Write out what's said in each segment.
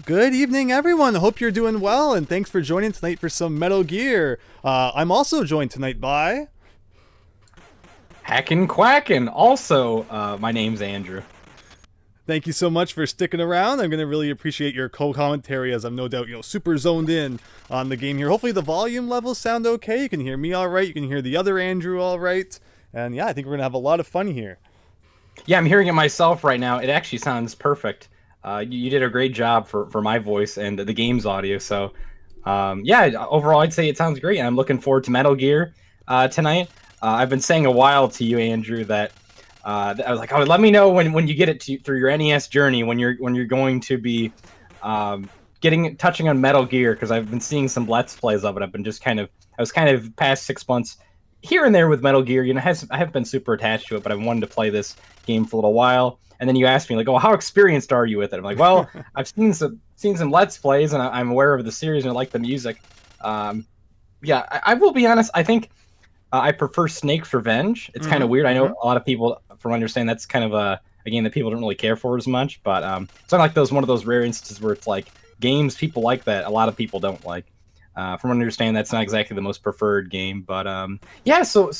Good evening, everyone. Hope you're doing well, and thanks for joining tonight for some Metal Gear. I'm also joined tonight by... Hackin Quackin. Also, my name's Andrew. Thank you so much for sticking around. I'm going to really appreciate your co-commentary, as I'm no doubt, super zoned in on the game here. Hopefully the volume levels sound okay. You can hear me all right. You can hear the other Andrew all right. And yeah, I think we're going to have a lot of fun here. Yeah, I'm hearing it myself right now. It actually sounds perfect. You did a great job for my voice and the game's audio. So, yeah, overall, I'd say it sounds great. I'm looking forward to Metal Gear tonight. I've been saying a while to you, Andrew, that I was like, oh, let me know when you get it through your NES journey, when you're going to be touching on Metal Gear, because I've been seeing some Let's Plays of it. I was kind of past 6 months here and there with Metal Gear. I haven't been super attached to it, but I wanted to play this game for a little while. And then you asked me, like, oh, how experienced are you with it? I'm like, well, I've seen some Let's Plays, and I'm aware of the series, and I like the music. Yeah, I will be honest. I think I prefer Snake's Revenge. It's kind of weird. I know a lot of people, from what I understand, that's kind of a game that people don't really care for as much. But it's not like one of those rare instances where it's like games people like that a lot of people don't like. From what I understand, that's not exactly the most preferred game. But yeah, so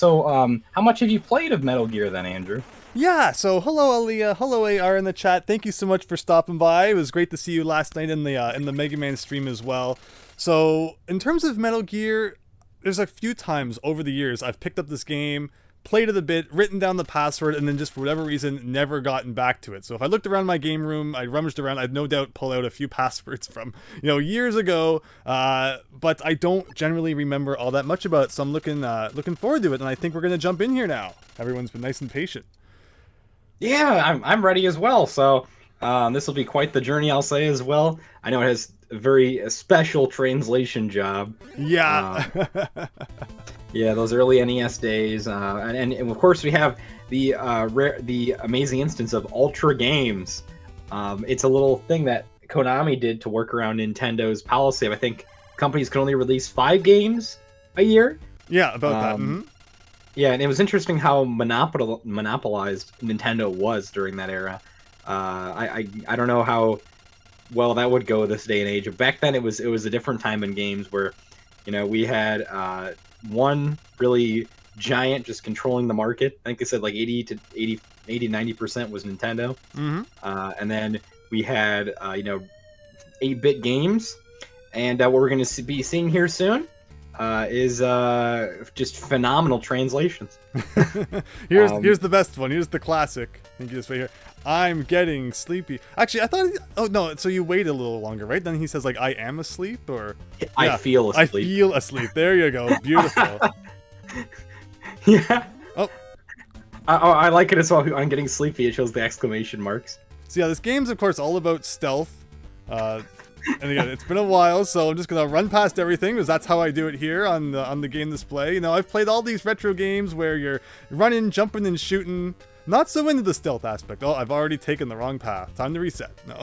how much have you played of Metal Gear then, Andrew? Yeah, so hello Aaliyah, hello AR in the chat. Thank you so much for stopping by. It was great to see you last night in the Mega Man stream as well. So in terms of Metal Gear, there's a few times over the years I've picked up this game, played it a bit, written down the password, and then just for whatever reason never gotten back to it. So if I looked around my game room, I rummaged around, I'd no doubt pull out a few passwords from years ago, but I don't generally remember all that much about it. So I'm looking forward to it, and I think we're gonna jump in here now. Everyone's been nice and patient. Yeah, I'm ready as well. So this will be quite the journey, I'll say as well. I know it has a very special translation job. Yeah. Yeah, those early NES days, and of course we have the amazing instance of Ultra Games. It's a little thing that Konami did to work around Nintendo's policy. I think companies can only release 5 games a year. Yeah, about that. Mm-hmm. Yeah, and it was interesting how monopolized Nintendo was during that era. I don't know how well that would go this day and age. Back then, it was a different time in games where, we had one really giant just controlling the market. I think they said like 90% was Nintendo. Mm-hmm. And then we had 8-bit games, and what we're going to be seeing here soon is just phenomenal translations. Here's the best one. Here's the classic. I think this right here. I'm getting sleepy. Actually, I thought. Oh no! So you wait a little longer, right? Then he says like, "I am asleep," or I feel asleep. I feel asleep. There you go. Beautiful. Yeah. Oh. I like it as well. I'm getting sleepy. It shows the exclamation marks. So yeah, this game's of course all about stealth. And again, it's been a while, so I'm just gonna run past everything because that's how I do it here on the game display. I've played all these retro games where you're running, jumping, and shooting. Not so into the stealth aspect. Oh, I've already taken the wrong path. Time to reset. No.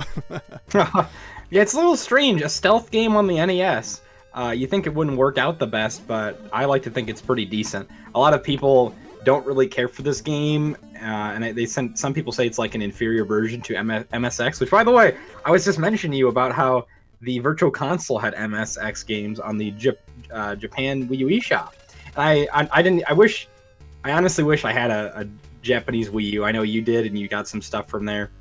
Yeah, it's a little strange. A stealth game on the NES. You think it wouldn't work out the best, but I like to think it's pretty decent. A lot of people don't really care for this game, and some people say it's like an inferior version to MSX, which, by the way, I was just mentioning to you about how the Virtual Console had MSX games on the Japan Wii U eShop. I honestly wish I had a Japanese Wii U. I know you did, and you got some stuff from there.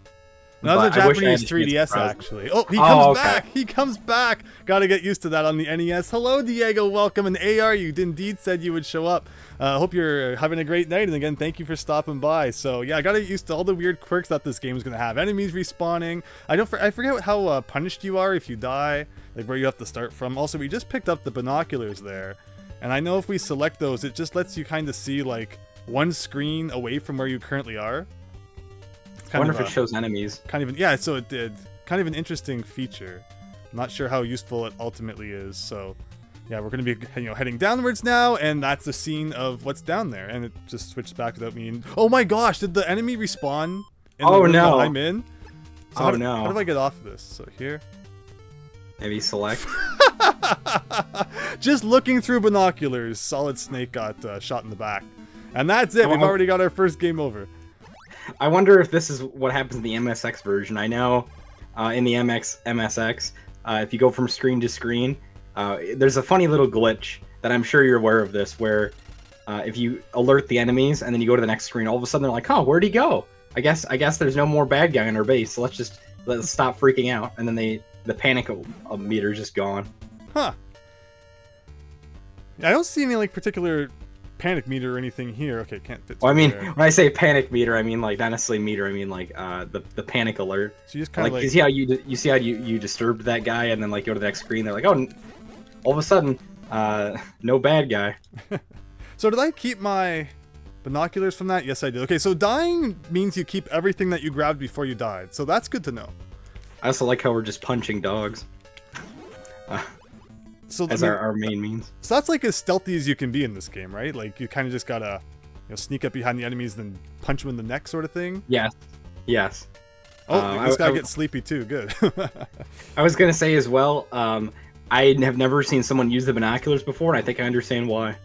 That was a Japanese 3DS, actually. Oh, he comes back! He comes back! Gotta get used to that on the NES. Hello, Diego. Welcome. And AR, you indeed said you would show up. Hope you're having a great night. And again, thank you for stopping by. So, yeah, I gotta get used to all the weird quirks that this game is gonna have. Enemies respawning. I forget how punished you are if you die, like where you have to start from. Also, we just picked up the binoculars there. And I know if we select those, it just lets you kind of see, like, one screen away from where you currently are. I wonder if it shows enemies. Yeah, so it did. Kind of an interesting feature. I'm not sure how useful it ultimately is. So, yeah, we're going to be heading downwards now, and that's the scene of what's down there. And it just switched back without me. Oh my gosh, did the enemy respawn in the room that I'm in? So how do I get off of this? So here. Maybe select. Just looking through binoculars, Solid Snake got shot in the back. And that's it. We've already got our first game over. I wonder if this is what happens in the MSX version. I know in the MSX. If you go from screen to screen, there's a funny little glitch that I'm sure you're aware of this, where if you alert the enemies and then you go to the next screen, all of a sudden they're like, "Oh, where'd he go? I guess there's no more bad guy in our base, so let's stop freaking out." And then the panic meter is just gone. Huh. I don't see any like particular panic meter or anything here. Okay, can't fit. Well, I mean, there. when I say panic meter, I mean like not necessarily meter. I mean like the panic alert. So you just kind of like you see how you disturbed that guy, and then like go to the next screen. They're like, "Oh, all of a sudden, no bad guy." So did I keep my binoculars from that? Yes, I did. Okay, so dying means you keep everything that you grabbed before you died. So that's good to know. I also like how we're just punching dogs. So as our main means. So that's like as stealthy as you can be in this game, right? Like you kind of just gotta, sneak up behind the enemies, then punch them in the neck, sort of thing. Yes. Yes. Oh, this guy gets sleepy too. Good. I was gonna say as well. I have never seen someone use the binoculars before, and I think I understand why.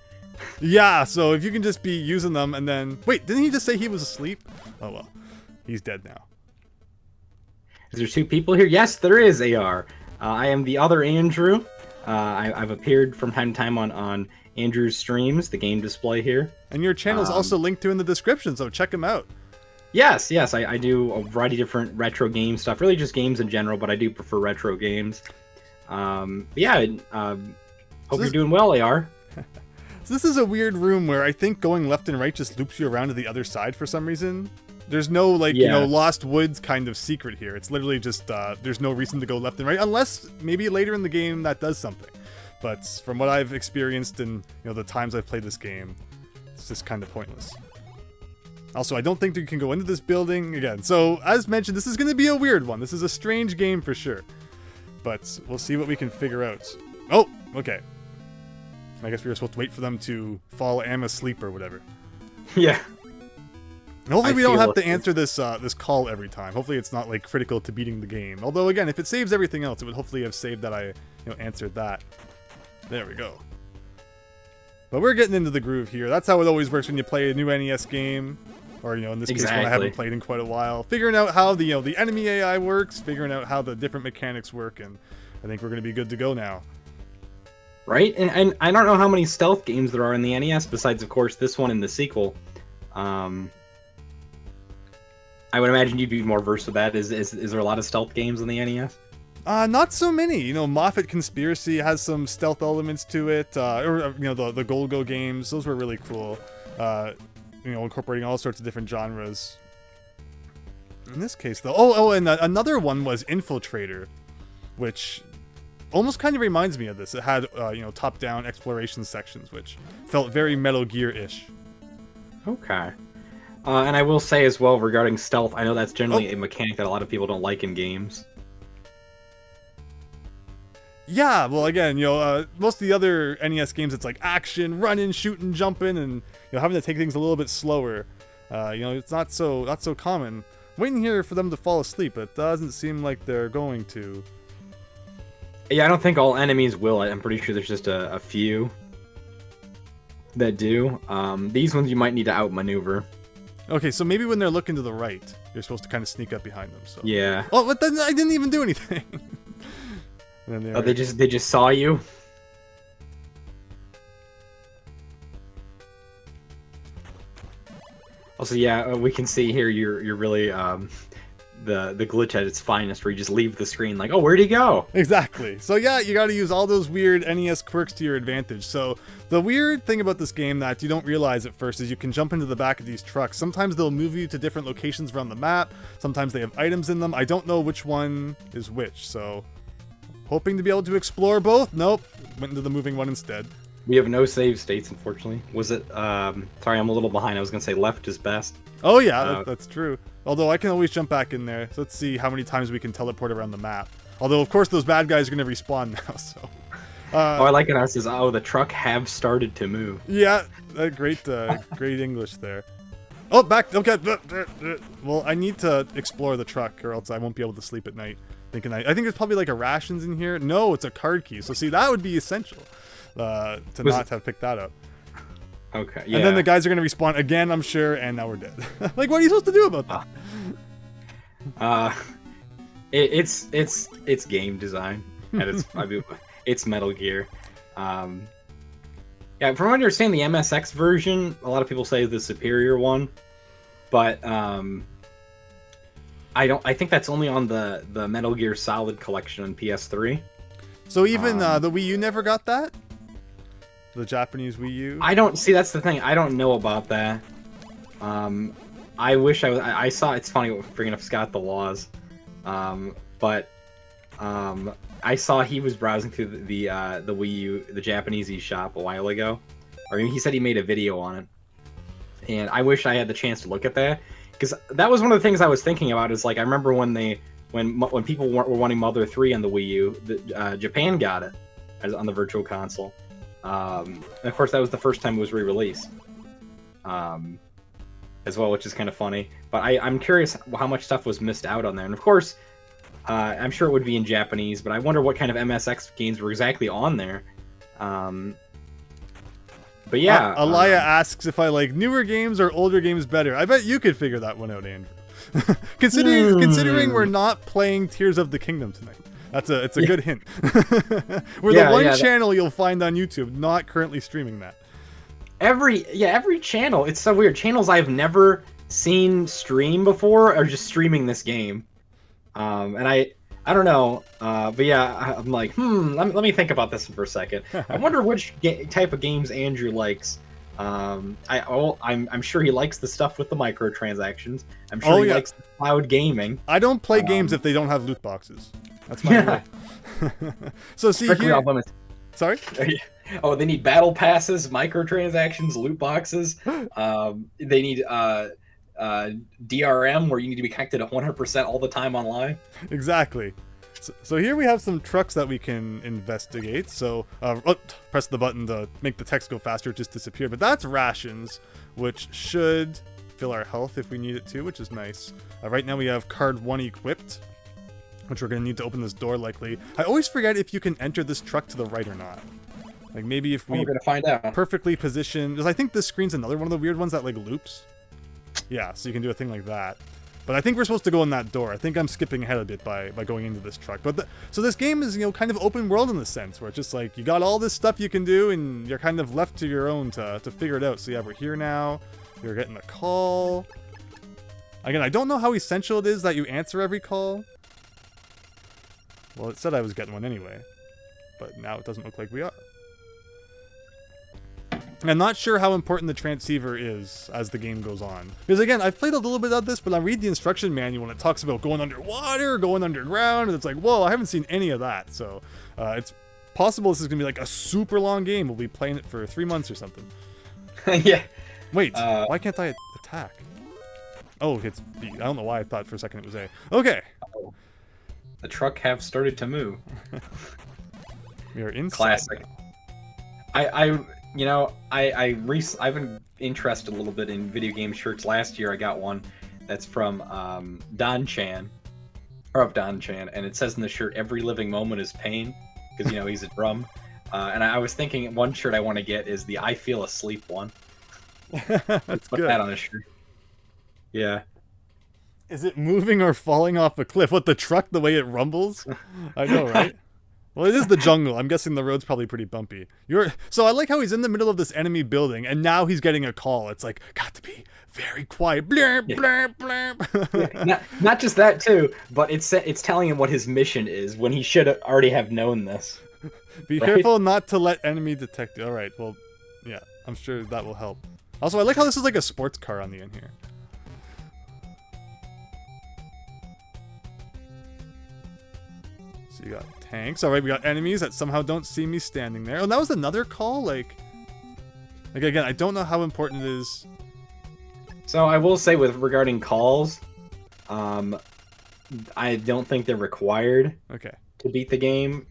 Yeah. So if you can just be using them, and then wait, didn't he just say he was asleep? Oh well, he's dead now. Is there two people here? Yes, there is. AR. I am the other Andrew. I've appeared from time to time on Andrew's streams, the game display here. And your channel is also linked to in the description, so check him out. Yes, I do a variety of different retro game stuff, really just games in general, but I do prefer retro games. Hope you're doing well, AR. So this is a weird room where I think going left and right just loops you around to the other side for some reason. There's no Lost Woods kind of secret here. It's literally just there's no reason to go left and right, unless maybe later in the game that does something. But from what I've experienced and the times I've played this game, it's just kind of pointless. Also, I don't think you can go into this building again. So as mentioned, this is going to be a weird one. This is a strange game for sure. But we'll see what we can figure out. Oh, okay. I guess we were supposed to wait for them to fall asleep or whatever. Yeah. And hopefully we don't have to answer this call every time. Hopefully it's not like critical to beating the game. Although again, if it saves everything else, it would hopefully have saved that I answered that. There we go. But we're getting into the groove here. That's how it always works when you play a new NES game, or in this case one I haven't played in quite a while. Figuring out how the the enemy AI works, figuring out how the different mechanics work, and I think we're going to be good to go now. Right, and I don't know how many stealth games there are in the NES besides, of course, this one and the sequel. I would imagine you'd be more versed with that. Is there a lot of stealth games in the NES? Not so many. Moffat Conspiracy has some stealth elements to it. Or the Golgo games. Those were really cool. Incorporating all sorts of different genres. In this case, though, and another one was Infiltrator, which almost kind of reminds me of this. It had top-down exploration sections, which felt very Metal Gear-ish. Okay. And I will say as well regarding stealth, I know that's generally a mechanic that a lot of people don't like in games. Yeah, well, again, most of the other NES games, it's like action, running, shooting, jumping, and having to take things a little bit slower. It's not so common. I'm waiting here for them to fall asleep, but it doesn't seem like they're going to. Yeah, I don't think all enemies will. I'm pretty sure there's just a few that do. These ones you might need to outmaneuver. Okay, so maybe when they're looking to the right, you're supposed to kind of sneak up behind them. So. Yeah. Oh, but then I didn't even do anything. And then they just saw you. Also, yeah, we can see here you're really the glitch at its finest, where you just leave the screen like, oh, where'd he go? Exactly. So yeah, you got to use all those weird NES quirks to your advantage. So the weird thing about this game that you don't realize at first is you can jump into the back of these trucks. Sometimes they'll move you to different locations around the map. Sometimes they have items in them. I don't know which one is which, so hoping to be able to explore both. Nope, went into the moving one instead. We have no save states, unfortunately. Was it, sorry, I'm a little behind. I was going to say left is best. Oh yeah, that's true. Although I can always jump back in there. So let's see how many times we can teleport around the map. Although, of course, those bad guys are going to respawn now, so. I like it. It says, oh, the truck have started to move. Yeah, great English there. Oh, back, okay. Well, I need to explore the truck or else I won't be able to sleep at night. I think there's probably like a rations in here. No, it's a card key. So see, that would be essential to not have picked that up. Okay, yeah. And then the guys are going to respawn again, I'm sure, and now we're dead. Like, what are you supposed to do about that? It's game design, and it's Metal Gear. Yeah, from what I understand, the MSX version, a lot of people say is the superior one, but I think that's only on the Metal Gear Solid collection on PS3. So even the Wii U never got that? The Japanese Wii U? I don't see. That's the thing. I don't know about that. I wish I saw. It's funny bringing up Scott the Laws, but I saw he was browsing through the Wii U, the Japanese eShop a while ago, or he said he made a video on it, and I wish I had the chance to look at that, because that was one of the things I was thinking about. Is like I remember when people were wanting Mother 3 on the Wii U, Japan got it on the Virtual Console. And of course, that was the first time it was re-released, as well, which is kind of funny. But I'm curious how much stuff was missed out on there. And of course, I'm sure it would be in Japanese, but I wonder what kind of MSX games were exactly on there. But yeah. Alaya asks if I like newer games or older games better. I bet you could figure that one out, Andrew. Considering we're not playing Tears of the Kingdom tonight. It's a good hint. We're the one channel you'll find on YouTube not currently streaming that. Every channel. It's so weird. Channels I've never seen stream before are just streaming this game. And I don't know. But yeah, I'm like, let me think about this for a second. I wonder which type of games Andrew likes. I'm sure he likes the stuff with the microtransactions. I'm sure he likes the cloud gaming. I don't play games if they don't have loot boxes. That's my rule. So see here. Sorry? Oh, they need battle passes, microtransactions, loot boxes. They need DRM, where you need to be connected at 100% all the time online. Exactly. So here we have some trucks that we can investigate. So press the button to make the text go faster, it just disappeared. But that's rations, which should fill our health if we need it to, which is nice. Right now we have card 1 equipped, which we're going to need to open this door likely. I always forget if you can enter this truck to the right or not. Like maybe if we we're going to find out. Perfectly position, because I think this screen's another one of the weird ones that like loops. Yeah, so you can do a thing like that. But I think we're supposed to go in that door. I think I'm skipping ahead a bit by going into this truck. But so this game is, kind of open world in the sense where it's just like you got all this stuff you can do and you're kind of left to your own to figure it out. So yeah, we're here now. You're getting a call. Again, I don't know how essential it is that you answer every call. Well, it said I was getting one anyway, but now it doesn't look like we are. I'm not sure how important the transceiver is as the game goes on. Because again, I've played a little bit of this, but I read the instruction manual and it talks about going underwater, going underground, and it's like, whoa, I haven't seen any of that. So it's possible this is going to be like a super long game. We'll be playing it for 3 months or something. Yeah. Wait, why can't I attack? Oh, it's B. I don't know why I thought for a second it was A. Okay. The truck have started to move. We are inside. Classic. I've been interested a little bit in video game shirts. Last year I got one that's from Don Chan, and it says in the shirt, "Every living moment is pain," because he's a drum. And I was thinking one shirt I want to get is the "I Feel Asleep" one. That's Put good. that on a shirt. Yeah. Is it moving or falling off a cliff? What, the truck, the way it rumbles? I know, right? Well, it is the jungle. I'm guessing the road's probably pretty bumpy. So I like how he's in the middle of this enemy building, and now he's getting a call. It's like, got to be very quiet. Blurp, blurp, blurp. Yeah. Not just that, too, but it's telling him what his mission is when he should already have known this. Be careful not to let enemy detect you. All right, well, yeah, I'm sure that will help. Also, I like how this is like a sports car on the end here. So you got tanks. All right, we got enemies that somehow don't see me standing there. Oh, that was another call? Like again, I don't know how important it is. So I will say regarding calls, I don't think they're required to beat the game.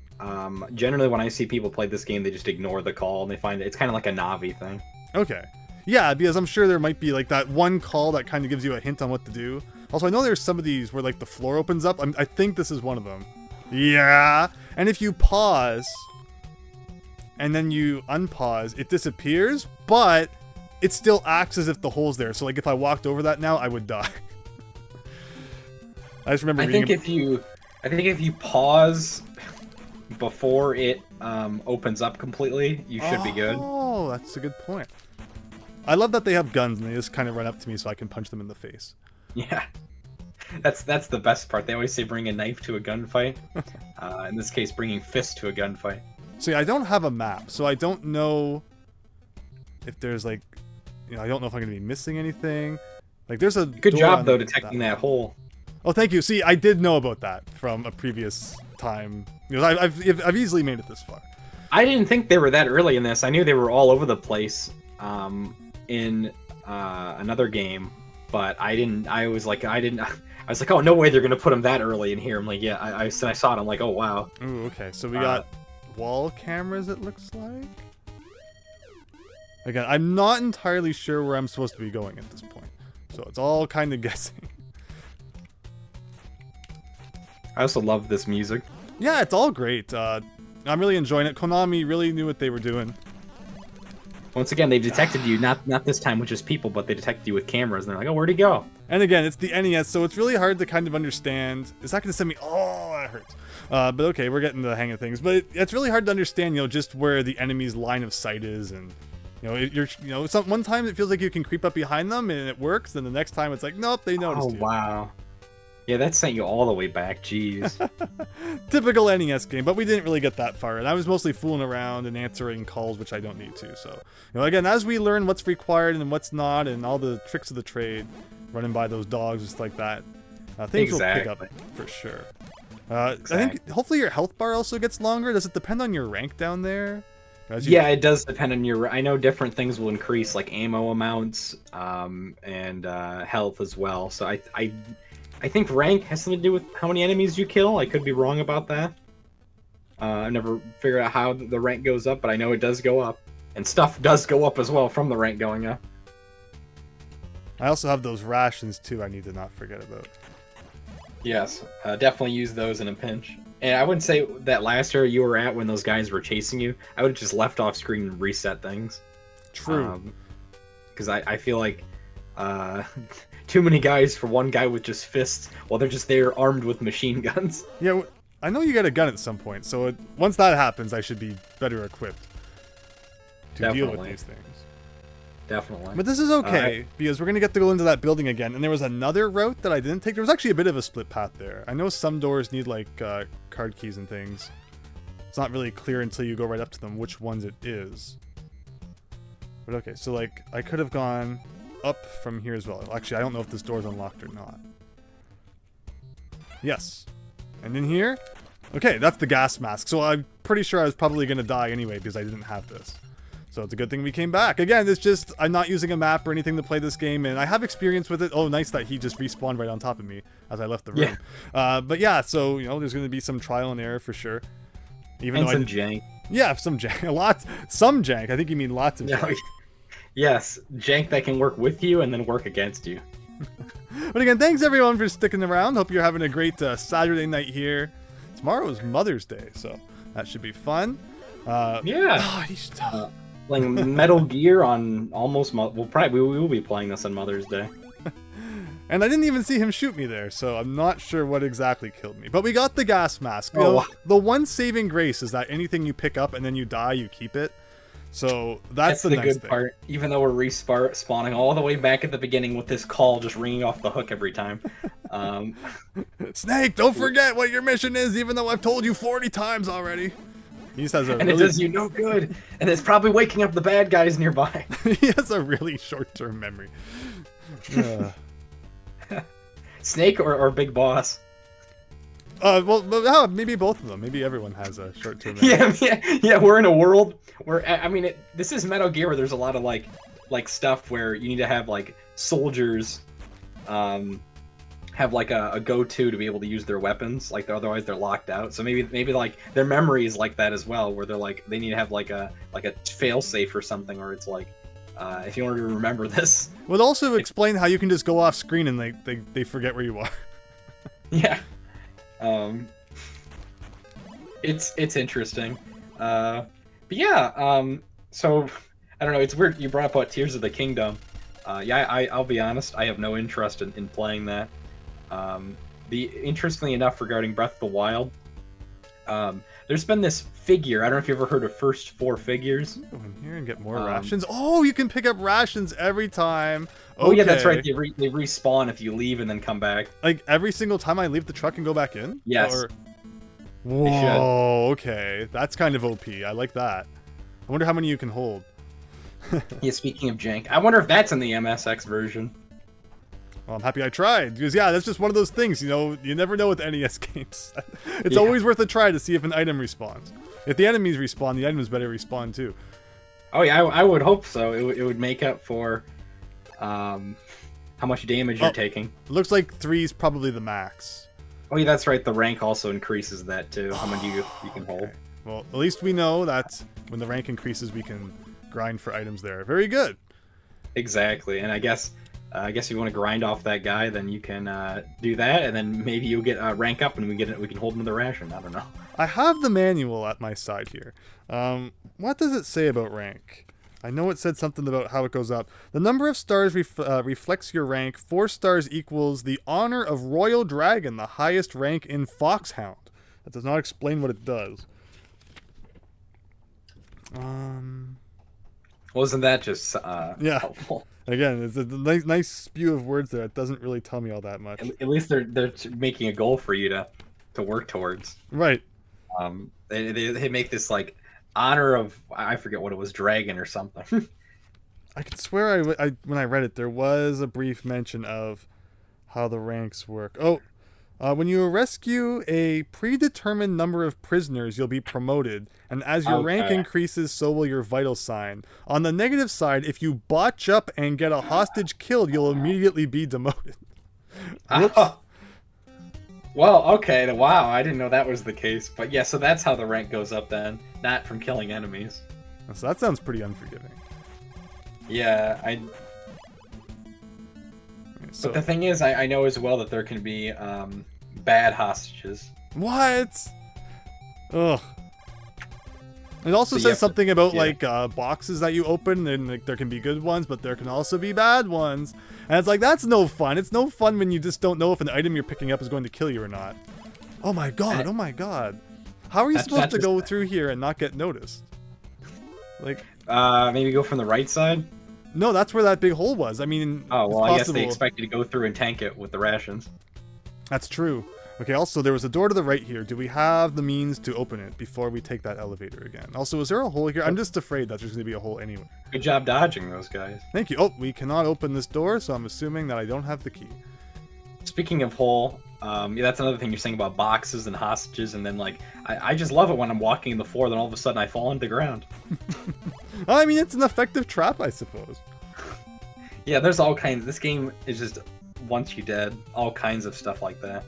Generally, when I see people play this game, they just ignore the call and they find it's kind of like a Navi thing. Okay. Yeah, because I'm sure there might be like that one call that kind of gives you a hint on what to do. Also, I know there's some of these where like the floor opens up. I think this is one of them. Yeah. And if you pause and then you unpause, it disappears, but it still acts as if the hole's there. So like if I walked over that now, I would die. I just remember I think if you I think if you pause before it opens up completely, you should be good. Oh, that's a good point. I love that they have guns and they just kind of run up to me so I can punch them in the face. Yeah. That's the best part. They always say bring a knife to a gunfight. In this case, bringing fists to a gunfight. See, I don't have a map, so I don't know if there's like, I don't know if I'm gonna be missing anything. Like, there's a Good door job on though detecting that hole. Oh, thank you. See, I did know about that from a previous time. I've easily made it this far. I didn't think they were that early in this. I knew they were all over the place in another game, but I didn't. I was like, oh, no way they're gonna put them that early in here. I'm like, yeah. I saw it. I'm like, oh wow. Ooh, okay. So we got wall cameras. It looks like. Again, I'm not entirely sure where I'm supposed to be going at this point, so it's all kind of guessing. I also love this music. Yeah, it's all great. I'm really enjoying it. Konami really knew what they were doing. Once again, they've detected you, not this time with just people, but they detected you with cameras, and they're like, oh, where'd he go? And again, it's the NES, so it's really hard to kind of understand. It's not going to send me, oh, that hurts. But okay, we're getting the hang of things. But it's really hard to understand, just where the enemy's line of sight is, and one time it feels like you can creep up behind them and it works, then the next time it's like, nope, they noticed you. Oh wow. Yeah, that sent you all the way back. Jeez. Typical NES game, but we didn't really get that far, and I was mostly fooling around and answering calls, which I don't need to. So, again, as we learn what's required and what's not, and all the tricks of the trade, running by those dogs just like that, things will pick up for sure. I think hopefully your health bar also gets longer. Does it depend on your rank down there? Yeah, it does depend on your. I know different things will increase, like ammo amounts, and health as well. So I think rank has something to do with how many enemies you kill. I could be wrong about that. I've never figured out how the rank goes up, but I know it does go up. And stuff does go up as well from the rank going up. I also have those rations, too, I need to not forget about. Yes, definitely use those in a pinch. And I wouldn't say that last area you were at when those guys were chasing you, I would have just left off screen and reset things. True. Because I feel like... too many guys for one guy with just fists while they're just there armed with machine guns. Yeah, I know you get a gun at some point, so once that happens, I should be better equipped to deal with these things. Definitely. But this is okay, because we're going to get to go into that building again, and there was another route that I didn't take. There was actually a bit of a split path there. I know some doors need, like, card keys and things. It's not really clear until you go right up to them which ones it is. But okay, so, like, I could have gone up from here as well. Actually, I don't know if this door's unlocked or not. Yes. And in here? Okay, that's the gas mask. So I'm pretty sure I was probably going to die anyway because I didn't have this. So it's a good thing we came back. Again, it's just, I'm not using a map or anything to play this game, and I have experience with it. Oh, nice that he just respawned right on top of me as I left the room. Yeah. But yeah, so, there's going to be some trial and error for sure. Even though some jank. Yeah, some jank. Some jank. I think you mean lots of jank. Yes, jank that can work with you and then work against you. But again, thanks everyone for sticking around. Hope you're having a great Saturday night here. Tomorrow is Mother's Day, so that should be fun. Yeah. Playing Metal Gear on almost. We will be playing this on Mother's Day. And I didn't even see him shoot me there, so I'm not sure what exactly killed me. But we got the gas mask. The one saving grace is that anything you pick up and then you die, you keep it. So that's the nice good part. Even though we're respawning all the way back at the beginning with this call just ringing off the hook every time. Snake, don't forget what your mission is, even though I've told you 40 times already. He just has it does you no good. And it's probably waking up the bad guys nearby. He has a really short-term memory. Snake or Big Boss? Well, maybe both of them. Maybe everyone has a short-term memory. Yeah. We're in a world where this is Metal Gear, where there's a lot of like stuff where you need to have like soldiers, have like a go-to to be able to use their weapons. Like otherwise they're locked out. So maybe like their memory is like that as well, where they're like they need to have like a fail-safe or something, or it's like. If you want to remember this, would also explain how you can just go off screen and they forget where you are. Yeah, it's interesting, but yeah. So I don't know. It's weird you brought up about Tears of the Kingdom. I'll be honest. I have no interest in playing that. The Interestingly enough, regarding Breath of the Wild, there's been this figure. I don't know if you ever heard of first 4 figures. Go in here and get more rations. Oh, you can pick up rations every time. Okay. Oh yeah, that's right. They respawn if you leave and then come back. Like every single time I leave the truck and go back in? Yes. Or... Whoa, okay. That's kind of OP. I like that. I wonder how many you can hold. Yeah, speaking of jank, I wonder if that's in the MSX version. Well, I'm happy I tried, because yeah, that's just one of those things, you know, you never know with NES games. It's always worth a try to see if an item respawns. If the enemies respawn, the items better respawn too. Oh yeah, I would hope so. It would make up for how much damage you're taking. It looks like 3 is probably the max. Oh yeah, that's right. The rank also increases that too, how many you can hold. Well, at least we know that when the rank increases, we can grind for items there. Very good. Exactly, and I guess if you want to grind off that guy, then you can do that, and then maybe you'll get rank up, and we can hold another ration. I don't know. I have the manual at my side here. What does it say about rank? I know it said something about how it goes up. The number of stars reflects your rank. 4 stars equals the honor of Royal Dragon, the highest rank in Foxhound. That does not explain what it does. Wasn't that just helpful? Again, it's a nice spew of words there. It doesn't really tell me all that much. At least they're making a goal for you to work towards. Right. They make this like honor of, I forget what it was, dragon or something. I could swear I when I read it, there was a brief mention of how the ranks work. When you rescue a predetermined number of prisoners, you'll be promoted, and as your rank increases, so will your vital sign. On the negative side, if you botch up and get a hostage killed, you'll immediately be demoted. Well, okay, wow, I didn't know that was the case, but yeah, so that's how the rank goes up then, not from killing enemies. So that sounds pretty unforgiving. Yeah, but the thing is, I know as well that there can be bad hostages. What? Ugh. It also says something about like boxes that you open, and like there can be good ones, but there can also be bad ones. And it's like, that's no fun. It's no fun when you just don't know if an item you're picking up is going to kill you or not. Oh my god, oh my god. How are you supposed to go through here and not get noticed? Like, maybe go from the right side? No, that's where that big hole was. I mean, oh, well, I guess they expect you to go through and tank it with the rations. That's true. Okay, also, there was a door to the right here. Do we have the means to open it before we take that elevator again? Also, is there a hole here? I'm just afraid that there's going to be a hole anywhere. Good job dodging those guys. Thank you. Oh, we cannot open this door, so I'm assuming that I don't have the key. Speaking of hole, yeah, that's another thing you're saying about boxes and hostages, and then, like, I just love it when I'm walking in the floor, then all of a sudden I fall into the ground. I mean, it's an effective trap, I suppose. Yeah, there's all kinds. This game is just, once you dead, all kinds of stuff like that.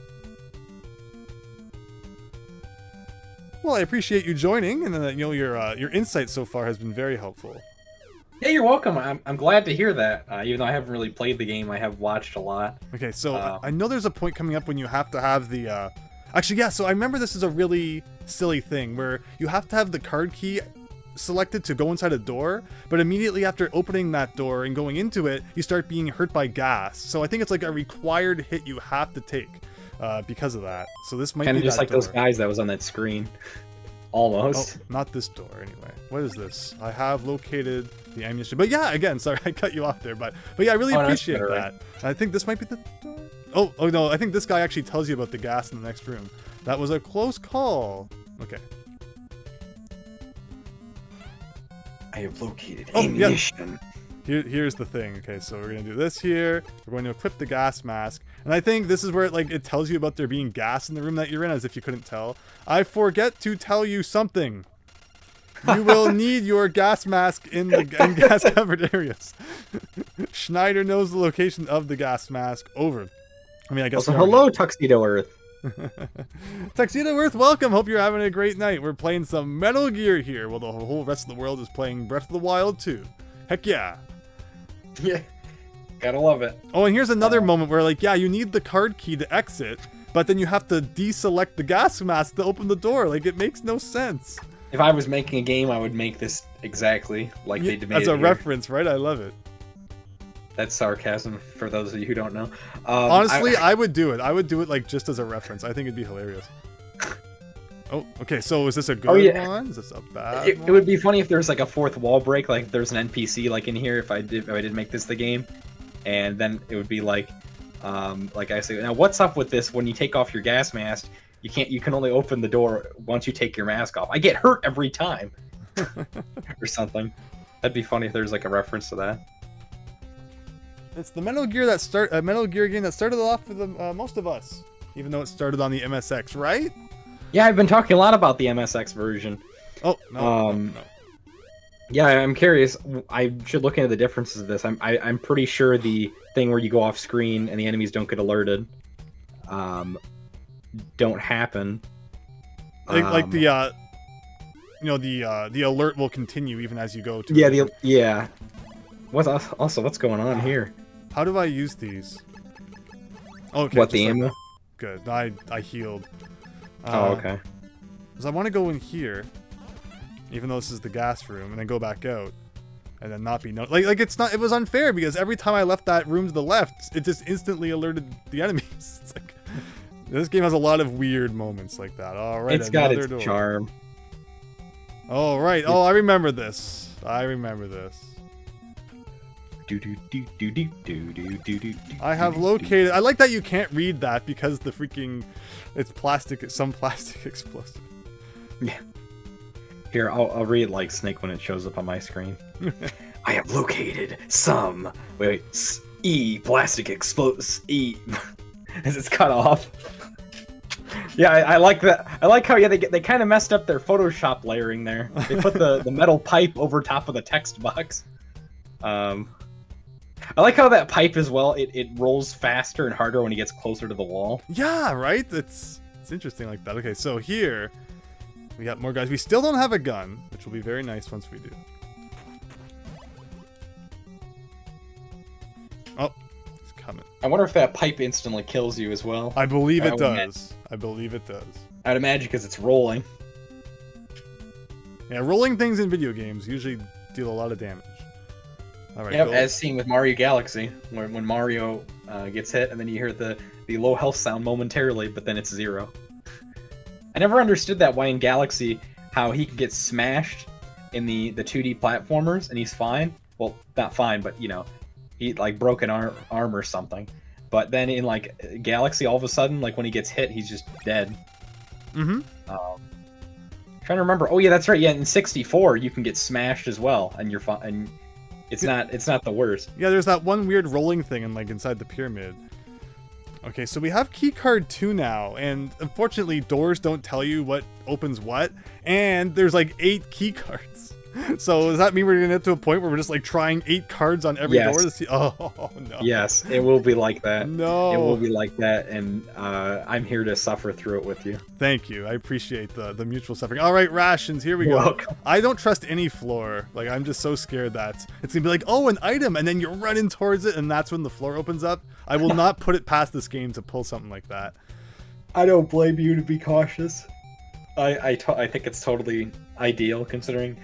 Well, I appreciate you joining, and you know, your insight so far has been very helpful. Yeah, you're welcome. I'm glad to hear that. Even though I haven't really played the game, I have watched a lot. Okay, so I know there's a point coming up when you have to have the... Actually, yeah, so I remember this is a really silly thing, where you have to have the card key selected to go inside a door, but immediately after opening that door and going into it, you start being hurt by gas. So I think it's like a required hit you have to take because of that. So this might be just like door. Those guys that was on that screen. Almost. Oh, not this door anyway. What is this? I have located the ammunition. But yeah, again, sorry, I cut you off there, but yeah, I really appreciate that. I think this might be the door. Oh no, I think this guy actually tells you about the gas in the next room. That was a close call. Okay. I have located ammunition. Yeah. Here's the thing. Okay, so we're gonna do this here. We're going to equip the gas mask, and I think this is where it tells you about there being gas in the room that you're in, as if you couldn't tell. I forget to tell you something. You will need your gas mask in gas-covered areas. Schneider knows the location of the gas mask. Over. I mean, I guess. Also, hello, Tuxedo Earth. Tuxedo Earth, welcome. Hope you're having a great night. We're playing some Metal Gear here, while the whole rest of the world is playing Breath of the Wild 2. Heck yeah. Yeah, gotta love it. Oh, and here's another moment where, like, yeah, you need the card key to exit, but then you have to deselect the gas mask to open the door. Like, it makes no sense. If I was making a game, I would make this exactly like they made as a reference, right? I love it. That's sarcasm for those of you who don't know. Honestly, I would do it. I would do it like just as a reference. I think it'd be hilarious. Oh, okay. So is this a good one? Is this a bad one? It would be funny if there was like a fourth wall break, like there's an NPC like in here. If I did make this the game, and then it would be like I say, now what's up with this? When you take off your gas mask, you can only open the door once you take your mask off. I get hurt every time, or something. That'd be funny if there's like a reference to that. It's the Metal Gear game that started off with most of us, even though it started on the MSX, right? Yeah, I've been talking a lot about the MSX version. Oh no. Yeah, I'm curious. I should look into the differences of this. I'm pretty sure the thing where you go off screen and the enemies don't get alerted, don't happen. Like the the alert will continue even as you go to. Yeah. What's going on here? How do I use these? Okay. What, the ammo? Good. I healed. Okay. Because I want to go in here, even though this is the gas room, and then go back out, and then not be like it's not. It was unfair because every time I left that room to the left, it just instantly alerted the enemies. It's like this game has a lot of weird moments like that. All right. It's got its charm. All right. Oh, I remember this. I have located. I like that you can't read that because the freaking it's plastic. Some plastic explosive. Yeah. Here, I'll read like Snake when it shows up on my screen. I have located some. Wait. Plastic explosive. As it's cut off. Yeah, I like that. I like how they kind of messed up their Photoshop layering there. They put the metal pipe over top of the text box. I like how that pipe as well, it rolls faster and harder when it gets closer to the wall. Yeah, right? It's interesting like that. Okay, so here we got more guys. We still don't have a gun, which will be very nice once we do. Oh, it's coming. I wonder if that pipe instantly kills you as well. I believe it does. I believe it does. I'd imagine because it's rolling. Yeah, rolling things in video games usually deal a lot of damage. All right, yep, as seen with Mario Galaxy, when Mario gets hit, and then you hear the low health sound momentarily, but then it's 0. I never understood that, why in Galaxy, how he can get smashed in the 2D platformers, and he's fine. Well, not fine, but, you know, he, like, broken arm or something. But then in, like, Galaxy, all of a sudden, like, when he gets hit, he's just dead. Mm-hmm. Trying to remember. Oh, yeah, that's right. Yeah, in 64, you can get smashed as well, and you're fine. And it's not the worst. Yeah, there's that one weird rolling thing inside the pyramid. Okay, so we have keycard 2 now, and unfortunately doors don't tell you what opens what, and there's like 8 keycards. So does that mean we're gonna get to a point where we're just like trying 8 cards on every door to see? Oh no. Yes, it will be like that. No. It will be like that, and I'm here to suffer through it with you. Thank you. I appreciate the mutual suffering. All right, rations. Here we go. Welcome. I don't trust any floor. Like I'm just so scared that it's gonna be like, oh, an item, and then you're running towards it, and that's when the floor opens up. I will not put it past this game to pull something like that. I don't blame you to be cautious. I think it's totally ideal considering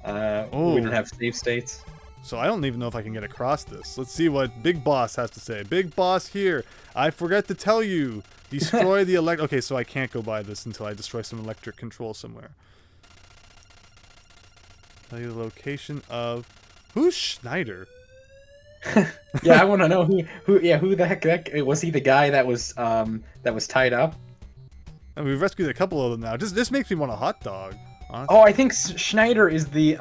we didn't have save states. So I don't even know if I can get across this. Let's see what Big Boss has to say. Big Boss here. I forgot to tell you. Destroy the Okay, so I can't go by this until I destroy some electric control somewhere. Tell you the location of... Who's Schneider? Yeah, I want to know who the heck that was. He the guy that was tied up? And we've rescued a couple of them now. This makes me want a hot dog. Honestly. Oh, I think Schneider is the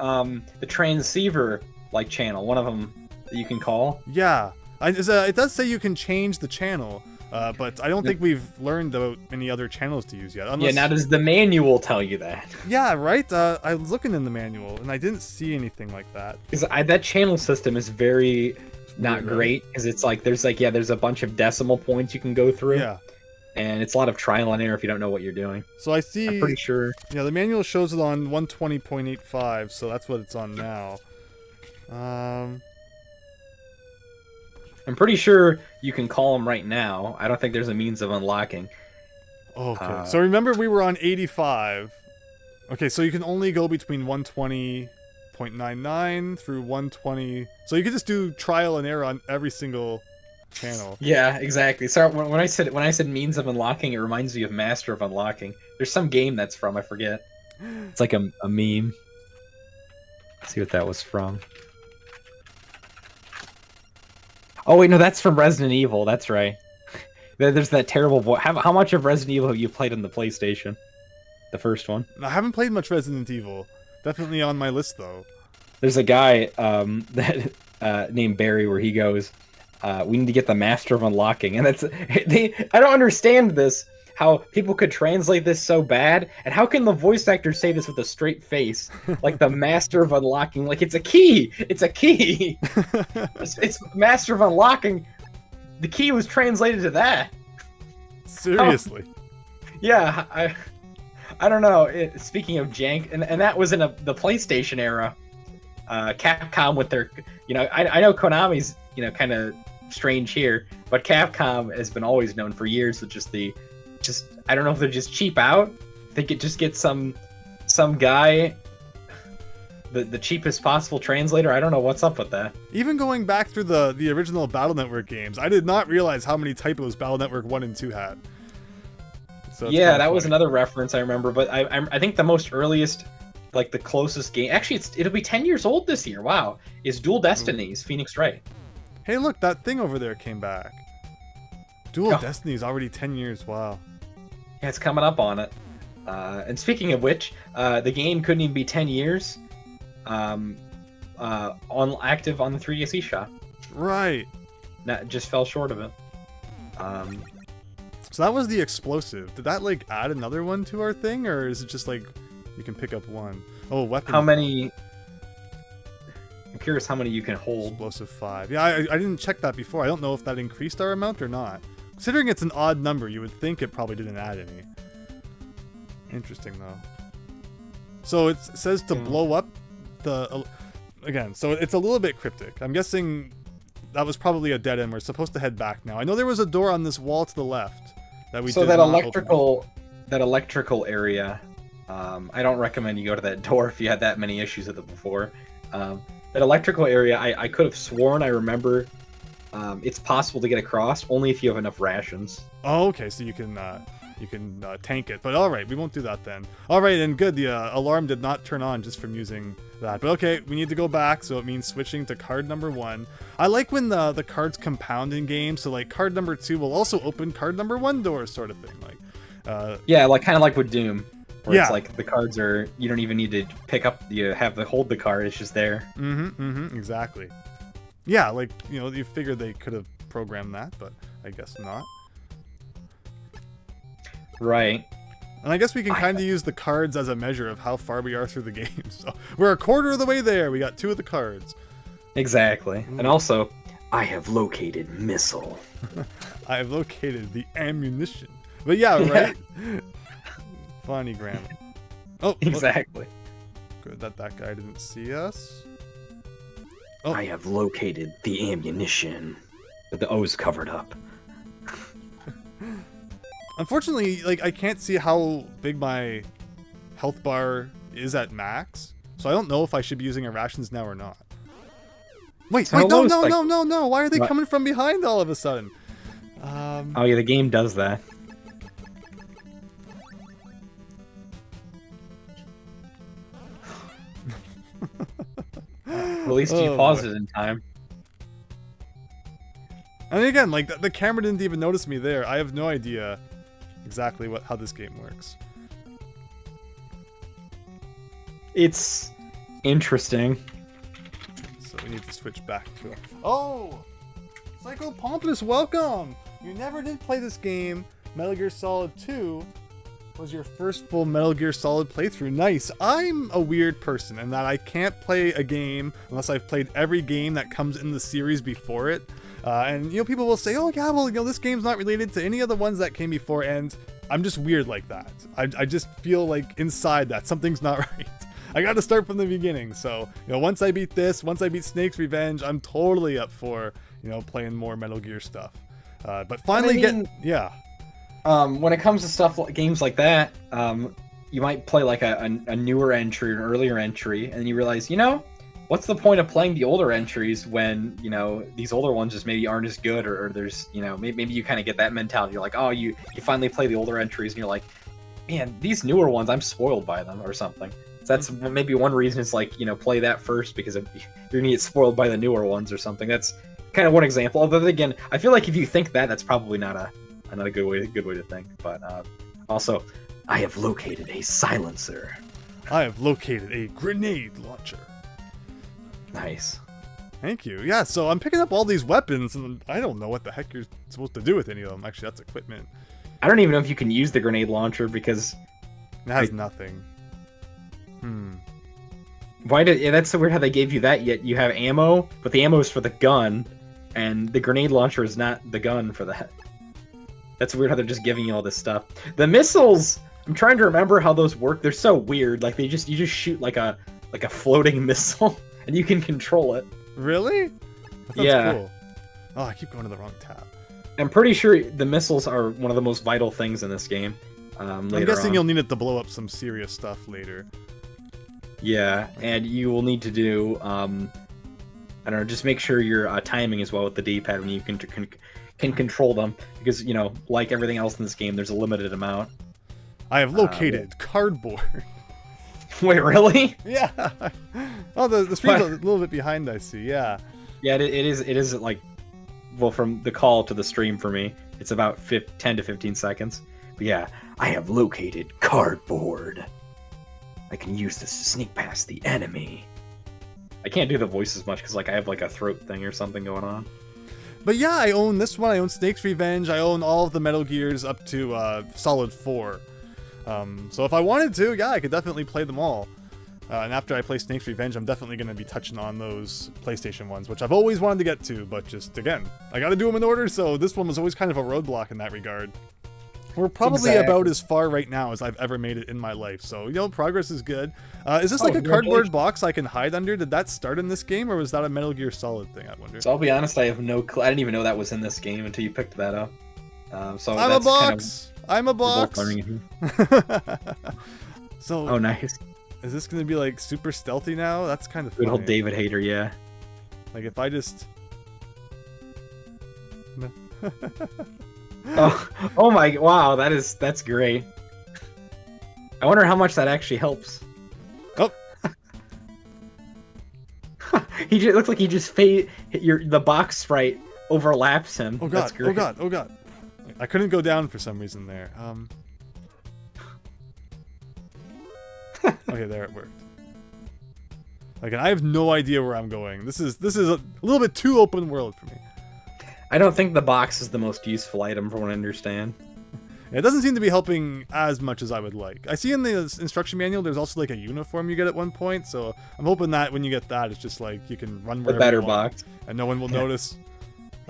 transceiver like channel, one of them that you can call. Yeah, it does say you can change the channel, but I don't think we've learned about any other channels to use yet. Yeah, now does the manual tell you that? Yeah, right. I was looking in the manual and I didn't see anything like that. Because that channel system is very not great because it's like there's a bunch of decimal points you can go through. Yeah. And it's a lot of trial and error if you don't know what you're doing. So I see... I'm pretty sure... Yeah, the manual shows it on 120.85, so that's what it's on now. I'm pretty sure you can call them right now. I don't think there's a means of unlocking. Okay, so remember we were on 85. Okay, so you can only go between 120.85 0.99 through 120. So you could just do trial and error on every single channel. Yeah, exactly. So when I said means of unlocking, it reminds me of Master of Unlocking. There's some game that's from, I forget. It's like a meme. Let's see what that was from. Oh wait, no, that's from Resident Evil. That's right. There's that terrible voice. How much of Resident Evil have you played on the PlayStation? The first one. I haven't played much Resident Evil. Definitely on my list though. There's a guy that named Barry where he goes, "We need to get the Master of Unlocking," and that's I don't understand this. How people could translate this so bad, and how can the voice actor say this with a straight face, like the Master of Unlocking? Like it's a key. It's a key. it's Master of Unlocking. The key was translated to that. Seriously. Yeah, I don't know. Speaking of jank, and that was in the PlayStation era. Capcom with their, I know Konami's, kind of strange here, but Capcom has been always known for years with just I don't know if they're just cheap out. They could just get some guy, the cheapest possible translator. I don't know what's up with that. Even going back through the original Battle Network games, I did not realize how many typos Battle Network 1 and 2 had. So yeah, that was another reference I remember, but I think the most earliest, like the closest game, actually it'll be 10 years old this year. Wow, is Dual Destinies Phoenix Wright. Hey, look, that thing over there came back. Dual Destinies already 10 years. Wow. Yeah, it's coming up on it. And speaking of which, the game couldn't even be 10 years on active on the 3DS eShop. Right. That just fell short of it. So that was the explosive. Did that like add another one to our thing, or is it just like you can pick up one? Oh, weapon. How many? I'm curious how many you can hold. Explosive 5. Yeah, I didn't check that before. I don't know if that increased our amount or not. Considering it's an odd number, you would think it probably didn't add any. Interesting though. So it says to blow up the... Again, so it's a little bit cryptic. I'm guessing that was probably a dead end. We're supposed to head back now. I know there was a door on this wall to the left that we did that not electrical open. That electrical area, I don't recommend you go to that door if you had that many issues with it before. That electrical area, I could have sworn I remember it's possible to get across only if you have enough rations. Oh, okay, so you can tank it. But all right, we won't do that then. All right, and good. The alarm did not turn on just from using that. But okay, we need to go back, so it means switching to card number 1. I like when the cards compound in games. So like card number 2 will also open card number 1 doors, sort of thing. Like, yeah, like kind of like with Doom. Where yeah. It's like the cards are, you don't even need to pick up, you have to hold the card, it's just there. Exactly. Yeah, like, you figure they could have programmed that, but I guess not. Right. And I guess we can kind of use the cards as a measure of how far we are through the game. So we're a quarter of the way there. We got 2 of the cards. Exactly. Ooh. And also, I have located missile. I have located the ammunition. But yeah, right? Funny grammar. Oh, exactly. Good that guy didn't see us. Oh. I have located the ammunition. But the O's covered up. Unfortunately, like I can't see how big my health bar is at max, so I don't know if I should be using our rations now or not. Wait, no! Why are they coming from behind all of a sudden? Oh yeah, the game does that. At least you paused it in time. And again, like the camera didn't even notice me there. I have no idea exactly how this game works. It's interesting. So we need to switch back to it. Oh! Psycho Pompous, welcome! You never did play this game. Metal Gear Solid 2 was your first full Metal Gear Solid playthrough. Nice. I'm a weird person in that I can't play a game unless I've played every game that comes in the series before it. And people will say, oh yeah, well, this game's not related to any of the ones that came before, and I'm just weird like that. I just feel like inside that something's not right. I gotta start from the beginning. So, once I beat Snake's Revenge, I'm totally up for, playing more Metal Gear stuff. But finally when it comes to games like that, you might play like a newer entry or an earlier entry, and then you realize, what's the point of playing the older entries when, these older ones just maybe aren't as good, or there's, maybe you kind of get that mentality. You're like, oh, you finally play the older entries, and you're like, man, these newer ones, I'm spoiled by them or something. So that's maybe one reason. It's like, play that first because you're gonna get spoiled by the newer ones or something. That's kind of one example. Although again, I feel like if you think that's probably not a good way to think. But also, I have located a silencer. I have located a grenade launcher. Nice. Thank you. Yeah, so I'm picking up all these weapons, and I don't know what the heck you're supposed to do with any of them. Actually, that's equipment. I don't even know if you can use the grenade launcher because it has nothing. That's so weird how they gave you that, yet you have ammo, but the ammo is for the gun, and the grenade launcher is not the gun for that. That's weird how they're just giving you all this stuff. The missiles, I'm trying to remember how those work. They're so weird. Like you just shoot like a floating missile, and you can control it. Really? That sounds cool. Oh, I keep going to the wrong tab. I'm pretty sure the missiles are one of the most vital things in this game. I'm guessing you'll need it to blow up some serious stuff later. Yeah, and you will need to do, I don't know, just make sure your timing as well with the D-pad when you can control them, because, like everything else in this game, there's a limited amount. I have located cardboard. Wait, really? Yeah. Oh, the stream's a little bit behind, I see. Yeah. Yeah, it is like, well, from the call to the stream for me, it's about 10 to 15 seconds. But yeah, I have located cardboard. I can use this to sneak past the enemy. I can't do the voice as much because I have like a throat thing or something going on. But yeah, I own this one. I own Snake's Revenge. I own all of the Metal Gears up to Solid 4. So if I wanted to, yeah, I could definitely play them all. And after I play Snake's Revenge, I'm definitely going to be touching on those PlayStation ones, which I've always wanted to get to, but just, again, I got to do them in order, so this one was always kind of a roadblock in that regard. We're probably about as far right now as I've ever made it in my life, so, progress is good. Is this like a cardboard box I can hide under? Did that start in this game, or was that a Metal Gear Solid thing, I wonder? So I'll be honest, I have no clue. I didn't even know that was in this game until you picked that up. So I'm a box! I'm a box! So, oh, nice. Is this going to be, like, super stealthy now? That's kind of funny. Good old David Hayter, yeah. Like, if I just... oh my, wow, that's great. I wonder how much that actually helps. Oh. It looks like he just the box sprite overlaps him. Oh god, that's great. oh god. I couldn't go down for some reason there. Okay, there it worked. Like, I have no idea where I'm going. This is a little bit too open world for me. I don't think the box is the most useful item from what I understand. It doesn't seem to be helping as much as I would like. I see in the instruction manual there's also like a uniform you get at one point, so I'm hoping that when you get that, it's just like you can run wherever you want, box. And no one will notice.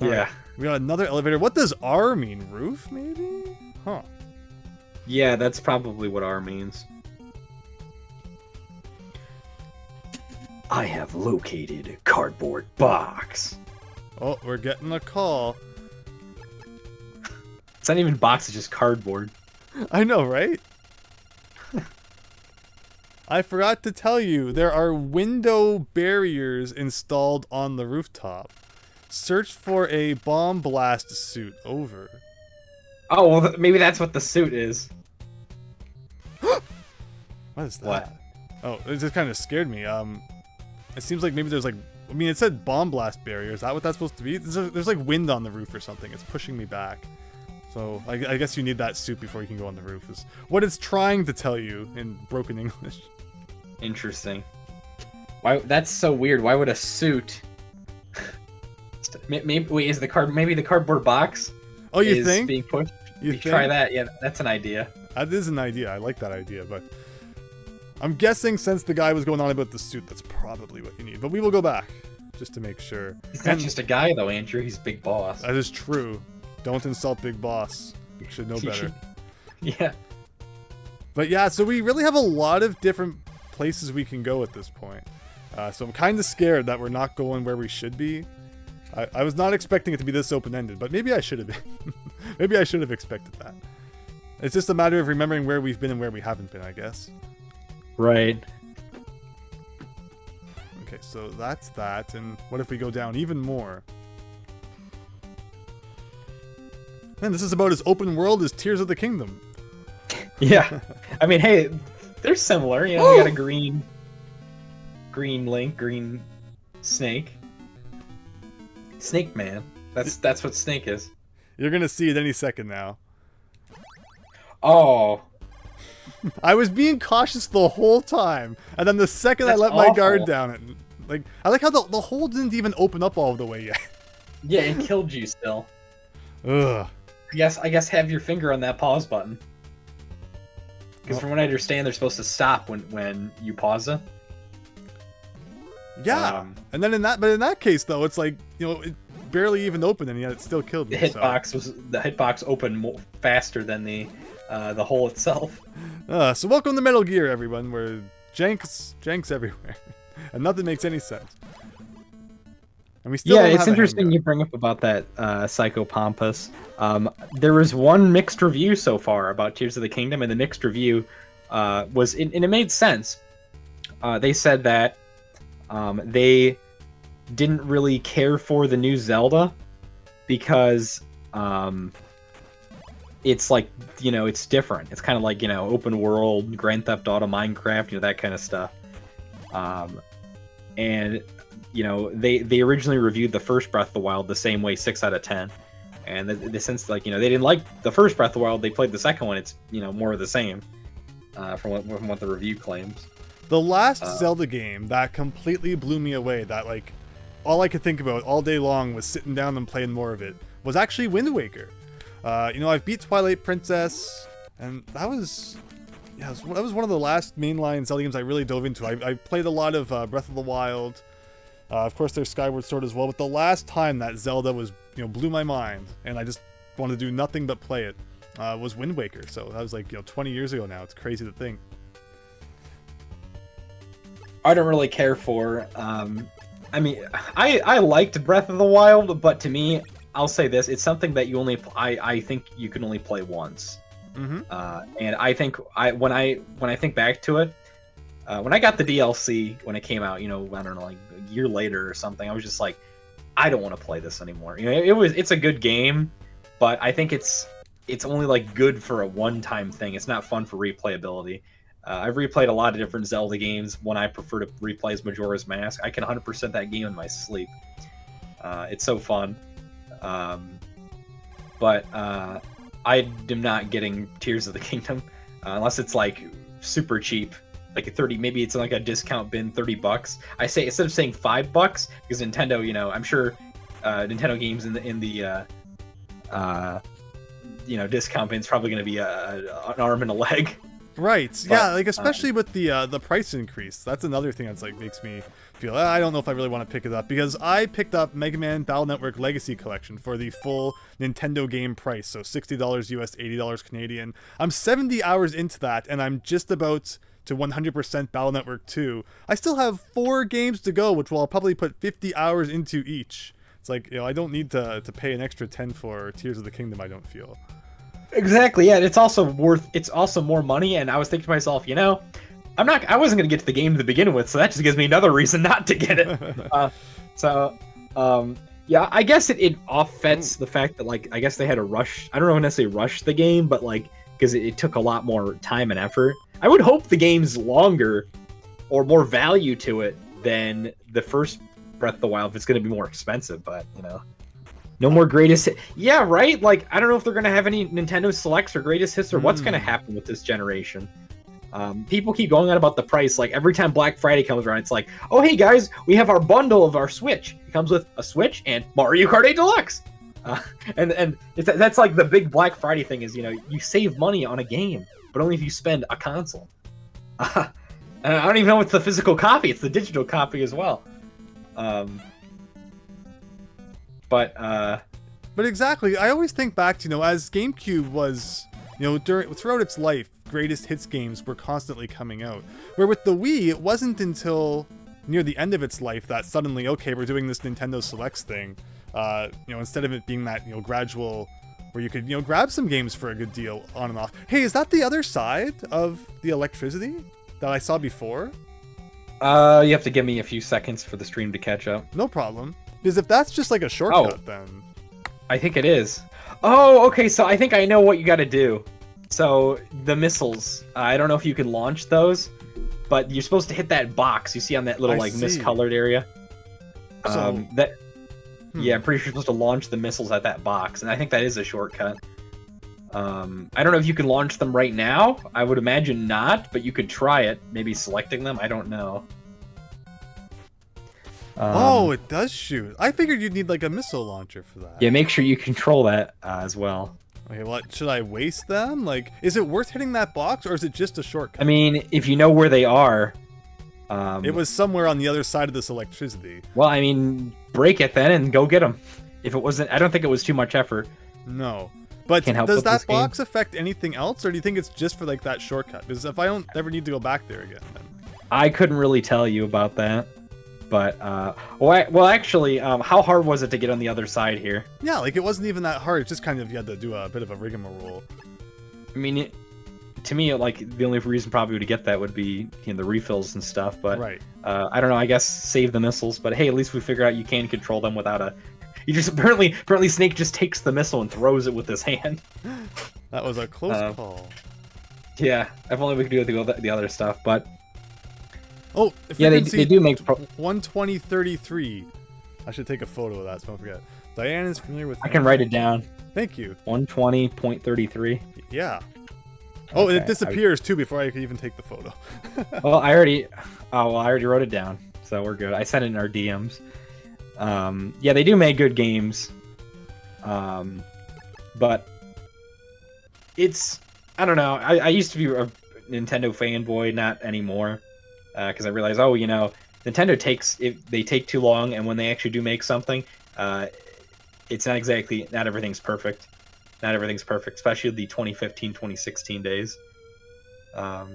Yeah. Right. We got another elevator. What does R mean? Roof, maybe? Huh. Yeah, that's probably what R means. I have located a cardboard box. Oh, we're getting a call. It's not even box, it's just cardboard. I know, right? I forgot to tell you, there are window barriers installed on the rooftop. Search for a bomb blast suit. Over. Oh, well, maybe that's what the suit is. What is that? What? Oh, it just kind of scared me. It seems like maybe there's like... I mean, it said bomb blast barrier. Is that what that's supposed to be? There's like wind on the roof or something. It's pushing me back. So I guess you need that suit before you can go on the roof. Is what it's trying to tell you in broken English. Interesting. Why? That's so weird. Why would a suit? Maybe wait. Is the card? Maybe the cardboard box. Oh, you think? Being pushed. You think? Try that. Yeah, that's an idea. That is an idea. I like that idea, but I'm guessing since the guy was going on about the suit, that's probably what you need. But we will go back just to make sure. He's not just a guy though, Andrew. He's Big Boss. That is true. Don't insult Big Boss. You should know better. Yeah. But yeah, so we really have a lot of different places we can go at this point. So I'm kind of scared that we're not going where we should be. I was not expecting it to be this open-ended, but maybe I should have been. Maybe I should have expected that. It's just a matter of remembering where we've been and where we haven't been, I guess. Right. Okay, so that's that, and what if we go down even more? Man, this is about as open world as Tears of the Kingdom. Yeah. I mean, hey, they're similar. You know, we got a green Link, green Snake. Snake Man. That's what Snake is. You're gonna see it any second now. Oh. I was being cautious the whole time, and then the second That's I let my guard awful. down, I like how the hole didn't even open up all the way yet. Yeah, it killed you still. Ugh. I guess have your finger on that pause button. Because from what I understand, they're supposed to stop when you pause it. Yeah, and then in that case though, it's like, you know, it barely even opened, and yet it still killed me. The hitbox opened faster than the hole itself. So welcome to Metal Gear, everyone, where janks everywhere, and nothing makes any sense. And we still don't it's have a interesting handgun. you bring up about that Psycho Pompous. There was one mixed review so far about Tears of the Kingdom, and the mixed review and it made sense. They said that they didn't really care for the new Zelda because it's like, you know, it's different. It's kind of like, you know, open world, Grand Theft Auto, Minecraft, you know, that kind of stuff. And you know, they originally reviewed the first Breath of the Wild the same way, 6 out of 10. And since, like, you know, they didn't like the first Breath of the Wild, they played the second one. It's, you know, more of the same from what the review claims. The last Zelda game that completely blew me away, that, like, all I could think about all day long was sitting down and playing more of it, was actually Wind Waker. You know, I've beat Twilight Princess, and that was one of the last mainline Zelda games I really dove into. I played a lot of Breath of the Wild. Of course, there's Skyward Sword as well, but the last time that Zelda was, you know, blew my mind, and I just wanted to do nothing but play it, was Wind Waker. So that was, like, you know, 20 years ago now. It's crazy to think. I don't really care for. I mean, I liked Breath of the Wild, but to me, I'll say this: it's something that you only. I think you can only play once. Mm-hmm. And I think when I think back to it, when I got the DLC when it came out, you know, I don't know, like a year later or something, I was just like, I don't want to play this anymore. You know, it's a good game, but I think it's only like good for a one-time thing. It's not fun for replayability. I've replayed a lot of different Zelda games. One I prefer to replay is Majora's Mask. I can 100% that game in my sleep. It's so fun. But I am not getting Tears of the Kingdom unless it's like super cheap, like a 30. Maybe it's like a discount bin, $30. I say instead of saying $5 because Nintendo, you know, I'm sure Nintendo games in the you know, discount bin is probably going to be an arm and a leg. Right. But, yeah, like especially with the price increase. That's another thing that's like makes me feel I don't know if I really want to pick it up, because I picked up Mega Man Battle Network Legacy Collection for the full Nintendo game price, so $60 US, $80 Canadian. I'm 70 hours into that, and I'm just about to 100% Battle Network 2. I still have 4 games to go, which will I'll probably put 50 hours into each. It's like, you know, I don't need to pay an extra 10 for Tears of the Kingdom, I don't feel. Exactly, yeah. It's also more money, and I was thinking to myself, you know, I wasn't gonna get to the game to begin with, so that just gives me another reason not to get it. Yeah, I guess it offsets the fact that, like, I guess they had to rush. I don't know necessarily rush the game, but like, because it took a lot more time and effort. I would hope the game's longer or more value to it than the first Breath of the Wild if it's gonna be more expensive, but you know. No more greatest hit. Yeah, right? Like, I don't know if they're going to have any Nintendo Selects or greatest hits or what's going to happen with this generation. People keep going on about the price. Like, every time Black Friday comes around, it's like, oh, hey, guys, we have our bundle of our Switch. It comes with a Switch and Mario Kart 8 Deluxe. And that's like the big Black Friday thing is, you know, you save money on a game, but only if you spend a console. And I don't even know it's the physical copy. It's the digital copy as well. But exactly, I always think back to, you know, as GameCube was, you know, throughout its life, greatest hits games were constantly coming out. Where with the Wii, it wasn't until near the end of its life that suddenly, okay, we're doing this Nintendo Selects thing. You know, instead of it being that, you know, gradual where you could, grab some games for a good deal on and off. Hey, is that the other side of the electricity that I saw before? You have to give me a few seconds for the stream to catch up. No problem. Because if that's just like a shortcut, then... I think it is. Oh, okay, so I think I know what you gotta do. So, the missiles, I don't know if you can launch those, but you're supposed to hit that box you see on that little, miscolored area. So... Yeah, I'm pretty sure you're supposed to launch the missiles at that box, and I think that is a shortcut. I don't know if you can launch them right now. I would imagine not, but you could try it. Maybe selecting them. I don't know. Oh, it does shoot. I figured you'd need like a missile launcher for that. Yeah, make sure you control that as well. Okay, what should I waste them? Like, is it worth hitting that box, or is it just a shortcut? I mean, if you know where they are. It was somewhere on the other side of this electricity. Well, I mean, break it then and go get them. If it wasn't, I don't think it was too much effort. No. But does that box affect anything else, or do you think it's just for like that shortcut? Because if I don't ever need to go back there again, then... I couldn't really tell you about that. But, well, actually, how hard was it to get on the other side here? Yeah, like it wasn't even that hard. It's just kind of, you had to do a bit of a rigmarole. I mean, to me, like, the only reason probably to get that would be, the refills and stuff. But, right. I don't know, I guess save the missiles. But hey, at least we figured out you can control them without a... You just, apparently Snake just takes the missile and throws it with his hand. That was a close call. Yeah, if only we could do the other stuff, but... Oh, yeah, they do make 12033. I should take a photo of that so I don't forget. Diane is familiar with... I can write it down. Thank you. 120.33. Yeah. Oh, okay. And it disappears too before I can even take the photo. Well, I already wrote it down, so we're good. I sent it in our DMs. Yeah, they do make good games. But it's... I don't know. I used to be a Nintendo fanboy, not anymore. Because I realized, Nintendo they take too long, and when they actually do make something, it's not everything's perfect. Not everything's perfect, especially the 2015, 2016 days. For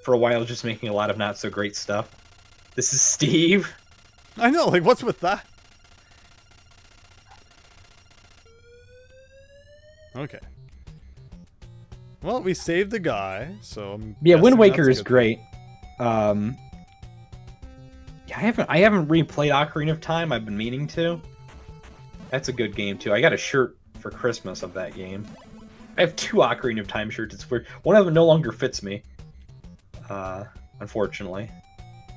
a while, just making a lot of not so great stuff. This is Steve. I know, like, what's with that? Okay. Well, we saved the guy, so yeah, Wind Waker is great. Yeah, I haven't replayed Ocarina of Time. I've been meaning to. That's a good game too. I got a shirt for Christmas of that game. I have 2 Ocarina of Time shirts. It's weird. One of them no longer fits me. Unfortunately.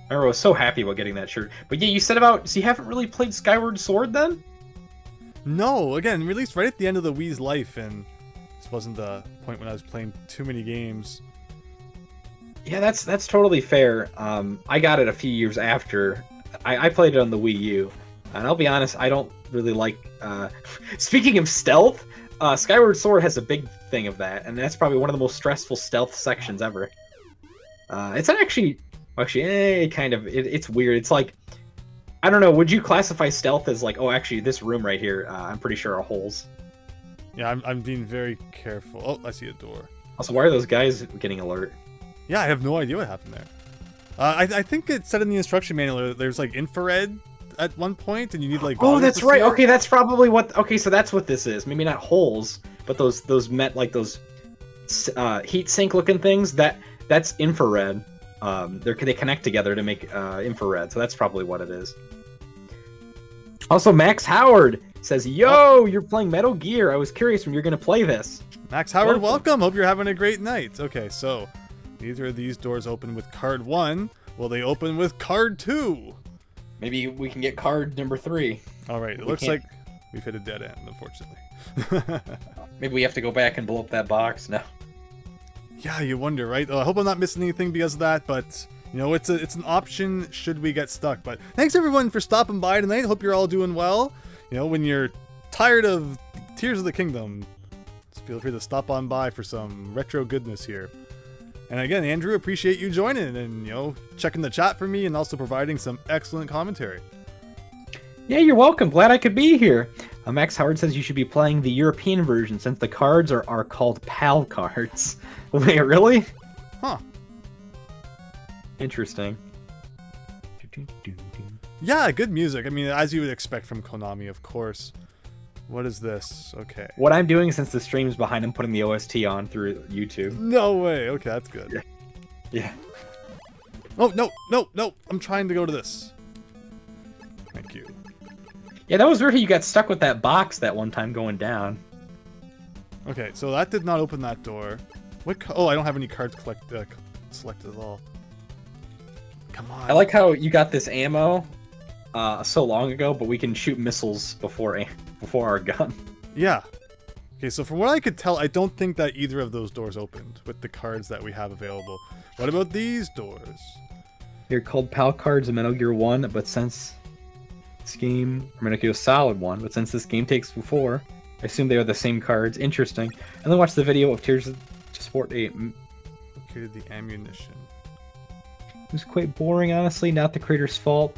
I remember I was so happy about getting that shirt. But yeah, you said so you haven't really played Skyward Sword then? No, again, released right at the end of the Wii's life, and this wasn't the point when I was playing too many games. Yeah, that's totally fair. I got it a few years after. I played it on the Wii U, and I'll be honest, I don't really like... Speaking of stealth, Skyward Sword has a big thing of that, and that's probably one of the most stressful stealth sections ever. It's actually, it's weird. It's like, I don't know, would you classify stealth as like, oh, actually, this room right here, I'm pretty sure are holes? Yeah, I'm being very careful. Oh, I see a door. Also, why are those guys getting alert? Yeah, I have no idea what happened there. I think it said in the instruction manual that there's like infrared at one point, and you need like... Oh, that's right. Okay, that's probably what... Okay, so that's what this is. Maybe not holes, but those heat sink looking things. That's infrared. They connect together to make infrared. So that's probably what it is. Also, Max Howard says, "Yo, you're playing Metal Gear. I was curious when you're gonna play this." Max Howard, welcome. Hope you're having a great night. Okay, so neither of these doors open with card 1. Will they open with card 2? Maybe we can get card number 3. All right, it looks like we've hit a dead end, unfortunately. Maybe we have to go back and blow up that box now. Yeah, you wonder, right? I hope I'm not missing anything because of that, but it's an option should we get stuck. But thanks everyone for stopping by tonight. Hope you're all doing well. When you're tired of Tears of the Kingdom, just feel free to stop on by for some retro goodness here. And again, Andrew, appreciate you joining and, checking the chat for me and also providing some excellent commentary. Yeah, you're welcome. Glad I could be here. Max Howard says you should be playing the European version since the cards are called PAL cards. Wait, really? Huh. Interesting. Yeah, good music. I mean, as you would expect from Konami, of course. What is this? Okay. What I'm doing since the stream's behind, I'm putting the OST on through YouTube. No way. Okay, that's good. Yeah. Yeah. Oh, no, no, no. I'm trying to go to this. Thank you. Yeah, that was weird how you got stuck with that box that one time going down. Okay, so that did not open that door. What? Oh, I don't have any cards selected at all. Come on. I like how you got this ammo so long ago, but we can shoot missiles before our gun. Yeah. Okay, so from what I could tell, I don't think that either of those doors opened with the cards that we have available. What about these doors? They're called PAL cards in Metal Gear 1, but since this game... Metal Gear Solid 1, but since this game takes before, I assume they are the same cards. Interesting. And then watch the video of Tears of Sport 8. Located the ammunition. It was quite boring, honestly. Not the creator's fault.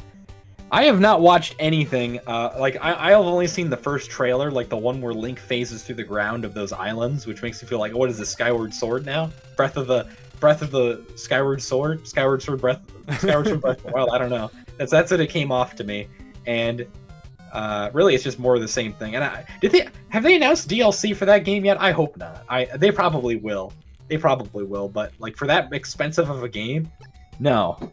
I have not watched anything. I have only seen the first trailer, like the one where Link phases through the ground of those islands, which makes me feel like, what is this, Skyward Sword now? Breath of the Skyward Sword? Skyward Sword Breath of the Wild, I don't know. That's what it came off to me. And really, it's just more of the same thing. And have they announced DLC for that game yet? I hope not. They probably will. But like for that expensive of a game, no.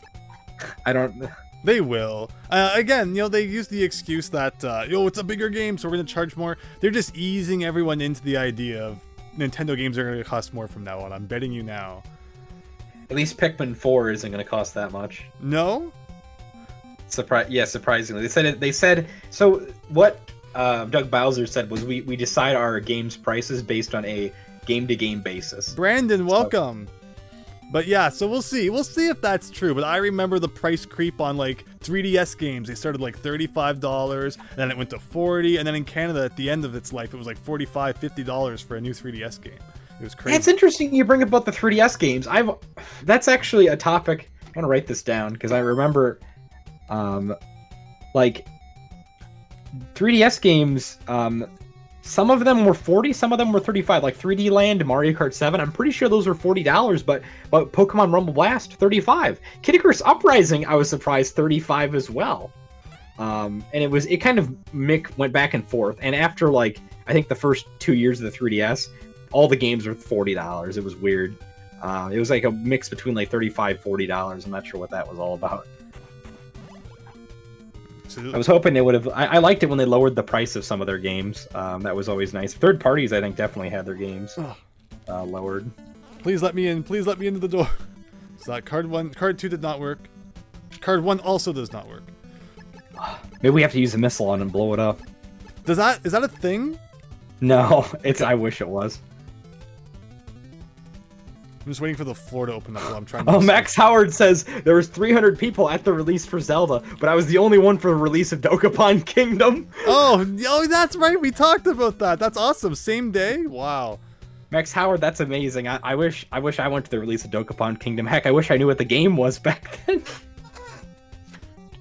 I don't. They will. Again, they use the excuse that it's a bigger game, so we're gonna charge more. They're just easing everyone into the idea of Nintendo games are gonna cost more from now on. I'm betting you now. At least Pikmin 4 isn't gonna cost that much. No. Surprisingly, they said so. What Doug Bowser said was we decide our games prices based on a game-to-game basis. Brandon, welcome. But yeah, so we'll see. We'll see if that's true. But I remember the price creep on like 3DS games. They started like $35, and then it went to $40, and then in Canada at the end of its life, it was like $45, $50 for a new 3DS game. It was crazy. It's interesting you bring up about the 3DS games. That's actually a topic. I want to write this down because I remember, like 3DS games. Some of them were 40, some of them were 35. Like 3D Land, Mario Kart 7. I'm pretty sure those were $40, but Pokemon Rumble Blast 35. Kid Icarus Uprising, I was surprised 35 as well. And it kind of went back and forth. And after like I think the first 2 years of the 3DS, all the games were $40. It was weird. It was like a mix between like $35, $40. I'm not sure what that was all about. I was hoping they would have. I liked it when they lowered the price of some of their games. That was always nice. Third parties, I think, definitely had their games lowered. Please let me in. Please let me into the door. So that card 2 did not work. Card 1 also does not work. Maybe we have to use a missile on and blow it up. Is that a thing? No, I wish it was. I'm just waiting for the floor to open up while I'm trying to... Oh, Max Howard says there was 300 people at the release for Zelda, but I was the only one for the release of Dokapon Kingdom. Oh, that's right. We talked about that. That's awesome. Same day? Wow. Max Howard, that's amazing. I wish I went to the release of Dokapon Kingdom. Heck, I wish I knew what the game was back then.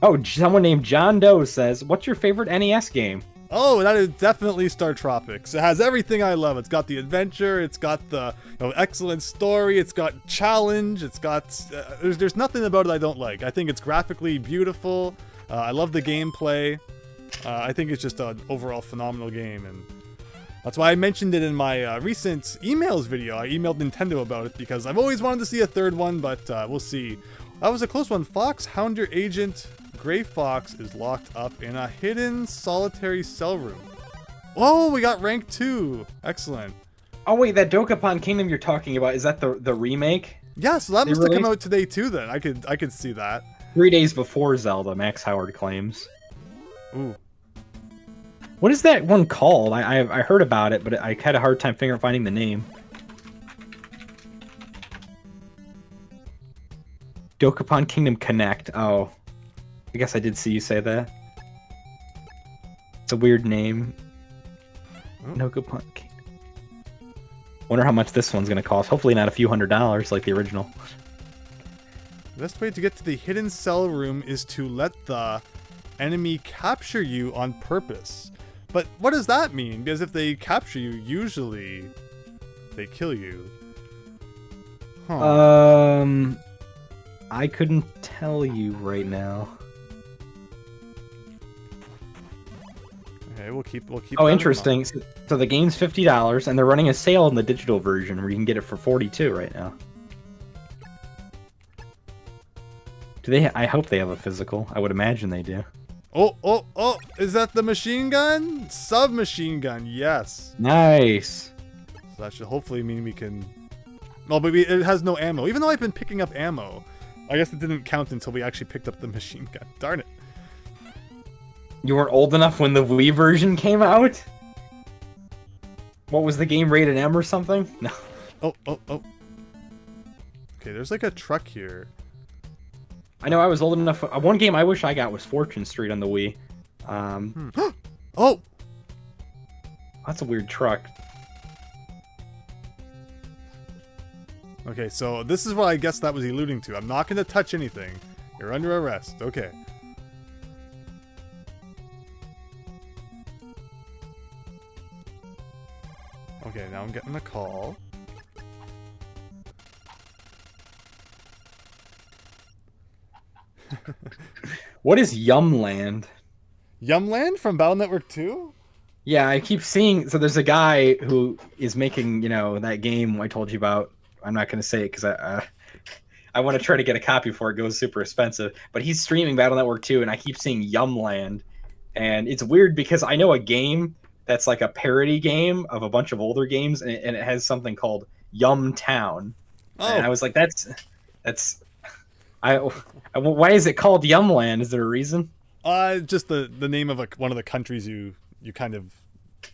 Oh, someone named John Doe says, what's your favorite NES game? Oh, that is definitely Star Tropics. It has everything I love. It's got the adventure. It's got the excellent story. It's got challenge. It's got... there's nothing about it I don't like. I think it's graphically beautiful. I love the gameplay. I think it's just an overall phenomenal game. And that's why I mentioned it in my recent emails video. I emailed Nintendo about it because I've always wanted to see a third one, but we'll see. That was a close one. Fox, hound your agent. Gray Fox is locked up in a hidden solitary cell room. Oh, we got rank 2. Excellent. Oh wait, that Dokapon Kingdom you're talking about, is that the remake? Yeah, so that must have come out today too then. I could see that. 3 days before Zelda, Max Howard claims. Ooh. What is that one called? I heard about it, but I had a hard time finding the name. Dokapon Kingdom Connect. Oh. I guess I did see you say that. It's a weird name. Dokapon Kingdom. Wonder how much this one's gonna cost. Hopefully not a few $100s like the original. The best way to get to the hidden cell room is to let the enemy capture you on purpose. But what does that mean? Because if they capture you, usually they kill you. Huh. I couldn't tell you right now. Okay, we'll keep. Oh, that in mind. interesting. So the game's $50, and they're running a sale in the digital version where you can get it for $42 right now. Do they? I hope they have a physical. I would imagine they do. Oh! Is that the machine gun? Submachine gun, yes. Nice. So that should hopefully mean we can... Well, but it has no ammo. Even though I've been picking up ammo, I guess it didn't count until we actually picked up the machine gun. Darn it. You weren't old enough when the Wii version came out? What was the game, rated M or something? No. Oh. Okay, there's like a truck here. I know I was old enough. One game I wish I got was Fortune Street on the Wii. Oh! That's a weird truck. Okay, so this is what I guess that was alluding to. I'm not going to touch anything. You're under arrest. Okay. Okay, now I'm getting a call. What is Yumland? Yumland from Battle Network 2? Yeah, I keep seeing. So there's a guy who is making, that game I told you about. I'm not going to say it because I want to try to get a copy before it goes super expensive. But he's streaming Battle Network 2, and I keep seeing Yumland. And it's weird because I know a game that's like a parody game of a bunch of older games, and it has something called Yum Town. Oh. And I was like, why is it called Yumland? Is there a reason? Just the name of one of the countries you kind of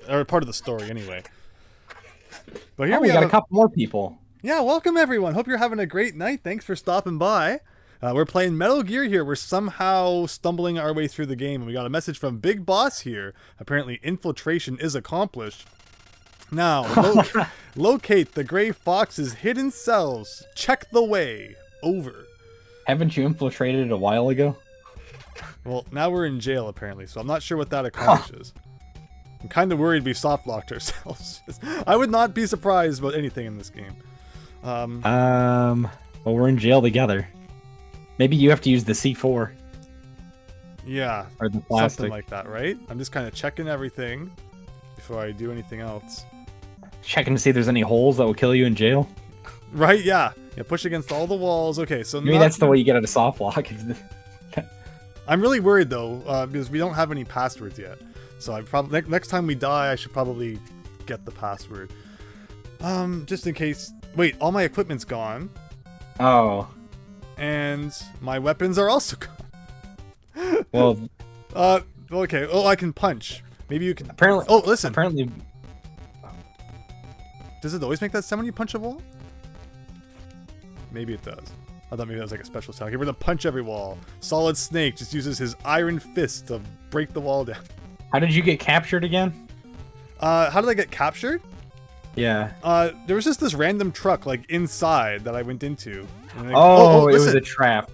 are part of the story anyway. But here we got a couple more people. Yeah, welcome everyone. Hope you're having a great night. Thanks for stopping by. We're playing Metal Gear here. We're somehow stumbling our way through the game, and we got a message from Big Boss here. Apparently, infiltration is accomplished. Now, locate the Gray Fox's hidden cells. Check the way. Over. Haven't you infiltrated it a while ago? Well, now we're in jail, apparently, so I'm not sure what that accomplishes. I'm kind of worried we've soft-locked ourselves. I would not be surprised about anything in this game. Well, we're in jail together. Maybe you have to use the C4. Yeah. Or the plastic. Something like that, right? I'm just kind of checking everything before I do anything else. Checking to see if there's any holes that will kill you in jail? Right, yeah. Yeah, push against all the walls. Okay, so maybe that's the way you get out of soft lock. I'm really worried, though, because we don't have any passwords yet. So next time we die, I should probably get the password. Just in case... Wait, all my equipment's gone. Oh. And my weapons are also gone. Well... okay. Oh, I can punch. Maybe you can... Apparently... Oh, listen. Apparently... Does it always make that sound when you punch a wall? Maybe it does. I thought maybe that was like a special sound. Okay, we're gonna punch every wall. Solid Snake just uses his iron fist to break the wall down. How did you get captured again? How did I get captured? Yeah. There was just this random truck like inside that I went into. Oh, it was a trap.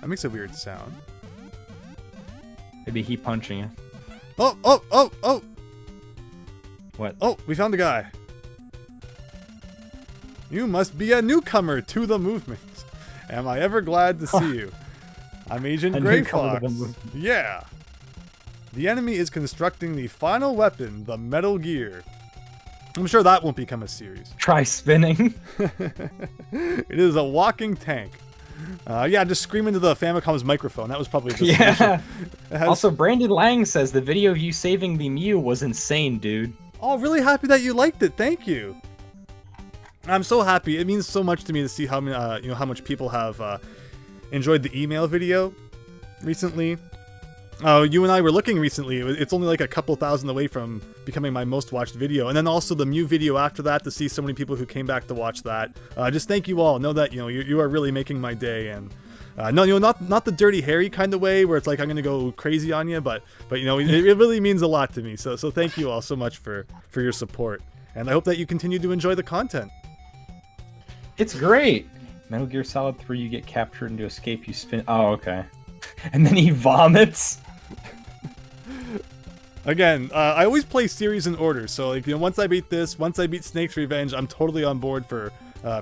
That makes a weird sound. Maybe he punching you. Oh! What? Oh, we found a guy. You must be a newcomer to the movement. Am I ever glad to see you? I'm Agent Gray Fox. Yeah. The enemy is constructing the final weapon, the Metal Gear. I'm sure that won't become a series. Try spinning. It is a walking tank. Yeah, just scream into the Famicom's microphone. That was probably just yeah. Also, Brandon Lang says the video of you saving the Mew was insane, dude. Oh, really happy that you liked it. Thank you. I'm so happy. It means so much to me to see how how much people have enjoyed the email video recently. You and I were looking recently. It's only like a couple thousand away from becoming my most watched video, and then also the Mew video after that. To see so many people who came back to watch that, just thank you all. Know that you are really making my day, and no, not the Dirty Harry kind of way where it's like I'm gonna go crazy on you, but it really means a lot to me. So thank you all so much for your support, and I hope that you continue to enjoy the content. It's great. Metal Gear Solid 3, you get captured and to escape, you spin. Oh, okay. And then he vomits. Again, I always play series in order. So once I beat this, once I beat Snake's Revenge, I'm totally on board for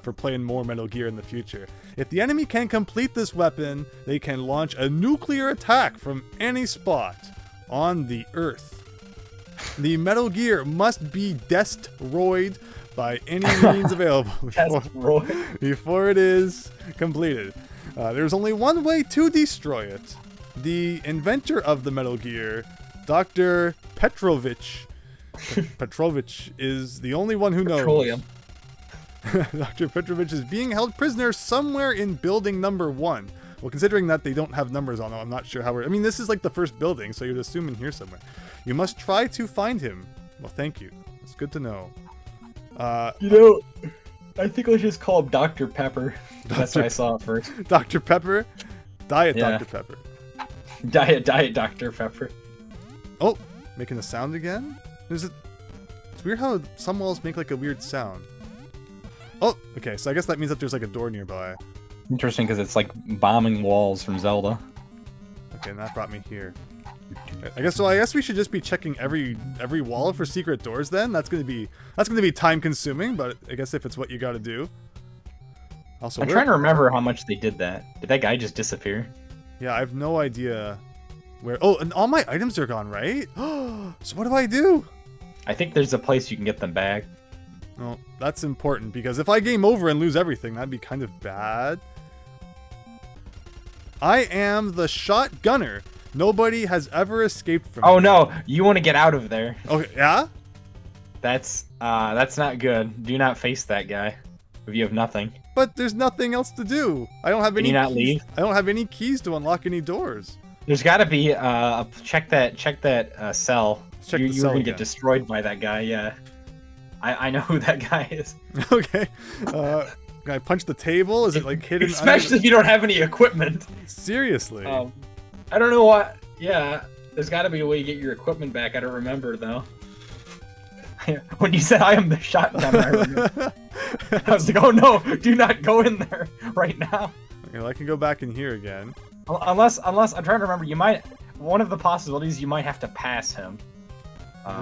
for playing more Metal Gear in the future. If the enemy can complete this weapon, they can launch a nuclear attack from any spot on the Earth. The Metal Gear must be destroyed by any means available before it is completed. There's only one way to destroy it. The inventor of the Metal Gear, Dr. Petrovich, is the only one who knows. Petroleum. Dr. Petrovich is being held prisoner somewhere in building number 1. Well, considering that they don't have numbers on them, I'm not sure how I mean, this is like the first building, so you'd assume in here somewhere. You must try to find him. Well, thank you. It's good to know. I think let's just call him Dr. Pepper. That's what I saw at first. Dr. Pepper? Diet Yeah. Dr. Pepper. Diet Dr. Pepper. Oh, making a sound again? It's weird how some walls make like a weird sound. Oh, okay, so I guess that means that there's like a door nearby. Interesting, because it's like bombing walls from Zelda. Okay, and that brought me here. I guess we should just be checking every wall for secret doors then. That's gonna be time consuming, but I guess if it's what you gotta do. Also, I'm trying to remember how much they did that. Did that guy just disappear? Yeah, I have no idea where. Oh, and all my items are gone, right? So what do I do? I think there's a place you can get them back. Well, that's important because if I game over and lose everything, that'd be kind of bad. I am the shotgunner. Nobody has ever escaped from Oh me. no, you want to get out of there. Okay, yeah? That's not good. Do not face that guy if you have nothing. But there's nothing else to do. I don't have Can any you not keys. leave? I don't have any keys to unlock any doors. There's got to be check that cell. Check the You're cell gonna again. get destroyed by that guy. Yeah, I know who that guy is. Okay. Can I punch the table? Is it like hidden? Especially if you don't have any equipment. Seriously. I don't know what. Yeah, there's got to be a way to get your equipment back. I don't remember though. When you said I am the shotgun, I was like, oh no, do not go in there right now. Okay, well, I can go back in here again. Unless I'm trying to remember, you might. One of the possibilities you might have to pass him.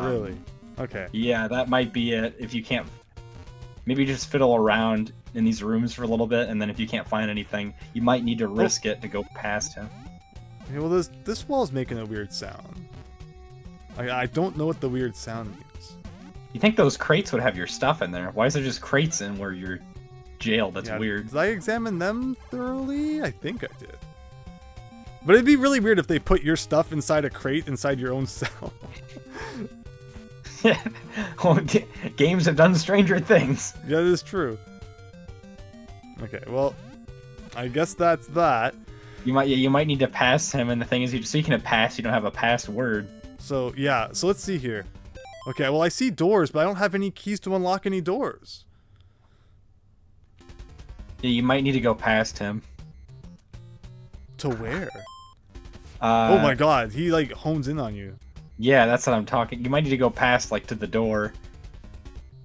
Really? Okay. Yeah, that might be it. If you can't, maybe just fiddle around in these rooms for a little bit, and then if you can't find anything, you might need to risk it to go past him. Okay, well, this wall's making a weird sound. I don't know what the weird sound means. You think those crates would have your stuff in there? Why is there just crates in where you're jailed? That's Yeah, weird. Did I examine them thoroughly? I think I did. But it'd be really weird if they put your stuff inside a crate inside your own cell. Well, games have done stranger things. Yeah, that is true. Okay, well, I guess that's that. You might need to pass him, and the thing is, speaking of pass, you don't have a password. So, yeah, so let's see here. Okay, well, I see doors, but I don't have any keys to unlock any doors. Yeah, you might need to go past him. To where? Oh my god, he, like, hones in on you. Yeah, that's what I'm talking. You might need to go past, like, to the door.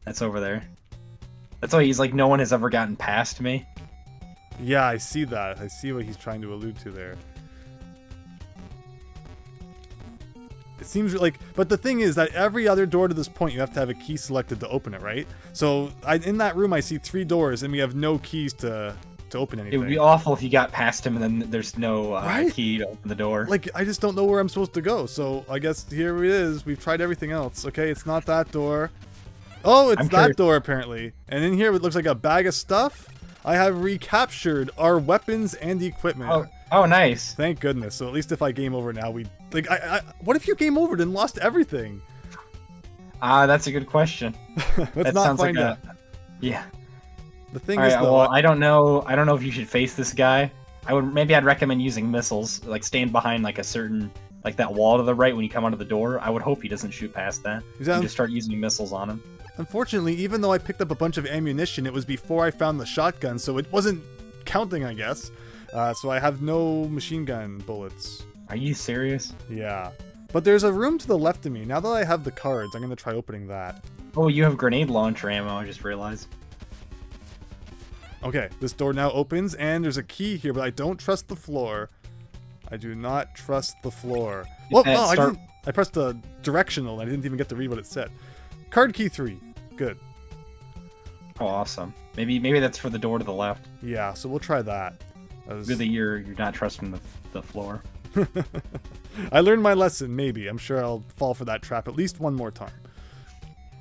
That's over there. That's why he's like, no one has ever gotten past me. Yeah, I see that. I see what he's trying to allude to there. It seems like, but the thing is that every other door to this point, you have to have a key selected to open it, right? So in that room, I see 3 doors, and we have no keys to open anything. It would be awful if you got past him and then there's no Right? key to open the door. Like, I just don't know where I'm supposed to go. So I guess here it is. We've tried everything else. Okay, it's not that door. Oh, it's I'm that curious. door apparently. And in here, it looks like a bag of stuff. I have recaptured our weapons and equipment. Oh, nice. Thank goodness. So at least if I game over now, what if you game over and lost everything? That's a good question. Let's That not sounds find like out. Yeah. The thing All is, right, though, well, I don't know if you should face this guy. I'd recommend using missiles, like stand behind like a certain, like that wall to the right when you come out of the door. I would hope he doesn't shoot past that. Is that- You just start using missiles on him. unfortunately, even though I picked up a bunch of ammunition, it was before I found the shotgun, so it wasn't counting, I guess. So I have no machine gun bullets. Are you serious? Yeah. But there's a room to the left of me. Now that I have the cards, I'm going to try opening that. Oh, you have grenade launcher ammo, I just realized. Okay, this door now opens, and there's a key here, but I don't trust the floor. I do not trust the floor. Whoa, I pressed the directional, and I didn't even get to read what it said. Card key 3. Good. Oh, awesome. Maybe that's for the door to the left. Yeah, so we'll try that. Really, you're not trusting the floor. I learned my lesson, maybe. I'm sure I'll fall for that trap at least one more time.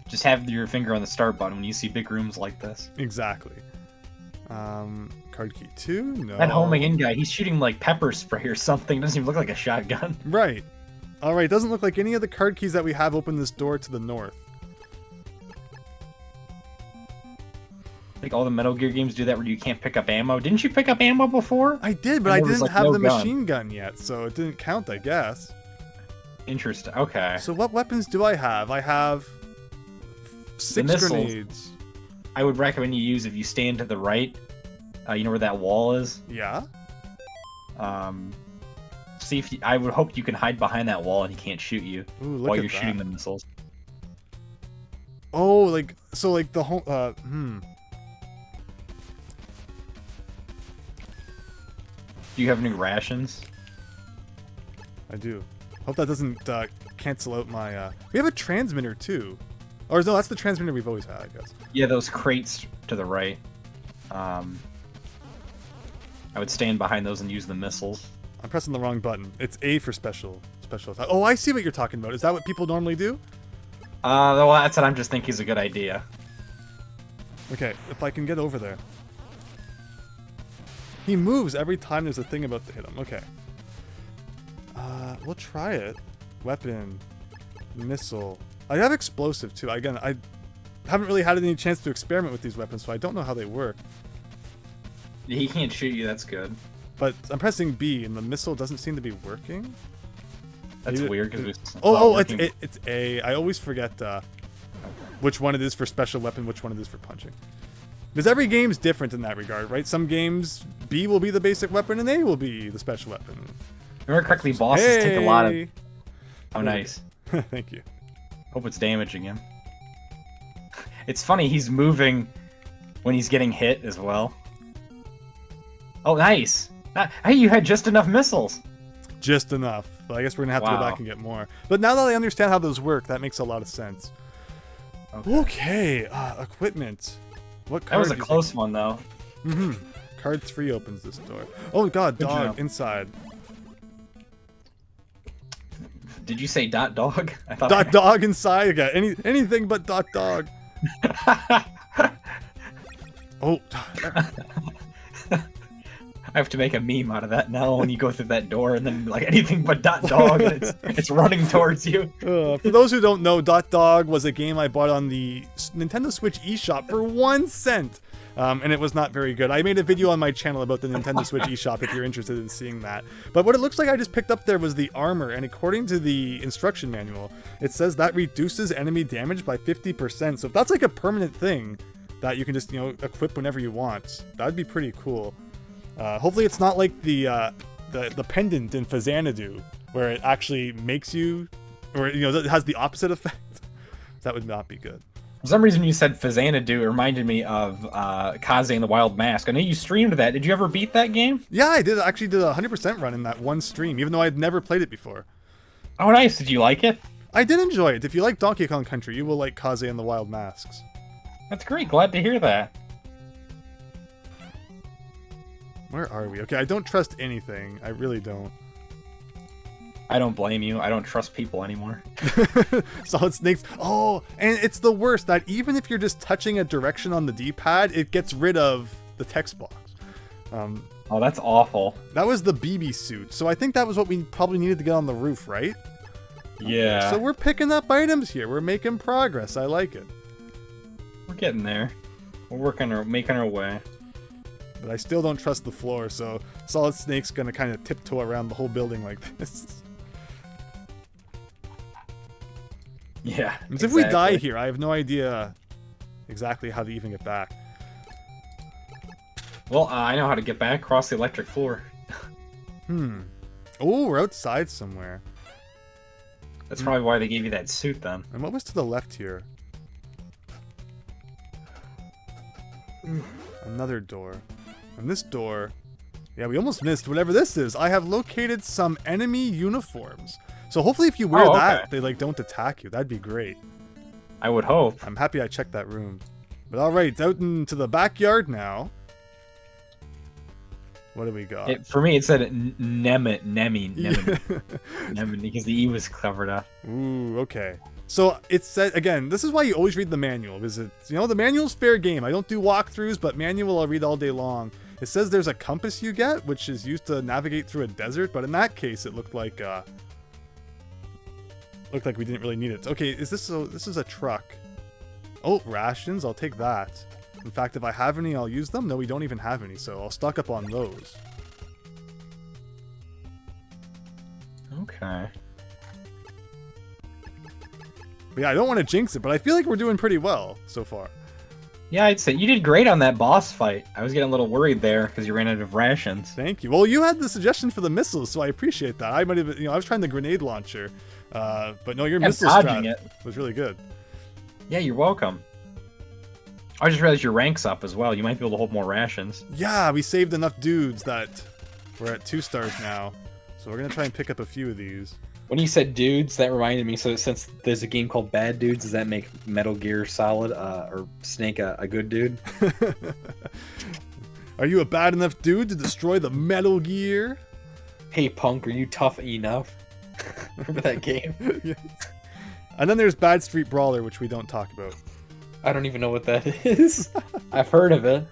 Just have your finger on the start button when you see big rooms like this. Exactly. Card key 2? No. That homing in guy, he's shooting like pepper spray or something. Doesn't even look like a shotgun. Right. Alright, doesn't look like any of the card keys that we have open this door to the north. Like all the Metal Gear games do that where you can't pick up ammo. Didn't you pick up ammo before? I did, but I didn't have the machine gun yet, so it didn't count, I guess. Interesting. Okay. So what weapons do I have? I have 6 grenades. I would recommend you use if you stand to the right. You know where that wall is? Yeah? See if I would hope you can hide behind that wall and he can't shoot you while you're shooting the missiles. Oh, like, so like the whole, Do you have any rations? I do. Hope that doesn't cancel out my. We have a transmitter too, or no? That's the transmitter we've always had, I guess. Yeah, those crates to the right. I would stand behind those and use the missiles. I'm pressing the wrong button. It's A for special attack. Oh, I see what you're talking about. Is that what people normally do? Well, that's what I'm just thinking is a good idea. Okay, if I can get over there. He moves every time there's a thing about to hit him. Okay. We'll try it. Weapon. Missile. I have explosive too. Again, I haven't really had any chance to experiment with these weapons, so I don't know how they work. He can't shoot you, that's good. But I'm pressing B and the missile doesn't seem to be working. That's weird because it's A. I always forget which one it is for special weapon, which one it is for punching. Because every game's different in that regard, right? Some games, B will be the basic weapon and A will be the special weapon. Remember correctly, bosses take a lot of... Oh, nice. Thank you. Hope it's damaging him. It's funny, he's moving when he's getting hit as well. Oh, nice! Hey, you had just enough missiles! Just enough. But I guess we're going to have to go back and get more. But now that I understand how those work, that makes a lot of sense. Okay, equipment. What card? That was a close one, though. Card 3 opens this door. Oh god, dog inside. Did you say dot dog? I thought dot dog inside. I got anything but dot dog. Oh. I have to make a meme out of that now when you go through that door and then like anything but dot dog and it's running towards you. For those who don't know, Dot Dog was a game I bought on the Nintendo Switch eShop for 1 cent. And it was not very good. I made a video on my channel about the Nintendo Switch eShop if you're interested in seeing that. But what it looks like I just picked up there was the armor, and according to the instruction manual, it says that reduces enemy damage by 50%. So if that's like a permanent thing that you can just, equip whenever you want, that'd be pretty cool. Hopefully it's not like the pendant in Xanadu, where it actually makes you, or it has the opposite effect. That would not be good. For some reason you said Xanadu, it reminded me of Kaze and the Wild Mask. I know you streamed that. Did you ever beat that game? Yeah, I did. I actually did a 100% run in that one stream, even though I'd never played it before. Oh, nice. Did you like it? I did enjoy it. If you like Donkey Kong Country, you will like Kaze and the Wild Masks. That's great. Glad to hear that. Where are we? Okay, I don't trust anything. I really don't. I don't blame you. I don't trust people anymore. Solid Snakes. Oh, and it's the worst that even if you're just touching a direction on the D-pad, it gets rid of the text box. Oh, that's awful. That was the BB suit. So I think that was what we probably needed to get on the roof, right? Yeah. Okay, so we're picking up items here. We're making progress. I like it. We're getting there. We're making our way. But I still don't trust the floor, so Solid Snake's gonna kind of tiptoe around the whole building like this. Yeah. Because if we die here, I have no idea exactly how to even get back. Well, I know how to get back across the electric floor. Oh, we're outside somewhere. That's probably why they gave you that suit then. And what was to the left here? Another door. And this door... Yeah, we almost missed whatever this is. I have located some enemy uniforms. So hopefully if you wear that, they don't attack you. That'd be great. I would hope. I'm happy I checked that room. But all right, out into the backyard now. What do we got? For me, it said Nemi, because the E was covered up. Ooh, okay. So it said, again, this is why you always read the manual, because it's, the manual's fair game. I don't do walkthroughs, but manual I'll read all day long. It says there's a compass you get, which is used to navigate through a desert, but in that case, it looked like we didn't really need it. Okay, this is a truck. Oh, rations, I'll take that. In fact, if I have any, I'll use them. No, we don't even have any, so I'll stock up on those. Okay. But yeah, I don't want to jinx it, but I feel like we're doing pretty well so far. Yeah, I'd say you did great on that boss fight. I was getting a little worried there because you ran out of rations. Thank you. Well, you had the suggestion for the missiles, so I appreciate that. I might have, I was trying the grenade launcher, but no, your missile strat was really good. Yeah, you're welcome. I just realized your rank's up as well. You might be able to hold more rations. Yeah, we saved enough dudes that we're at 2 stars now. So we're going to try and pick up a few of these. When you said dudes, that reminded me, so since there's a game called Bad Dudes, does that make Metal Gear Solid or Snake a good dude? Are you a bad enough dude to destroy the Metal Gear? Hey punk, are you tough enough? Remember that game? Yes. And then there's Bad Street Brawler, which we don't talk about. I don't even know what that is. I've heard of it.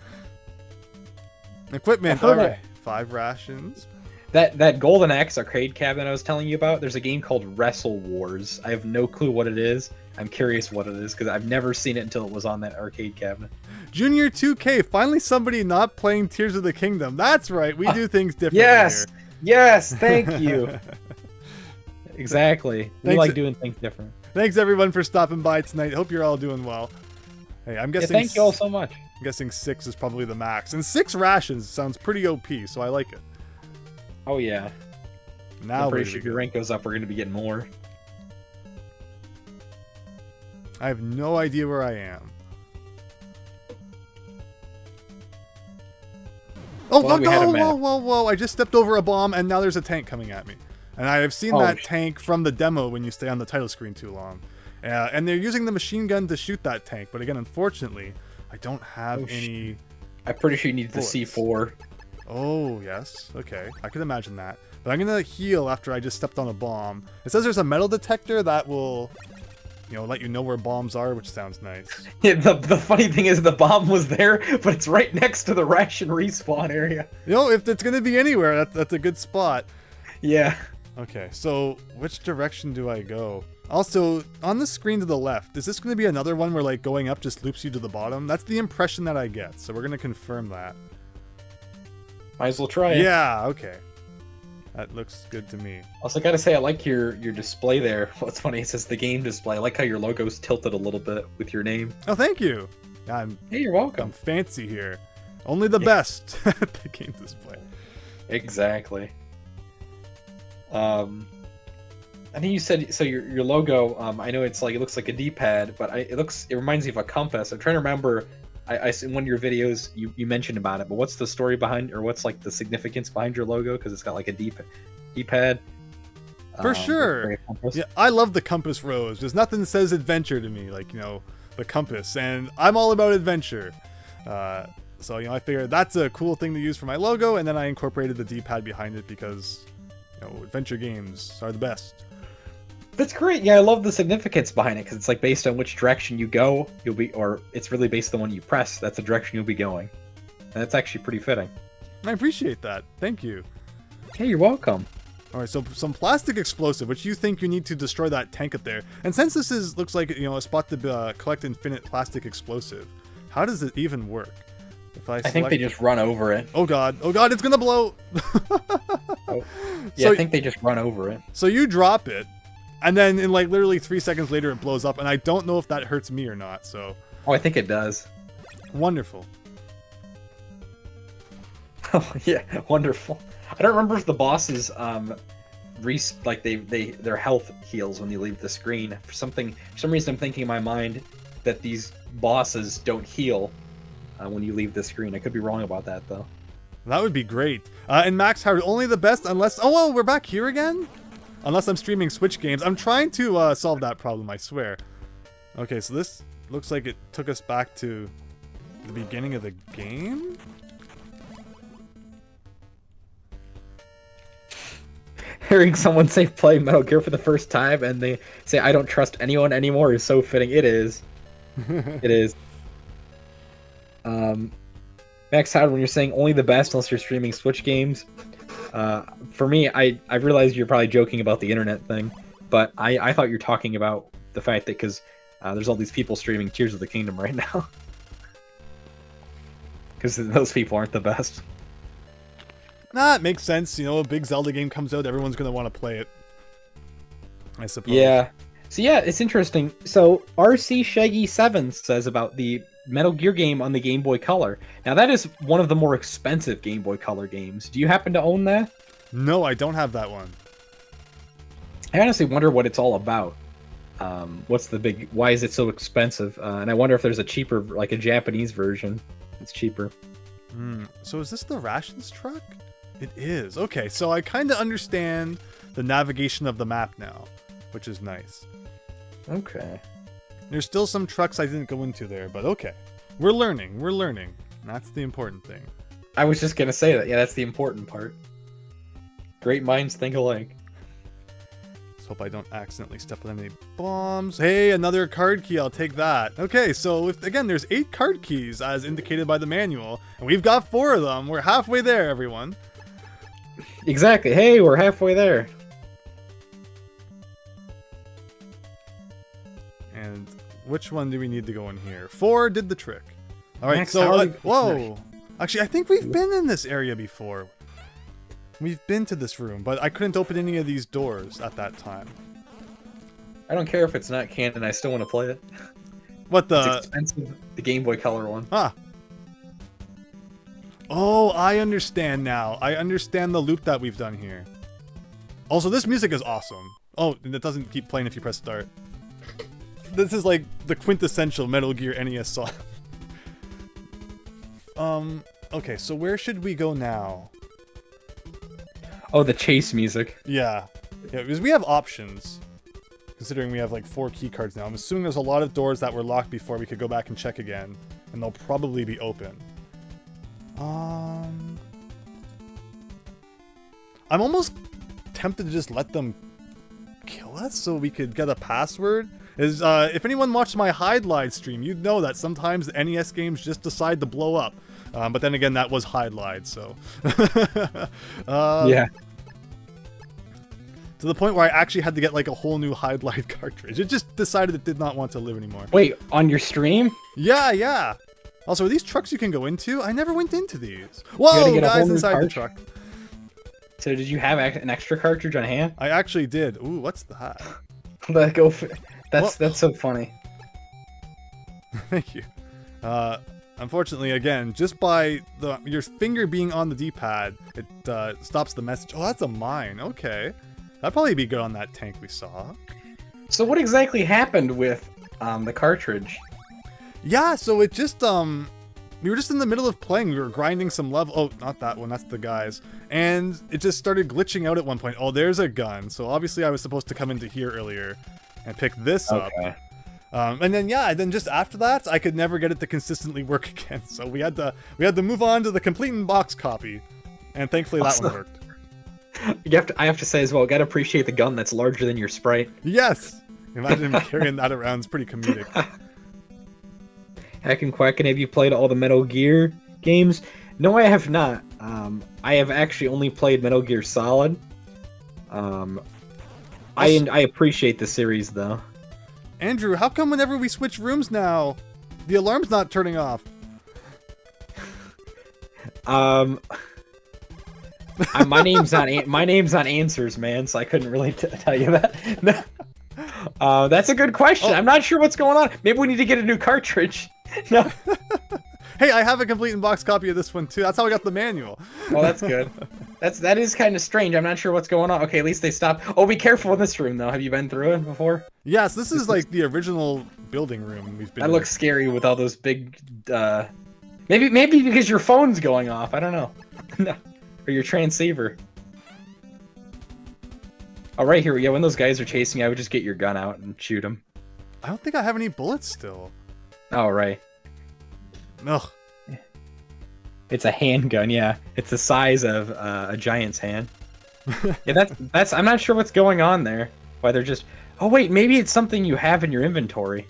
Equipment, alright. 5 rations. That Golden Axe arcade cabinet I was telling you about, there's a game called Wrestle Wars. I have no clue what it is. I'm curious what it is, because I've never seen it until it was on that arcade cabinet. Junior 2K, finally somebody not playing Tears of the Kingdom. That's right, we do things differently yes! here. Yes, thank you. Exactly. We like doing things different. Thanks everyone for stopping by tonight. Hope you're all doing well. Hey, I'm guessing. Yeah, thank you all so much. I'm guessing 6 is probably the max, and 6 rations sounds pretty OP, so I like it. Oh yeah. Now I'm pretty sure if your rank goes up, we're going to be getting more. I have no idea where I am. Oh, well, whoa! I just stepped over a bomb, and now there's a tank coming at me. And I have seen that tank from the demo when you stay on the title screen too long. And they're using the machine gun to shoot that tank, but again, unfortunately, I don't have any... I'm pretty sure you need the C4. Oh, yes. Okay. I can imagine that. But I'm going to heal after I just stepped on a bomb. It says there's a metal detector that will, let you know where bombs are, which sounds nice. Yeah, the funny thing is the bomb was there, but it's right next to the ration respawn area. If it's going to be anywhere, that's a good spot. Yeah. Okay, so which direction do I go? Also, on the screen to the left, is this going to be another one where, going up just loops you to the bottom? That's the impression that I get, so we're going to confirm that. Might as well try it. Yeah, okay. That looks good to me. Also, I gotta say, I like your display there. What's funny, it says the game display. I like how your logo's tilted a little bit with your name. Oh, thank you. Hey, you're welcome. I'm fancy here. Only the best at the game display. Exactly. I think you said so. Your logo. I know it looks like a D-pad, but it reminds me of a compass. I'm trying to remember. I in one of your videos you mentioned about it, but what's the story behind, or what's the significance behind your logo? Because it's got a D-pad. For sure. Yeah, I love the compass rose. There's nothing that says adventure to me like the compass, and I'm all about adventure. So I figured that's a cool thing to use for my logo, and then I incorporated the D-pad behind it because adventure games are the best. That's great. Yeah, I love the significance behind it because it's based on which direction you go, or it's really based on when you press. That's the direction you'll be going. And that's actually pretty fitting. I appreciate that. Thank you. Hey, you're welcome. All right, so some plastic explosive, which you think you need to destroy that tank up there. And since this looks like a spot to collect infinite plastic explosive, how does it even work? If I think they just run over it. Oh god, it's gonna blow. Yeah, so, I think they just run over it. So you drop it, and then in literally 3 seconds later it blows up, and I don't know if that hurts me or not. So. Oh, I think it does. Wonderful. Oh yeah, wonderful. I don't remember if the bosses their health heals when you leave the screen. For some reason I'm thinking in my mind that these bosses don't heal when you leave the screen. I could be wrong about that though. That would be great. And Max Howard, only the best unless... Oh, well, we're back here again? Unless I'm streaming Switch games. I'm trying to solve that problem, I swear. Okay, so this looks like it took us back to the beginning of the game? Hearing someone say play Metal Gear for the first time and they say I don't trust anyone anymore is so fitting. It is. It is. Max Howard, when you're saying only the best unless you're streaming Switch games, for me, I realized you're probably joking about the internet thing, but I thought you're talking about the fact that because there's all these people streaming Tears of the Kingdom right now. Because those people aren't the best. Nah, it makes sense. You know, a big Zelda game comes out, everyone's going to want to play it. I suppose. Yeah. So yeah, it's interesting. So RC Shaggy 7 says about the Metal Gear game on the Game Boy Color. Now that is one of the more expensive Game Boy Color games. Do you happen to own that? No, I don't have that one. I honestly wonder what it's all about. What's the big... Why is it so expensive? And I wonder if there's a cheaper, like a Japanese version. It's cheaper. So is this the rations truck? It is. Okay, so I kind of understand the navigation of the map now, which is nice. Okay. There's still some trucks I didn't go into there, but okay. We're learning. We're learning. That's the important thing. I was just gonna say that. Yeah, that's the important part. Great minds think alike. Let's hope I don't accidentally step on any bombs. Hey, another card key. I'll take that. Okay, so again, there's 8 card keys as indicated by the manual, and we've got 4 of them. We're halfway there, everyone. Exactly. Hey, we're halfway there. And which one do we need to go in here? 4 did the trick. All right, Max, so whoa. Actually, I think we've been in this area before. We've been to this room, but I couldn't open any of these doors at that time. I don't care if it's not canon. I still want to play it. What It's the? expensive. The Game Boy Color one. Ah. Oh, I understand now. I understand the loop that we've done here. Also, this music is awesome. Oh, and it doesn't keep playing if you press start. This is like the quintessential Metal Gear NES song. Okay, so where should we go now? Oh, the chase music. Yeah, because we have options. Considering we have like 4 key cards now. I'm assuming there's a lot of doors that were locked before we could go back and check again. And they'll probably be open. I'm almost tempted to just let them kill us so we could get a password. If anyone watched my Hide Lied stream, you'd know that sometimes the NES games just decide to blow up. But then again, that was Hide Lied, so... Yeah. To the point where I actually had to get like a whole new Hide Lied cartridge. It just decided it did not want to live anymore. Wait, on your stream? Yeah. Also, are these trucks you can go into? I never went into these. Whoa, guys inside the truck. So did you have an extra cartridge on hand? I actually did. Ooh, what's that? That's so funny. Thank you. Unfortunately, again, just by your finger being on the D-pad, it stops the message. Oh, that's a mine. Okay. That'd probably be good on that tank we saw. So what exactly happened with the cartridge? Yeah, so it just, we were just in the middle of playing. We were grinding some level. Oh, not that one. That's the guys. And it just started glitching out at one point. Oh, there's a gun. So obviously I was supposed to come into here earlier and pick this up. And then just after that, I could never get it to consistently work again. So we had to move on to the complete in box copy. And thankfully that one worked. I have to say as well, gotta appreciate the gun that's larger than your sprite. Yes! Imagine him carrying that around. It's pretty comedic. Hackin Quackin, have you played all the Metal Gear games? No, I have not. I have actually only played Metal Gear Solid. I appreciate the series though. Andrew, how come whenever we switch rooms now, the alarm's not turning off? My name's on Answers, man, so I couldn't really tell you that. That's a good question. I'm not sure what's going on. Maybe we need to get a new cartridge. No. Hey, I have a complete in-box copy of this one too. That's how I got the manual. Well, that's good. That is kind of strange. I'm not sure what's going on. Okay, at least they stopped. Oh, be careful in this room though. Have you been through it before? Yes, this is like the original building room we've been. That looks scary with all those big. Maybe because your phone's going off. I don't know. No. Or your transceiver. Oh, right here. Yeah, when those guys are chasing, I would just get your gun out and shoot them. I don't think I have any bullets still. Oh, right. Ugh. It's a handgun, yeah. It's the size of a giant's hand. Yeah, that's. I'm not sure what's going on there. Why they're just. Oh wait, maybe it's something you have in your inventory.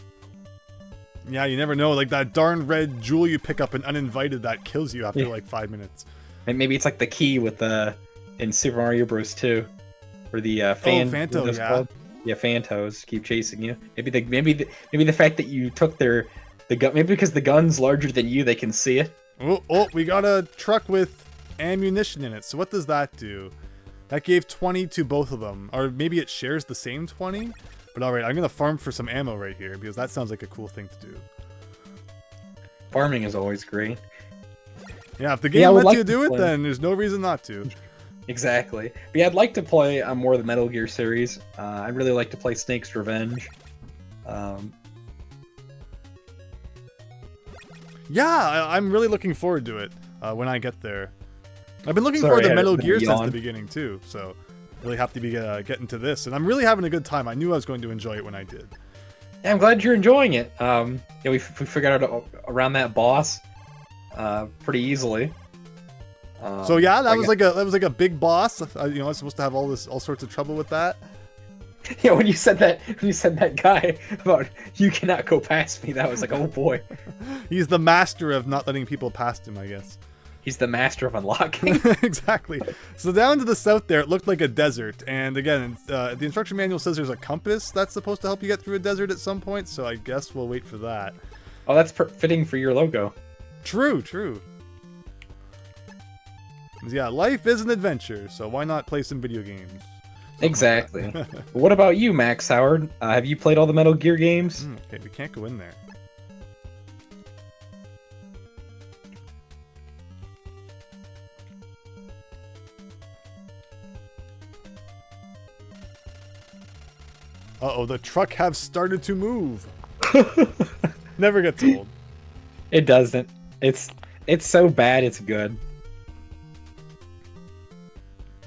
Yeah, you never know. Like that darn red jewel you pick up and uninvited that kills you after like 5 minutes. And maybe it's like the key with the in Super Mario Bros. 2, where the Phantos, yeah. Yeah, Phantos keep chasing you. Maybe the fact that you took the gun. Maybe because the gun's larger than you, they can see it. Oh, we got a truck with ammunition in it. So what does that do? That gave 20 to both of them. Or maybe it shares the same 20? But alright, I'm going to farm for some ammo right here, because that sounds like a cool thing to do. Farming is always great. Yeah, if the game lets you do it, then there's no reason not to. Exactly. But yeah, I'd like to play more of the Metal Gear series. I'd really like to play Snake's Revenge. Yeah, I'm really looking forward to it when I get there. I've been looking forward to Metal Gear since the beginning, too, so really happy to be getting to this. And I'm really having a good time. I knew I was going to enjoy it when I did. Yeah, I'm glad you're enjoying it. Yeah, we figured out around that boss pretty easily. So yeah, that was like a big boss. I was supposed to have all sorts of trouble with that. Yeah, when you said that guy about you cannot go past me, that was like, oh boy. He's the master of not letting people past him, I guess. He's the master of unlocking. Exactly. So down to the south there, it looked like a desert. And again, the instruction manual says there's a compass that's supposed to help you get through a desert at some point. So I guess we'll wait for that. Oh, that's fitting for your logo. True. Yeah, life is an adventure. So why not play some video games? Exactly. What about you, Max Howard? Have you played all the Metal Gear games? Okay, we can't go in there. Uh-oh, the truck have started to move. Never gets old. It doesn't. It's so bad, it's good.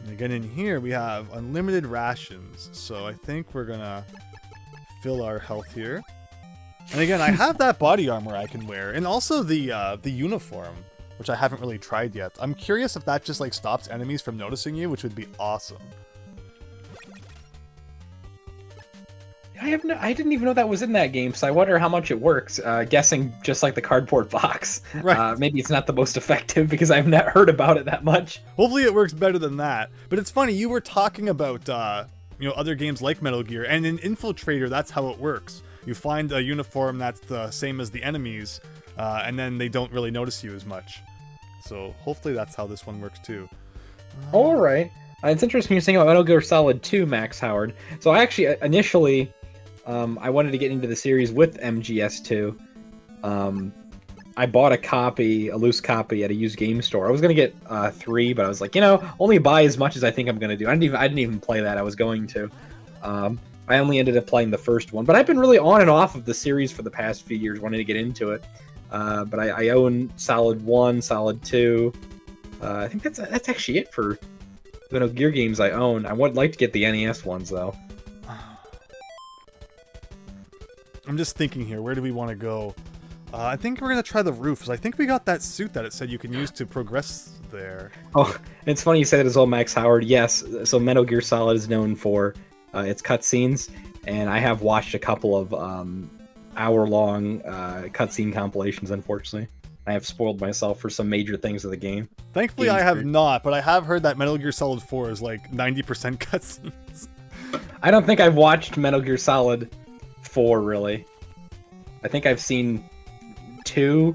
And again, in here we have unlimited rations, so I think we're gonna fill our health here. And again, I have that body armor I can wear, and also the uniform, which I haven't really tried yet. I'm curious if that just like stops enemies from noticing you, which would be awesome. I didn't even know that was in that game, so I wonder how much it works. Guessing just like the cardboard box. Right. Maybe it's not the most effective because I've not heard about it that much. Hopefully it works better than that. But it's funny, you were talking about other games like Metal Gear, and in Infiltrator, that's how it works. You find a uniform that's the same as the enemies, and then they don't really notice you as much. So hopefully that's how this one works too. All right. It's interesting you're saying about Metal Gear Solid 2, Max Howard. So I actually initially, I wanted to get into the series with MGS2. I bought a loose copy at a used game store. I was gonna get 3, but I was like, only buy as much as I think I'm gonna do. I didn't even play that. I was going to. I only ended up playing the first one, but I've been really on and off of the series for the past few years, wanting to get into it. But I own Solid 1, Solid 2. I think that's actually it for Metal Gear games I own. I would like to get the NES ones though. I'm just thinking here, where do we want to go? I think we're going to try the roof, because I think we got that suit that it said you can use to progress there. Oh, it's funny you say that as well, Max Howard. Yes, so Metal Gear Solid is known for its cutscenes, and I have watched a couple of hour-long cutscene compilations, unfortunately. I have spoiled myself for some major things of the game. Thankfully, I have not, but I have heard that Metal Gear Solid 4 is like 90% cutscenes. I don't think I've watched Metal Gear Solid 4, really. I think I've seen 2,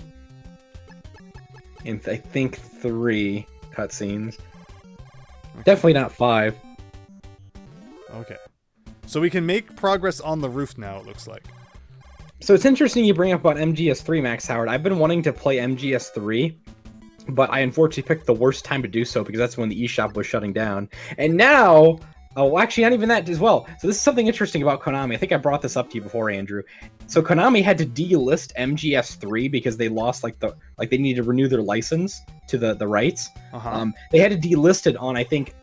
and I think 3 cutscenes. Okay. Definitely not 5. Okay. So we can make progress on the roof now, it looks like. So it's interesting you bring up about MGS3, Max Howard. I've been wanting to play MGS3, but I unfortunately picked the worst time to do so because that's when the eShop was shutting down. And now, actually not even that as well. So this is something interesting about Konami. I think I brought this up to you before, Andrew. So Konami had to delist MGS3 because they lost they needed to renew their license to the rights. They had to delist it on, I think,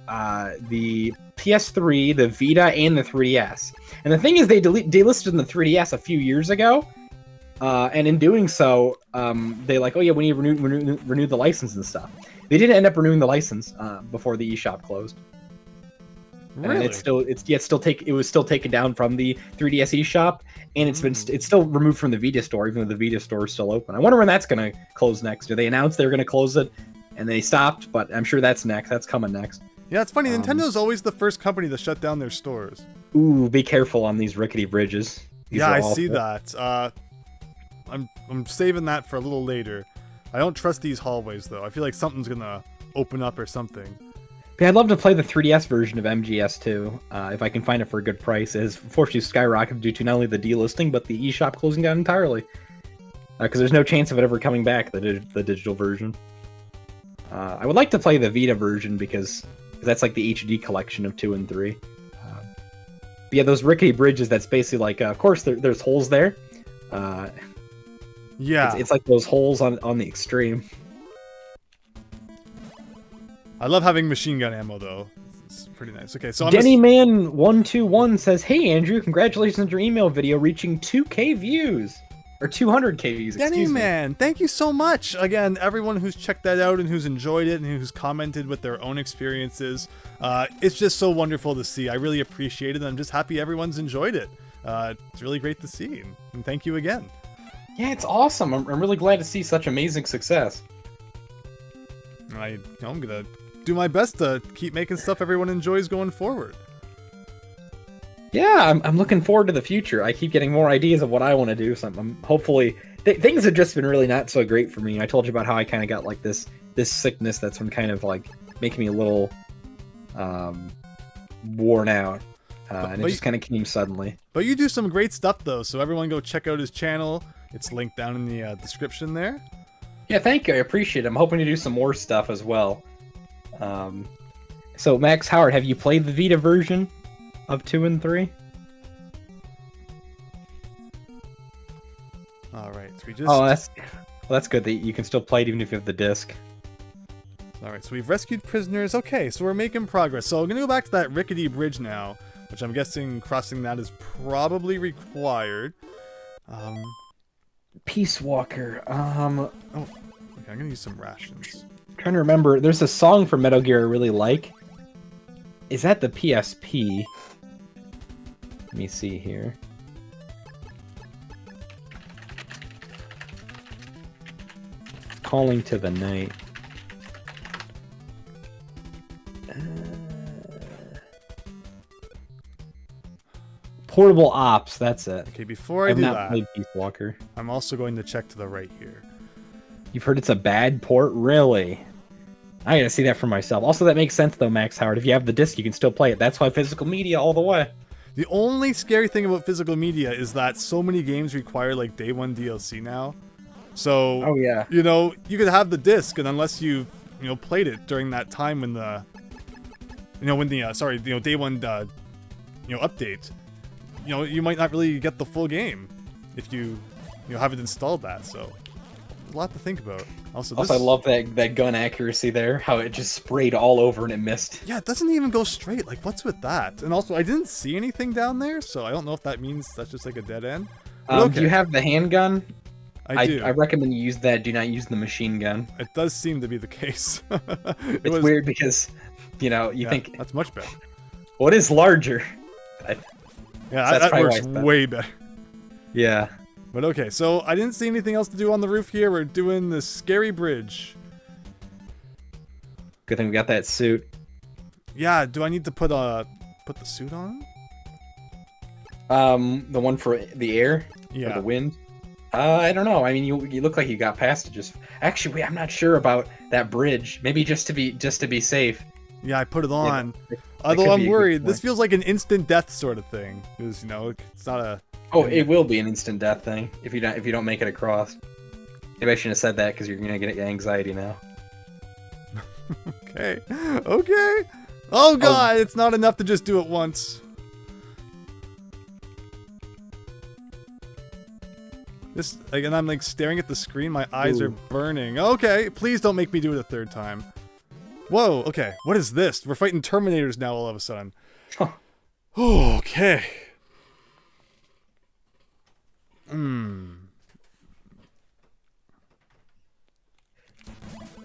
the PS3, the Vita, and the 3DS. And the thing is, they delisted in the 3DS a few years ago, And in doing so, they like, oh yeah, we need to renew the license and stuff. They didn't end up renewing the license before the eShop closed. Really? And it was still taken down from the 3DS eShop, and it's still removed from the Vita store, even though the Vita store is still open. I wonder when that's gonna close next. Do they announce they're gonna close it, and they stopped? But I'm sure that's next. That's coming next. Yeah, it's funny. Nintendo's always the first company to shut down their stores. Ooh, be careful on these rickety bridges. These yeah, are I awful. see that. I'm saving that for a little later. I don't trust these hallways though. I feel like something's gonna open up or something. Yeah, I'd love to play the 3DS version of MGS2 if I can find it for a good price. It has unfortunately skyrocketed due to not only the delisting but the eShop closing down entirely. Because there's no chance of it ever coming back, the digital version. I would like to play the Vita version because that's like the HD collection of 2 and 3. But yeah, those rickety bridges. That's basically like, of course, there's holes there. Yeah, it's like those holes on the extreme. I love having machine gun ammo though. It's pretty nice. Okay, so DennyMan121 says, "Hey Andrew, congratulations on your email video reaching 2K views or 200K views." DennyMan, thank you so much. Again, everyone who's checked that out and who's enjoyed it and who's commented with their own experiences. It's just so wonderful to see. I really appreciate it. And I'm just happy everyone's enjoyed it. It's really great to see, and thank you again. Yeah, it's awesome. I'm really glad to see such amazing success. I'm gonna do my best to keep making stuff everyone enjoys going forward. Yeah, I'm looking forward to the future. I keep getting more ideas of what I want to do. So I'm hopefully things have just been really not so great for me. I told you about how I kind of got like this sickness that's been kind of like making me a little worn out, and it just kind of came suddenly. But you do some great stuff though, so everyone go check out his channel. It's linked down in the description there. Yeah, thank you. I appreciate it. I'm hoping to do some more stuff as well. So Max Howard, have you played the Vita version of 2 and 3? All right, so we just. Oh, that's good that you can still play it even if you have the disc. All right, so we've rescued prisoners. Okay, so we're making progress. So I'm gonna go back to that rickety bridge now, which I'm guessing crossing that is probably required. Peace Walker. Oh, okay, I'm gonna use some rations. Trying to remember, there's a song for Metal Gear I really like. Is that the PSP? Let me see here. Calling to the Night. Portable Ops, that's it. Okay, before I do that, played Peace Walker. I'm also going to check to the right here. You've heard it's a bad port? Really? I gotta see that for myself. Also, that makes sense though, Max Howard. If you have the disc, you can still play it. That's why physical media all the way. The only scary thing about physical media is that so many games require like day one DLC now. So, oh yeah, you know, you could have the disc, and unless you've played it during that time when the day one update, you might not really get the full game if you haven't installed that. So, a lot to think about. Also, I love that gun accuracy there. How it just sprayed all over and it missed. Yeah, it doesn't even go straight. Like, what's with that? And also, I didn't see anything down there, so I don't know if that means that's just like a dead end. Okay. Do you have the handgun? I do. I recommend you use that. Do not use the machine gun. It does seem to be the case. It's weird because, you think that's much better. What is larger? Yeah, that works way better. Yeah. But okay, so I didn't see anything else to do on the roof here. We're doing the scary bridge. Good thing we got that suit. Yeah, do I need to put the suit on? The one for the air? Yeah. Or the wind? I don't know. I mean, you look like you got past it. Actually, wait, I'm not sure about that bridge. Maybe just to be safe. Yeah, I put it on. Yeah, although I'm worried. This feels like an instant death sort of thing. Because it's not a. Oh, it will be an instant death thing if you don't make it across. Maybe I shouldn't have said that because you're gonna get anxiety now. Okay. Oh god, it's not enough to just do it once. And I'm like staring at the screen. My eyes are burning. Okay, please don't make me do it a third time. Whoa. Okay, what is this? We're fighting Terminators now all of a sudden. Okay.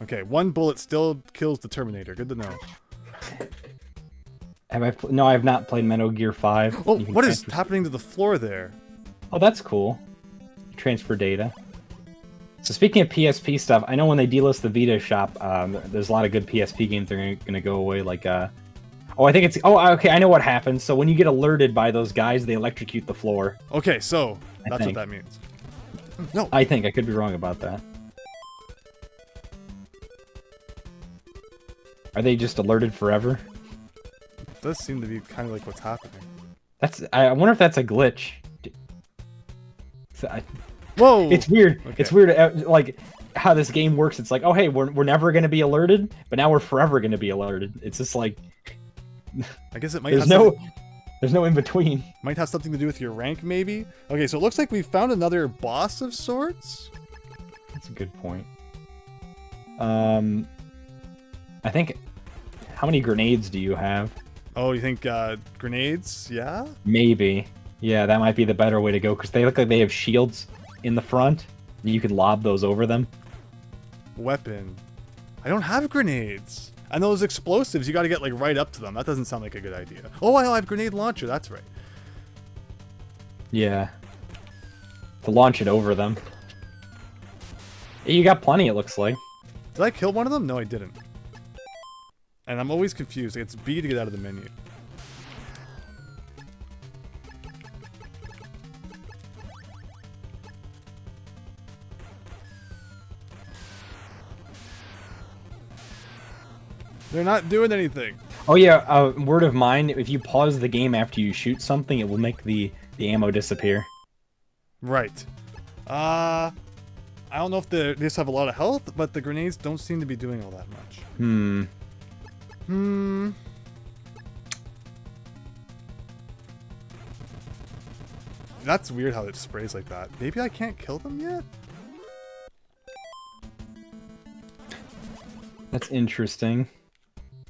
Okay, one bullet still kills the Terminator. Good to know. No, I have not played Metal Gear 5. Oh, what is happening to the floor there? Oh, that's cool. Transfer data. So speaking of PSP stuff, I know when they delist the Vita shop, there's a lot of good PSP games that are going to go away. Like, oh, I think it's... Oh, okay, I know what happens. So when you get alerted by those guys, they electrocute the floor. Okay, so that's what that means. No. I think. I could be wrong about that. Are they just alerted forever? It does seem to be kind of like what's happening. I wonder if that's a glitch. Whoa! It's weird. Okay. It's weird, like how this game works. It's like, oh hey, we're never gonna be alerted, but now we're forever gonna be alerted. It's just like, I guess it might. There's no in between. Might have something to do with your rank, maybe. Okay, so it looks like we found another boss of sorts. That's a good point. I think. How many grenades do you have? Oh, you think grenades? Yeah. Maybe. Yeah, that might be the better way to go because they look like they have shields in the front. You could lob those over them. Weapon. I don't have grenades. And those explosives, you got to get like right up to them. That doesn't sound like a good idea. Oh, I have grenade launcher. That's right. Yeah. To launch it over them. You got plenty, it looks like. Did I kill one of them? No, I didn't. And I'm always confused. It's B to get out of the menu. They're not doing anything. Oh yeah, word of mine, if you pause the game after you shoot something, it will make the ammo disappear. Right. I don't know if they just have a lot of health, but the grenades don't seem to be doing all that much. That's weird how it sprays like that. Maybe I can't kill them yet? That's interesting.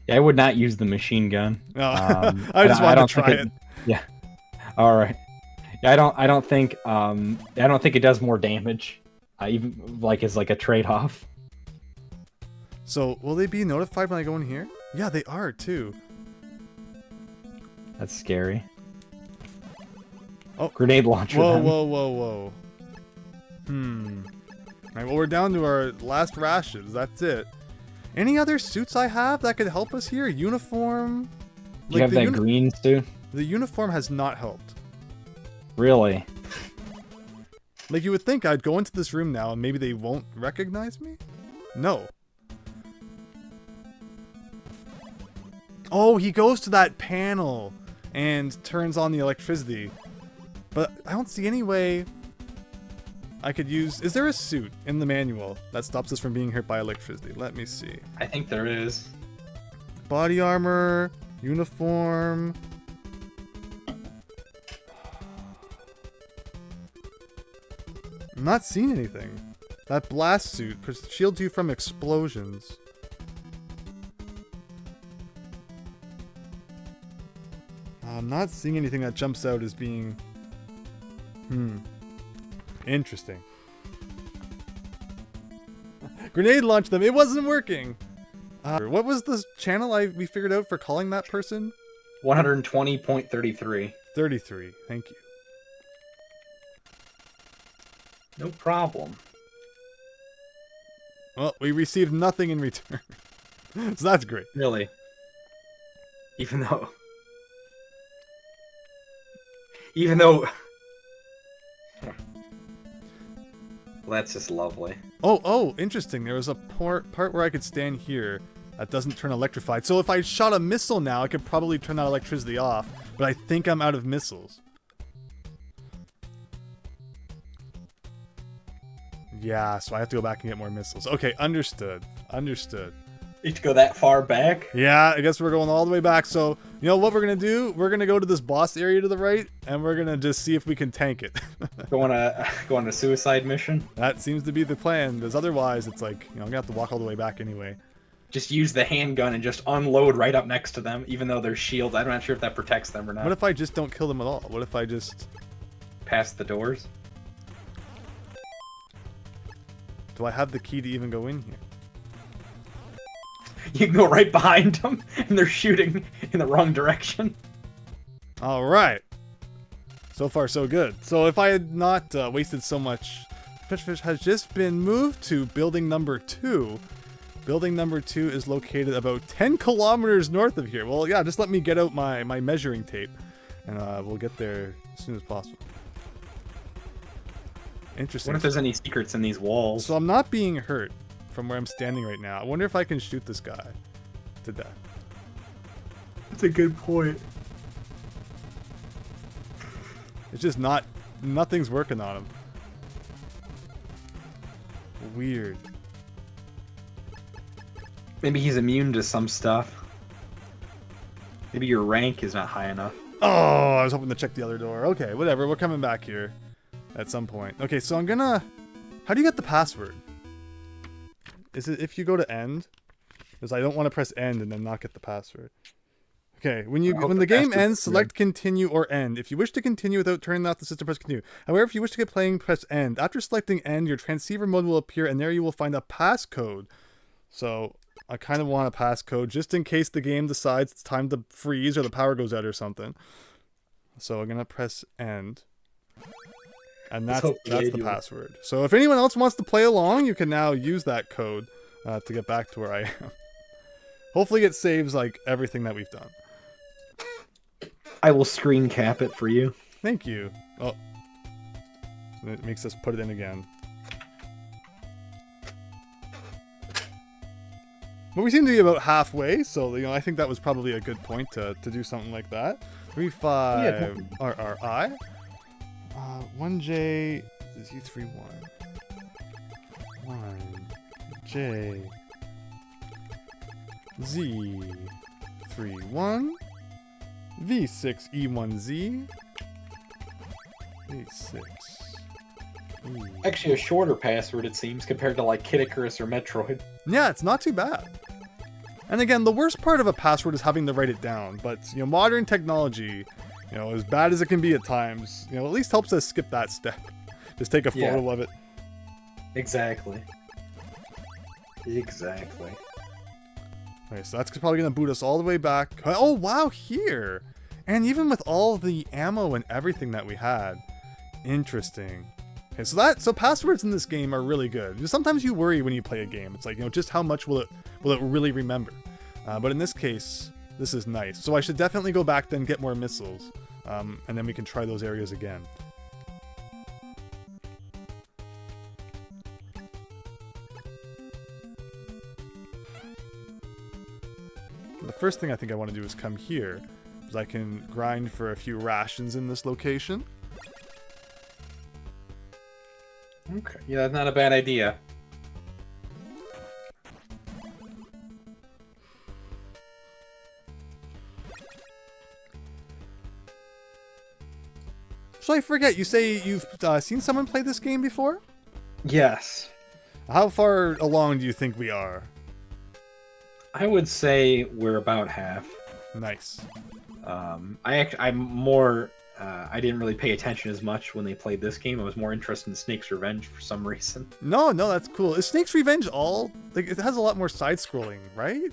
Yeah, I would not use the machine gun. No, I just wanted to try it. Yeah. All right. Yeah, I don't think it does more damage. Even like as like a trade-off. So will they be notified when I go in here? Yeah, they are too. That's scary. Oh, grenade launcher. Whoa, then. whoa. Alright, well we're down to our last rashes. That's it. Any other suits I have that could help us here? Uniform? Do you have that green suit? The uniform has not helped. Really? Like you would think I'd go into this room now and maybe they won't recognize me? No. Oh, he goes to that panel and turns on the electricity. But I don't see any way I could use... Is there a suit in the manual that stops us from being hurt by electricity? Let me see. I think there is. Body armor, uniform... I'm not seeing anything. That blast suit shields you from explosions. I'm not seeing anything that jumps out as being... Interesting. Grenade launch them. It wasn't working. What was the channel we figured out for calling that person? 120.33. 33. Thank you. No problem. Well, we received nothing in return. So that's great. Really. Even though... Well, that's just lovely. Oh, interesting. There was a part where I could stand here that doesn't turn electrified. So if I shot a missile now, I could probably turn that electricity off. But I think I'm out of missiles. Yeah, so I have to go back and get more missiles. Okay, understood. Understood. You have to go that far back? Yeah, I guess we're going all the way back. So, you know what we're going to do? We're going to go to this boss area to the right, and we're going to just see if we can tank it. Go on a suicide mission? That seems to be the plan, because otherwise it's like, you know, I'm going to have to walk all the way back anyway. Just use the handgun and just unload right up next to them, even though there's shields. I'm not sure if that protects them or not. What if I just don't kill them at all? What if I just... Past the doors? Do I have the key to even go in here? You can go right behind them, and they're shooting in the wrong direction. All right. So far, so good. So if I had not wasted so much, Fish has just been moved to building number 2. Building number 2 is located about 10 kilometers north of here. Well, yeah, just let me get out my measuring tape, and we'll get there as soon as possible. Interesting. What if there's any secrets in these walls? So I'm not being hurt from where I'm standing right now. I wonder if I can shoot this guy to death. That's a good point. It's just nothing's working on him. Weird. Maybe he's immune to some stuff. Maybe your rank is not high enough. Oh, I was hoping to check the other door. Okay, whatever. We're coming back here at some point. Okay, so I'm gonna... How do you get the password? Is it if you go to end? Because I don't want to press end and then not get the password. Okay, when the game ends, select continue or end. If you wish to continue without turning off the system, press continue. However, if you wish to get playing, press end. After selecting end, your transceiver mode will appear, and there you will find a passcode. So I kind of want a passcode just in case the game decides it's time to freeze or the power goes out or something. So I'm gonna press end, and that's the password. So if anyone else wants to play along, you can now use that code to get back to where I am. Hopefully, it saves like everything that we've done. I will screen cap it for you. Thank you. Oh, and it makes us put it in again. But we seem to be about halfway, so I think that was probably a good point to do something like that. 35 RRI. 1J is U31. 1J Z31. V6E1Z. V6E. Actually, a shorter password, it seems, compared to like Kid Icarus or Metroid. Yeah, it's not too bad. And again, the worst part of a password is having to write it down. But modern technology, as bad as it can be at times, at least helps us skip that step. Just take a photo of it. Exactly. Exactly. Okay, so that's probably gonna boot us all the way back. Oh wow, here, and even with all the ammo and everything that we had, interesting. Okay, so passwords in this game are really good. Sometimes you worry when you play a game. It's like just how much will it really remember? But in this case, this is nice. So I should definitely go back then get more missiles, and then we can try those areas again. The first thing I think I want to do is come here, because I can grind for a few rations in this location. Okay, yeah, that's not a bad idea. So I forget, you say you've seen someone play this game before? Yes. How far along do you think we are? I would say we're about half. Nice. I didn't really pay attention as much when they played this game. I was more interested in Snake's Revenge for some reason. No, that's cool. Is Snake's Revenge it has a lot more side-scrolling, right?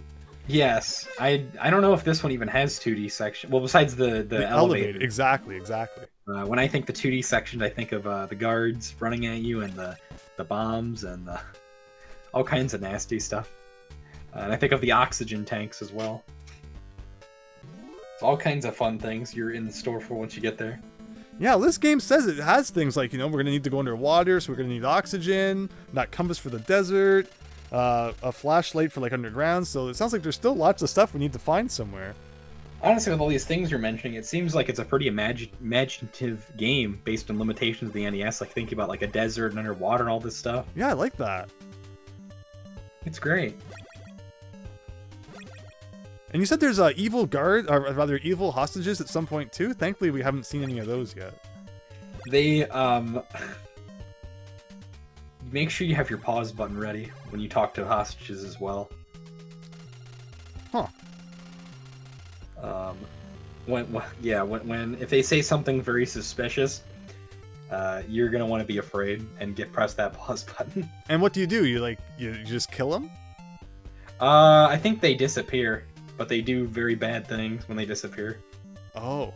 Yes. I don't know if this one even has 2D section. Well, besides the elevator. Exactly. When I think the 2D section, I think of the guards running at you and the bombs and all kinds of nasty stuff. And I think of the oxygen tanks as well. It's all kinds of fun things you're in the store for once you get there. Yeah, this game says it has things like, we're going to need to go underwater, so we're going to need oxygen, that compass for the desert, a flashlight for underground, so it sounds like there's still lots of stuff we need to find somewhere. Honestly, with all these things you're mentioning, it seems like it's a pretty imaginative game based on limitations of the NES, like thinking about a desert and underwater and all this stuff. Yeah, I like that. It's great. And you said there's evil guard, or rather evil hostages at some point too? Thankfully, we haven't seen any of those yet. They, make sure you have your pause button ready when you talk to hostages as well. Huh. If they say something very suspicious, you're gonna want to be afraid and press that pause button. And what do? You just kill them? I think they disappear, but they do very bad things when they disappear. Oh.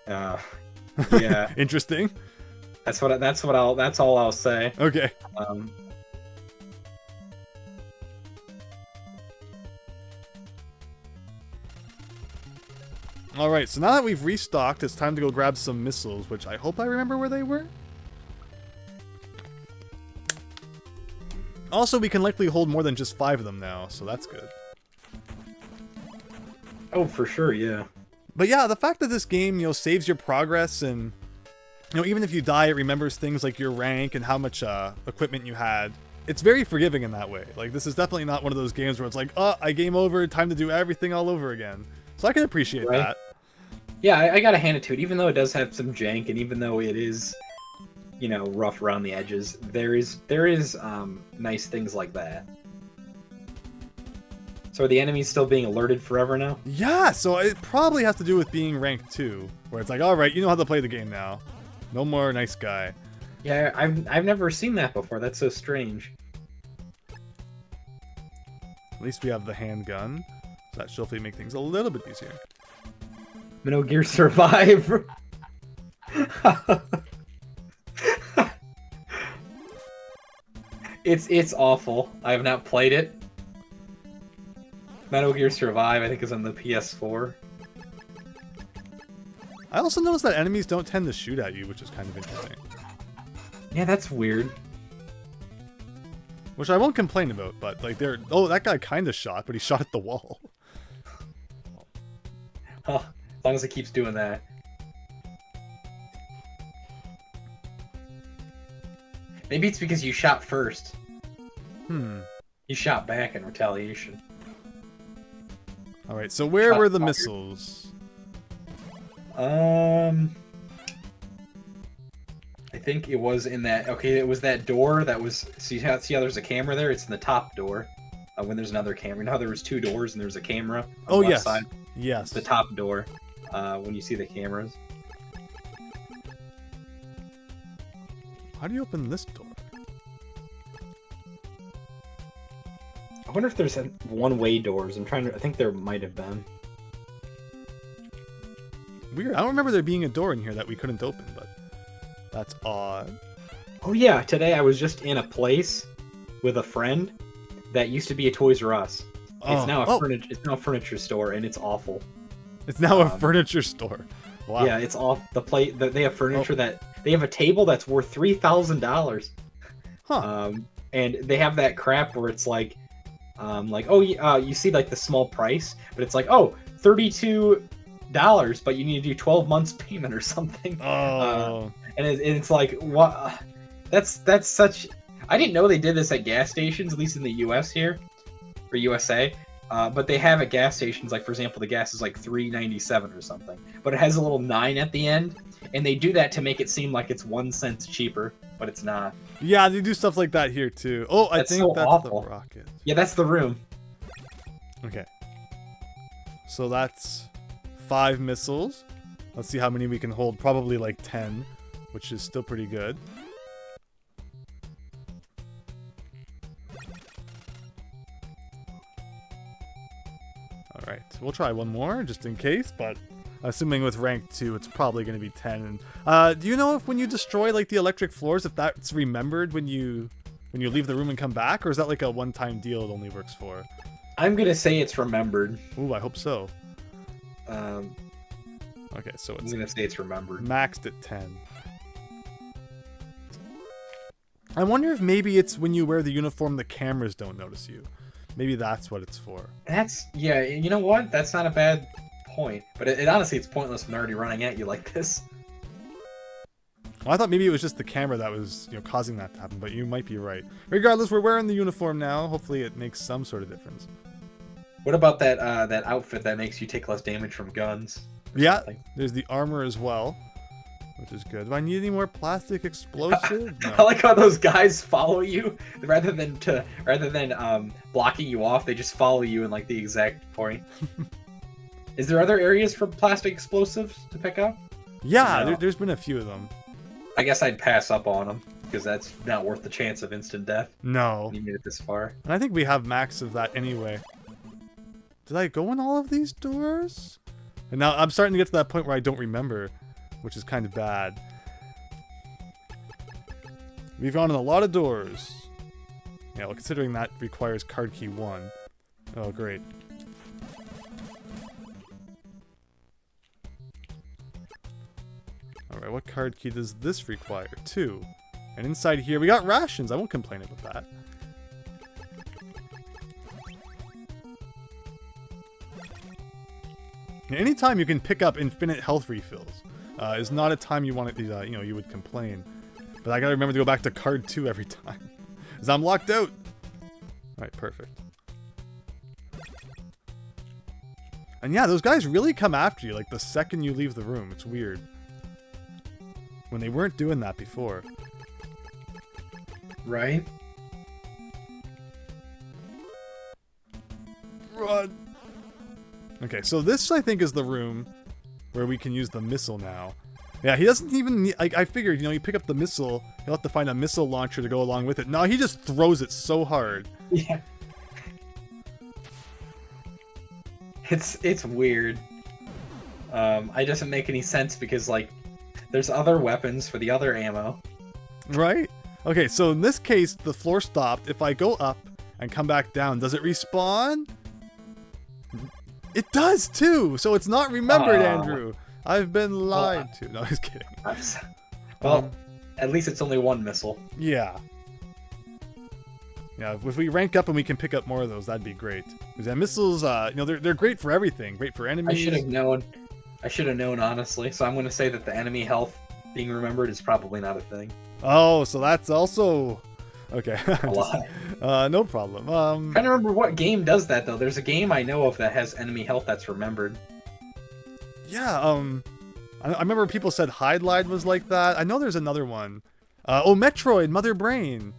Yeah. Interesting. That's all I'll say. Okay. All right, so now that we've restocked, it's time to go grab some missiles, which I hope I remember where they were. Also, we can likely hold more than just 5 of them now, so that's good. Oh, for sure, yeah. But yeah, the fact that this game, saves your progress, and even if you die, it remembers things like your rank and how much equipment you had. It's very forgiving in that way. Like, this is definitely not one of those games where it's like, oh, I game over, time to do everything all over again. So I can appreciate that. Yeah, I gotta hand it to it. Even though it does have some jank, and even though it is, rough around the edges, there is nice things like that. So are the enemies still being alerted forever now? Yeah, so it probably has to do with being ranked 2, where it's like, all right, you know how to play the game now. No more nice guy. Yeah, I've never seen that before. That's so strange. At least we have the handgun, so that should hopefully make things a little bit easier. Metal Gear Survive. It's awful. I have not played it. Metal Gear Survive, I think, is on the PS4. I also noticed that enemies don't tend to shoot at you, which is kind of interesting. Yeah, that's weird. Which I won't complain about, but like oh, that guy kind of shot, but he shot at the wall. Huh. As long as it keeps doing that. Maybe it's because you shot first. You shot back in retaliation. Alright, so where were the missiles? I think it was in that... Okay, it was that door that was... See how there's a camera there? It's in the top door. When there's another camera. You know how there was 2 doors and there's a camera on the left side? Yes. The top door. When you see the cameras. How do you open this door? I wonder if there's one-way doors. I think there might have been. Weird. I don't remember there being a door in here that we couldn't open, but that's odd. Oh yeah, today I was just in a place with a friend that used to be a Toys R Us. It's now a furniture store, and it's awful. It's now a furniture store. Wow. Yeah, it's off the plate. They have furniture they have a table that's worth $3,000. Huh. And they have that crap where it's like you see like the small price, but it's like, oh, $32, but you need to do 12 months payment or something. Oh. And it's like, what? That's such. I didn't know they did this at gas stations, at least in the U.S. here, or USA. But they have at gas stations, like for example, the gas is like $3.97 or something, but it has a little 9 at the end, and they do that to make it seem like it's 1 cent cheaper, but it's not. Yeah, they do stuff like that here too. Oh, I think that's awful. the rocket. Yeah, that's the room. Okay. So that's 5 missiles. Let's see how many we can hold. Probably like 10, which is still pretty good. Alright, we'll try one more just in case, but assuming with rank 2, it's probably going to be 10. And, do you know if when you destroy like the electric floors, if that's remembered when you leave the room and come back, or is that like a one-time deal it only works for? I'm gonna say it's remembered. Ooh, I hope so. Okay, so I'm gonna say it's remembered. Maxed at 10. I wonder if maybe it's when you wear the uniform, the cameras don't notice you. Maybe that's what it's for. Yeah, you know what? That's not a bad point. But it honestly, it's pointless when they're already running at you like this. Well, I thought maybe it was just the camera that was, causing that to happen, but you might be right. Regardless, we're wearing the uniform now. Hopefully it makes some sort of difference. What about that outfit that makes you take less damage from guns? Yeah, there's the armor as well, which is good. Do I need any more plastic explosive? No. I like how those guys follow you rather than blocking you off. They just follow you in like the exact point. Is there other areas for plastic explosives to pick up? Yeah, no. There's been a few of them. I guess I'd pass up on them. because that's not worth the chance of instant death. No. You made it this far. And I think we have max of that anyway. Did I go in all of these doors? And now I'm starting to get to that point where I don't remember, which is kind of bad. We've gone in a lot of doors. Yeah, well, considering that requires card key 1. Oh, great. Alright, what card key does this require? 2. And inside here, we got rations. I won't complain about that. Anytime you can pick up infinite health refills is not a time you want to, you know, you would complain. But I gotta remember to go back to card 2 every time, because I'm locked out. Alright, perfect. And yeah, those guys really come after you, like, the second you leave the room. It's weird. When they weren't doing that before. Right? Run! Okay, so this, I think, is the room where we can use the missile now. Yeah, he doesn't even need, I figured, you know, you pick up the missile, you'll have to find a missile launcher to go along with it. No, he just throws it so hard. Yeah. It's weird. It doesn't make any sense because, like, there's other weapons for the other ammo. Right? Okay, so in this case, the floor stopped. If I go up and come back down, does it respawn? It does, too! So it's not remembered, Andrew. I've been lied to. No, I was kidding. Well, at least it's only one missile. Yeah. Yeah, if we rank up and we can pick up more of those, that'd be great. Because missiles, you know, they're great for everything. Great for enemies. I should have known. I should have known, honestly. So I'm going to say that the enemy health being remembered is probably not a thing. Oh, so that's also... Okay. A lie. No problem. I'm trying to remember what game does that, though. There's a game I know of that has enemy health that's remembered. Yeah, I remember people said Hydlide was like that. I know there's another one. Oh, Metroid, Mother Brain.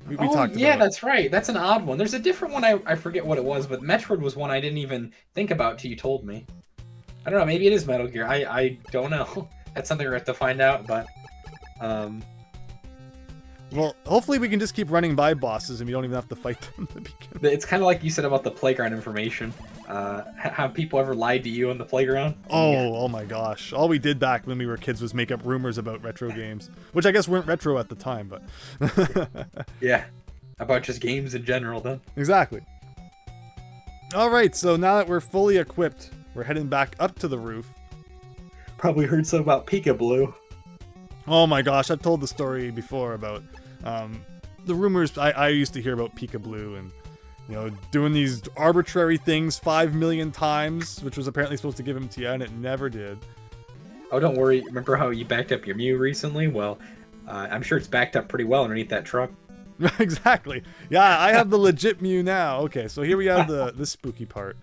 We talked about. Yeah, that's right. That's an odd one. There's a different one. I forget what it was, but Metroid was one I didn't even think about till you told me. I don't know. Maybe it is Metal Gear. I don't know. That's something we have to find out. But well, hopefully we can just keep running by bosses and we don't even have to fight them at the beginning. It's kind of like you said about the playground information. Have people ever lied to you on the playground? Oh my gosh. All we did back when we were kids was make up rumors about retro games, which I guess weren't retro at the time, but... Yeah, about just games in general, then. Exactly. Alright, so now that we're fully equipped, we're heading back up to the roof. Probably heard some about Peekaboo. Oh my gosh, I've told the story before about the rumors I used to hear about Peekaboo and, you know, doing these arbitrary things 5 million times, which was apparently supposed to give him TI, and it never did. Oh, don't worry. Remember how you backed up your Mew recently? Well, I'm sure it's backed up pretty well underneath that truck. Exactly. Yeah, I have the legit Mew now. Okay, so here we have the spooky part.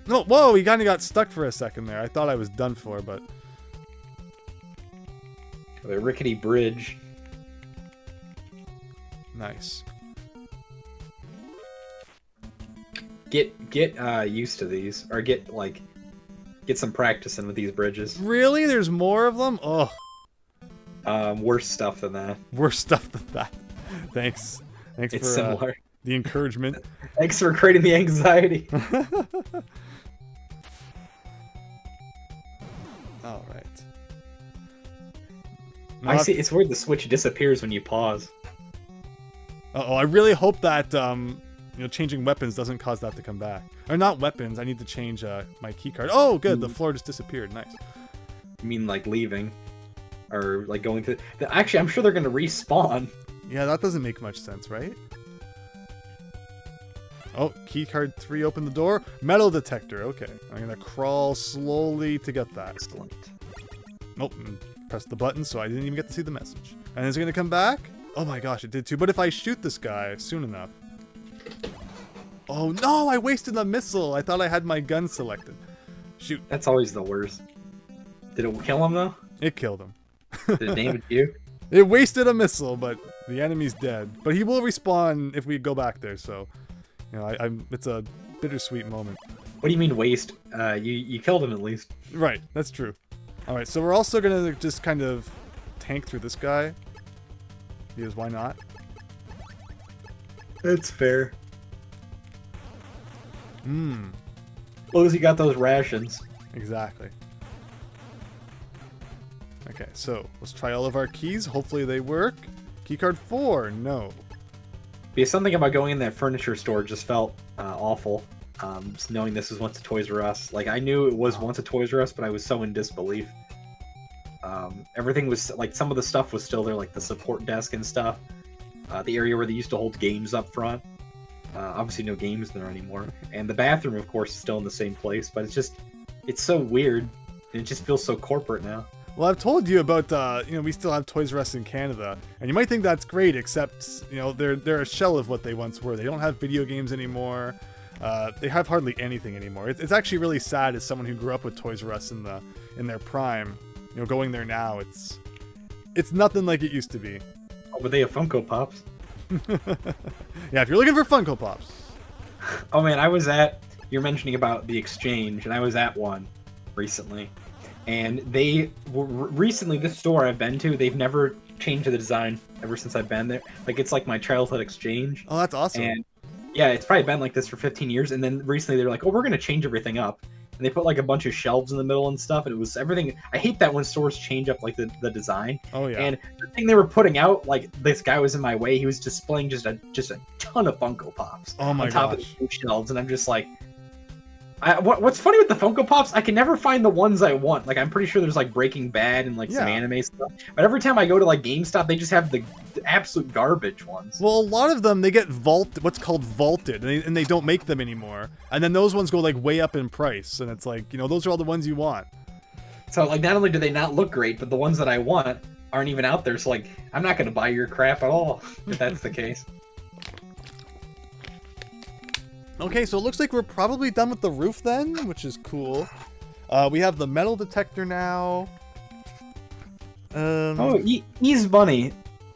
No, whoa, he kind of got stuck for a second there. I thought I was done for, but... The rickety bridge. Nice. Get used to these, or get some practice in with these bridges. Really? There's more of them? Oh. Worse stuff than that. Worse stuff than that. Thanks. Thanks it's for similar. The encouragement. Thanks for creating the anxiety. All right. I see. It's where the switch disappears when you pause. Uh-oh, I really hope that you know, changing weapons doesn't cause that to come back. Or not weapons. I need to change my keycard. Oh, good. The floor just disappeared. Nice. You mean like leaving, or like going to? Actually, I'm sure they're going to respawn. Yeah, that doesn't make much sense, right? Oh, keycard 3 opened the door. Metal detector. Okay, I'm gonna crawl slowly to get that. Excellent. Nope. Press the button, so I didn't even get to see the message. And is it gonna come back? Oh my gosh, it did too. But if I shoot this guy soon enough. Oh no, I wasted a missile. I thought I had my gun selected. Shoot. That's always the worst. Did it kill him though? It killed him. Did it damage you? It wasted a missile, but the enemy's dead. But he will respawn if we go back there, so you know, it's a bittersweet moment. What do you mean waste? You killed him at least. Right, that's true. All right, so we're also gonna just kind of tank through this guy. Because why not? That's fair. Hmm. As long as you got those rations. Exactly. Okay, so let's try all of our keys. Hopefully they work. Keycard 4, no. Because something about going in that furniture store just felt awful. Just knowing this was once a Toys R Us. Like, I knew it was once a Toys R Us, but I was so in disbelief. Everything was, like, some of the stuff was still there, like the support desk and stuff. The area where they used to hold games up front. Obviously no games there anymore. And the bathroom, of course, is still in the same place, but it's so weird. And it just feels so corporate now. Well, I've told you about, we still have Toys R Us in Canada, and you might think that's great, except, they're a shell of what they once were. They don't have video games anymore. They have hardly anything anymore. It's actually really sad as someone who grew up with Toys R Us in their prime. Going there now, it's nothing like it used to be. Oh, but they have Funko Pops. Yeah, if you're looking for Funko Pops. Oh man, you're mentioning about the exchange, and I was at one recently. And they were recently, this store I've been to, they've never changed the design ever since I've been there. Like, it's like my childhood exchange. Oh, that's awesome. And yeah, it's probably been like this for 15 years. And then recently they were like, oh, we're going to change everything up. And they put like a bunch of shelves in the middle and stuff. And it was everything. I hate that when stores change up like the design. Oh, yeah. And the thing they were putting out, like, this guy was in my way. He was displaying just a ton of Funko Pops on top of the shelves. And I'm just like, what's funny with the Funko Pops, I can never find the ones I want. Like, I'm pretty sure there's like Breaking Bad and like some anime stuff. But every time I go to like GameStop, they just have the absolute garbage ones. Well, a lot of them, they get what's called vaulted, and they don't make them anymore. And then those ones go like way up in price, and it's like, those are all the ones you want. So like, not only do they not look great, but the ones that I want aren't even out there. So like, I'm not going to buy your crap at all if that's the case. Okay, so it looks like we're probably done with the roof then, which is cool. We have the metal detector now. Ease Bunny.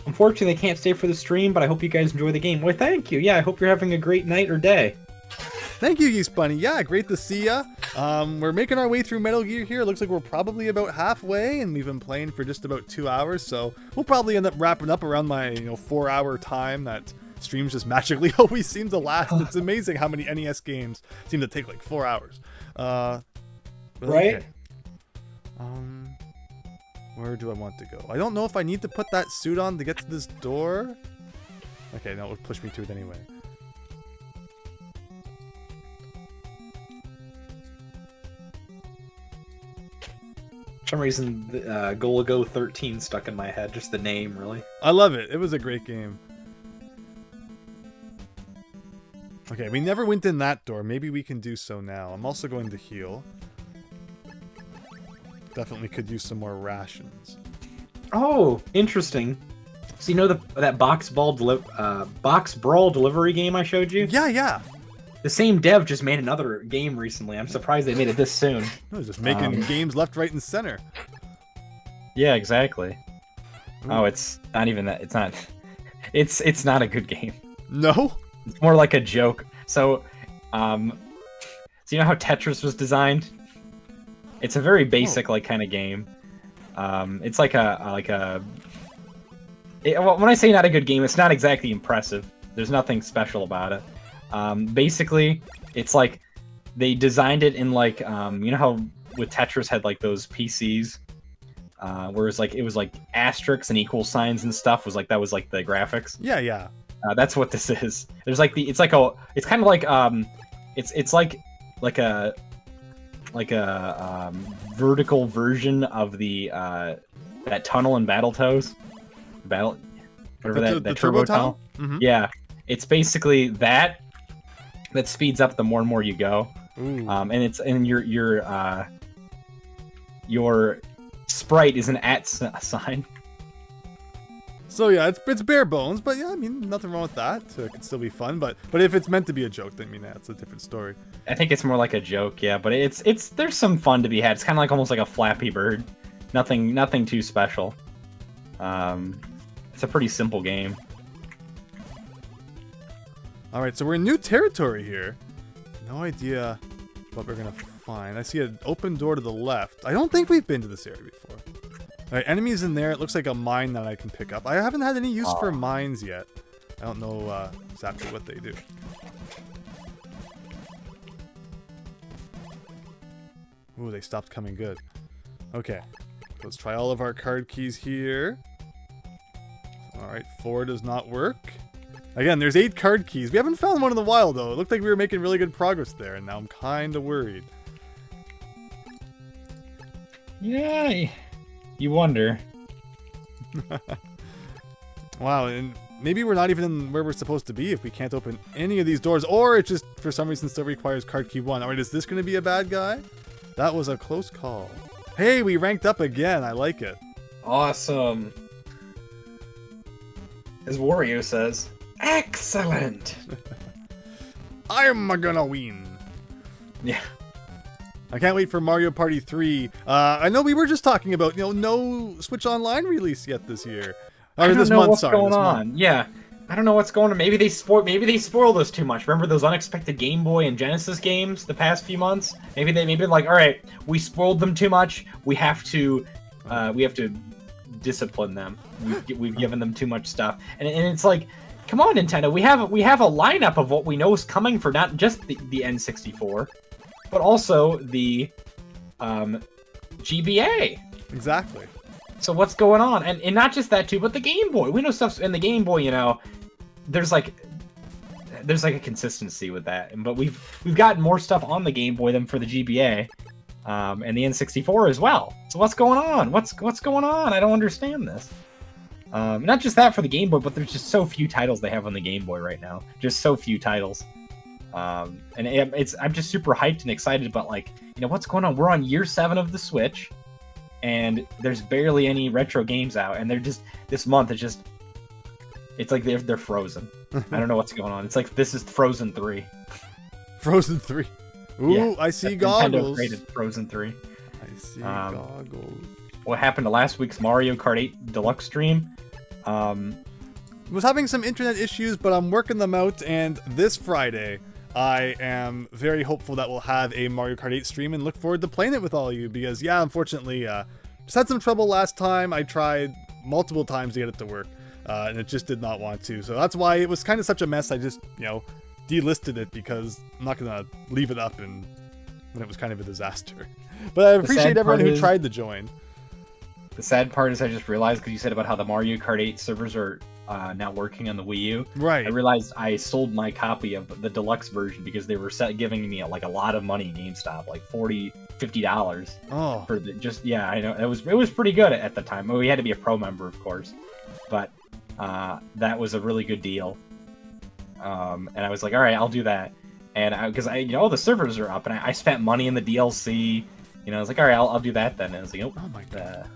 Unfortunately, they can't stay for the stream, but I hope you guys enjoy the game. Well, thank you. Yeah, I hope you're having a great night or day. Thank you, Yeast Bunny. Yeah, great to see ya. We're making our way through Metal Gear here. It looks like we're probably about halfway, and we've been playing for just about 2 hours, so we'll probably end up wrapping up around my 4-hour time that streams just magically always seem to last. It's amazing how many NES games seem to take like 4 hours. Right? Okay. Where do I want to go? I don't know if I need to put that suit on to get to this door. Okay, no, it would push me to it anyway. For some reason, Golago 13 stuck in my head. Just the name, really. I love it. It was a great game. Okay, we never went in that door. Maybe we can do so now. I'm also going to heal. Definitely could use some more rations. Oh, interesting. So you know that box brawl delivery game I showed you? Yeah. The same dev just made another game recently. I'm surprised they made it this soon. I was just making games left, right, and center. Yeah, exactly. Ooh. Oh, it's not even that. It's not. It's not a good game. No. It's more like a joke. So you know how Tetris was designed? It's a very basic kind of game. It's like when I say not a good game, it's not exactly impressive. There's nothing special about it. Basically, it's like they designed it in like you know how with Tetris had like those PCs, whereas like it was like asterisks and equal signs and stuff was like that was like the graphics. Yeah. That's what this is. There's like it's kind of like it's like a vertical version of the that tunnel in Battletoads. That turbo tunnel. Mm-hmm. Yeah, it's basically that speeds up the more and more you go. And your sprite is an @ sign. So yeah, it's bare bones, but yeah, I mean, nothing wrong with that. It can still be fun, but if it's meant to be a joke, then that's a different story. I think it's more like a joke, yeah, but it's there's some fun to be had. It's kind of like almost like a Flappy Bird. Nothing too special. It's a pretty simple game. All right, so we're in new territory here. No idea what we're gonna find. I see an open door to the left. I don't think we've been to this area before. All right, enemies in there. It looks like a mine that I can pick up. I haven't had any use for mines yet. I don't know exactly what they do. Ooh, they stopped coming good. Okay, let's try all of our card keys here. Alright, 4 does not work. Again, there's 8 card keys. We haven't found one in a while, though. It looked like we were making really good progress there, and now I'm kind of worried. Yeah, you wonder. Wow, and maybe we're not even in where we're supposed to be if we can't open any of these doors, or it just, for some reason, still requires card key 1. Alright, is this going to be a bad guy? That was a close call. Hey, we ranked up again. I like it. Awesome. As Wario says, excellent. I'm gonna win. Yeah. I can't wait for Mario Party 3. I know we were just talking about, no Switch Online release yet this year. I don't know what's going on. Yeah. I don't know what's going on. Maybe they spoiled us too much. Remember those unexpected Game Boy and Genesis games the past few months? Maybe like, all right, we spoiled them too much. We have to discipline them. We've given them too much stuff, and it's like, come on, Nintendo. We have a lineup of what we know is coming for not just the N64, but also the GBA. Exactly. So what's going on? And not just that too, but the Game Boy. We know stuff's in the Game Boy, there's like a consistency with that. But we've gotten more stuff on the Game Boy than for the GBA. And the N64 as well. So what's going on? What's going on? I don't understand this. Not just that for the Game Boy, but there's just so few titles they have on the Game Boy right now. Just so few titles. And I'm just super hyped and excited about, like, what's going on? We're on year 7 of the Switch. And there's barely any retro games out, and they're just, this month it's like they're frozen. I don't know what's going on. It's like this is Frozen 3. Frozen 3. Ooh, yeah, I see goggles. Nintendo created Frozen 3. I see goggles. What happened to last week's Mario Kart 8 Deluxe stream? Was having some internet issues, but I'm working them out, and this Friday I am very hopeful that we'll have a Mario Kart 8 stream and look forward to playing it with all of you, because, yeah, unfortunately, just had some trouble last time. I tried multiple times to get it to work, and it just did not want to. So that's why it was kind of such a mess. I just, delisted it because I'm not going to leave it up and when it was kind of a disaster. But I appreciate everyone who tried to join. The sad part is I just realized, because you said about how the Mario Kart 8 servers are not working on the Wii U. Right. I realized I sold my copy of the deluxe version because they were giving me like a lot of money in GameStop, like $50. Oh. For I know it was pretty good at the time. Well, we had to be a pro member, of course, but that was a really good deal. And I was like, all right, I'll do that. And because the servers are up, and I spent money in the DLC. I was like, all right, I'll do that then. And I was like, oh my god.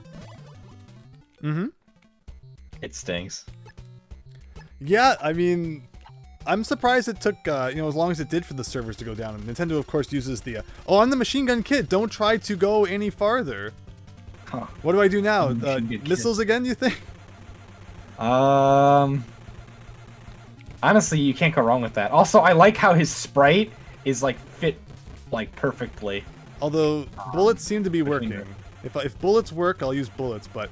It stinks. Yeah, I mean, I'm surprised it took, as long as it did for the servers to go down. And Nintendo, of course, uses the, I'm the machine gun kid. Don't try to go any farther. Huh. What do I do now? Missiles again, you think? Honestly, you can't go wrong with that. Also, I like how his sprite is, like, fit, like, perfectly. Although, bullets seem to be working. If bullets work, I'll use bullets, but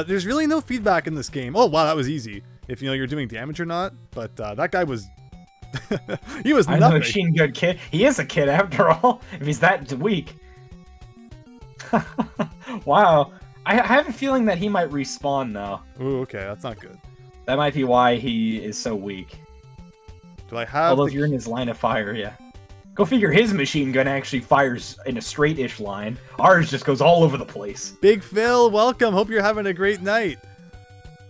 there's really no feedback in this game. Oh, wow, that was easy. If you're doing damage or not, but that guy was he was nothing. I'm a machine gun kid. He is a kid after all. If he's that weak. Wow. I have a feeling that he might respawn though. Ooh, okay, that's not good. That might be why he is so weak. Do I have? Although if you're in his line of fire, yeah. Go figure. His machine gun actually fires in a straight-ish line. Ours just goes all over the place. Big Phil, welcome. Hope you're having a great night.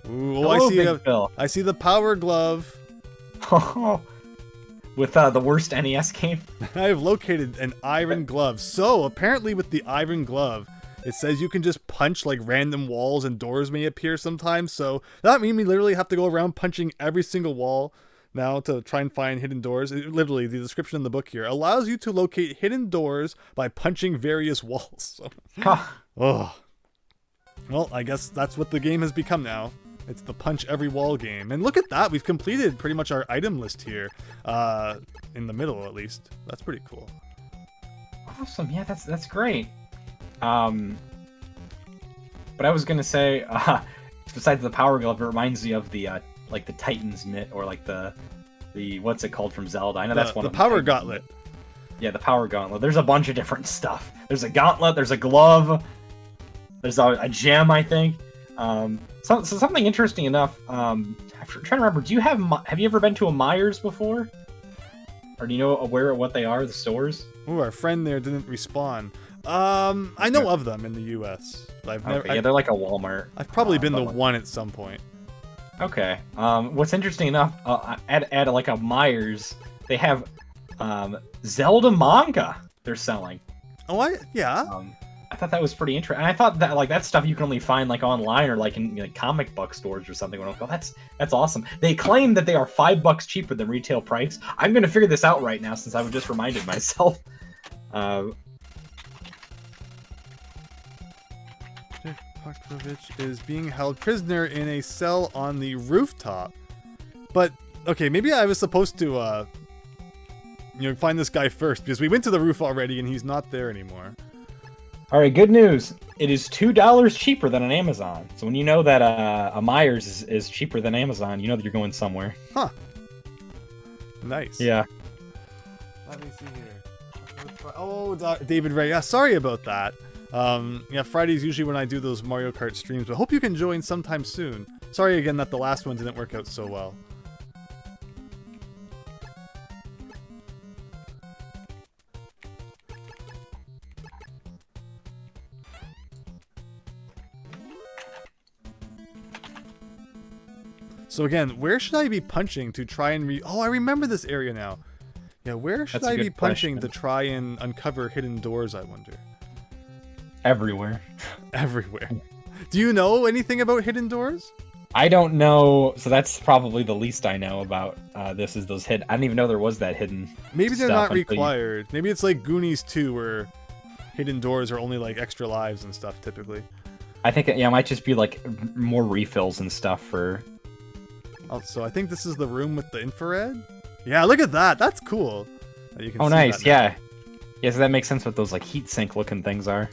Ooh, hello, Big Phil. I see the power glove. With the worst NES game. I have located an iron glove. So apparently, with the iron glove, it says you can just punch like random walls and doors may appear sometimes. So that means we literally have to go around punching every single wall now to try and find hidden doors. Literally, the description in the book here allows you to locate hidden doors by punching various walls. So, oh. Well, I guess that's what the game has become now. It's the punch every wall game. And look at that, we've completed pretty much our item list here. In the middle, at least. That's pretty cool. Awesome. Yeah, that's great. But I was gonna say, besides the power glove, it reminds me of the like the Titan's mitt, or like the what's it called from Zelda? I know that's one the of power gauntlet. Yeah, the power gauntlet. There's a bunch of different stuff. There's a gauntlet. There's a glove. There's a gem, I think. So something interesting enough. I'm trying to remember. Do you have you ever been to a Myers before? Or do you know what they are? The stores? Ooh, our friend there didn't respawn. I know of them in the U.S. I've never. Okay, yeah, they're like a Walmart. I've probably been to like, one at some point. Okay. What's interesting enough, at like a Myers, they have Zelda manga they're selling. Oh, yeah. I thought that was pretty interesting. And I thought that like that stuff you can only find like online or like in like comic book stores or something. Oh, that's awesome. They claim that they are $5 cheaper than retail price. I'm gonna figure this out right now since I've just reminded myself. Petrovich is being held prisoner in a cell on the rooftop. But okay, maybe I was supposed to find this guy first, because we went to the roof already and he's not there anymore. All right, good news. It is $2 cheaper than on Amazon. So when you know that a Myers is cheaper than Amazon, you know that you're going somewhere. Huh. Nice. Yeah. Let me see here. Oh, David Ray. Yeah, sorry about that. Yeah, Friday's usually when I do those Mario Kart streams, but hope you can join sometime soon. Sorry again that the last one didn't work out so well. So again, where should I be punching to try and Oh, I remember this area now. Yeah, where should I be punching to try and uncover hidden doors, I wonder? Everywhere. Everywhere. Do you know anything about hidden doors? I don't know, so that's probably the least I know about this is those hidden. I didn't even know there was that hidden. Maybe they're not required. Maybe it's like Goonies 2 where hidden doors are only like extra lives and stuff typically. I think it might just be like more refills and stuff for... So I think this is the room with the infrared? Yeah, look at that. That's cool. You can oh, see nice. that now. Yeah. Yeah, so that makes sense what those like heat sink looking things are.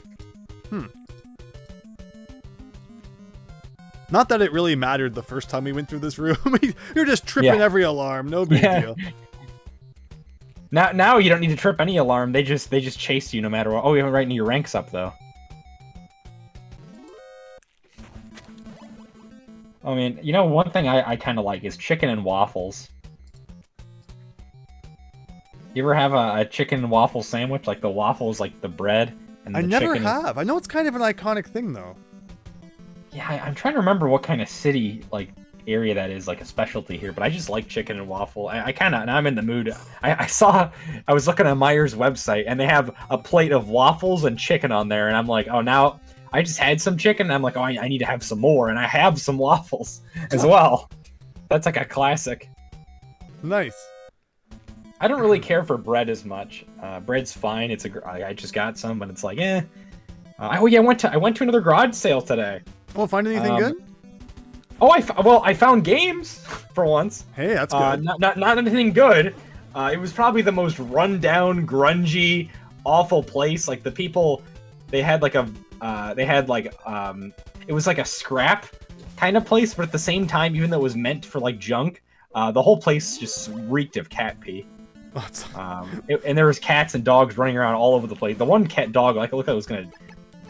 Not that it really mattered the first time we went through this room. You're just tripping every alarm. No big deal. Now you don't need to trip any alarm. They just chase you no matter what. Oh, you haven't right your ranks up though. I mean, you know, one thing I kind of like is chicken and waffles. You ever have a chicken and waffle sandwich? Like the waffles, like the bread, and the I never chicken have. I know it's kind of an iconic thing, though. Yeah, I'm trying to remember what kind of city, like, area that is, like, a specialty here, but I just like chicken and waffle. I kind of, now I'm in the mood. I was looking at Myers' website, and they have a plate of waffles and chicken on there, and I'm like, oh, now... I just had some chicken, and I'm like, oh, I need to have some more, and I have some waffles as well. That's like a classic. Nice. I don't really care for bread as much. Bread's fine. I just got some, but it's like, eh. Oh yeah, I went to another garage sale today. Oh, find anything good? Oh, I found games for once. Hey, that's good. Not anything good. It was probably the most rundown, grungy, awful place. Like the people, they had like it was like a scrap kind of place, but at the same time, even though it was meant for like junk, the whole place just reeked of cat pee. And there was cats and dogs running around all over the place. The one cat dog, like, looked like it was gonna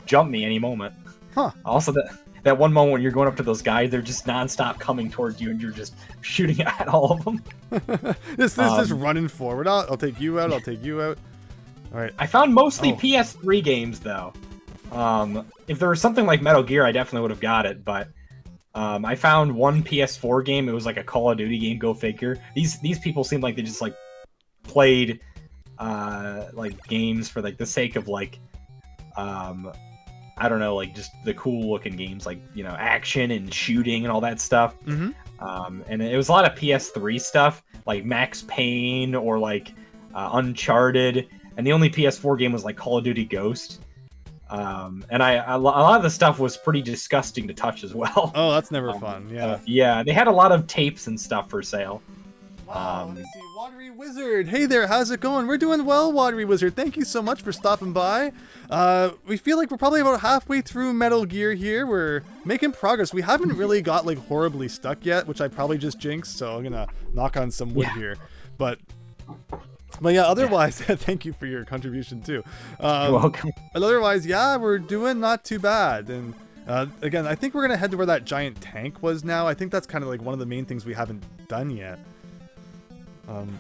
jump me any moment. Huh. Also, that one moment when you're going up to those guys, they're just nonstop coming towards you, and you're just shooting at all of them. This is running forward. I'll take you out. I'll take you out. All right. I found mostly PS3 games though. If there was something like Metal Gear, I definitely would have got it, but I found one PS4 game. It was like a Call of Duty game. Go figure. These people seem like they just like played like games for like the sake of like I don't know, like just the cool looking games, like, you know, action and shooting and all that stuff. Mm-hmm. And it was a lot of PS3 stuff, like Max Payne or like Uncharted, and the only PS4 game was like Call of Duty Ghost. And a lot of the stuff was pretty disgusting to touch as well. Oh, that's never fun. Yeah. Yeah, they had a lot of tapes and stuff for sale. Wow. Let me see. Watery Wizard. Hey there, how's it going? We're doing well, Watery Wizard. Thank you so much for stopping by. We feel like we're probably about halfway through Metal Gear here. We're making progress. We haven't really got like horribly stuck yet, which I probably just jinxed, so I'm gonna knock on some wood here. But yeah, otherwise, thank you for your contribution too. You're welcome. But otherwise, yeah, we're doing not too bad. And again, I think we're gonna head to where that giant tank was now. I think that's kind of like one of the main things we haven't done yet.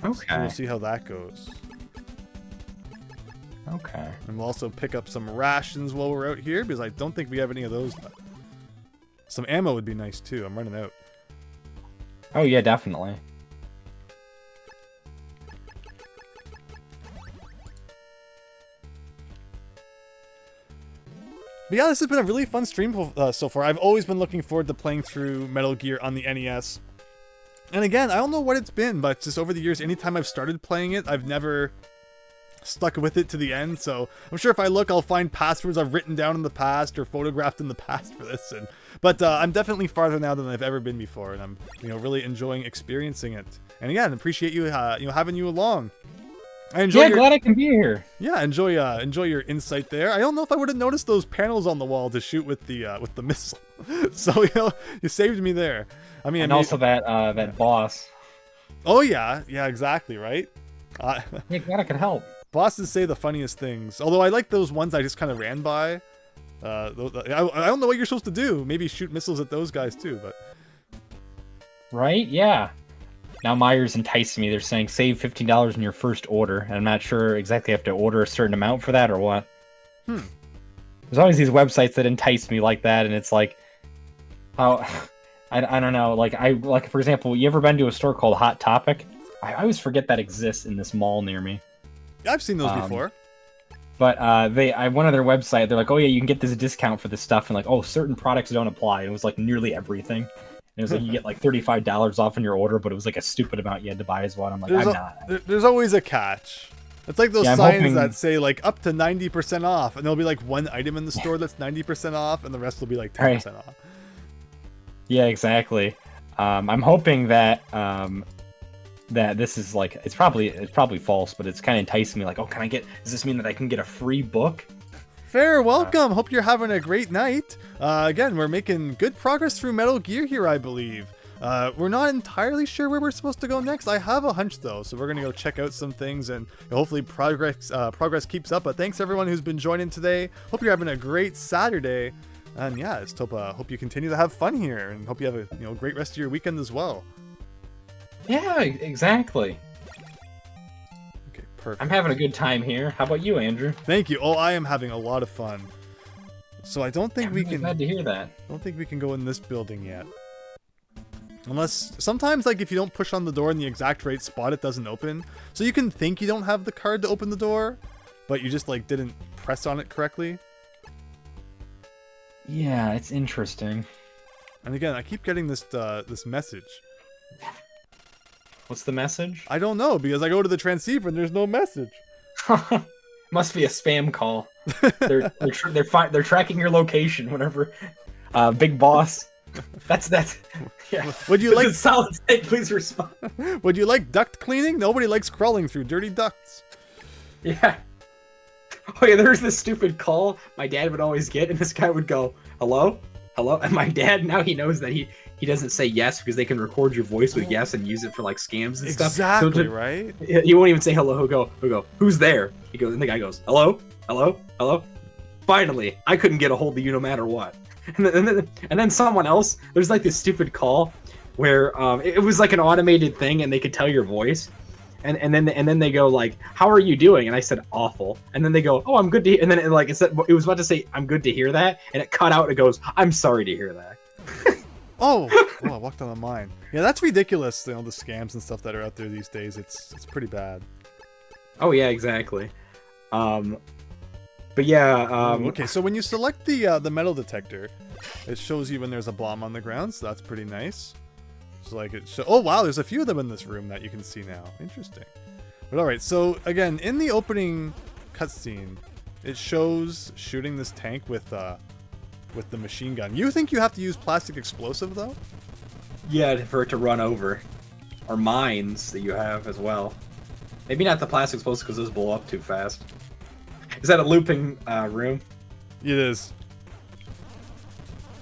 Okay. So we'll see how that goes. Okay. And we'll also pick up some rations while we're out here, because I don't think we have any of those left. Some ammo would be nice too. I'm running out. Oh yeah, definitely. But yeah, this has been a really fun stream so far. I've always been looking forward to playing through Metal Gear on the NES. And again, I don't know what it's been, but just over the years, anytime I've started playing it, I've never stuck with it to the end. So I'm sure if I look, I'll find passwords I've written down in the past or photographed in the past for this. But I'm definitely farther now than I've ever been before, and I'm really enjoying experiencing it. And again, appreciate you having you along. I enjoy glad I can be here. Yeah, enjoy your insight there. I don't know if I would have noticed those panels on the wall to shoot with the missile. So you saved me there. I mean, and also that boss. Oh yeah, exactly, right. Yeah, glad I could help. Bosses say the funniest things. Although I like those ones I just kind of ran by. I don't know what you're supposed to do. Maybe shoot missiles at those guys too, but. Right? Yeah. Now Myers enticing me. They're saying save $15 in your first order. And I'm not sure exactly have to order a certain amount for that or what. There's always these websites that entice me like that, and it's like, how, I don't know. Like for example, you ever been to a store called Hot Topic? I always forget that exists in this mall near me. I've seen those before. But one of their website, they're like, oh yeah, you can get this discount for this stuff, and like, oh, certain products don't apply. And it was like nearly everything. And it was like you get like $35 off in your order, but it was like a stupid amount you had to buy as well. I'm like, there's always a catch. It's like those signs that say like up to 90% off, and there'll be like one item in the store that's 90% off, and the rest will be like 10% off. Yeah, exactly. I'm hoping that that this is like it's probably false, but it's kind of enticing me. Like, oh, does this mean that I can get a free book? Fair welcome. Hope you're having a great night. Again, we're making good progress through Metal Gear here, I believe. We're not entirely sure where we're supposed to go next. I have a hunch though, so we're gonna go check out some things, and hopefully progress keeps up. But thanks everyone who's been joining today. Hope you're having a great Saturday, and yeah, just hope you continue to have fun here, and hope you have a great rest of your weekend as well. Yeah, exactly. Okay, perfect. I'm having a good time here. How about you, Andrew? Thank you. Oh, I am having a lot of fun. So I don't think we can. Glad to hear that. I don't think we can go in this building yet. Unless sometimes, like, if you don't push on the door in the exact right spot, it doesn't open. So you can think you don't have the card to open the door, but you just like didn't press on it correctly. Yeah, it's interesting. And again, I keep getting this message. What's the message? I don't know, because I go to the transceiver and there's no message. Must be a spam call. They're tracking your location whenever. Big boss. That's yeah. Would you like solid state? Please respond. Would you like duct cleaning? Nobody likes crawling through dirty ducts. Yeah. Oh yeah, there's this stupid call my dad would always get, and this guy would go, "Hello, hello," and my dad now he knows that he doesn't say yes because they can record your voice with yes and use it for like scams and stuff. Exactly, right? He won't even say hello. He'll go, "Who's there?" He goes, and the guy goes, "Hello, hello, hello." Finally, I couldn't get a hold of you no matter what. And then someone else, there's like this stupid call where it was like an automated thing and they could tell your voice. And then they go like, "How are you doing?" And I said, "Awful." And then they go, "Oh, I'm good to hear." And then it was about to say, "I'm good to hear that," and it cut out. And it goes, "I'm sorry to hear that." Oh, I walked on a mine. Yeah, that's ridiculous. The scams and stuff that are out there these days. It's pretty bad. Oh yeah, exactly. But yeah. Okay, so when you select the metal detector, it shows you when there's a bomb on the ground. So that's pretty nice. So like oh wow, there's a few of them in this room that you can see now. Interesting. But all right, so again, in the opening cutscene, it shows shooting this tank with the machine gun. You think you have to use plastic explosive though? Yeah, for it to run over. or mines that you have as well. Maybe not the plastic explosives because those blow up too fast. Is that a looping room? It is.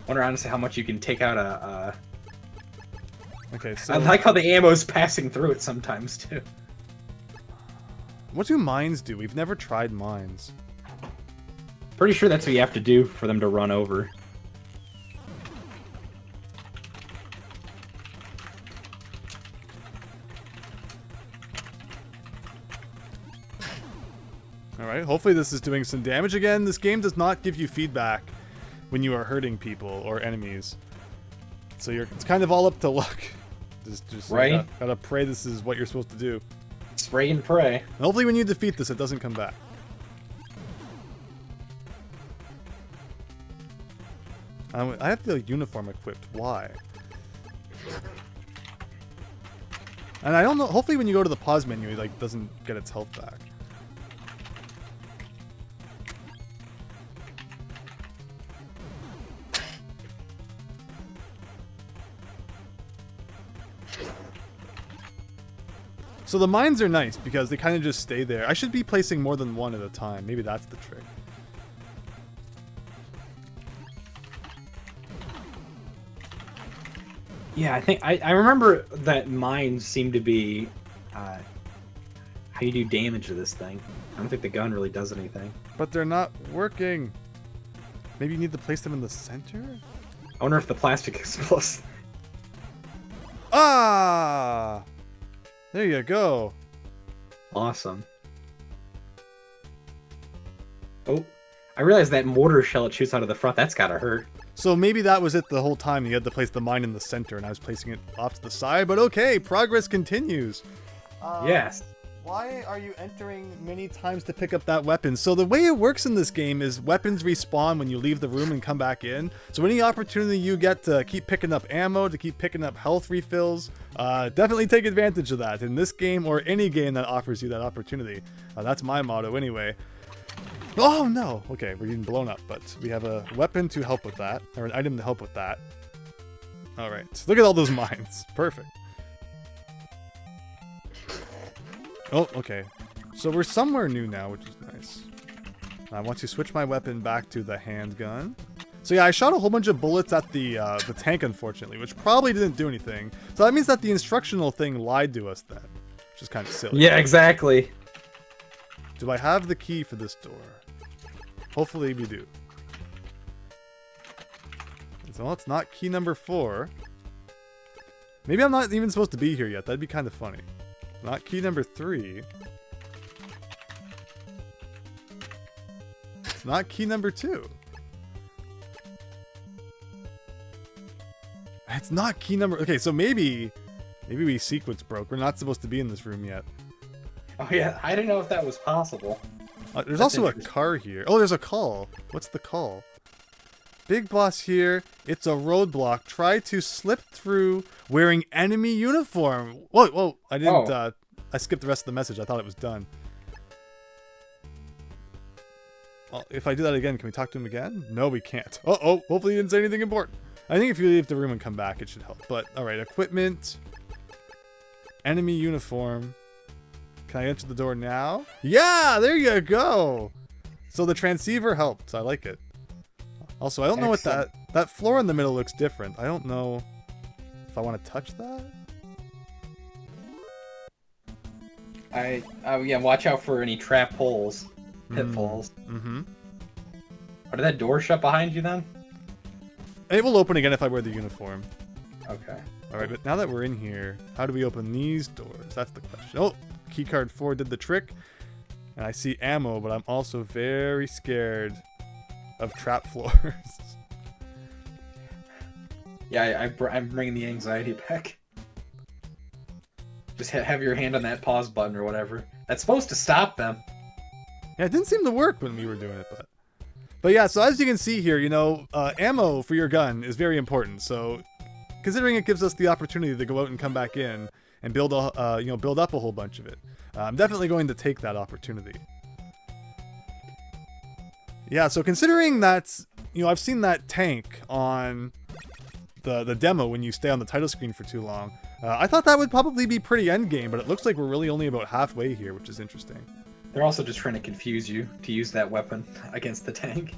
Wonder honestly how much you can take out a. Okay, so I like how the ammo's passing through it sometimes too. what do mines do? We've never tried mines. Pretty sure that's what you have to do for them to run over. Alright, hopefully this is doing some damage. Again, this game does not give you feedback when you are hurting people or enemies. So it's kind of all up to luck. Just Right. gotta pray this is what you're supposed to do. Spray and pray. And hopefully when you defeat this, it doesn't come back. I have the uniform equipped. Why? And I don't know. Hopefully when you go to the pause menu, it like doesn't get its health back. So the mines are nice because they kind of just stay there. I should be placing more than one at a time. Maybe that's the trick. Yeah, I think I remember that mines seem to be how you do damage to this thing. I don't think the gun really does anything. But they're not working. Maybe you need to place them in the center? I wonder if the plastic explodes. Ah! There you go. Awesome. Oh, I realized that mortar shell it shoots out of the front. That's gotta hurt. So maybe that was it the whole time. You had to place the mine in the center and I was placing it off to the side. But okay, progress continues. Yes. Why are you entering many times to pick up that weapon? So the way it works in this game is weapons respawn when you leave the room and come back in. So any opportunity you get to keep picking up ammo, to keep picking up health refills, definitely take advantage of that in this game or any game that offers you that opportunity. That's my motto anyway. Oh no! Okay, we're getting blown up, but we have a weapon to help with that, or an item to help with that. Alright, look at all those mines. Perfect. Oh, okay. So we're somewhere new now, which is nice. I want to switch my weapon back to the handgun. So yeah, I shot a whole bunch of bullets at the tank, unfortunately, which probably didn't do anything. So that means that the instructional thing lied to us then, which is kind of silly. Yeah, exactly. Do I have the key for this door? Hopefully we do. So it's not key number 4. Maybe I'm not even supposed to be here yet. That'd be kind of funny. Not key number 3. It's not key number 2. It's not key number... Okay, so maybe we sequence broke. We're not supposed to be in this room yet. Oh yeah, I didn't know if that was possible. There's also a car here. Oh, there's a call. What's the call? Big boss here. It's a roadblock. Try to slip through wearing enemy uniform. Whoa. I didn't, I skipped the rest of the message. I thought it was done. Well, if I do that again, can we talk to him again? No, we can't. Uh-oh. Hopefully he didn't say anything important. I think if you leave the room and come back, it should help. But, alright. Equipment. Enemy uniform. Can I enter the door now? Yeah, there you go. So the transceiver helped. I like it. Also, I don't know what that floor in the middle looks different. I don't know if I want to touch that. Yeah, watch out for any trap holes, pitfalls. Mm-hmm. Did that door shut behind you then? It will open again if I wear the uniform. Okay. Alright, but now that we're in here, how do we open these doors? That's the question. Oh, keycard 4 did the trick. And I see ammo, but I'm also very scared of trap floors. Yeah, I'm bringing the anxiety back. Just have your hand on that pause button or whatever. That's supposed to stop them. Yeah, it didn't seem to work when we were doing it, but yeah, so as you can see here, you know, ammo for your gun is very important. So considering it gives us the opportunity to go out and come back in and build up a whole bunch of it, I'm definitely going to take that opportunity. Yeah, so considering that, you know, I've seen that tank on the demo when you stay on the title screen for too long, I thought that would probably be pretty endgame, but it looks like we're really only about halfway here, which is interesting. They're also just trying to confuse you to use that weapon against the tank.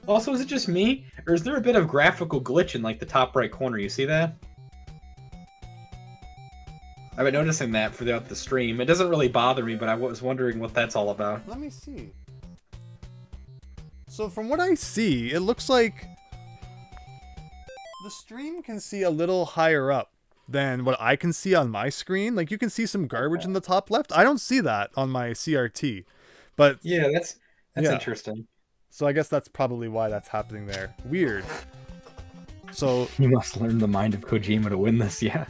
Also, is it just me, or is there a bit of graphical glitch in like the top right corner? You see that? I've been noticing that throughout the stream. It doesn't really bother me, but I was wondering what that's all about. Let me see. So from what I see, it looks like the stream can see a little higher up than what I can see on my screen. Like, you can see some garbage in the top left. I don't see that on my CRT. But yeah, that's yeah. interesting. So I guess that's probably why that's happening there. Weird. So you must learn the mind of Kojima to win this, yeah.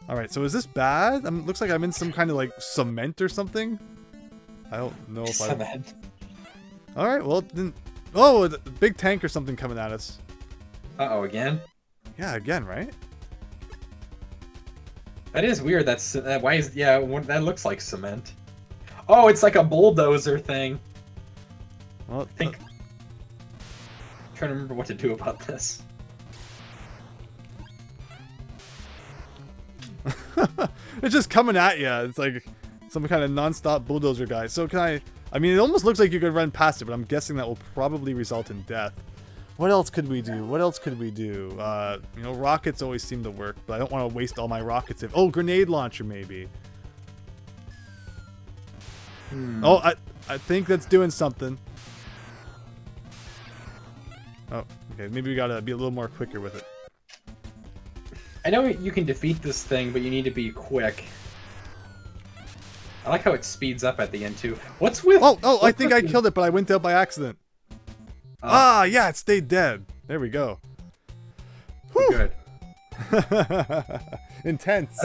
All right, so is this bad? Looks like I'm in some kind of like cement or something. I don't know if Cement. All right, well then. Oh, a big tank or something coming at us. Uh-oh, again? Yeah, again, right? That is weird. Why is that looks like cement. Oh, it's like a bulldozer thing. Well, I'm trying to remember what to do about this. It's just coming at you. It's like some kind of non-stop bulldozer guy. So can I mean, it almost looks like you could run past it, but I'm guessing that will probably result in death. What else could we do? What else could we do? You know, rockets always seem to work, but I don't want to waste all my rockets. Oh, grenade launcher maybe. Oh, I think that's doing something. Oh, okay. Maybe we gotta be a little more quicker with it. I know you can defeat this thing, but you need to be quick. I like how it speeds up at the end too. What's with? Oh! I think I killed it, but I went out by accident. Yeah, it stayed dead. There we go. Good. Intense.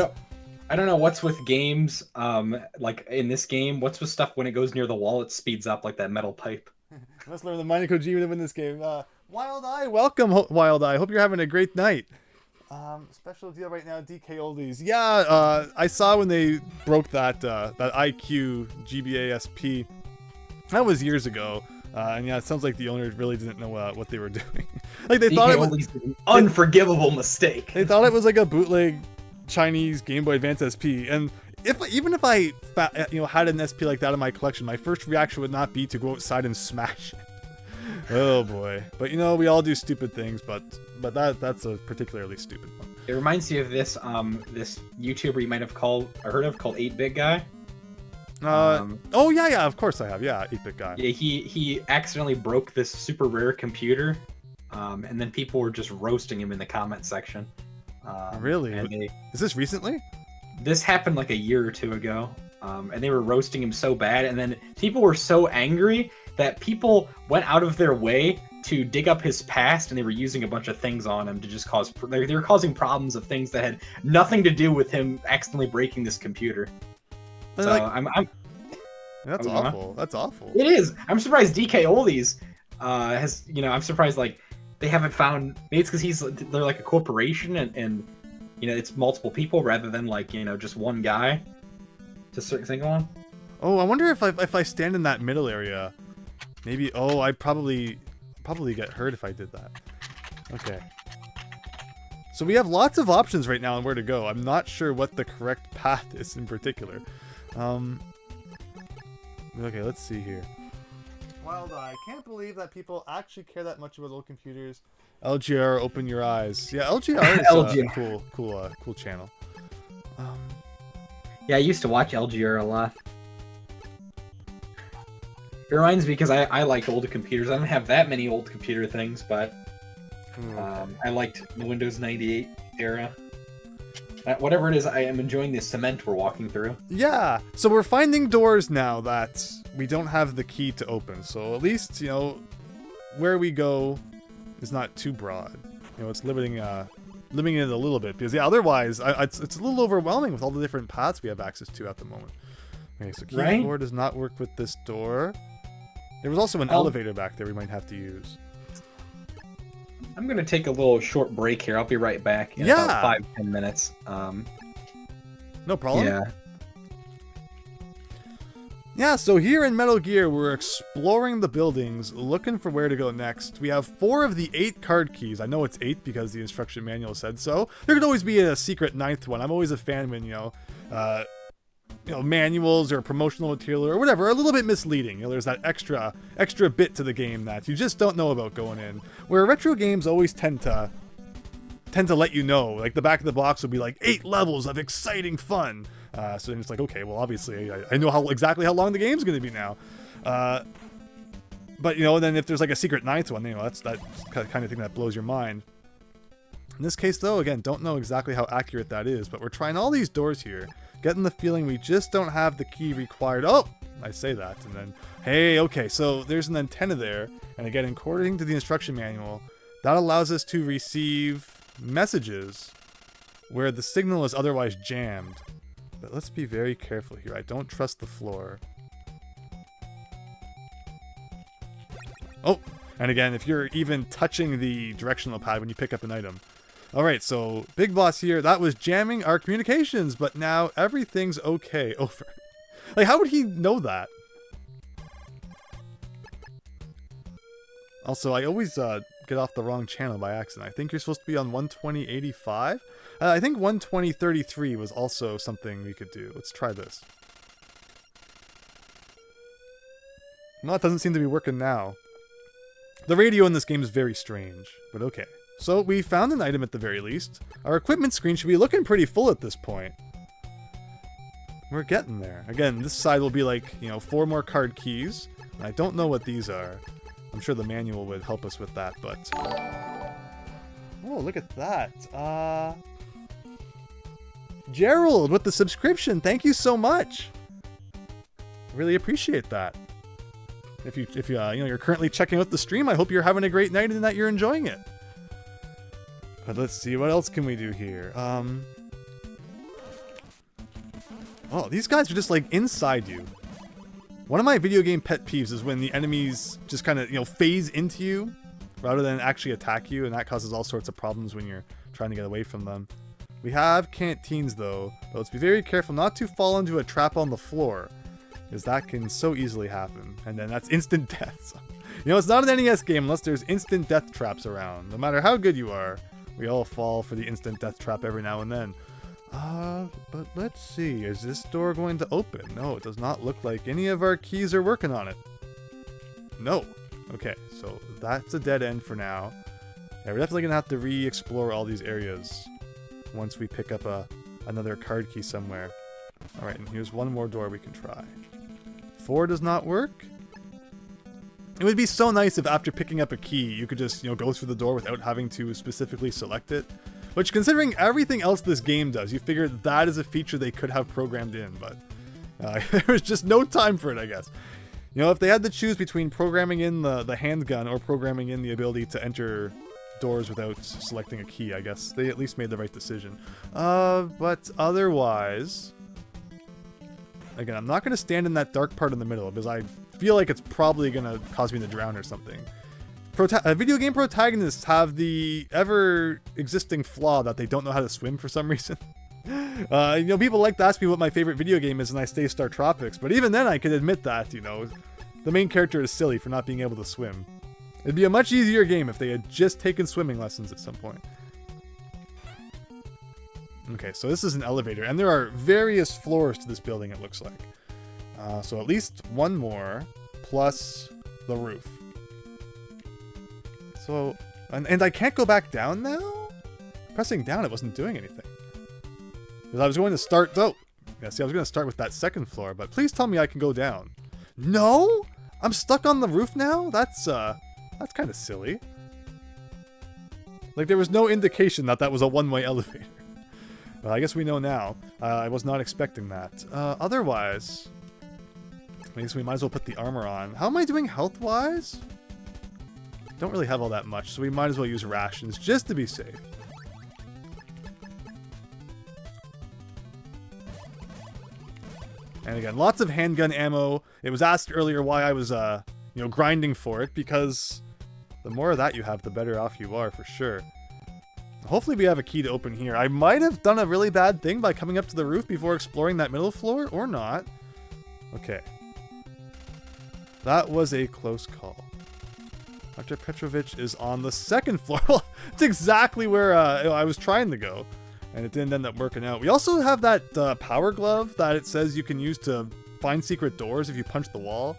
I don't know what's with games. Like in this game, what's with stuff when it goes near the wall, it speeds up like that metal pipe. Must learn the mind of Kojima to win this game. Wild Eye, welcome, Wild Eye. Hope you're having a great night. Special deal right now, DK Oldies. Yeah, I saw when they broke that IQ GBASP. That was years ago. And yeah, it sounds like the owners really didn't know what they were doing. Like they thought it was an unforgivable mistake. They thought it was like a bootleg Chinese Game Boy Advance SP. And even if I had an SP like that in my collection, my first reaction would not be to go outside and smash it. Oh boy. But you know, we all do stupid things, but that's a particularly stupid one. It reminds me of this this YouTuber you might have heard of called 8-Bit Guy. Oh yeah, of course I have. Yeah, 8-Bit Guy. Yeah, he accidentally broke this super rare computer, and then people were just roasting him in the comment section. Really? Is this recently? This happened like a year or two ago, and they were roasting him so bad, and then people were so angry that people went out of their way to dig up his past, and they were using a bunch of things on him to just they were causing problems of things that had nothing to do with him accidentally breaking this computer. So like, that's awful. That's awful. It is. I'm surprised DK Oldies has, I'm surprised like they haven't found. Maybe it's because they're like a corporation and it's multiple people rather than like just one guy to single on. Oh, I wonder if I stand in that middle area, maybe. Oh, I'd probably get hurt if I did that. Okay. So we have lots of options right now on where to go. I'm not sure what the correct path is in particular. Okay, let's see here. Wild Eye, I can't believe that people actually care that much about old computers. LGR, open your eyes. Yeah, LGR is a cool channel. Yeah, I used to watch LGR a lot. It reminds me because I like old computers. I don't have that many old computer things, but I liked the Windows 98 era. Whatever it is, I am enjoying the cement we're walking through. Yeah, so we're finding doors now that we don't have the key to open. So at least, where we go is not too broad. It's limiting it a little bit. Because, yeah, otherwise, it's a little overwhelming with all the different paths we have access to at the moment. Okay, so key 4 does not work with this door. There was also an elevator back there we might have to use. I'm going to take a little short break here. I'll be right back in about 5-10 minutes. No problem. Yeah. Yeah, so here in Metal Gear, we're exploring the buildings, looking for where to go next. We have 4 of the 8 card keys. I know it's 8 because the instruction manual said so. There could always be a secret 9th one. I'm always a fan when, manuals or promotional material or whatever are a little bit misleading. There's that extra bit to the game that you just don't know about going in. Where retro games always tend to let you know. Like the back of the box will be like 8 levels of exciting fun. So then it's like, okay, well, obviously I know exactly how long the game's going to be now. But then if there's like a secret 9th one, that's that kind of thing that blows your mind. In this case, though, again, don't know exactly how accurate that is, but we're trying all these doors here, getting the feeling we just don't have the key required. Oh, I say that, and then, hey, okay, so there's an antenna there, and again, according to the instruction manual, that allows us to receive messages where the signal is otherwise jammed. But let's be very careful here. I don't trust the floor. Oh, and again, if you're even touching the directional pad when you pick up an item. Alright, so Big Boss here, that was jamming our communications, but now everything's okay. Over. Like, how would he know that? Also, I always get off the wrong channel by accident. I think you're supposed to be on 120.85. I think 120.33 was also something we could do. Let's try this. No, it doesn't seem to be working now. The radio in this game is very strange, but okay. So we found an item at the very least. Our equipment screen should be looking pretty full at this point. We're getting there. Again, this side will be like, 4 more card keys. And I don't know what these are. I'm sure the manual would help us with that, but... Oh, look at that. Gerald with the subscription. Thank you so much. Really appreciate that. If you're currently checking out the stream, I hope you're having a great night and that you're enjoying it. But let's see, what else can we do here? Oh, these guys are just like inside you. One of my video game pet peeves is when the enemies just kind of, phase into you rather than actually attack you, and that causes all sorts of problems when you're trying to get away from them. We have canteens though, but let's be very careful not to fall into a trap on the floor, because that can so easily happen, and then that's instant death. So, it's not an NES game unless there's instant death traps around. No matter how good you are, we all fall for the instant death trap every now and then. But let's see, is this door going to open? No, it does not look like any of our keys are working on it. No. Okay, so that's a dead end for now. Yeah, we're definitely gonna have to re-explore all these areas once we pick up another card key somewhere. Alright, and here's one more door we can try. 4 does not work. It would be so nice if after picking up a key, you could just, go through the door without having to specifically select it. Which, considering everything else this game does, you figure that is a feature they could have programmed in, but there was just no time for it, I guess. If they had to choose between programming in the handgun or programming in the ability to enter doors without selecting a key, I guess they at least made the right decision. But otherwise... Again, I'm not going to stand in that dark part in the middle, because I feel like it's probably going to cause me to drown or something. Video game protagonists have the ever-existing flaw that they don't know how to swim for some reason. People like to ask me what my favorite video game is, and I say Star Tropics, but even then I can admit that, the main character is silly for not being able to swim. It'd be a much easier game if they had just taken swimming lessons at some point. Okay, so this is an elevator, and there are various floors to this building, it looks like. So at least one more, plus the roof. So, and I can't go back down now? Pressing down, it wasn't doing anything. Because I was going to start, I was going to start with that second floor, but please tell me I can go down. No? I'm stuck on the roof now? That's kind of silly. Like, there was no indication that was a one-way elevator. Well, I guess we know now. I was not expecting that. Otherwise, I guess we might as well put the armor on. How am I doing health-wise? Don't really have all that much, so we might as well use rations just to be safe. And again, lots of handgun ammo. It was asked earlier why I was, grinding for it, because the more of that you have, the better off you are, for sure. Hopefully we have a key to open here. I might have done a really bad thing by coming up to the roof before exploring that middle floor, or not. Okay. That was a close call. Dr. Petrovich is on the second floor. Well, it's exactly where I was trying to go. And it didn't end up working out. We also have that power glove that it says you can use to find secret doors if you punch the wall.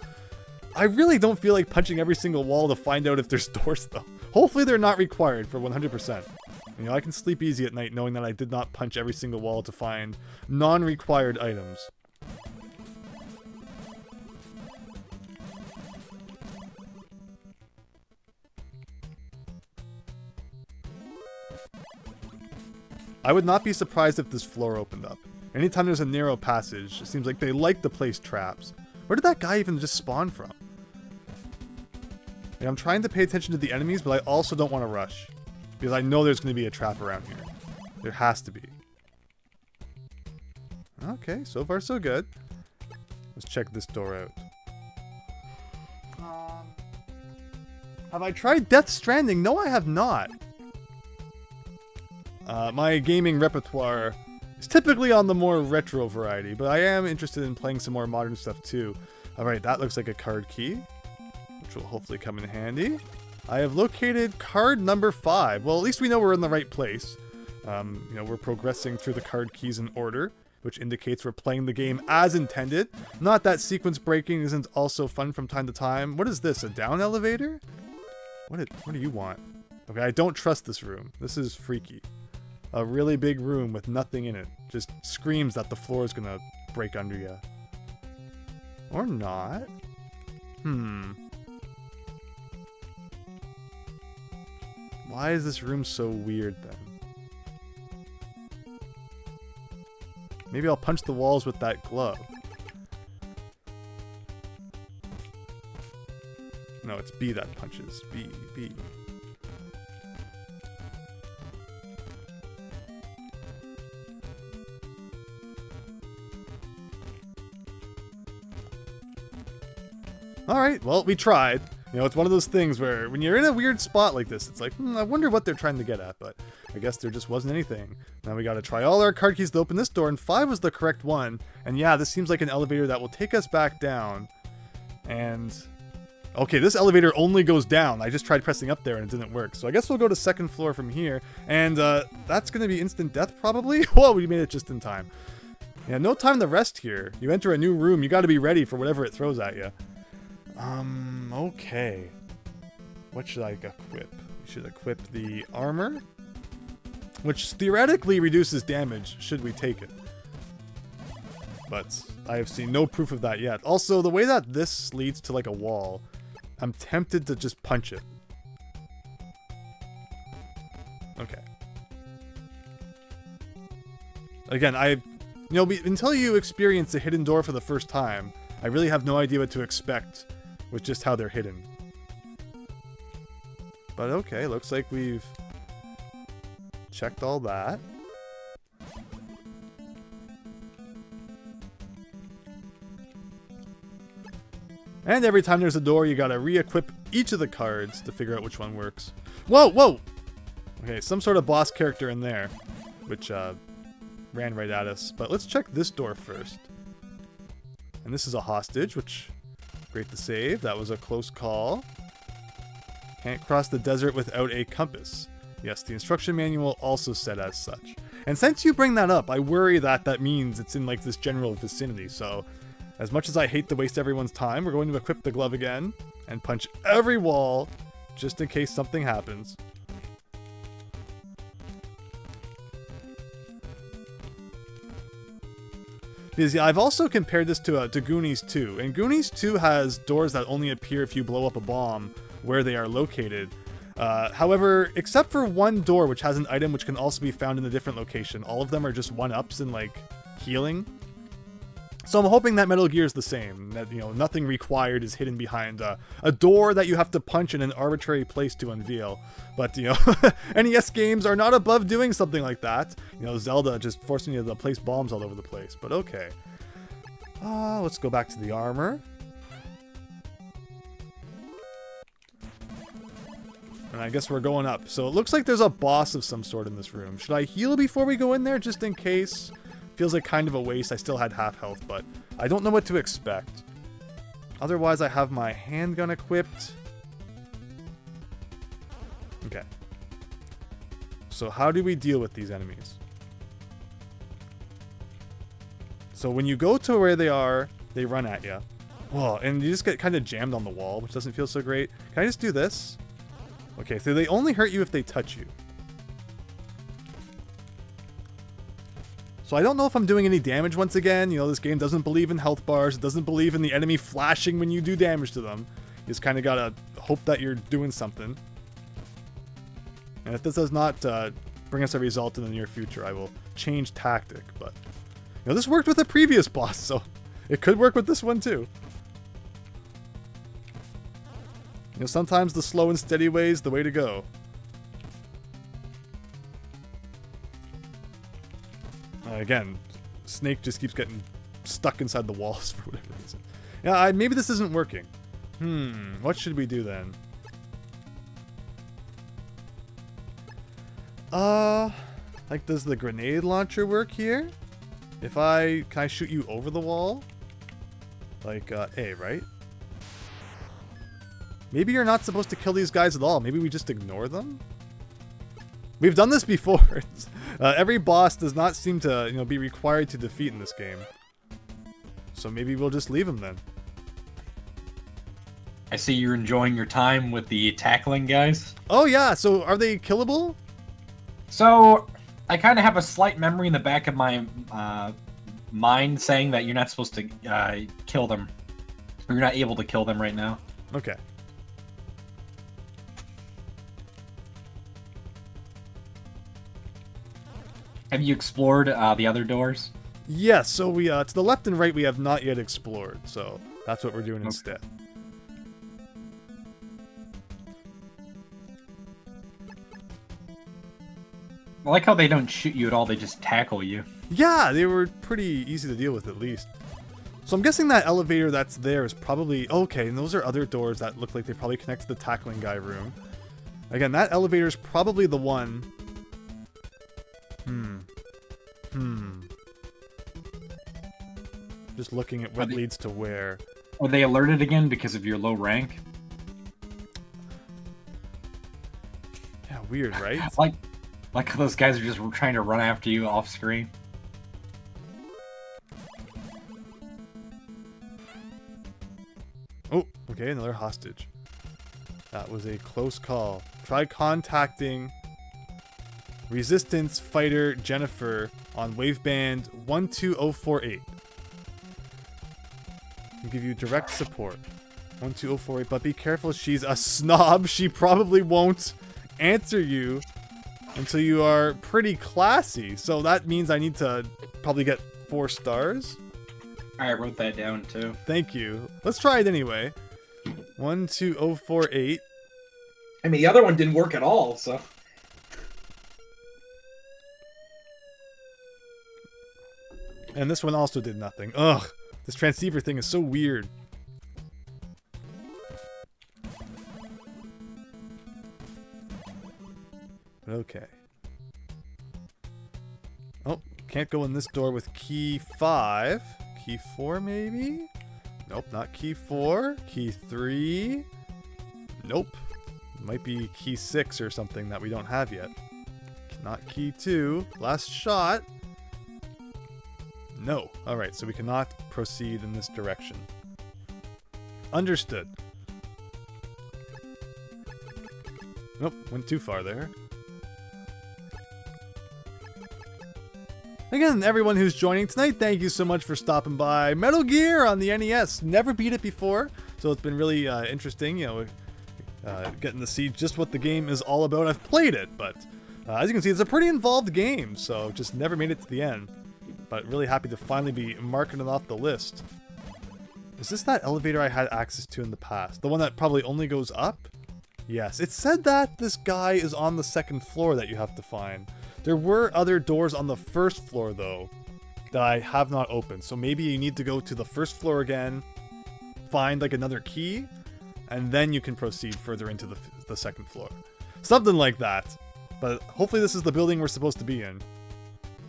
I really don't feel like punching every single wall to find out if there's doors, though. Hopefully they're not required for 100%. You know, I can sleep easy at night knowing that I did not punch every single wall to find non-required items. I would not be surprised if this floor opened up. Anytime there's a narrow passage, it seems like they like to place traps. Where did that guy even just spawn from? Like, I'm trying to pay attention to the enemies, but I also don't want to rush. Because I know there's going to be a trap around here. There has to be. Okay, so far so good. Let's check this door out. Have I tried Death Stranding? No, I have not. My gaming repertoire is typically on the more retro variety, but I am interested in playing some more modern stuff too. Alright, that looks like a card key, which will hopefully come in handy. I have located card number 5. Well, at least we know we're in the right place. You know, we're progressing through the card keys in order, which indicates we're playing the game as intended. Not that sequence breaking isn't also fun from time to time. What is this, a down elevator? What do you want? Okay, I don't trust this room. This is freaky. A really big room with nothing in it. Just screams that the floor is gonna break under you. Or not. Why is this room so weird then? Maybe I'll punch the walls with that glove. No, it's B that punches. B. Alright, well, we tried. You know, it's one of those things where when you're in a weird spot like this, it's like, I wonder what they're trying to get at, but I guess there just wasn't anything. Now we gotta try all our card keys to open this door, and 5 was the correct one. And yeah, this seems like an elevator that will take us back down. And... okay, this elevator only goes down. I just tried pressing up there and it didn't work. So I guess we'll go to second floor from here. And that's gonna be instant death probably? Whoa, we made it just in time. Yeah, no time to rest here. You enter a new room, you gotta be ready for whatever it throws at you. Okay. What should I equip? We should equip the armor, which theoretically reduces damage should we take it. But I have seen no proof of that yet. Also, the way that this leads to like a wall, I'm tempted to just punch it. Okay. Again, until you experience a hidden door for the first time, I really have no idea what to expect with just how they're hidden. But okay, looks like we've checked all that. And every time there's a door, you gotta re-equip each of the cards to figure out which one works. Whoa! Okay, some sort of boss character in there, which ran right at us. But let's check this door first. And this is a hostage, which... great to save. That was a close call. Can't cross the desert without a compass. Yes, the instruction manual also said as such. And since you bring that up, I worry that means it's in like this general vicinity. So, as much as I hate to waste everyone's time, we're going to equip the glove again and punch every wall just in case something happens. Because yeah, I've also compared this to Goonies 2, and Goonies 2 has doors that only appear if you blow up a bomb where they are located. However, except for one door which has an item which can also be found in a different location, all of them are just 1-ups in like healing. So I'm hoping that Metal Gear is the same, that, you know, nothing required is hidden behind a door that you have to punch in an arbitrary place to unveil. But, you know, NES games are not above doing something like that. You know, Zelda just forcing you to place bombs all over the place, but okay. Let's go back to the armor. And I guess we're going up. So it looks like there's a boss of some sort in this room. Should I heal before we go in there, just in case? Feels like kind of a waste. I still had half health, but I don't know what to expect. Otherwise, I have my handgun equipped. Okay. So how do we deal with these enemies? So when you go to where they are, they run at you. Whoa, and you just get kind of jammed on the wall, which doesn't feel so great. Can I just do this? Okay, so they only hurt you if they touch you. So I don't know if I'm doing any damage once again. You know, this game doesn't believe in health bars. It doesn't believe in the enemy flashing when you do damage to them. You just kind of gotta hope that you're doing something. And if this does not bring us a result in the near future, I will change tactic. But, you know, this worked with the previous boss, so it could work with this one too. You know, sometimes the slow and steady way is the way to go. Again, Snake just keeps getting stuck inside the walls for whatever reason. Yeah, maybe this isn't working. What should we do then? Like, does the grenade launcher work here? Can I shoot you over the wall? Like, A, right? Maybe you're not supposed to kill these guys at all. Maybe we just ignore them? We've done this before. Every boss does not seem to, you know, be required to defeat in this game. So maybe we'll just leave them then. I see you're enjoying your time with the tackling guys. Oh yeah, so are they killable? So, I kind of have a slight memory in the back of my mind saying that you're not supposed to kill them. Or you're not able to kill them right now. Okay. Have you explored the other doors? Yes, so we to the left and right we have not yet explored, so that's what we're doing instead. I like how they don't shoot you at all, they just tackle you. Yeah, they were pretty easy to deal with at least. So I'm guessing that elevator that's there is probably... Okay, and those are other doors that look like they probably connect to the tackling guy room. Again, that elevator is probably the one... Just looking at what leads to where. Are they alerted again because of your low rank? Yeah, weird, right? like how those guys are just trying to run after you off screen. Oh, okay, another hostage. That was a close call. Try contacting Resistance Fighter Jennifer on waveband 12048. I'll give you direct support. 12048, but be careful, she's a snob. She probably won't answer you until you are pretty classy. So that means I need to probably get 4 stars. I wrote that down too. Thank you. Let's try it anyway. 12048. I mean, the other one didn't work at all, so... And this one also did nothing. Ugh, this transceiver thing is so weird. Okay. Oh, can't go in this door with key 5. Key 4 maybe? Nope, not key 4. Key 3. Nope. Might be key 6 or something that we don't have yet. Not key 2. Last shot. No. Alright, so we cannot proceed in this direction. Understood. Nope, went too far there. Again, everyone who's joining tonight, thank you so much for stopping by. Metal Gear on the NES. Never beat it before, so it's been really interesting, you know, getting to see just what the game is all about. I've played it, but as you can see, it's a pretty involved game, so just never made it to the end. But really happy to finally be marking it off the list. Is this that elevator I had access to in the past? The one that probably only goes up? Yes, it said that this guy is on the 2nd floor that you have to find. There were other doors on the 1st floor, though, that I have not opened. So maybe you need to go to the 1st floor again, find like another key, and then you can proceed further into the 2nd floor. Something like that. But hopefully this is the building we're supposed to be in.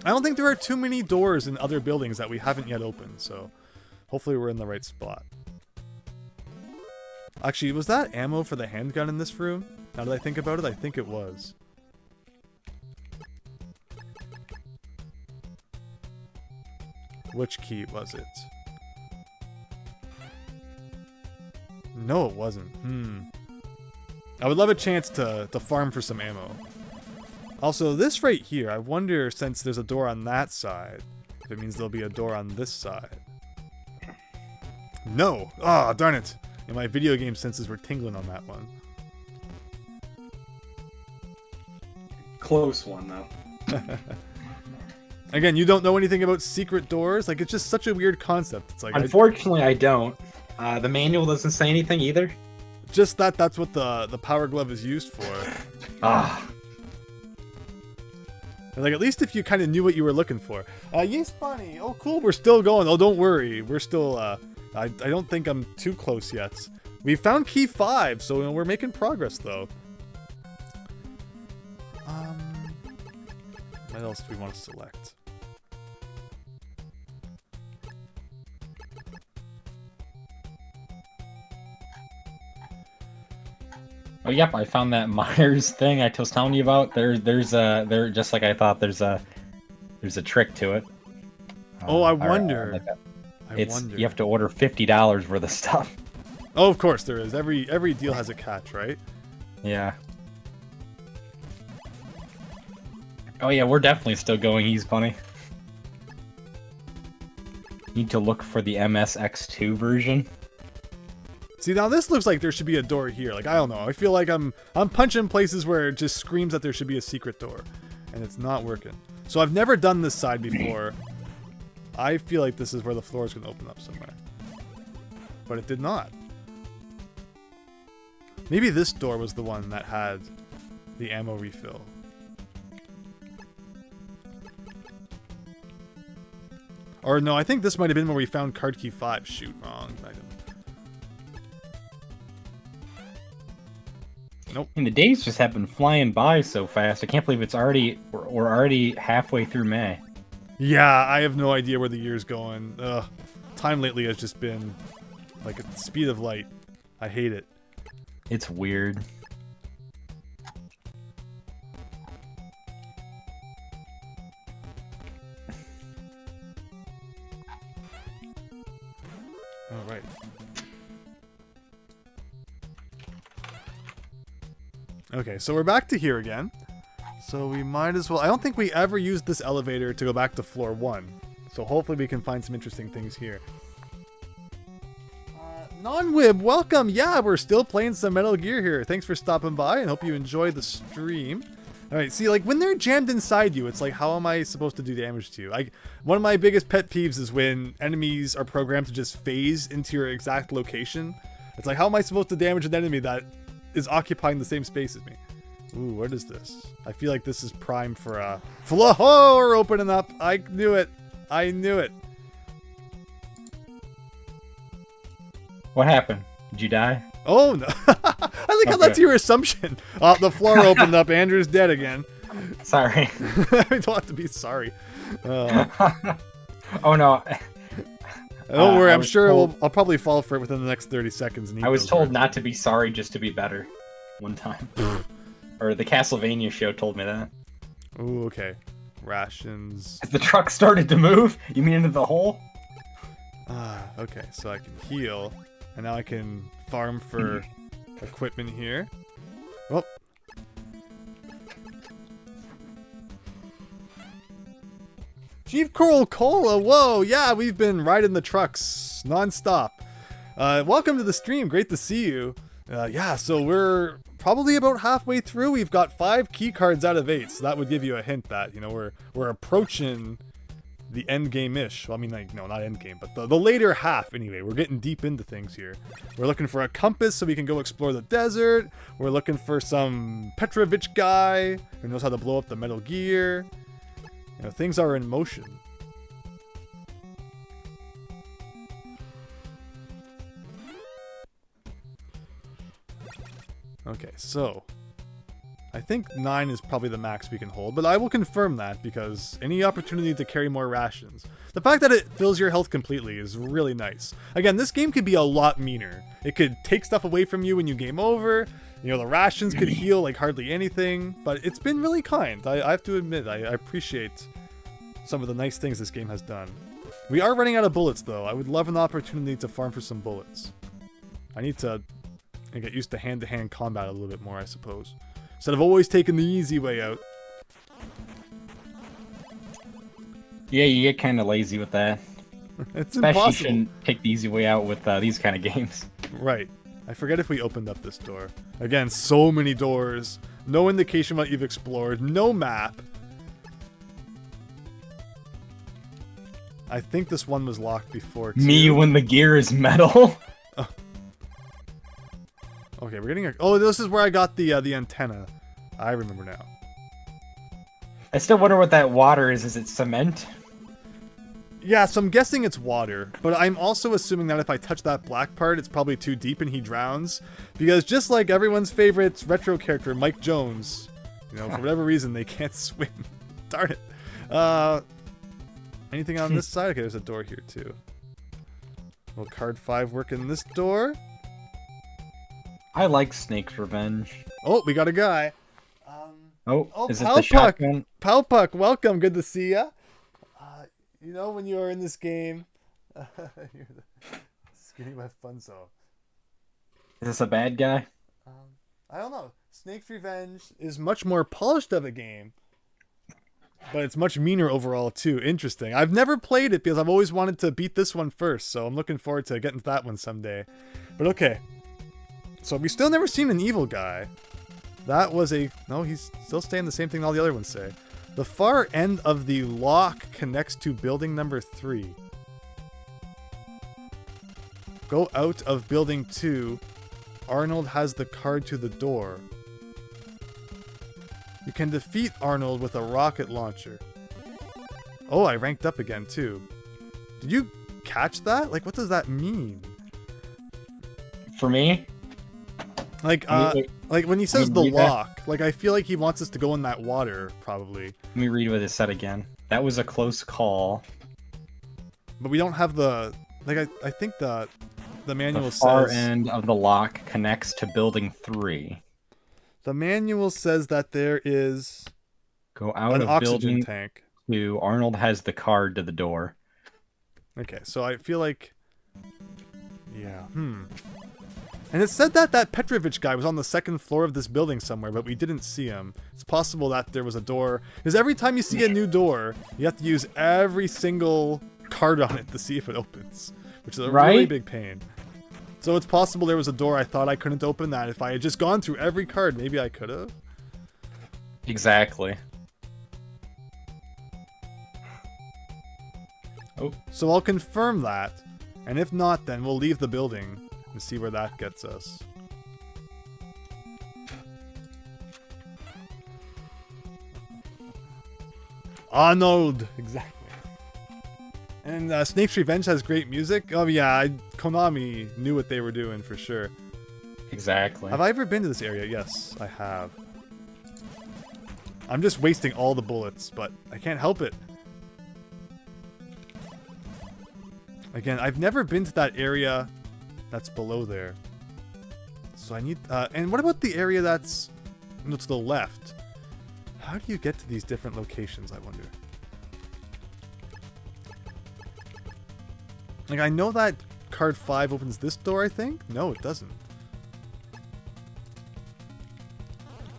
I don't think there are too many doors in other buildings that we haven't yet opened, so hopefully we're in the right spot. Actually, was that ammo for the handgun in this room? Now that I think about it, I think it was. Which key was it? No, it wasn't. I would love a chance to farm for some ammo. Also, this right here, I wonder, since there's a door on that side, if it means there'll be a door on this side. No! Ah, darn it! And my video game senses were tingling on that one. Close one, though. Again, you don't know anything about secret doors? Like, it's just such a weird concept. It's like, Unfortunately, I don't. The manual doesn't say anything either. just that's what the power glove is used for. Ah. Like, at least if you kind of knew what you were looking for. Yes, Bunny. Oh, cool. We're still going. Oh, don't worry. We're still, I don't think I'm too close yet. We found key 5, so, you know, we're making progress, though. What else do we want to select? Oh, yep, I found that Myers thing I was telling you about. There's just like I thought. There's a trick to it. Oh, I wonder. You have to order $50 worth of stuff. Oh, of course there is. Every deal has a catch, right? Yeah. Oh yeah, we're definitely still going. He's funny. Need to look for the MSX2 version. See, now this looks like there should be a door here. Like, I don't know. I feel like I'm punching places where it just screams that there should be a secret door, and it's not working. So I've never done this side before. I feel like this is where the floor is going to open up somewhere. But it did not. Maybe this door was the one that had the ammo refill. Or no, I think this might have been where we found card key 5. Shoot, wrong item. Nope. And the days just have been flying by so fast. I can't believe we're already halfway through May. Yeah, I have no idea where the year's going. Ugh. Time lately has just been like at the speed of light. I hate it. It's weird. All right. Okay, so we're back to here again. So we might as well... I don't think we ever used this elevator to go back to floor 1. So hopefully we can find some interesting things here. Non-Wib, welcome! Yeah, we're still playing some Metal Gear here. Thanks for stopping by and hope you enjoyed the stream. Alright, see, like, when they're jammed inside you, it's like, how am I supposed to do damage to you? One of my biggest pet peeves is when enemies are programmed to just phase into your exact location. It's like, how am I supposed to damage an enemy that is occupying the same space as me? Ooh, what is this? I feel like this is prime for a floor opening up. I knew it. I knew it. What happened? Did you die? Oh, no. I like how that's your assumption. The floor opened up. Andrew's dead again. Sorry. I don't have to be sorry. Oh, no. Don't worry. I'm sure I'll probably fall for it within the next 30 seconds. And I was told not to be sorry, just to be better. One time. Or the Castlevania show told me that. Ooh, okay. Rations. As the truck started to move? You mean into the hole? Okay. So I can heal. And now I can farm for equipment here. Oh. Chief Coral Cola, whoa, yeah, we've been riding the trucks non-stop. Welcome to the stream, great to see you. Yeah, so we're probably about halfway through. We've got 5 key cards out of 8, so that would give you a hint that, you know, we're approaching the end game-ish. Well, I mean, like, no, not end game, but the later half, anyway. We're getting deep into things here. We're looking for a compass so we can go explore the desert. We're looking for some Petrovich guy who knows how to blow up the Metal Gear. You know, things are in motion. Okay, so I think 9 is probably the max we can hold, but I will confirm that because any opportunity to carry more rations. The fact that it fills your health completely is really nice. Again, this game could be a lot meaner. It could take stuff away from you when you game over. You know, the rations could heal like hardly anything, but it's been really kind. I have to admit, I appreciate some of the nice things this game has done. We are running out of bullets, though. I would love an opportunity to farm for some bullets. I need to get used to hand-to-hand combat a little bit more, I suppose. Instead of always taking the easy way out. Yeah, you get kind of lazy with that. It's Especially impossible. you shouldn't take the easy way out with these kind of games. Right. I forget if we opened up this door. Again, so many doors. No indication what you've explored. No map. I think this one was locked before, too. Me when the gear is metal. Okay, we're getting a... Oh, this is where I got the antenna. I remember now. I still wonder what that water is. Is it cement? Yeah, so I'm guessing it's water, but I'm also assuming that if I touch that black part, it's probably too deep and he drowns. Because just like everyone's favorite retro character, Mike Jones, you know, for whatever reason, they can't swim. Darn it. Anything on this side? Okay, there's a door here, too. Will card 5 work in this door? I like Snake's Revenge. Oh, we got a guy. Oh, is it Pal the Puck. shotgun? Palpuck, welcome. Good to see ya. You know, when you are in this game, you're the skinny wet funzo. Is this a bad guy? I don't know. Snake's Revenge is much more polished of a game, but it's much meaner overall too. Interesting. I've never played it because I've always wanted to beat this one first, so I'm looking forward to getting to that one someday. But okay. So we still never seen an evil guy. That was a... No, he's still saying the same thing all the other ones say. The far end of the lock connects to building number 3. Go out of building 2. Arnold has the card to the door. You can defeat Arnold with a rocket launcher. Oh, I ranked up again too. Did you catch that? Like, what does that mean? For me? Like, like when he says the lock, like I feel like he wants us to go in that water, probably. Let me read what it said again. That was a close call. But we don't have the... Like, I think the manual The far says... end of the lock connects to building 3. The manual says that there is Go out an of oxygen building tank. 2. Arnold has the card to the door. Okay, so I feel like... Yeah, And it said that that Petrovich guy was on the 2nd floor of this building somewhere, but we didn't see him. It's possible that there was a door. Because every time you see a new door, you have to use every single card on it to see if it opens. Which is a really big pain. So it's possible there was a door I thought I couldn't open that if I had just gone through every card, maybe I could have. Exactly. Oh. So I'll confirm that. And if not, then we'll leave the building and see where that gets us. Arnold! Exactly. And Snake's Revenge has great music. Oh yeah, Konami knew what they were doing for sure. Exactly. Have I ever been to this area? Yes, I have. I'm just wasting all the bullets, but I can't help it. Again, I've never been to that area that's below there. So I need... and what about the area that's to the left? How do you get to these different locations, I wonder? Like, I know that card 5 opens this door, I think? No, it doesn't.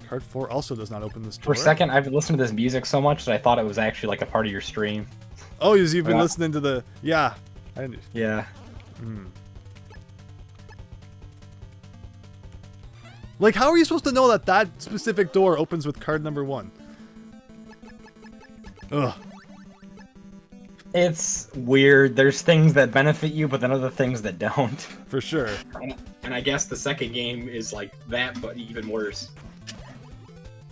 Card 4 also does not open this door. For a second, I've listened to this music so much that I thought it was actually like a part of your stream. Oh, you've been listening to the... Yeah. Yeah. Like, how are you supposed to know that that specific door opens with card number 1? Ugh. It's weird. There's things that benefit you, but then other things that don't. For sure. And I guess the second game is like that, but even worse.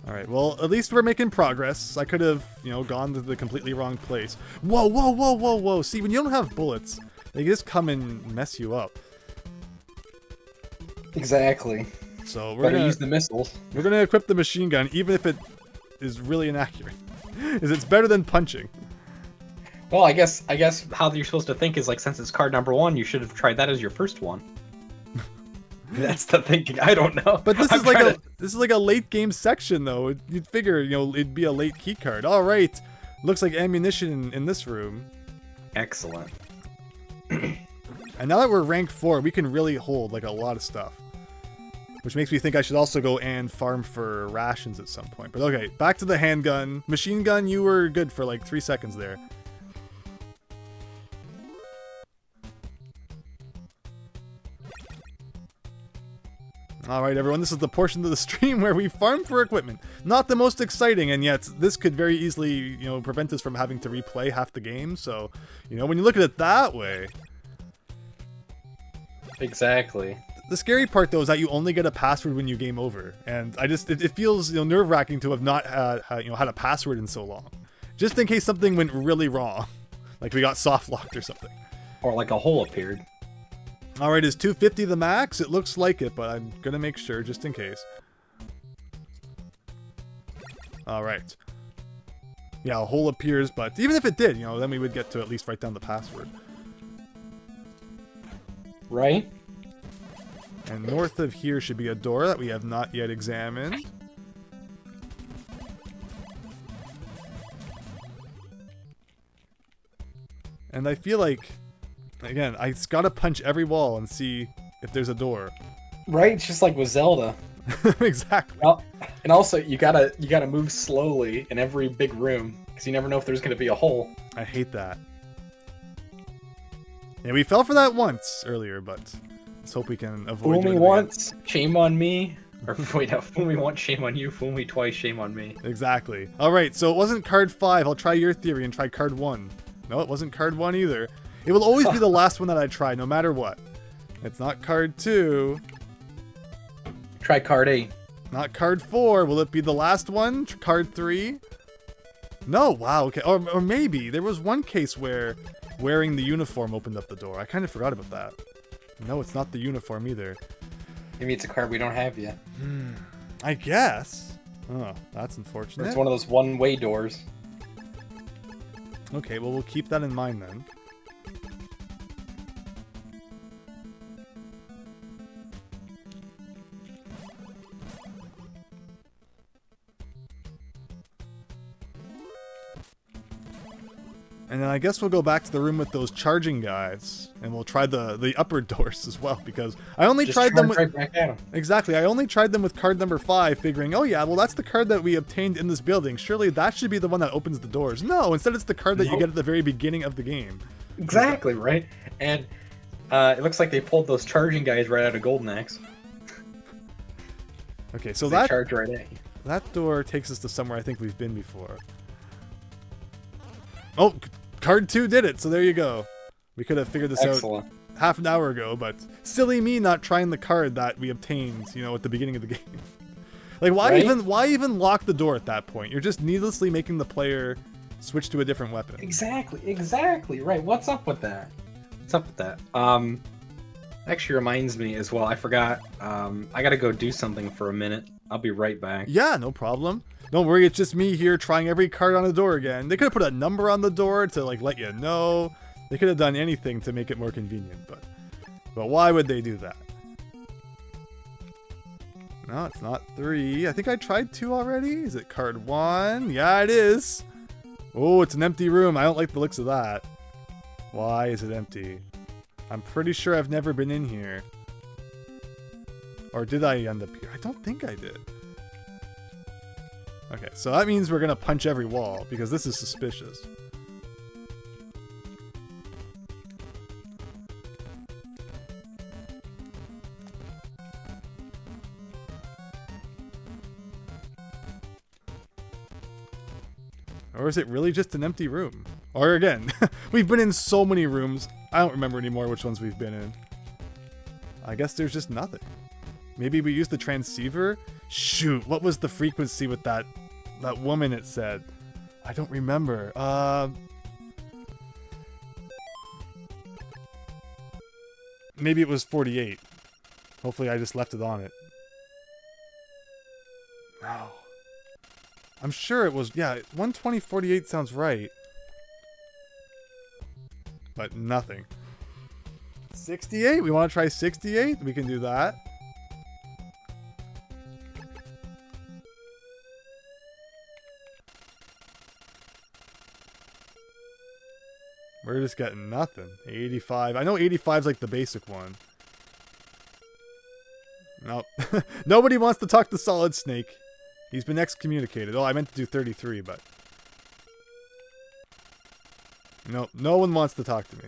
Alright, well, at least we're making progress. I could have, you know, gone to the completely wrong place. Whoa, whoa, whoa, whoa, whoa. See, when you don't have bullets, they just come and mess you up. Exactly. So we're Better gonna use the missiles. we're gonna equip the machine gun, even if it is really inaccurate. Is it's better than punching. Well, I guess how you're supposed to think is like, since it's card number 1, you should have tried that as your first one. That's the thinking. I don't know. But this I'm is like trying this is like a late game section though. You'd figure, you know, it'd be a late key card. All right, looks like ammunition in this room. Excellent. And now that we're rank 4, we can really hold like a lot of stuff. Which makes me think I should also go and farm for rations at some point. But okay, back to the handgun. Machine gun, you were good for like 3 seconds there. Alright everyone, this is the portion of the stream where we farm for equipment. Not the most exciting, and yet this could very easily, you know, prevent us from having to replay half the game. So, you know, when you look at it that way... Exactly. The scary part though is that you only get a password when you game over. And I just, it feels, you know, nerve-wracking to have not you know, had a password in so long. Just in case something went really wrong. Like we got soft locked or something. Or like a hole appeared. Alright, is 250 the max? It looks like it, but I'm gonna make sure just in case. Alright. Yeah, a hole appears, but even if it did, you know, then we would get to at least write down the password. Right? And north of here should be a door that we have not yet examined. And I feel like, again, I just gotta punch every wall and see if there's a door. Right? It's just like with Zelda. Exactly. And also, you gotta move slowly in every big room, because you never know if there's gonna be a hole. I hate that. Yeah, we fell for that once earlier, but let's hope we can avoid Fool doing me it again. once, shame on me. Or wait, no, fool me once, shame on you. Fool me twice, shame on me. Exactly. Alright, so it wasn't card 5. I'll try your theory and try card 1. No, it wasn't card 1 either. It will always be the last one that I try, no matter what. It's not card 2. Try card 8. Not card 4. Will it be the last one? Card 3? No, wow, okay. Or maybe. There was one case where wearing the uniform opened up the door. I kind of forgot about that. No, it's not the uniform either. Maybe it's a card we don't have yet. I guess. Oh, that's unfortunate. It's one of those one-way doors. Okay, well, we'll keep that in mind then. And then I guess we'll go back to the room with those charging guys, and we'll try the upper doors as well, because I only Just tried them with... right back at 'em. Exactly, I only tried them with card number 5, figuring, oh yeah, well that's the card that we obtained in this building. Surely that should be the one that opens the doors. No, instead it's the card that you get at the very beginning of the game. Exactly, right? And it looks like they pulled those charging guys right out of Golden Axe. Okay, so They charge right at you. that door takes us to somewhere I think we've been before. Oh, card 2 did it, so there you go. We could have figured this Excellent. out half an hour ago, but silly me not trying the card that we obtained, you know, at the beginning of the game. Like, Right? why even lock the door at that point? You're just needlessly making the player switch to a different weapon. Exactly, right. What's up with that? What's up with that? Actually reminds me as well. I forgot. I gotta go do something for a minute. I'll be right back. Yeah, no problem. Don't worry, it's just me here trying every card on the door again. They could have put a number on the door to, like, let you know. They could have done anything to make it more convenient, but why would they do that? No, it's not 3. I think I tried 2 already. Is it card 1? Yeah, it is. Oh, it's an empty room. I don't like the looks of that. Why is it empty? I'm pretty sure I've never been in here. Or did I end up here? I don't think I did. Okay, so that means we're gonna punch every wall, because this is suspicious. Or is it really just an empty room? Or again, we've been in so many rooms, I don't remember anymore which ones we've been in. I guess there's just nothing. Maybe we used the transceiver? Shoot, what was the frequency with that woman it said? I don't remember. Maybe it was 48. Hopefully I just left it on it. No. I'm sure it was, yeah, 120.48 sounds right. But nothing. 68? We want to try 68? We can do that. We're just getting nothing. 85. I know 85 is like the basic one. Nope. Nobody wants to talk to Solid Snake. He's been excommunicated. Oh, I meant to do 33, but... Nope. No one wants to talk to me.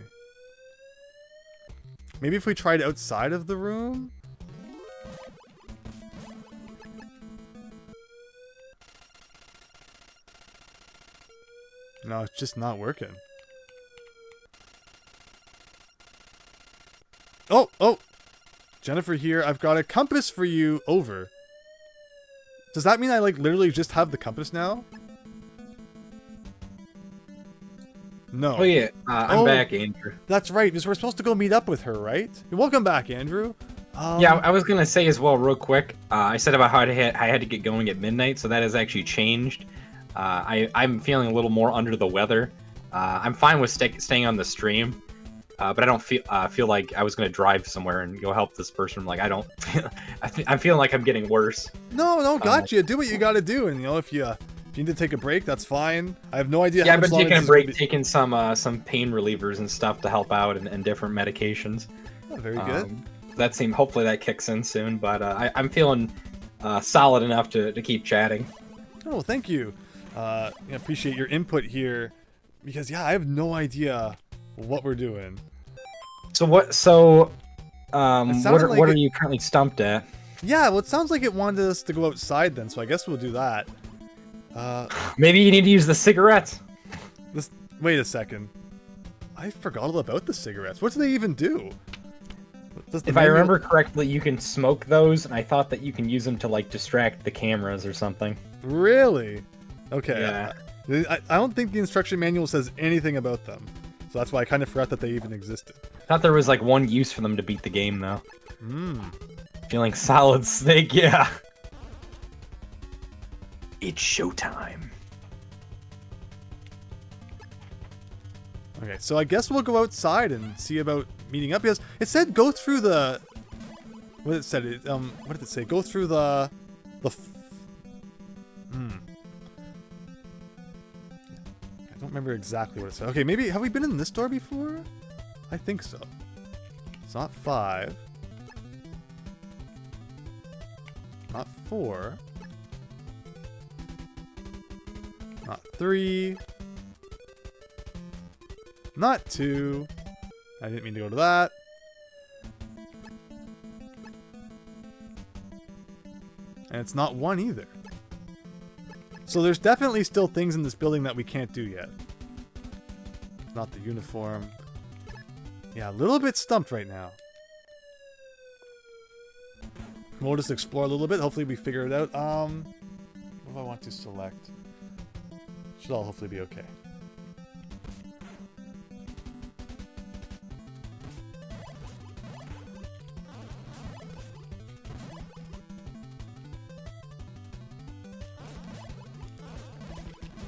Maybe if we tried outside of the room? No, it's just not working. Oh, oh! Jennifer here, I've got a compass for you. Over. Does that mean I, like, literally just have the compass now? No. Oh, yeah. I'm back, Andrew. That's right, because we're supposed to go meet up with her, right? Welcome back, Andrew. Yeah, I was going to say as well, real quick, I said about how I had to get going at midnight, so that has actually changed. I'm feeling a little more under the weather. I'm fine with staying on the stream. But I don't feel like I was gonna drive somewhere and go help this person. Like I don't feel, I'm feeling like I'm getting worse. No, gotcha. Do what you gotta do, and you know if you need to take a break, that's fine. I have no idea. Yeah, how I've been much taking a longer break, taking some pain relievers and stuff to help out, and different medications. Oh, very good. Hopefully that kicks in soon. But I'm feeling solid enough to keep chatting. Oh, thank you. I appreciate your input here, because yeah, I have no idea what we're doing. So what? So what like are you currently stumped at? Yeah, well, it sounds like it wanted us to go outside then, so I guess we'll do that. Maybe you need to use the cigarettes. Wait a second. I forgot all about the cigarettes. What do they even do? If I remember correctly, you can smoke those, and I thought that you can use them to like distract the cameras or something. Really? Okay. Yeah. I don't think the instruction manual says anything about them. So that's why I kind of forgot that they even existed. Thought there was like one use for them to beat the game though. Hmm. Feeling Solid Snake, yeah. It's showtime. Okay, so I guess we'll go outside and see about meeting up. Because it said go through the... What did it say? What did it say? Go through the... I don't remember exactly what it said. Okay, maybe... Have we been in this door before? I think so. It's not 5. Not 4. Not 3. Not 2. I didn't mean to go to that. And it's not 1 either. So there's definitely still things in this building that we can't do yet. Not the uniform. Yeah, a little bit stumped right now. We'll just explore a little bit. Hopefully we figure it out. What do I want to select? Should all hopefully be okay.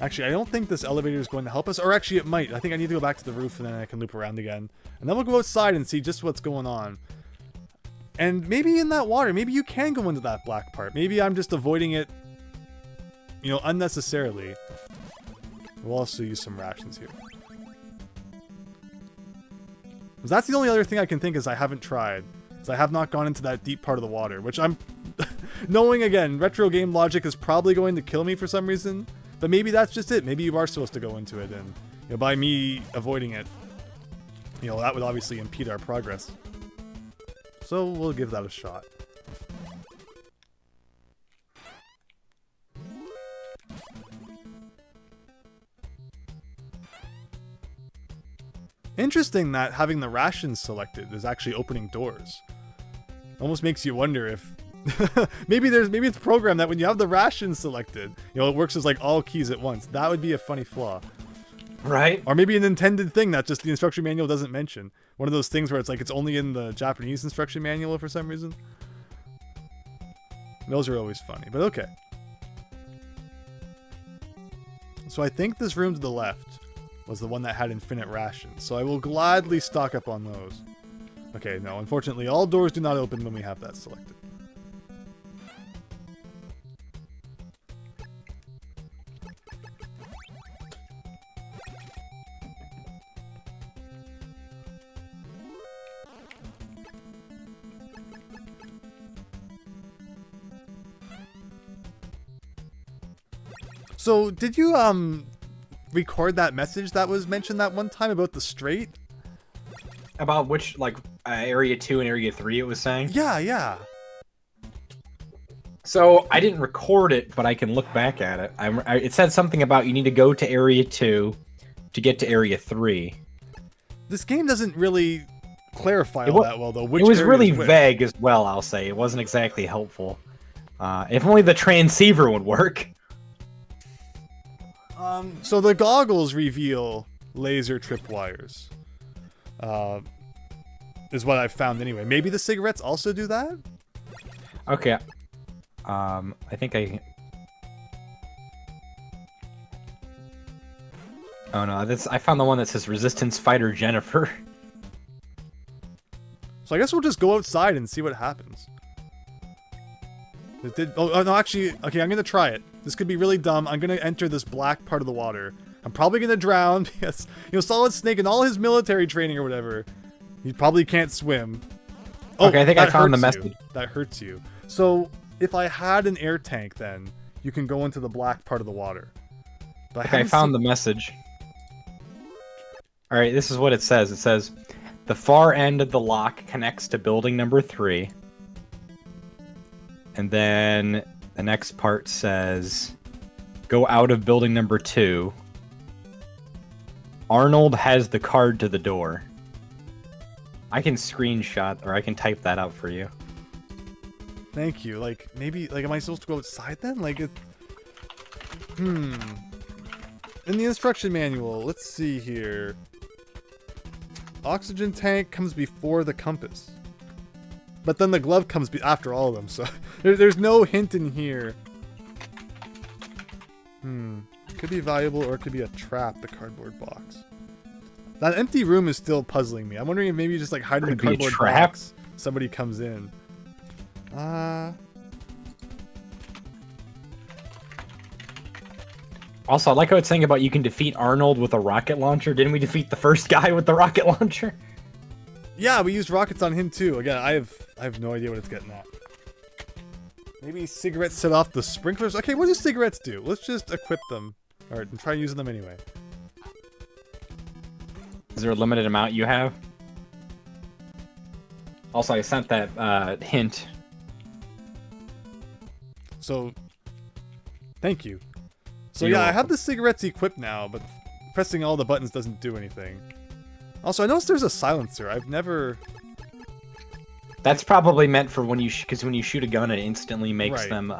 Actually, I don't think this elevator is going to help us. Or actually, it might. I think I need to go back to the roof and then I can loop around again. And then we'll go outside and see just what's going on. And maybe in that water, maybe you can go into that black part. Maybe I'm just avoiding it, you know, unnecessarily. We'll also use some rations here. Because that's the only other thing I can think is I haven't tried. Is I have not gone into that deep part of the water, which I'm... knowing, again, retro game logic is probably going to kill me for some reason. But maybe that's just it. Maybe you are supposed to go into it, and you know, by me avoiding it, you know, that would obviously impede our progress. So we'll give that a shot. Interesting that having the rations selected is actually opening doors. Almost makes you wonder if maybe it's programmed that when you have the rations selected, you know, it works as like all keys at once. That would be a funny flaw. Right? Or maybe an intended thing that just the instruction manual doesn't mention. One of those things where it's like it's only in the Japanese instruction manual for some reason. Those are always funny, but okay. So I think this room to the left was the one that had infinite rations. So I will gladly stock up on those. Okay, no, unfortunately, all doors do not open when we have that selected. So, did you, record that message that was mentioned that one time about the straight? About which, like, Area 2 and Area 3 it was saying? Yeah, yeah. So, I didn't record it, but I can look back at it. It said something about you need to go to Area 2 to get to Area 3. This game doesn't really clarify all that well, though. It was really vague as well, I'll say. It wasn't exactly helpful. If only the transceiver would work. So the goggles reveal laser tripwires. Is what I've found anyway. Maybe the cigarettes also do that? Okay. I think I... Oh no, I found the one that says Resistance Fighter Jennifer. So I guess we'll just go outside and see what happens. It did... Oh, no, actually... Okay, I'm gonna try it. This could be really dumb. I'm gonna enter this black part of the water. I'm probably gonna drown because, you know, Solid Snake and all his military training or whatever, he probably can't swim. Oh, okay, I think I found the message. That hurts you. So, if I had an air tank, then you can go into the black part of the water. But okay, I found the message. Alright, this is what it says. It says, the far end of the lock connects to building number 3. And then the next part says, go out of building number 2. Arnold has the card to the door. I can screenshot, or I can type that out for you. Thank you. Like, maybe, like, am I supposed to go outside then? Like, in the instruction manual, let's see here. Oxygen tank comes before the compass. But then the glove comes after all of them, so there's no hint in here. Could be valuable or it could be a trap, the cardboard box. That empty room is still puzzling me. I'm wondering if maybe just like hide in the cardboard box, somebody comes in. Also, I like how it's saying about you can defeat Arnold with a rocket launcher. Didn't we defeat the first guy with the rocket launcher? Yeah, we used rockets on him too. Again, I have no idea what it's getting at. Maybe cigarettes set off the sprinklers? Okay, what do cigarettes do? Let's just equip them. Alright, and try using them anyway. Is there a limited amount you have? Also, I sent that hint. So, thank you. So You're yeah, welcome. I have the cigarettes equipped now, but pressing all the buttons doesn't do anything. Also, I noticed there's a silencer. I've never... That's probably meant for when you because when you shoot a gun, it instantly makes Right. them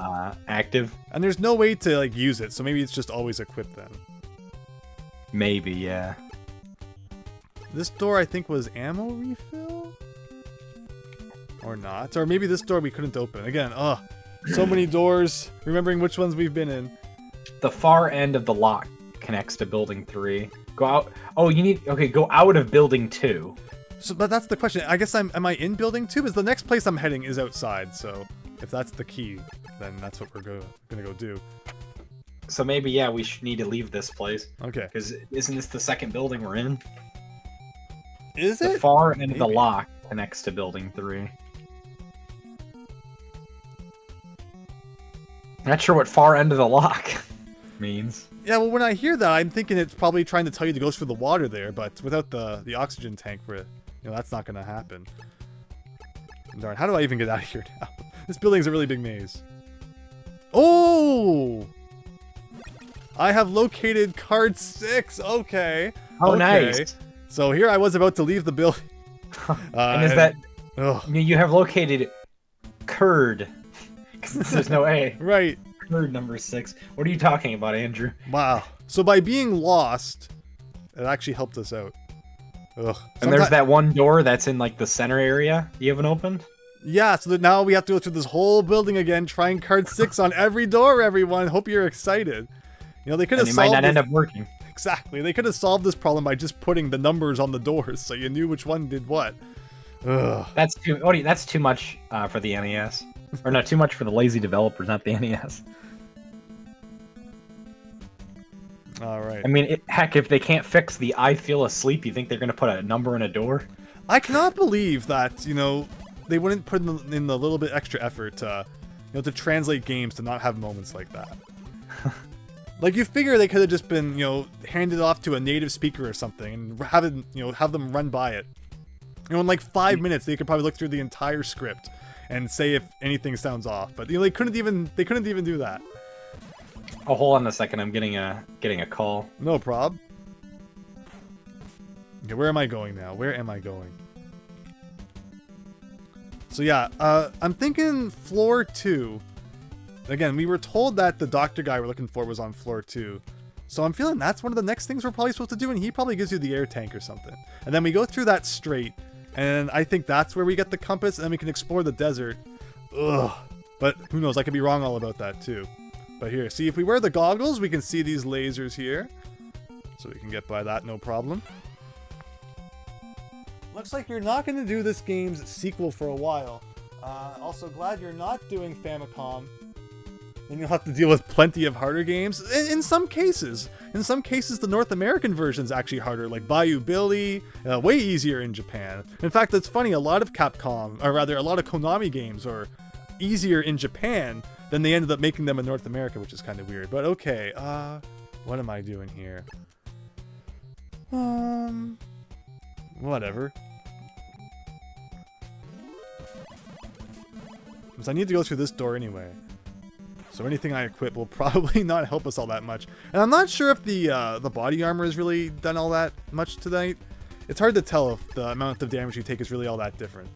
active. And there's no way to like use it, so maybe it's just always equipped then. Maybe, yeah. This door, I think, was ammo refill? Or not. Or maybe this door we couldn't open. Again, so many doors. Remembering which ones we've been in. The far end of the lock connects to building 3. Go out. Oh, you need... Okay, go out of building 2. So, but that's the question. I guess am I in building 2? Because the next place I'm heading is outside, so if that's the key, then that's what we're gonna go do. So maybe, yeah, we should need to leave this place. Okay. Because isn't this the second building we're in? Is The it? far end of the Maybe. lock connects to building 3. Not sure what far end of the lock means. Yeah, well, when I hear that, I'm thinking it's probably trying to tell you to go for the water there, but without the oxygen tank for it, that's not gonna happen. Darn, how do I even get out of here now? This building's a really big maze. Oh! I have located card 6. Okay. Oh, Okay. nice. So here I was about to leave the building. And is that... Ugh. You have located Curd. Because there's no A. Right. Curd number 6. What are you talking about, Andrew? Wow. So by being lost, it actually helped us out. Ugh. And there's that one door that's in, like, the center area you haven't opened? Yeah, so that now we have to go through this whole building again, trying card 6 on every door, everyone. Hope you're excited. You know, they could And have they might solved not this... end up working. Exactly. They could have solved this problem by just putting the numbers on the doors so you knew which one did what. Ugh. That's too much for the NES. Or no, too much for the lazy developers, not the NES. All right. I mean, heck, if they can't fix the "I feel asleep," you think they're gonna put a number in a door? I cannot believe that, you know, they wouldn't put in the little bit extra effort to, you know, to translate games to not have moments like that. Like, you figure they could have just been, you know, handed off to a native speaker or something and have it, you know, have them run by it. You know, in like 5 minutes, they could probably look through the entire script and say if anything sounds off. But you know, they couldn't even do that. Oh, hold on a second. I'm getting a call. No prob. Okay, where am I going now? Where am I going? So yeah, I'm thinking floor 2. Again, we were told that the doctor guy we're looking for was on floor 2. So I'm feeling that's one of the next things we're probably supposed to do, and he probably gives you the air tank or something. And then we go through that straight, and I think that's where we get the compass, and then we can explore the desert. Ugh. But who knows, I could be wrong all about that too. But here, see, if we wear the goggles, we can see these lasers here. So we can get by that, no problem. Looks like you're not going to do this game's sequel for a while. Also, glad you're not doing Famicom. Then you'll have to deal with plenty of harder games. In some cases. In some cases, the North American version's actually harder, like Bayou Billy, way easier in Japan. In fact, it's funny, a lot of Capcom, or rather, a lot of Konami games are easier in Japan than they ended up making them in North America, which is kind of weird. But okay, what am I doing here? Whatever. Because I need to go through this door anyway. So anything I equip will probably not help us all that much. And I'm not sure if the body armor has really done all that much tonight. It's hard to tell if the amount of damage you take is really all that different.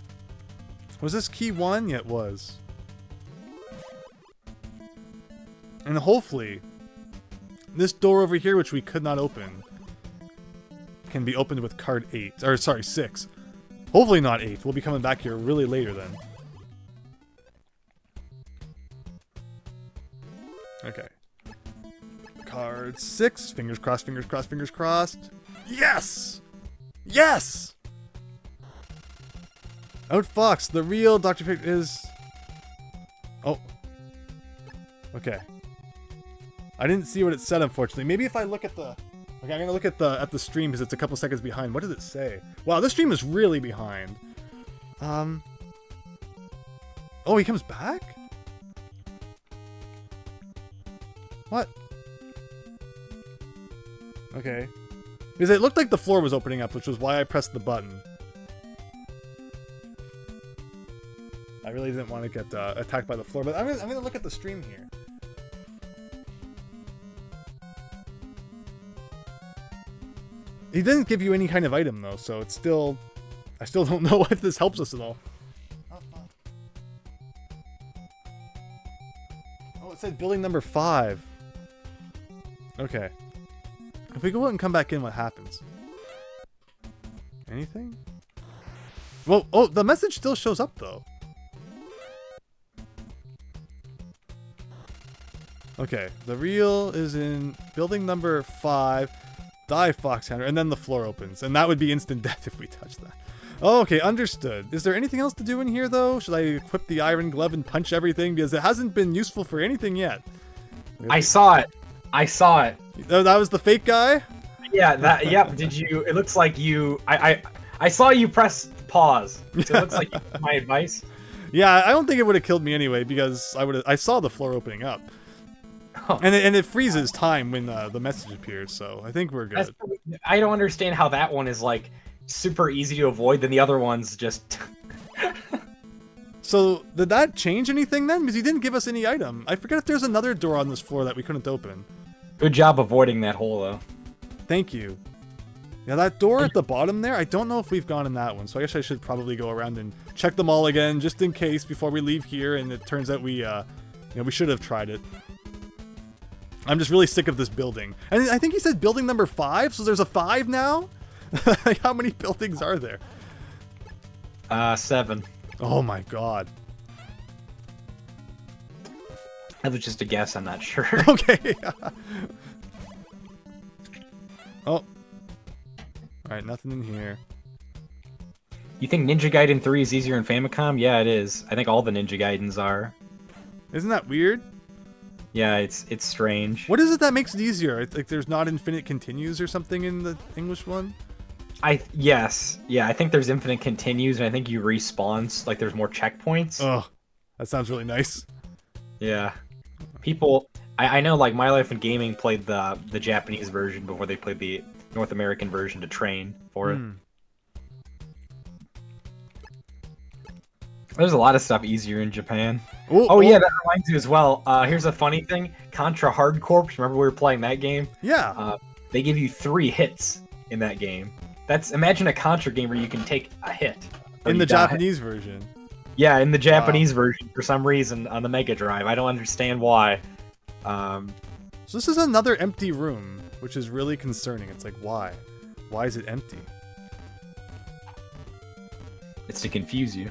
Was this key 1? Yeah, it was. And hopefully, this door over here, which we could not open, can be opened with card 8. Or, sorry, 6. Hopefully not 8. We'll be coming back here really later then. Okay. Card 6. Fingers crossed, fingers crossed, fingers crossed. Yes! Yes! Outfox, the real Dr. Fig is... Oh. Okay. I didn't see what it said, unfortunately. Maybe if I look at the... Okay, I'm gonna look at the stream because it's a couple seconds behind. What does it say? Wow, this stream is really behind. Oh, he comes back? What? Okay. Because it looked like the floor was opening up, which was why I pressed the button. I really didn't want to get attacked by the floor, but I'm gonna look at the stream here. He didn't give you any kind of item though, so it's still... I still don't know if this helps us at all. Oh, it said building number 5. Okay. If we go out and come back in, what happens? Anything? Well, oh, the message still shows up though. Okay, the reel is in building number 5. Die, Foxhound, and then the floor opens, and that would be instant death if we touch that. Oh, okay, understood. Is there anything else to do in here, though? Should I equip the iron glove and punch everything? Because it hasn't been useful for anything yet. I saw it. I saw it. Oh, that was the fake guy? Yeah, that. Yep. Did you? It looks like you. I saw you press pause. So it looks like you took my advice. Yeah, I don't think it would have killed me anyway because I saw the floor opening up. Oh. And it freezes time when the message appears, so I think we're good. I don't understand how that one is like super easy to avoid, then the other one's just... So, did that change anything then? Because he didn't give us any item. I forget if there's another door on this floor that we couldn't open. Good job avoiding that hole, though. Thank you. Yeah, that door at the bottom there, I don't know if we've gone in that one, so I guess I should probably go around and check them all again, just in case, before we leave here, and it turns out we should have tried it. I'm just really sick of this building. And I think he said building number 5, so there's a 5 now? Like, how many buildings are there? 7. Oh my god. That was just a guess, I'm not sure. Okay. Alright, nothing in here. You think Ninja Gaiden 3 is easier in Famicom? Yeah, it is. I think all the Ninja Gaidens are. Isn't that weird? Yeah, it's strange. What is it that makes it easier? Like there's not infinite continues or something in the English one? Yes. Yeah, I think there's infinite continues, and I think you respawn, like there's more checkpoints. Oh, that sounds really nice. Yeah. People... I know, like, My Life in Gaming played the Japanese version before they played the North American version to train for it. There's a lot of stuff easier in Japan. Oh, yeah, that reminds me as well. Here's a funny thing. Contra Hard Corps, remember we were playing that game? Yeah. They give you 3 hits in that game. Imagine a Contra game where you can take a hit. In the Japanese version. Yeah, in the Japanese version for some reason on the Mega Drive. I don't understand why. So this is another empty room, which is really concerning. It's like, why? Why is it empty? It's to confuse you.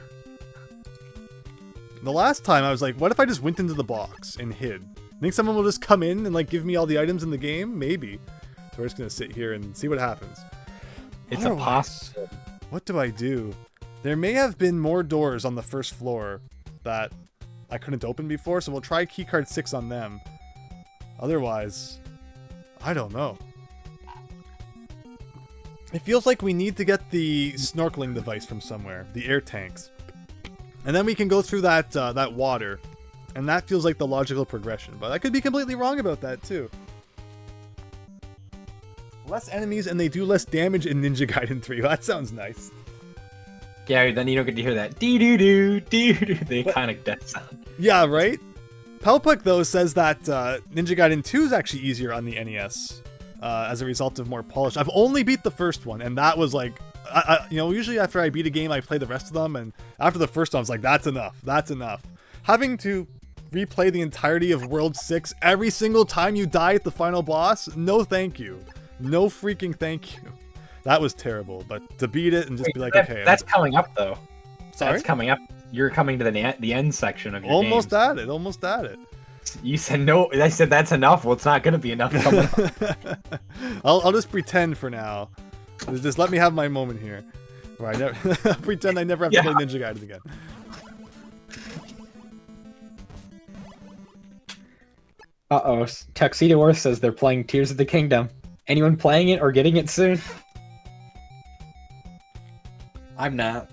The last time I was like, what if I just went into the box and hid? Think someone will just come in and like give me all the items in the game? Maybe. So we're just gonna sit here and see what happens. It's a possible. What do I do? There may have been more doors on the first floor that I couldn't open before, so we'll try keycard 6 on them. Otherwise, I don't know. It feels like we need to get the snorkeling device from somewhere, the air tanks. And then we can go through that water. And that feels like the logical progression, but I could be completely wrong about that too. Less enemies and they do less damage in Ninja Gaiden 3. That sounds nice. Yeah, then you don't get to hear that dee-doo-doo, dee-doo-doo, the iconic death sound. Yeah, right? Pelpuck, though, says that Ninja Gaiden 2 is actually easier on the NES as a result of more polish. I've only beat the first one, and that was like... usually after I beat a game, I play the rest of them, and after the first one, I was like, that's enough. That's enough. Having to replay the entirety of World 6 every single time you die at the final boss? No thank you. No freaking thank you. That was terrible, but to beat it and just be like, okay... That's coming up, though. Sorry? That's coming up. You're coming to the end section of your Almost games. at it, almost at it. You said no. I said that's enough. Well, it's not going to be enough coming up. I'll just pretend for now. Just let me have my moment here. Where I never pretend I never have to play Ninja Gaiden again. Uh-oh. Tuxedo Earth says they're playing Tears of the Kingdom. Anyone playing it or getting it soon? I'm not.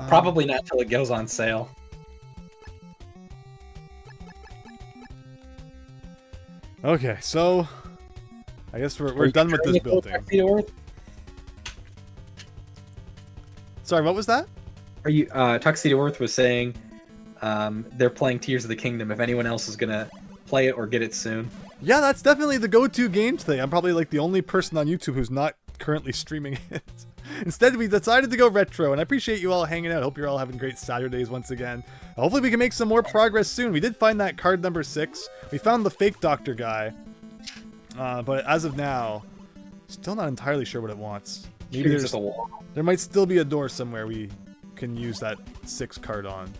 Probably not till it goes on sale. Okay, so I guess we're done with this building. Sorry, what was that? Are you Tuxedo Earth was saying they're playing Tears of the Kingdom if anyone else is gonna play it or get it soon. Yeah, that's definitely the go-to game today. I'm probably like the only person on YouTube who's not currently streaming it. Instead, we decided to go retro, and I appreciate you all hanging out. Hope you're all having great Saturdays once again. Hopefully we can make some more progress soon. We did find that card number 6. We found the fake doctor guy. But as of now, still not entirely sure what it wants. Maybe there might still be a door somewhere we can use that 6 card on.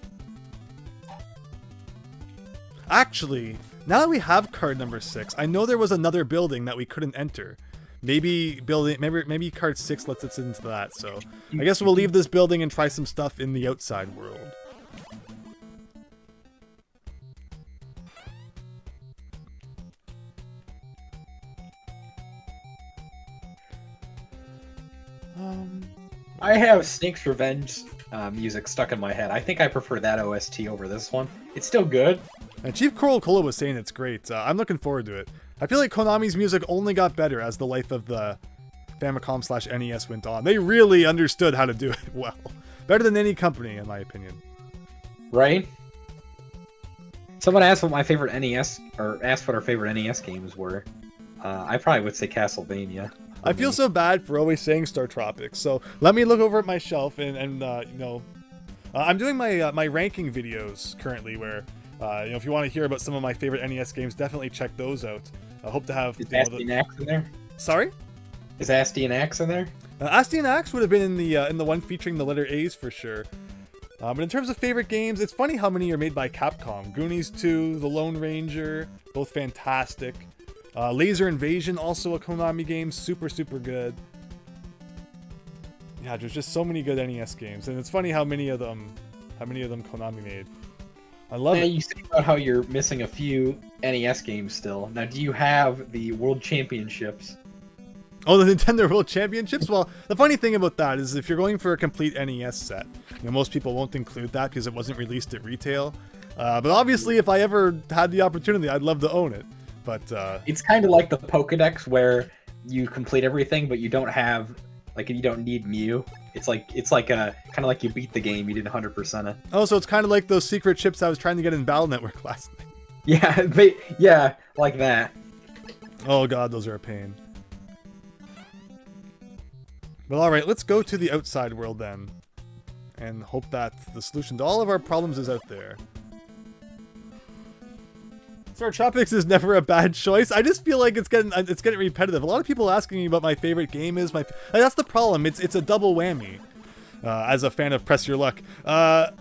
Actually, now that we have card number 6, I know there was another building that we couldn't enter. Maybe card 6 lets us into that, so I guess we'll leave this building and try some stuff in the outside world. I have Snake's Revenge music stuck in my head. I think I prefer that OST over this one. It's still good. And Chief Coral Cola was saying it's great. I'm looking forward to it. I feel like Konami's music only got better as the life of the Famicom/NES went on. They really understood how to do it well. Better than any company, in my opinion. Right? Someone asked what my favorite NES, or asked what our favorite NES games were. I probably would say Castlevania. I feel so bad for always saying Star Tropics, so let me look over at my shelf and I'm doing my ranking videos currently where, if you want to hear about some of my favorite NES games, definitely check those out. I hope to have... Is Asti and Axe in there? Sorry? Is Asti and Axe in there? Asti and Axe would have been in the one featuring the letter A's for sure. But in terms of favorite games, it's funny how many are made by Capcom. Goonies 2, The Lone Ranger, both fantastic. Laser Invasion, also a Konami game, super, super good. Yeah, there's just so many good NES games, and it's funny how many of them Konami made. I love Now, it. you say about how you're missing a few NES games still. Now, do you have the World Championships? Oh, the Nintendo World Championships? Well, the funny thing about that is if you're going for a complete NES set, most people won't include that because it wasn't released at retail. But obviously, if I ever had the opportunity, I'd love to own it. But It's kind of like the Pokédex where you complete everything, but you don't have, like, you don't need Mew. It's like a kind of like you beat the game, you did 100% it. oh, so it's kind of like those secret chips I was trying to get in Battle Network last night. Yeah, like that. Oh god, those are a pain. But alright, let's go to the outside world then. And hope that the solution to all of our problems is out there. Star Tropics is never a bad choice. I just feel like it's getting repetitive. A lot of people asking me about my favorite game is like, that's the problem. It's a double whammy. As a fan of Press Your Luck. I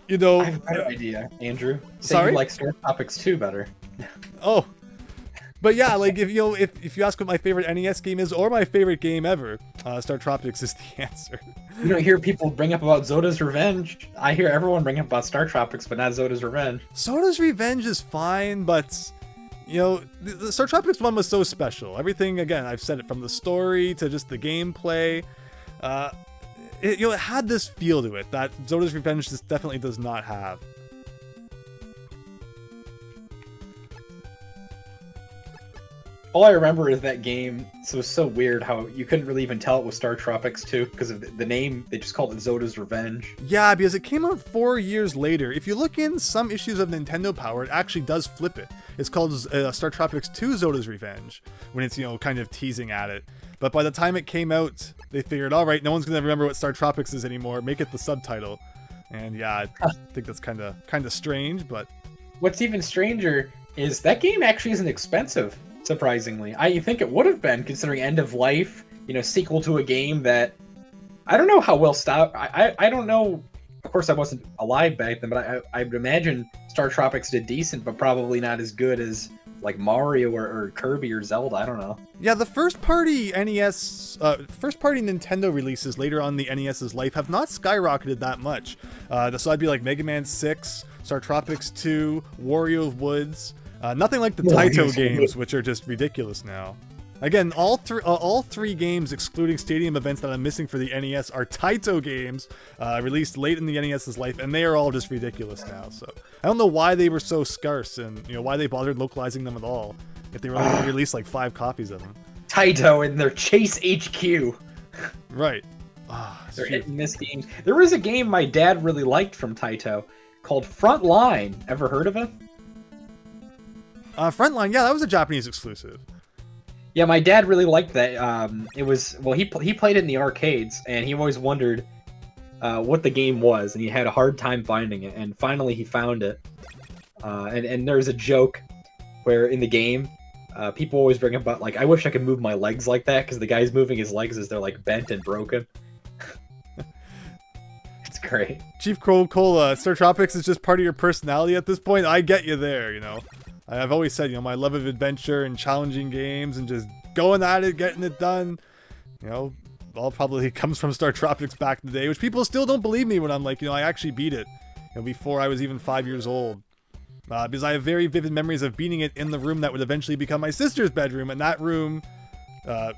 have a better idea, Andrew. Say Sorry? you like Star Tropics 2 better. Oh. But yeah, like if you ask what my favorite NES game is or my favorite game ever, Star Tropics is the answer. You don't hear people bring up about Zoda's Revenge. I hear everyone bring up about Star Tropics, but not Zoda's Revenge. Soda's Revenge is fine, but the Star Tropics one was so special. Everything, again, I've said it, from the story to just the gameplay. It had this feel to it that Zoda's Revenge just definitely does not have. All I remember is that game, so it was so weird how you couldn't really even tell it was Star Tropics 2 because of the name. They just called it Zoda's Revenge. Yeah, because it came out 4 years later. If you look in some issues of Nintendo Power, it actually does flip it. It's called Star Tropics 2 Zoda's Revenge, when it's, kind of teasing at it. But by the time it came out, they figured, all right, no one's going to remember what Star Tropics is anymore. Make it the subtitle. And yeah, I think that's kind of strange, but... What's even stranger is that game actually isn't expensive. Surprisingly, I think it would have been, considering end of life, sequel to a game that I don't know how well stopped. I don't know. Of course, I wasn't alive back then, but I would imagine Star Tropics did decent, but probably not as good as like Mario or Kirby or Zelda. I don't know. Yeah, the first party Nintendo releases later on the NES's life have not skyrocketed that much. So I'd be like Mega Man 6, Star Tropics 2, Wario of Woods. Nothing like the Taito games, which are just ridiculous now. Again, all three games, excluding stadium events that I'm missing for the NES, are Taito games released late in the NES's life, and they are all just ridiculous now. So I don't know why they were so scarce, and why they bothered localizing them at all, if they were only going to release like 5 copies of them. Taito and their Chase HQ. Right. They're hitting this game. There was a game my dad really liked from Taito called Frontline. Ever heard of it? Frontline, yeah, that was a Japanese exclusive. Yeah, my dad really liked that. It was, well, he played it in the arcades, and he always wondered what the game was, and he had a hard time finding it. And finally, he found it. And there's a joke where in the game, people always bring up, like, I wish I could move my legs like that, because the guy's moving his legs as they're like bent and broken. It's great. Chief Cola, Star Tropics is just part of your personality at this point. I get you there, I've always said, my love of adventure and challenging games and just going at it, getting it done, all probably comes from Star Tropics back in the day, which people still don't believe me when I'm like, I actually beat it, before I was even 5 years old. Because I have very vivid memories of beating it in the room that would eventually become my sister's bedroom, and that room,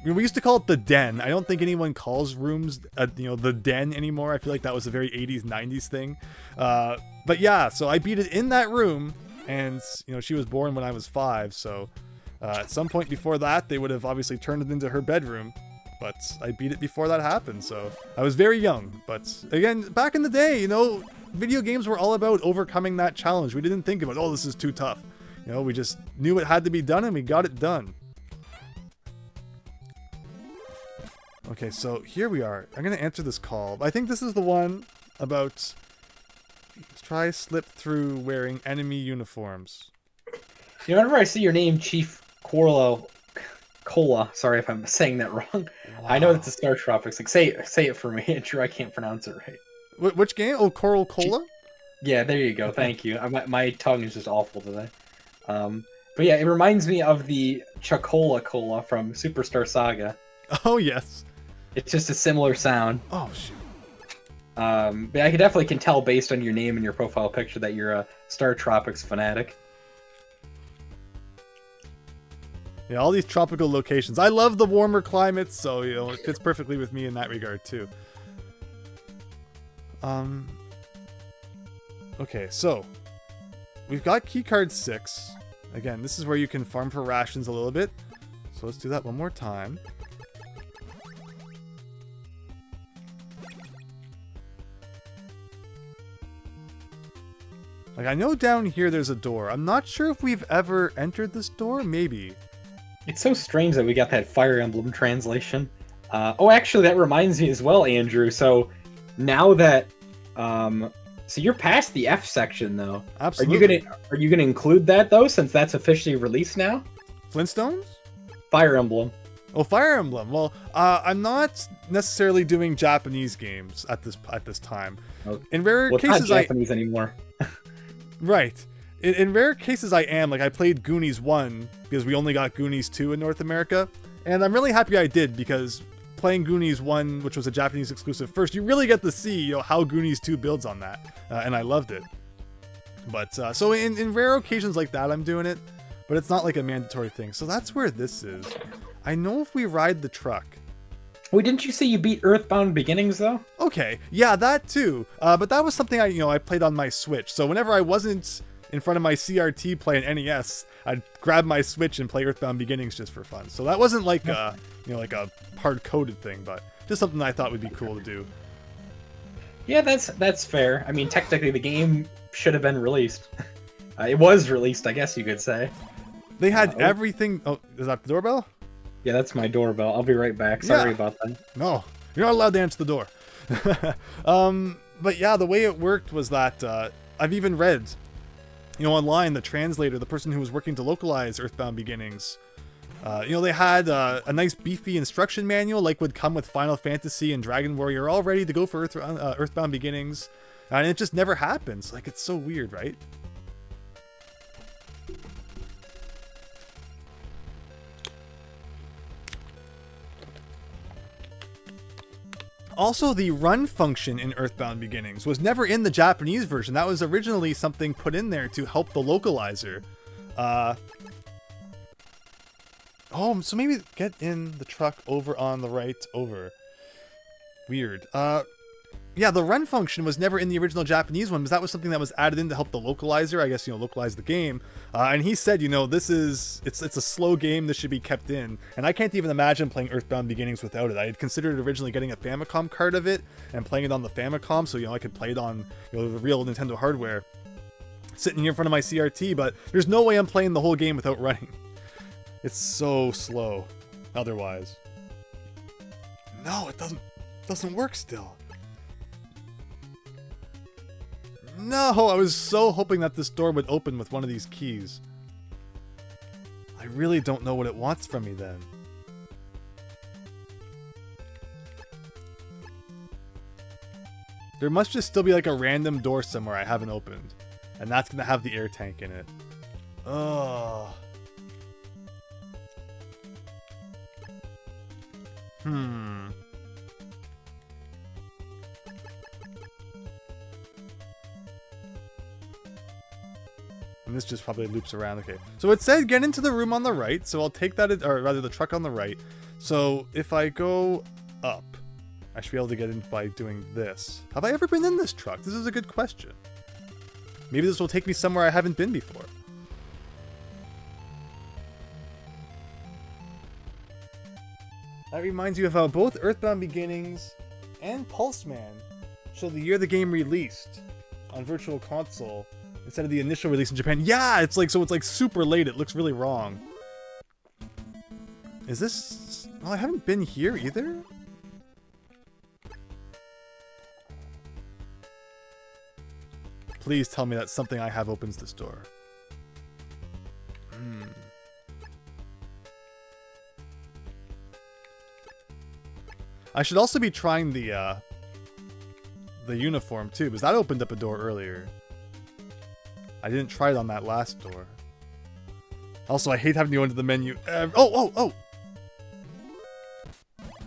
we used to call it the den. I don't think anyone calls rooms, the den anymore. I feel like that was a very 80s, 90s thing. But yeah, so I beat it in that room. And, she was born when I was 5, so at some point before that, they would have obviously turned it into her bedroom. But I beat it before that happened, so I was very young. But again, back in the day, video games were all about overcoming that challenge. We didn't think about, oh, this is too tough. We just knew it had to be done, and we got it done. Okay, so here we are. I'm going to answer this call. I think this is the one about... Try slip through wearing enemy uniforms. Whenever I see your name, Chief Cola, sorry if I'm saying that wrong. Wow. I know it's a Star Tropics. Like, say it for me. Andrew, I can't pronounce it right. Which game? Oh, Coral Cola? Yeah, there you go. Thank you. My tongue is just awful today. But yeah, it reminds me of the Chocola Cola from Superstar Saga. Oh, yes. It's just a similar sound. Oh shoot. But I definitely can tell based on your name and your profile picture that you're a Star Tropics fanatic. Yeah, all these tropical locations. I love the warmer climates, so you know it fits perfectly with me in that regard too. Okay, so we've got keycard 6. Again, this is where you can farm for rations a little bit. So let's do that one more time. Like, I know down here there's a door. I'm not sure if we've ever entered this door. Maybe. It's so strange that we got that Fire Emblem translation. Oh, actually, that reminds me as well, Andrew. So now that, so you're past the F section though. Absolutely. Are you gonna include that though, since that's officially released now? Flintstones? Fire Emblem. Oh, Fire Emblem. Well, I'm not necessarily doing Japanese games at this time. Oh, In rare well, it's not cases, Japanese anymore. Right. In rare cases, I am. Like, I played Goonies 1 because we only got Goonies 2 in North America. And I'm really happy I did because playing Goonies 1, which was a Japanese exclusive first, you really get to see, you know, how Goonies 2 builds on that. And I loved it. But, so in rare occasions like that, I'm doing it. But it's not like a mandatory thing. So that's where this is. I know if we ride the truck. Wait, didn't you say you beat Earthbound Beginnings though? Okay, yeah, that too. But that was something I played on my Switch. So whenever I wasn't in front of my CRT playing NES, I'd grab my Switch and play Earthbound Beginnings just for fun. So that wasn't like a hard-coded thing, but just something I thought would be cool to do. Yeah, that's fair. I mean, technically the game should have been released. It was released, I guess you could say. They had everything. Oh, is that the doorbell? Yeah, that's my doorbell. I'll be right back. Sorry about that. No, you're not allowed to answer the door. But yeah, the way it worked was that I've even read, online, the translator, the person who was working to localize Earthbound Beginnings, they had a nice beefy instruction manual like would come with Final Fantasy and Dragon Warrior, all ready to go for Earthbound Beginnings, and it just never happens. Like, it's so weird, right? Also, the run function in Earthbound Beginnings was never in the Japanese version. That was originally something put in there to help the localizer. So maybe get in the truck over on the right over. Weird. Yeah, the run function was never in the original Japanese one, because that was something that was added in to help the localizer, I guess, localize the game. And he said, it's a slow game, this should be kept in. And I can't even imagine playing Earthbound Beginnings without it. I had considered originally getting a Famicom card of it and playing it on the Famicom, so, I could play it on, the real Nintendo hardware, sitting here in front of my CRT, but there's no way I'm playing the whole game without running. It's so slow, otherwise. No, it doesn't work still. No, I was so hoping that this door would open with one of these keys. I really don't know what it wants from me then. There must just still be like a random door somewhere I haven't opened. And that's gonna have the air tank in it. Ugh. And this just probably loops around. Okay. So it said get into the room on the right. So I'll take that, or rather the truck on the right. So if I go up, I should be able to get in by doing this. Have I ever been in this truck? This is a good question. Maybe this will take me somewhere I haven't been before. That reminds you of how both Earthbound Beginnings and Pulseman show the year the game released on Virtual Console instead of the initial release in Japan. Yeah, it's like super late. It looks really wrong. Is this... Well, I haven't been here either. Please tell me that something I have opens this door. I should also be trying the uniform too, because that opened up a door earlier. I didn't try it on that last door. Also, I hate having to go into the menu. Oh!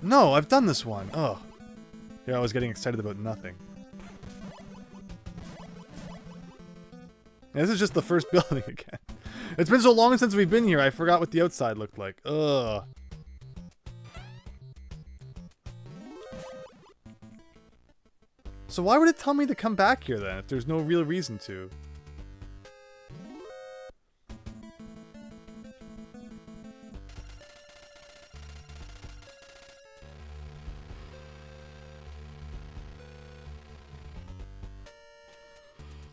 No, I've done this one. Oh. Here I was getting excited about nothing. This is just the first building again. It's been so long since we've been here, I forgot what the outside looked like. Ugh. So why would it tell me to come back here then, if there's no real reason to?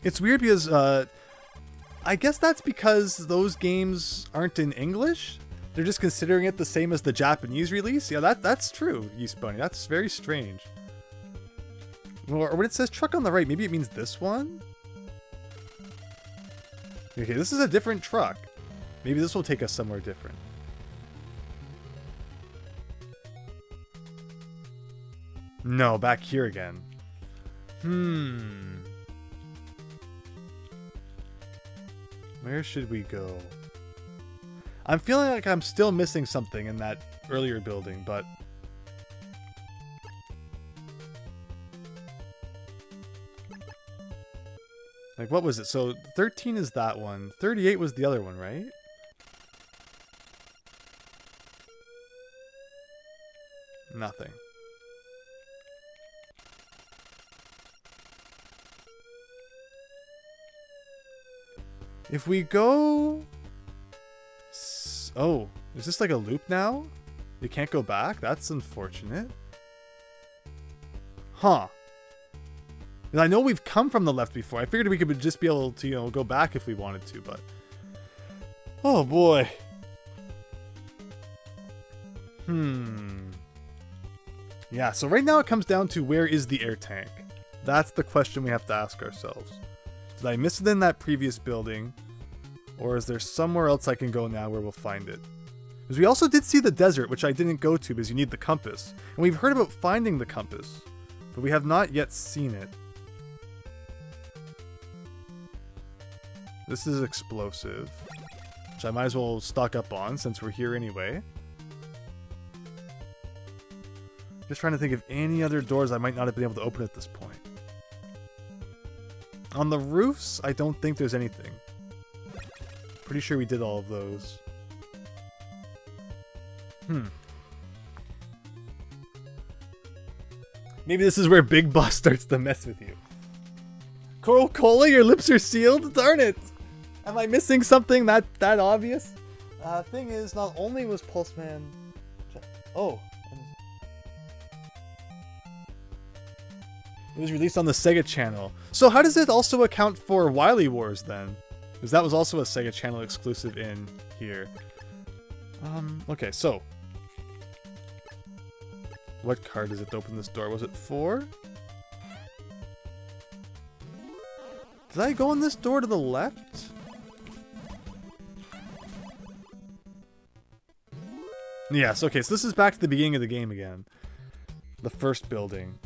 It's weird because, I guess that's because those games aren't in English. They're just considering it the same as the Japanese release. Yeah, that's true, Yeast Bunny. That's very strange. Or when it says truck on the right, maybe it means this one? Okay, this is a different truck. Maybe this will take us somewhere different. No, back here again. Where should we go? I'm feeling like I'm still missing something in that earlier building, but... Like, what was it? So, 13 is that one. 38 was the other one, right? Nothing. If we go... Oh, is this like a loop now? You can't go back? That's unfortunate. Huh. And I know we've come from the left before. I figured we could just be able to, you know, go back if we wanted to, but... Oh, boy. Yeah, so right now it comes down to where is the air tank? That's the question we have to ask ourselves. Did I miss it in that previous building? Or is there somewhere else I can go now where we'll find it? Because we also did see the desert, which I didn't go to because you need the compass. And we've heard about finding the compass, but we have not yet seen it. This is explosive, which I might as well stock up on since we're here anyway. Just trying to think of any other doors I might not have been able to open at this point. On the roofs, I don't think there's anything. Pretty sure we did all of those. Maybe this is where Big Boss starts to mess with you. Cola, your lips are sealed? Darn it! Am I missing something that obvious? Thing is, not only was Pulseman... Oh. It was released on the Sega Channel. So how does it also account for Wily Wars then? Because that was also a Sega Channel exclusive in here. Okay, so. What card is it to open this door? Was it 4? Did I go in this door to the left? Yes, okay, so this is back to the beginning of the game again. The first building.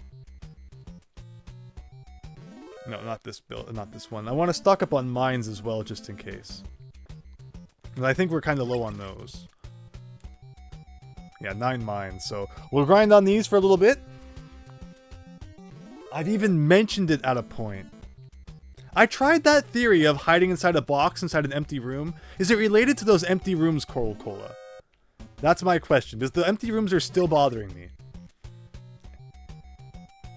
No, not this one. I want to stock up on mines as well, just in case. And I think we're kind of low on those. Yeah, 9 mines, so we'll grind on these for a little bit. I've even mentioned it at a point. I tried that theory of hiding inside a box inside an empty room. Is it related to those empty rooms, Cola? That's my question, because the empty rooms are still bothering me.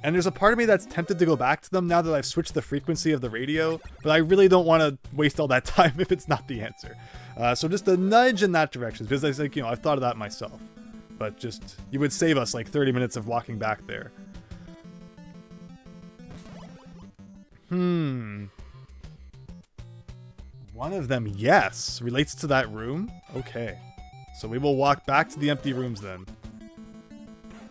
And there's a part of me that's tempted to go back to them now that I've switched the frequency of the radio, but I really don't want to waste all that time if it's not the answer. So just a nudge in that direction, because I think, you know, I've thought of that myself. But just, you would save us like 30 minutes of walking back there. One of them, yes, relates to that room. Okay. So we will walk back to the empty rooms then.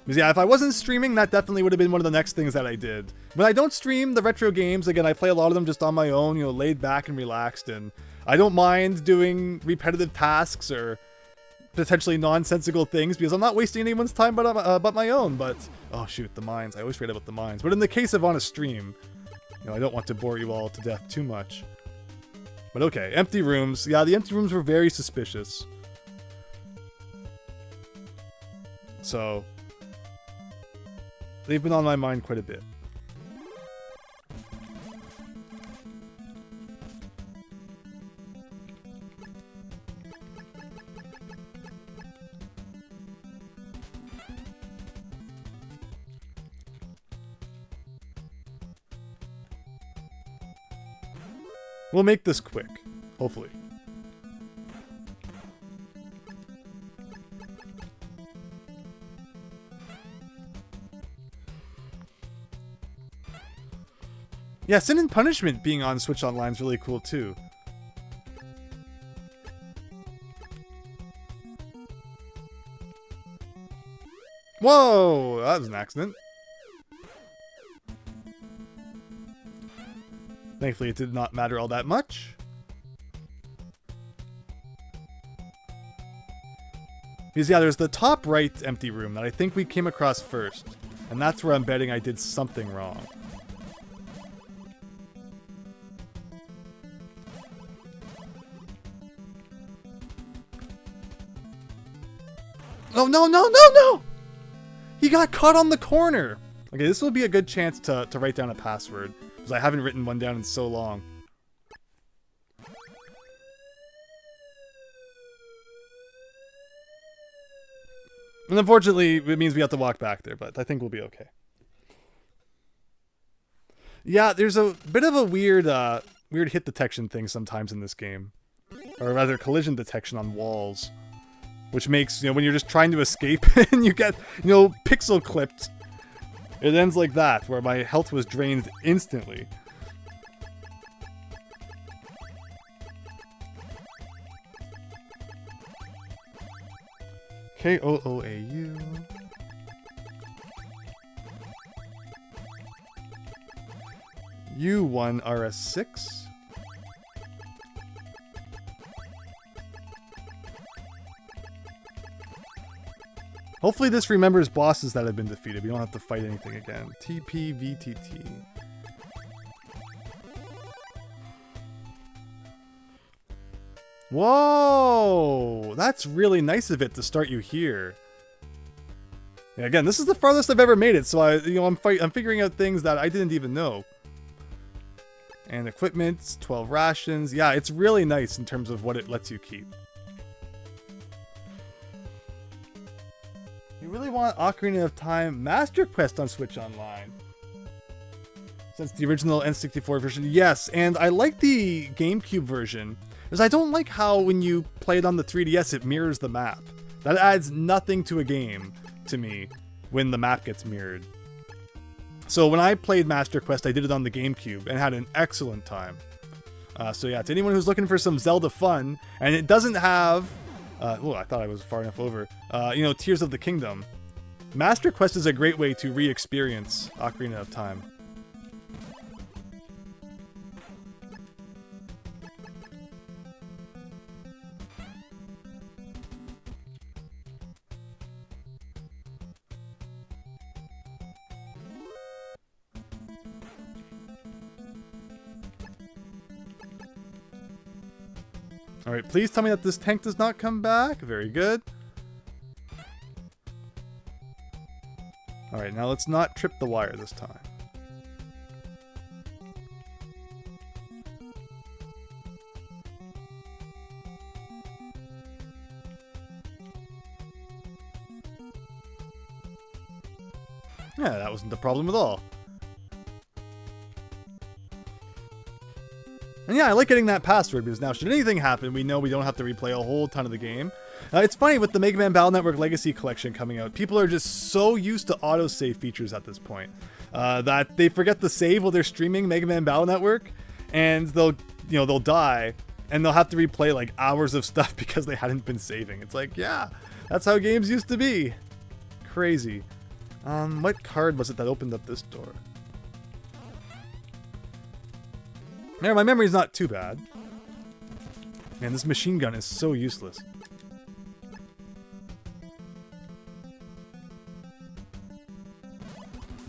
Because yeah, if I wasn't streaming, that definitely would have been one of the next things that I did. When I don't stream the retro games, again, I play a lot of them just on my own, you know, laid back and relaxed, and I don't mind doing repetitive tasks or potentially nonsensical things because I'm not wasting anyone's time but my own. But, oh shoot, the mines. I always forget about the mines. But in the case of on a stream, you know, I don't want to bore you all to death too much. But okay, empty rooms. Yeah, the empty rooms were very suspicious. So, they've been on my mind quite a bit. We'll make this quick, hopefully. Yeah, Sin and Punishment being on Switch Online is really cool too. Whoa, that was an accident. Thankfully, it did not matter all that much. Because yeah, there's the top right empty room that I think we came across first. And that's where I'm betting I did something wrong. Oh, no! He got caught on the corner! Okay, this will be a good chance to write down a password. Because I haven't written one down in so long. And unfortunately, it means we have to walk back there, but I think we'll be okay. Yeah, there's a bit of a weird hit detection thing sometimes in this game. Or rather, collision detection on walls. Which makes, when you're just trying to escape and you get, pixel clipped. It ends like that, where my health was drained instantly. K-O-O-A-U. U1RS6. Hopefully this remembers bosses that have been defeated. We don't have to fight anything again. TPVTT. Whoa! That's really nice of it to start you here. Yeah, again, this is the farthest I've ever made it, so I'm figuring out things that I didn't even know. And equipment, 12 rations. Yeah, it's really nice in terms of what it lets you keep. You really want Ocarina of Time Master Quest on Switch Online? Since the original N64 version, yes, and I like the GameCube version, because I don't like how when you play it on the 3DS it mirrors the map. That adds nothing to a game, to me, when the map gets mirrored. So when I played Master Quest, I did it on the GameCube, and had an excellent time. So yeah, to anyone who's looking for some Zelda fun, and it doesn't have... oh, I thought I was far enough over. Tears of the Kingdom. Master Quest is a great way to re-experience Ocarina of Time. Alright, please tell me that this tank does not come back. Very good. Alright, now let's not trip the wire this time. Yeah, that wasn't the problem at all. And yeah, I like getting that password because now should anything happen, we know we don't have to replay a whole ton of the game. It's funny with the Mega Man Battle Network Legacy Collection coming out, people are just so used to autosave features at this point that they forget to save while they're streaming Mega Man Battle Network, and they'll die and they'll have to replay like hours of stuff because they hadn't been saving. It's like, yeah, that's how games used to be. Crazy. What card was it that opened up this door? There, my memory's not too bad. Man, this machine gun is so useless.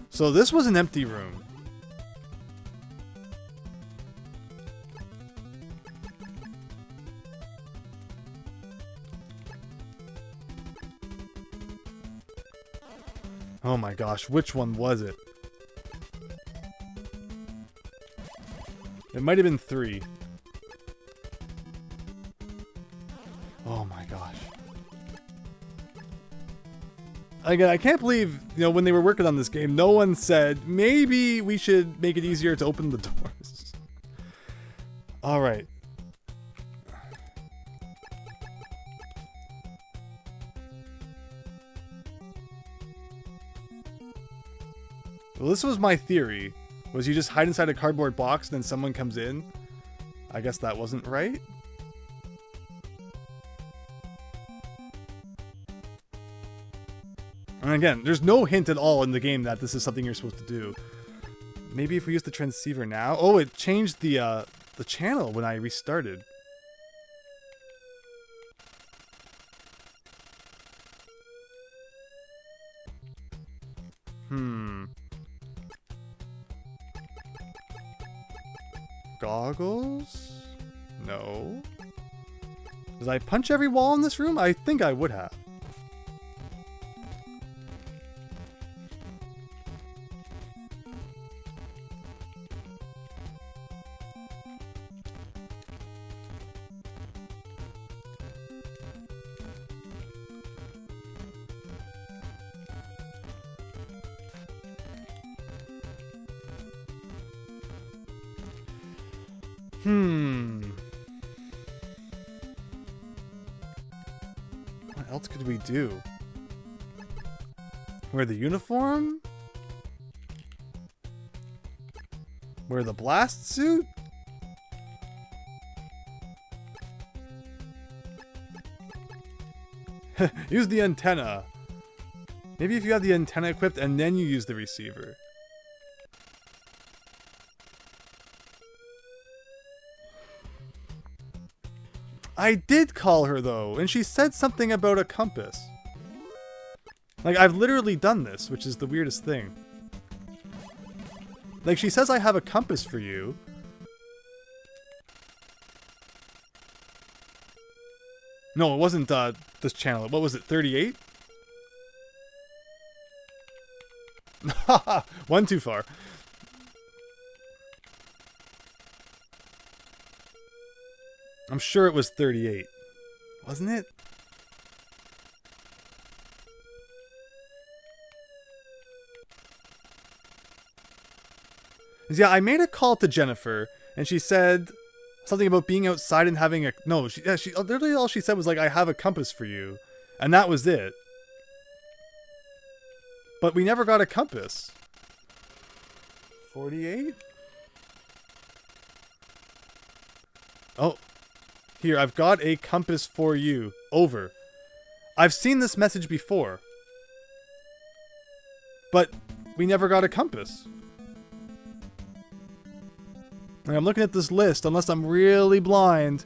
So this was an empty room. Oh my gosh, which one was it? It might have been 3. Oh my gosh. Again, I can't believe, when they were working on this game, no one said, maybe we should make it easier to open the doors. Alright. Well, this was my theory. Was you just hide inside a cardboard box and then someone comes in? I guess that wasn't right. And again, there's no hint at all in the game that this is something you're supposed to do. Maybe if we use the transceiver now. Oh, it changed the channel when I restarted. Goggles? No. Did I punch every wall in this room? I think I would have. What else could we do? Wear the uniform? Wear the blast suit? Use the antenna. Maybe if you have the antenna equipped and then you use the receiver. I did call her though, and she said something about a compass. Like, I've literally done this, which is the weirdest thing. Like, she says I have a compass for you. No, it wasn't this channel. What was it, 38? One too far. I'm sure it was 38. Wasn't it? Yeah, I made a call to Jennifer, and she said something about being outside and having a... No, she literally all she said was like, I have a compass for you. And that was it. But we never got a compass. 48? Oh. Here, I've got a compass for you. Over. I've seen this message before. But we never got a compass. Like, I'm looking at this list, unless I'm really blind.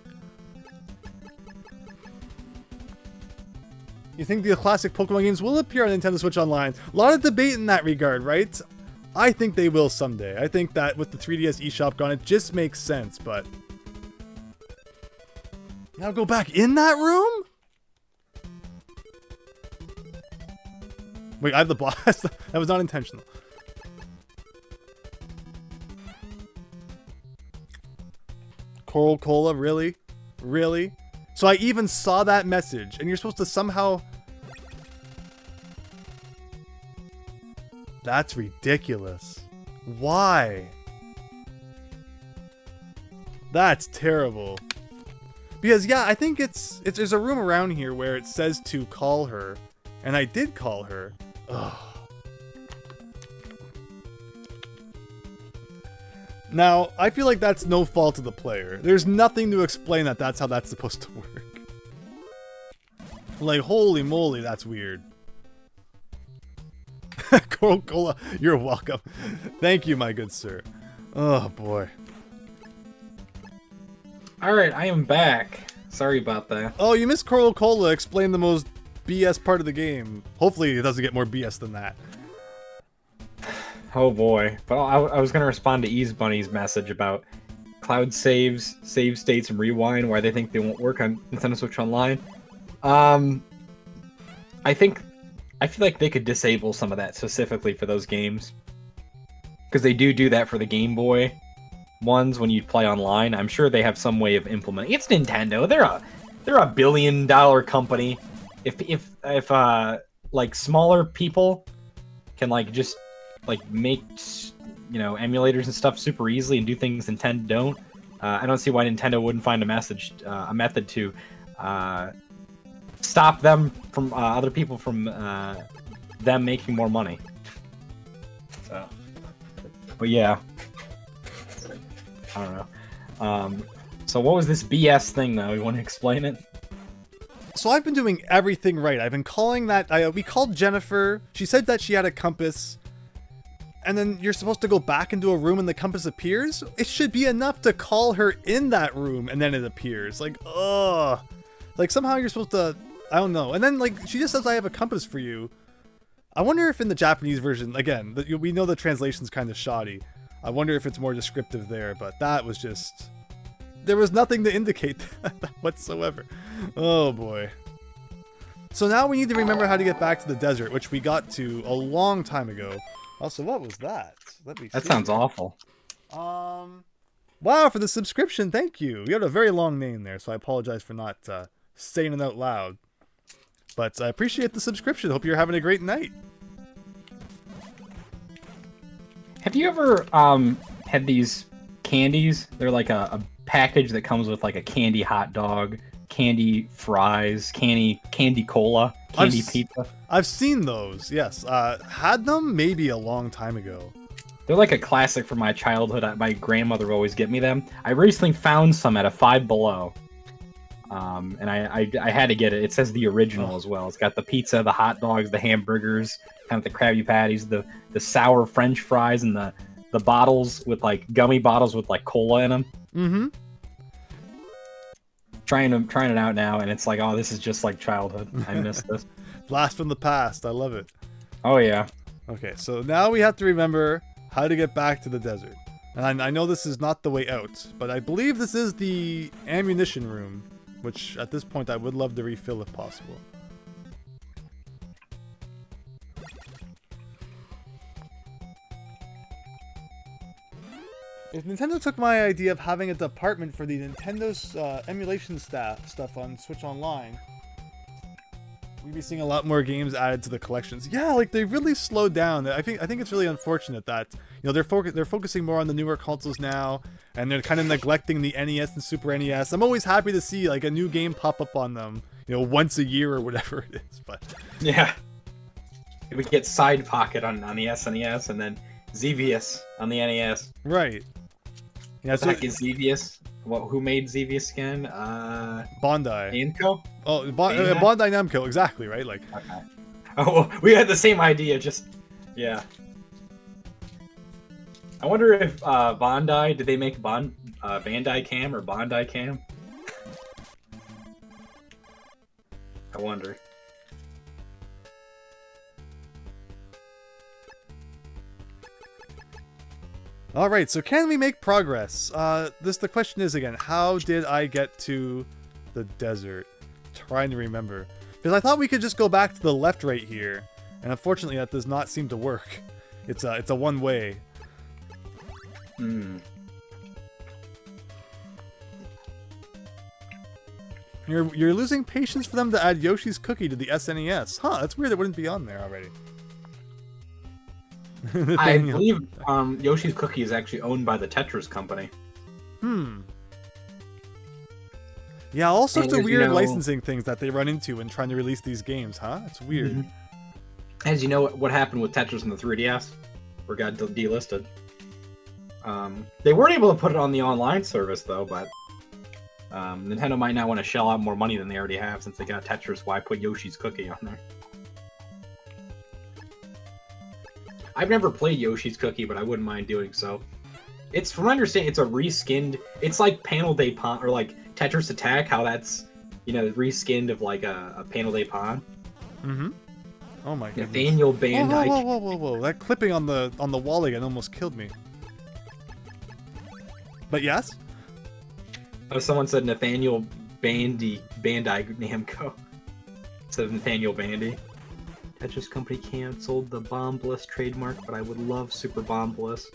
You think the classic Pokemon games will appear on Nintendo Switch Online? A lot of debate in that regard, right? I think they will someday. I think that with the 3DS eShop gone, it just makes sense, but... Now go back in that room? Wait, I have the blast? That was not intentional. Coral Cola, really? Really? So I even saw that message, and you're supposed to somehow... That's ridiculous. Why? That's terrible. Because, yeah, I think there's a room around here where it says to call her, and I did call her. Ugh. Now, I feel like that's no fault of the player. There's nothing to explain that that's how that's supposed to work. Like, holy moly, that's weird. Coca-Cola, you're welcome. Thank you, my good sir. Oh, boy. Alright, I am back. Sorry about that. Oh, you missed Coral Cola explain the most BS part of the game. Hopefully it doesn't get more BS than that. Oh boy. But I was going to respond to Ease Bunny's message about cloud saves, save states, and rewind, why they think they won't work on Nintendo Switch Online. I think I feel like they could disable some of that specifically for those games. Because they do that for the Game Boy ones when you play online. I'm sure they have some way of implementing. It's Nintendo. They're a $1 billion company. If like smaller people can like just like make emulators and stuff super easily and do things Nintendo don't, I don't see why Nintendo wouldn't find a method to stop them from other people from them making more money. So, but yeah, I don't know. So what was this BS thing though? You want to explain it? So I've been doing everything right. I've been calling that. We called Jennifer. She said that she had a compass. And then you're supposed to go back into a room and the compass appears? It should be enough to call her in that room and then it appears. Like, ugh. Like, somehow you're supposed to... I don't know. And then, like, she just says, I have a compass for you. I wonder if in the Japanese version, again, we know the translation's kind of shoddy. I wonder if it's more descriptive there, but that was just... There was nothing to indicate that whatsoever. Oh, boy. So now we need to remember how to get back to the desert, which we got to a long time ago. Also, what was that? Let me see. That sounds awful. Wow, for the subscription, thank you. You had a very long name there, so I apologize for not saying it out loud. But I appreciate the subscription. Hope you're having a great night. Have you ever had these candies? They're like a package that comes with like a candy hot dog, candy fries, candy cola, candy pizza. I've seen those, yes. Had them maybe a long time ago. They're like a classic from my childhood. My grandmother would always get me them. I recently found some at a Five Below. And I had to get it. It says the original as well. It's got the pizza, the hot dogs, the hamburgers, kind of the Krabby Patties, the sour French fries, and the bottles with like gummy bottles with like cola in them. Mm-hmm. Trying it out now, and it's like, oh, this is just like childhood. I miss this. Blast from the past. I love it. Oh yeah. Okay, so now we have to remember how to get back to the desert. And I know this is not the way out, but I believe this is the ammunition room, which at this point I would love to refill if possible. If Nintendo took my idea of having a department for the Nintendo's emulation stuff on Switch Online, we'd be seeing a lot more games added to the collections. Yeah, like they really slowed down. I think it's really unfortunate that they're focusing more on the newer consoles now, and they're kind of neglecting the NES and Super NES. I'm always happy to see like a new game pop up on them, once a year or whatever it is. But yeah, we get Side Pocket on the SNES, and then Xevious on the NES. Right. Yeah, so is Xevious. Who made Xevious again? Bondi. Namco? Oh, Bondi Namco, exactly, right? Like. Okay. Oh, well, we had the same idea, just yeah. I wonder if Bondi, did they make Bandai Cam or Bondi Cam? I wonder. All right, so can we make progress? The question is again, how did I get to the desert? Trying to remember, because I thought we could just go back to the left right here, and unfortunately that does not seem to work. It's a one way. You're losing patience for them to add Yoshi's Cookie to the SNES. Huh, that's weird. It wouldn't be on there already. I believe Yoshi's Cookie is actually owned by the Tetris company. Yeah, all sorts of weird licensing things that they run into when trying to release these games, huh? It's weird. Mm-hmm. As you know, what happened with Tetris and the 3DS, or got delisted. They weren't able to put it on the online service though, but Nintendo might not want to shell out more money than they already have since they got Tetris. Why put Yoshi's Cookie on there? I've never played Yoshi's Cookie, but I wouldn't mind doing so. It's, from my understanding, it's a reskinned... It's like Panel de Pon, or like Tetris Attack, how that's, reskinned of like a Panel de Pon. Mm-hmm. Oh my goodness. Nathaniel Bandai... Whoa. That clipping on the wall again almost killed me. But yes? Oh, someone said Nathaniel Bandai Namco. Instead of Nathaniel Bandy. Etch's company canceled the Bomb Bliss trademark, but I would love Super Bomb Bliss.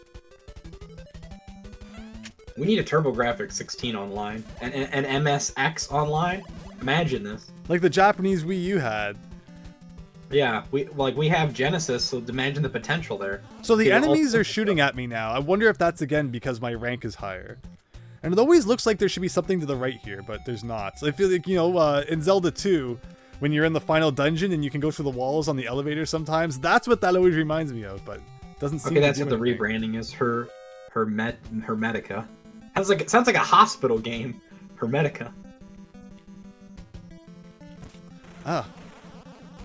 We need a TurboGrafx 16 online and MSX online. Imagine this. Like the Japanese Wii U had. Yeah, we have Genesis, so imagine the potential there. So the Yeah, enemies also- are shooting at me now. I wonder if that's again because my rank is higher. And it always looks like there should be something to the right here, but there's not. So I feel like, you know, in Zelda 2, when you're in the final dungeon and you can go through the walls on the elevator sometimes, that's what that always reminds me of, but it doesn't seem Okay, to that's do what the anything. rebranding is. Hermetica. Sounds like a hospital game. Hermetica. Ah,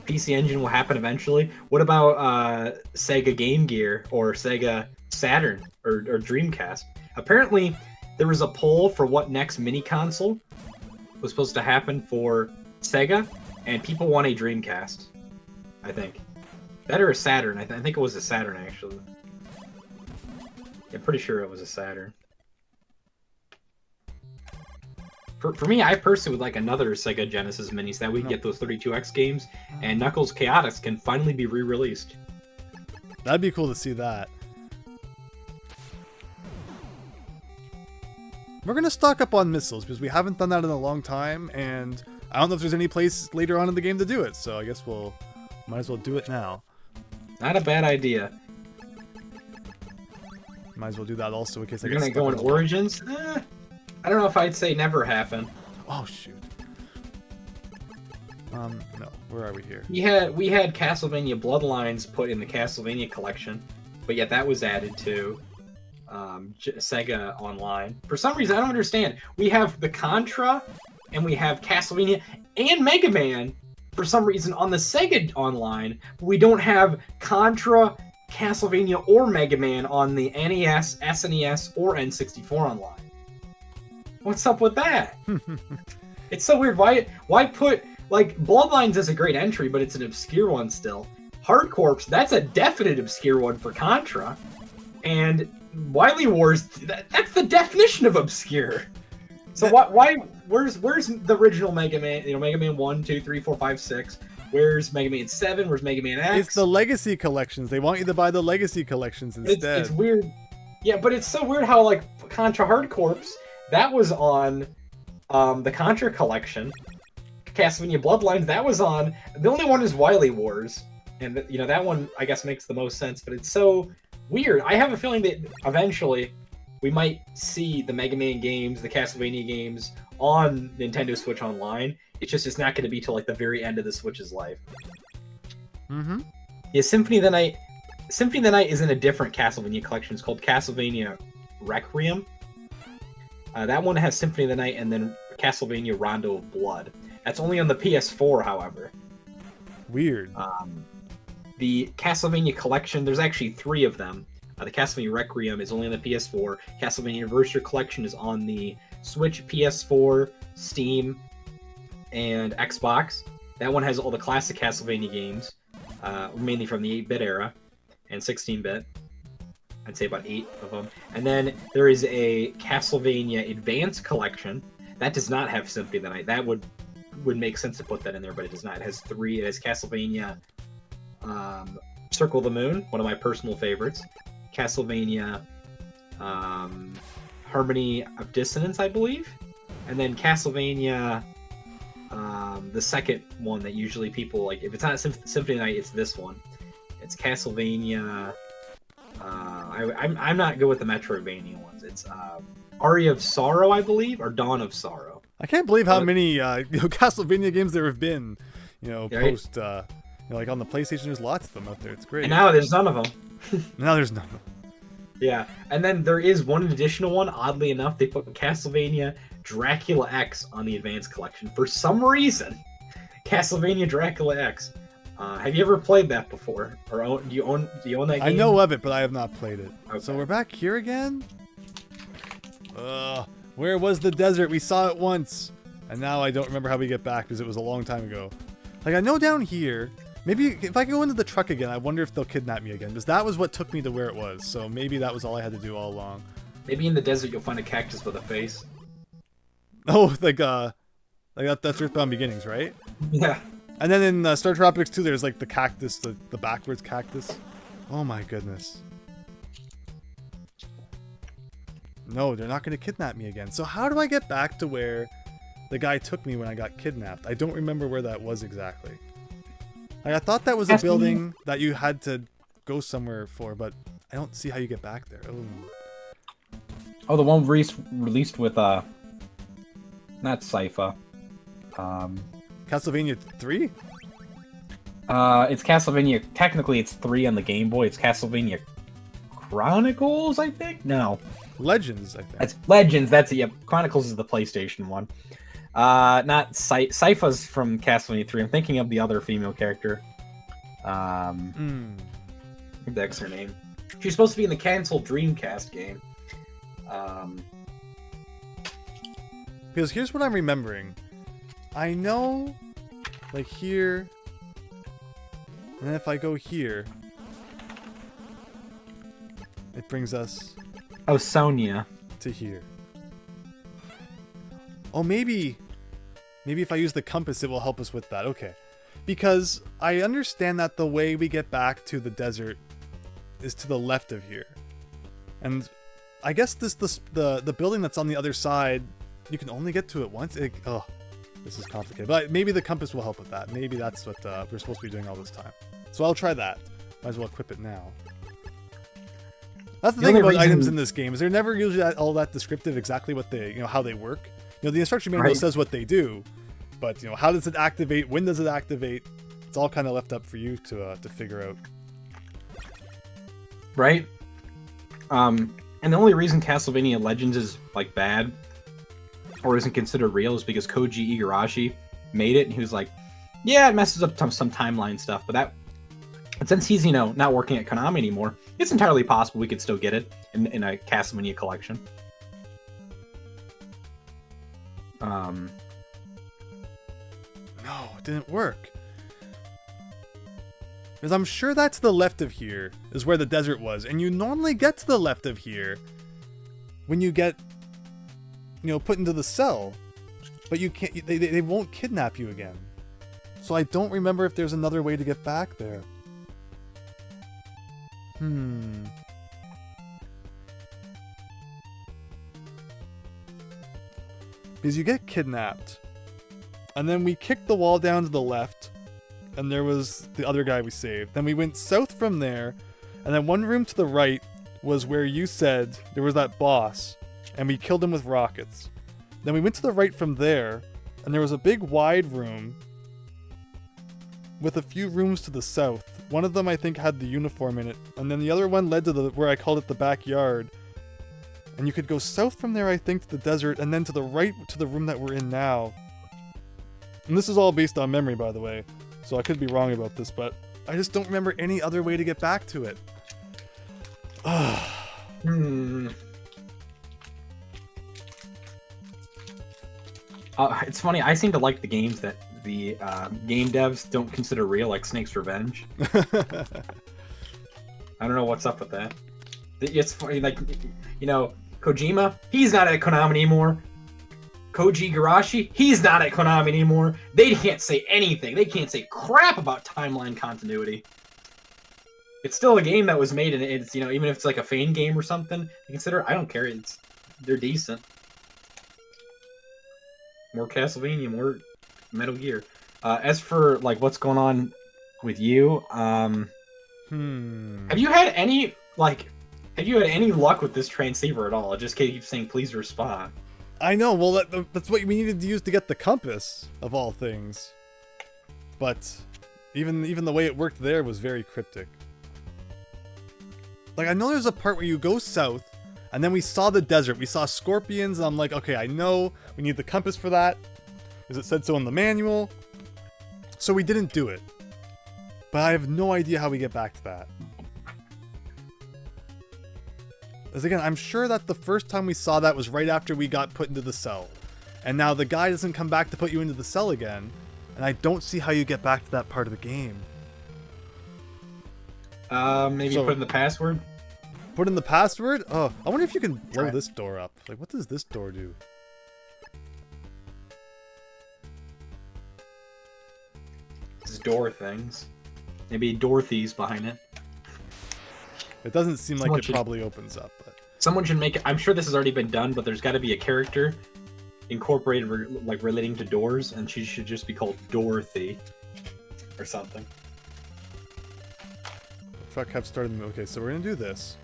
PC Engine will happen eventually. What about Sega Game Gear or Sega Saturn or Dreamcast? Apparently, there was a poll for what next mini console was supposed to happen for Sega, and people want a Dreamcast. I think. That or a Saturn. I think it was a Saturn actually. I'm pretty sure it was a Saturn. For me, I personally would like another Sega Genesis mini so that we can get those 32X games, and Knuckles Chaotix can finally be re-released. that'd be cool to see that. We're going to stock up on missiles because we haven't done that in a long time, and I don't know if there's any place later on in the game to do it, so I guess we'll might as well do it now. Not a bad idea. Might as well do that also in case I You're get gonna stuck go in on the- Origins? I don't know if I'd say never happen. Oh shoot. No. Where are we here? We had Castlevania Bloodlines put in the Castlevania collection, but yet that was added to Sega Online. For some reason, I don't understand. We have the Contra, and we have Castlevania and Mega Man. For some reason, on the Sega Online, but we don't have Contra, Castlevania, or Mega Man on the NES, SNES, or N64 Online. What's up with that? It's so weird. Why put like Bloodlines is a great entry, but it's an obscure one still. Hard Corps, that's a definite obscure one for Contra, and Wily Wars, that's the definition of obscure. So why? Where's the original Mega Man? You know, Mega Man 1, 2, 3, 4, 5, 6. Where's Mega Man 7? Where's Mega Man X? It's the Legacy collections. They want you to buy the Legacy collections instead. It's weird. Yeah, but it's so weird how like Contra Hard Corps, that was on the Contra collection. Castlevania Bloodlines, that was on. The only one is Wily Wars, and you know that one I guess makes the most sense. But it's so weird. I have a feeling that eventually we might see the Mega Man games, the Castlevania games on Nintendo Switch Online. It's not going to be till like the very end of the Switch's life. Mm-hmm. Yeah, Symphony of the Night. Symphony of the Night is in a different Castlevania collection. It's called Castlevania Requiem. That one has Symphony of the Night and then Castlevania Rondo of Blood. That's only on the PS4, however. Weird. The Castlevania collection, there's actually 3 of them. The Castlevania Requiem is only on the PS4. Castlevania Anniversary Collection is on the Switch, PS4, Steam, and Xbox. That one has all the classic Castlevania games, mainly from the 8-bit era and 16-bit. I'd say about 8 of them. And then there is a Castlevania Advanced Collection. That does not have Symphony of the Night. That would make sense to put that in there, but it does not. It has 3. It has Castlevania Circle of the Moon, one of my personal favorites. Castlevania Harmony of Dissonance, I believe. And then Castlevania, the second one that usually people like. If it's not Symphony of the Night, it's this one. It's Castlevania. I'm not good with the Metroidvania ones. It's Aria of Sorrow, I believe, or Dawn of Sorrow. I can't believe how many Castlevania games there have been. Right? Post like on the PlayStation, there's lots of them out there. It's great. And now there's none of them. Now there's none. Yeah, and then there is one additional one. Oddly enough, they put Castlevania Dracula X on the Advanced Collection for some reason. Castlevania Dracula X. Have you ever played that before, or do you own that game? I know of it, but I have not played it. Okay. So we're back here again. Where was the desert? We saw it once, and now I don't remember how we get back because it was a long time ago. Like I know down here. Maybe if I go into the truck again, I wonder if they'll kidnap me again, because that was what took me to where it was. So maybe that was all I had to do all along. Maybe in the desert you'll find a cactus with a face. Oh, like that's Earthbound Beginnings, right? Yeah. And then in Star Tropics 2, there's like the cactus, the backwards cactus. Oh my goodness. No, they're not going to kidnap me again. So how do I get back to where the guy took me when I got kidnapped? I don't remember where that was exactly. Like, I thought that was a building that you had to go somewhere for, but I don't see how you get back there. Oh, the one released with not Sypha. Castlevania 3? It's Castlevania. Technically, it's 3 on the Game Boy. It's Castlevania Chronicles, I think. No, Legends, I think. that's Legends. That's it. Yep. Chronicles is the PlayStation one. Not Sypha's from Castlevania 3. I'm thinking of the other female character. That's her name. She's supposed to be in the canceled Dreamcast game. Because here's what I'm remembering. I know, like here, and then if I go here, it brings us Oh, Sonia. to here. Oh, maybe if I use the compass, it will help us with that. Okay. Because I understand that the way we get back to the desert is to the left of here. And I guess the building that's on the other side, you can only get to it once. Oh, this is complicated. But maybe the compass will help with that. Maybe that's what we're supposed to be doing all this time. So I'll try that. Might as well equip it now. That's the thing about items in this game, is they're never usually all that descriptive exactly what they, how they work. The instruction manual says what they do, but how does it activate? When does it activate? It's all kind of left up for you to figure out. Right. And the only reason Castlevania Legends is like bad or isn't considered real is because Koji Igarashi made it and he was like, yeah, it messes up some timeline stuff, but since he's not working at Konami anymore, it's entirely possible we could still get it in a Castlevania collection. No, it didn't work. Because I'm sure that's the left of here is where the desert was, and you normally get to the left of here when you get, put into the cell, but you can't. They won't kidnap you again. So I don't remember if there's another way to get back there. Because you get kidnapped, and then we kicked the wall down to the left, and there was the other guy we saved. Then we went south from there, and then one room to the right was where you said there was that boss, and we killed him with rockets. Then we went to the right from there, and there was a big wide room with a few rooms to the south. One of them I think had the uniform in it, and then the other one led to where I called it the backyard. And you could go south from there, I think, to the desert, and then to the right to the room that we're in now. And this is all based on memory, by the way, so I could be wrong about this, but I just don't remember any other way to get back to it. It's funny, I seem to like the games that the game devs don't consider real, like Snake's Revenge. I don't know what's up with that. It's funny, like, Kojima, he's not at Konami anymore. Koji Igarashi, he's not at Konami anymore. They can't say anything. They can't say crap about timeline continuity. It's still a game that was made, and it's, even if it's like a fan game or something, I don't care. They're decent. More Castlevania, more Metal Gear. As for like what's going on with you, have you had any luck with this transceiver at all? It just keeps saying please respond. I know, well that's what we needed to use to get the compass, of all things. But even the way it worked there was very cryptic. Like, I know there's a part where you go south, and then we saw the desert, we saw scorpions, and I'm like, okay, I know we need the compass for that, because it said so in the manual. So we didn't do it. But I have no idea how we get back to that. As again, I'm sure that the first time we saw that was right after we got put into the cell. And now the guy doesn't come back to put you into the cell again. And I don't see how you get back to that part of the game. Maybe put in the password? Put in the password? Oh, I wonder if you can blow this door up. Like, what does this door do? It's door things. Maybe Dorothy's behind it. It doesn't seem like Someone it should- probably opens up, but Someone should make it. I'm sure this has already been done, but there's got to be a character incorporated, like relating to doors, and she should just be called Dorothy or something. truck kept starting to move. Okay, so we're gonna do this.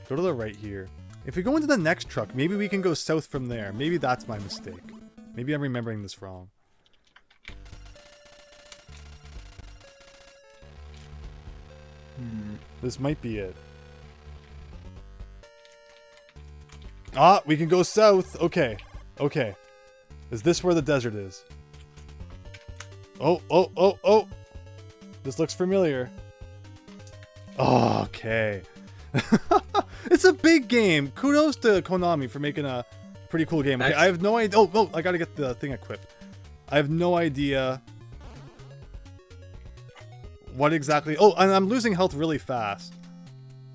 Go to the right here. If we go into the next truck, maybe we can go south from there. Maybe that's my mistake. Maybe I'm remembering this wrong. This might be it. Ah, we can go south. Okay. Okay. Is this where the desert is? Oh, oh, oh, oh. This looks familiar. Oh, okay. It's a big game. Kudos to Konami for making a pretty cool game. Okay, I have no idea. Oh, oh, I gotta get the thing equipped. I have no idea what exactly. Oh, and I'm losing health really fast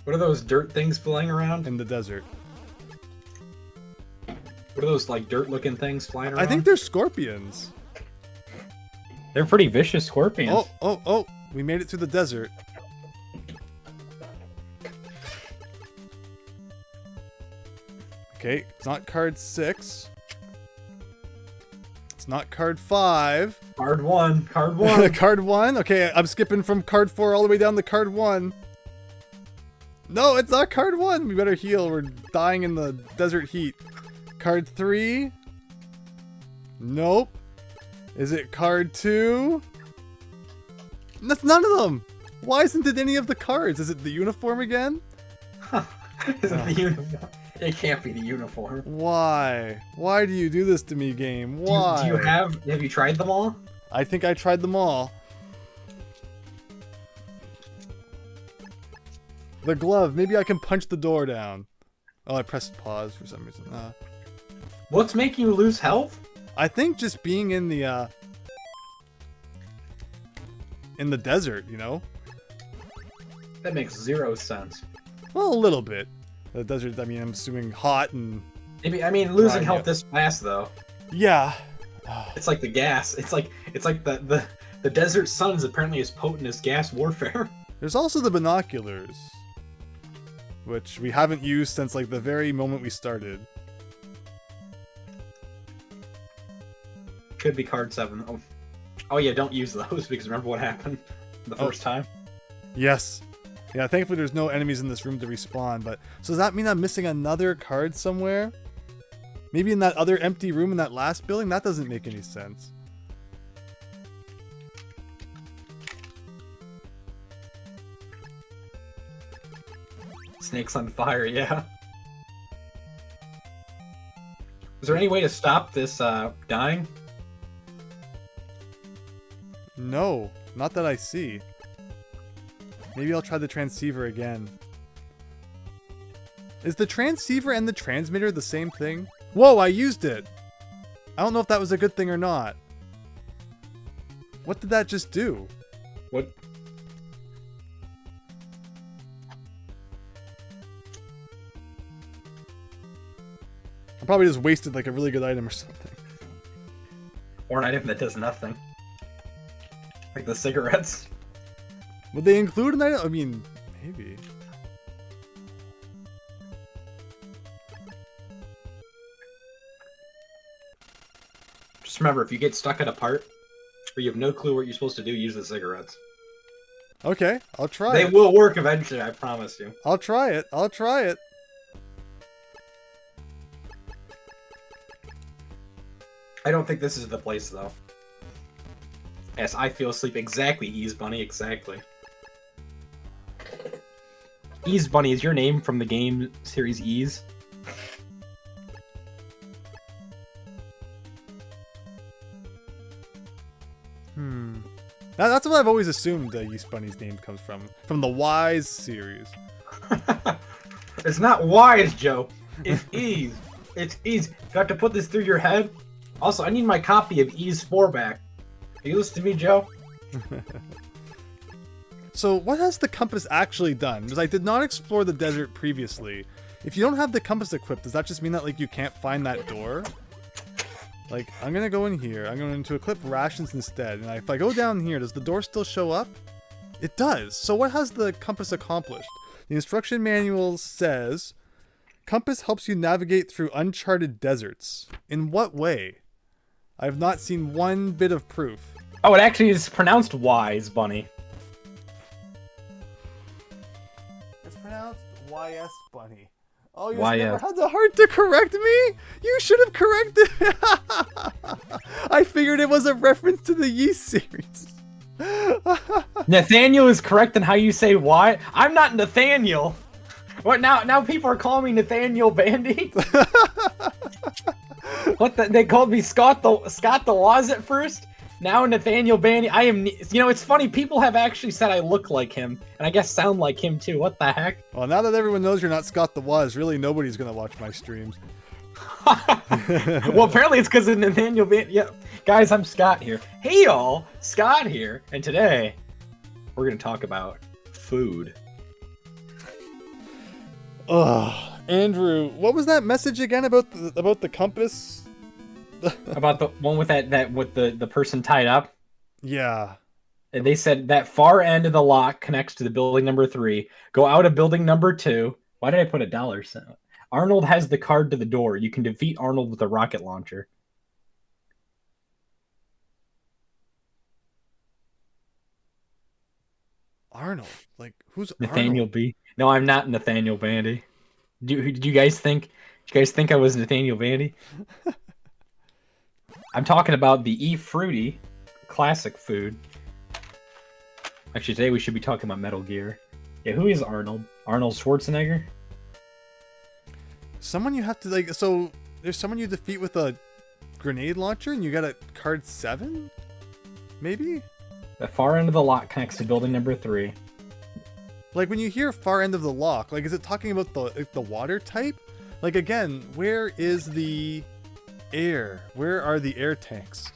What are those dirt things flying around? in the desert. What are those like dirt-looking things flying around? I think they're scorpions. They're pretty vicious scorpions. Oh, oh, oh. We made it through the desert. Okay, it's not card 6. It's not card 5. Card 1. Card 1. Card 1? Okay, I'm skipping from card 4 all the way down to card 1. No, it's not card 1. We better heal. We're dying in the desert heat. Card 3? Nope. Is it card 2? That's none of them. Why isn't it any of the cards? Is it the uniform again? Is it the uniform? It can't be the uniform. Why? Why do you do this to me, game? Why? Do you have you tried them all? I think I tried them all. The glove. Maybe I can punch the door down. Oh, I pressed pause for some reason. What's making you lose health? I think just being in the desert, you know? That makes 0 sense. Well, a little bit. The desert, I mean, I'm assuming hot and... Maybe, I mean, losing yeah. health this fast though. Yeah. It's like the gas. It's like the desert sun is apparently as potent as gas warfare. There's also the binoculars, which we haven't used since like the very moment we started. Could be card 7. Oh yeah, don't use those because remember what happened the first time? Yes. Yeah, thankfully there's no enemies in this room to respawn, but... So does that mean I'm missing another card somewhere? Maybe in that other empty room in that last building? That doesn't make any sense. Snakes on fire, yeah. Is there any way to stop this dying? No, not that I see. Maybe I'll try the transceiver again. Is the transceiver and the transmitter the same thing? Whoa, I used it! I don't know if that was a good thing or not. What did that just do? What? I probably just wasted like a really good item or something. Or an item that does nothing. Like the cigarettes. Would they include an item? I mean, maybe. Just remember, if you get stuck at a part or you have no clue what you're supposed to do, use the cigarettes. Okay, I'll try They it. will work eventually, I promise you. I'll try it. I'll try it. I don't think this is the place, though. Yes, I feel asleep. Exactly, Ease Bunny, exactly. Ease Bunny is your name from the game series Ease. That's what I've always assumed Yeast Bunny's name comes from the Wise series. It's not wise, Joe. It's Ease. It's Ease. Got to put this through your head. Also, I need my copy of Ease 4 back. Are you listening to me, Joe? So what has the compass actually done? Because I did not explore the desert previously. If you don't have the compass equipped, does that just mean that like you can't find that door? Like, I'm gonna go in here. I'm going to equip rations instead. And if I go down here, does the door still show up? It does. So what has the compass accomplished? The instruction manual says, compass helps you navigate through uncharted deserts. In what way? I have not seen one bit of proof. Oh, it actually is pronounced wise, Bunny. It's pronounced YS Bunny. Oh, you YS. never had the heart to correct me? You should have corrected me. I figured it was a reference to the Yeast series. Nathaniel is correct in how you say why. I'm not Nathaniel. What now? Now people are calling me Nathaniel Bandy. What they called me Scott the Waz at first. Now Nathaniel Bandy. I am. You know, it's funny. People have actually said I look like him, and I guess sound like him too. What the heck? Well, now that everyone knows you're not Scott the Waz, really nobody's gonna watch my streams. Well, apparently it's because of Nathaniel Bandy. Yeah, guys, I'm Scott here. Hey y'all, Scott here, and today we're gonna talk about food. Ugh, Andrew, what was that message again about the compass? About the one with that with the person tied up. Yeah. And they said that far end of the lock connects to the building number 3. Go out of building number 2. Why did I put $? Arnold has the card to the door. You can defeat Arnold with a rocket launcher. Arnold, like who's Nathaniel Arnold? B. No, I'm not Nathaniel Bandy. Do you guys think? Did you guys think I was Nathaniel Bandy? I'm talking about the E Fruity classic food. Actually, today we should be talking about Metal Gear. Yeah, who is Arnold? Arnold Schwarzenegger? Someone you have to like. So there's someone you defeat with a grenade launcher, and you got a card 7, maybe. The far end of the lock connects to building number 3. Like when you hear far end of the lock, like is it talking about the water type? Like again, where is the air? Where are the air tanks?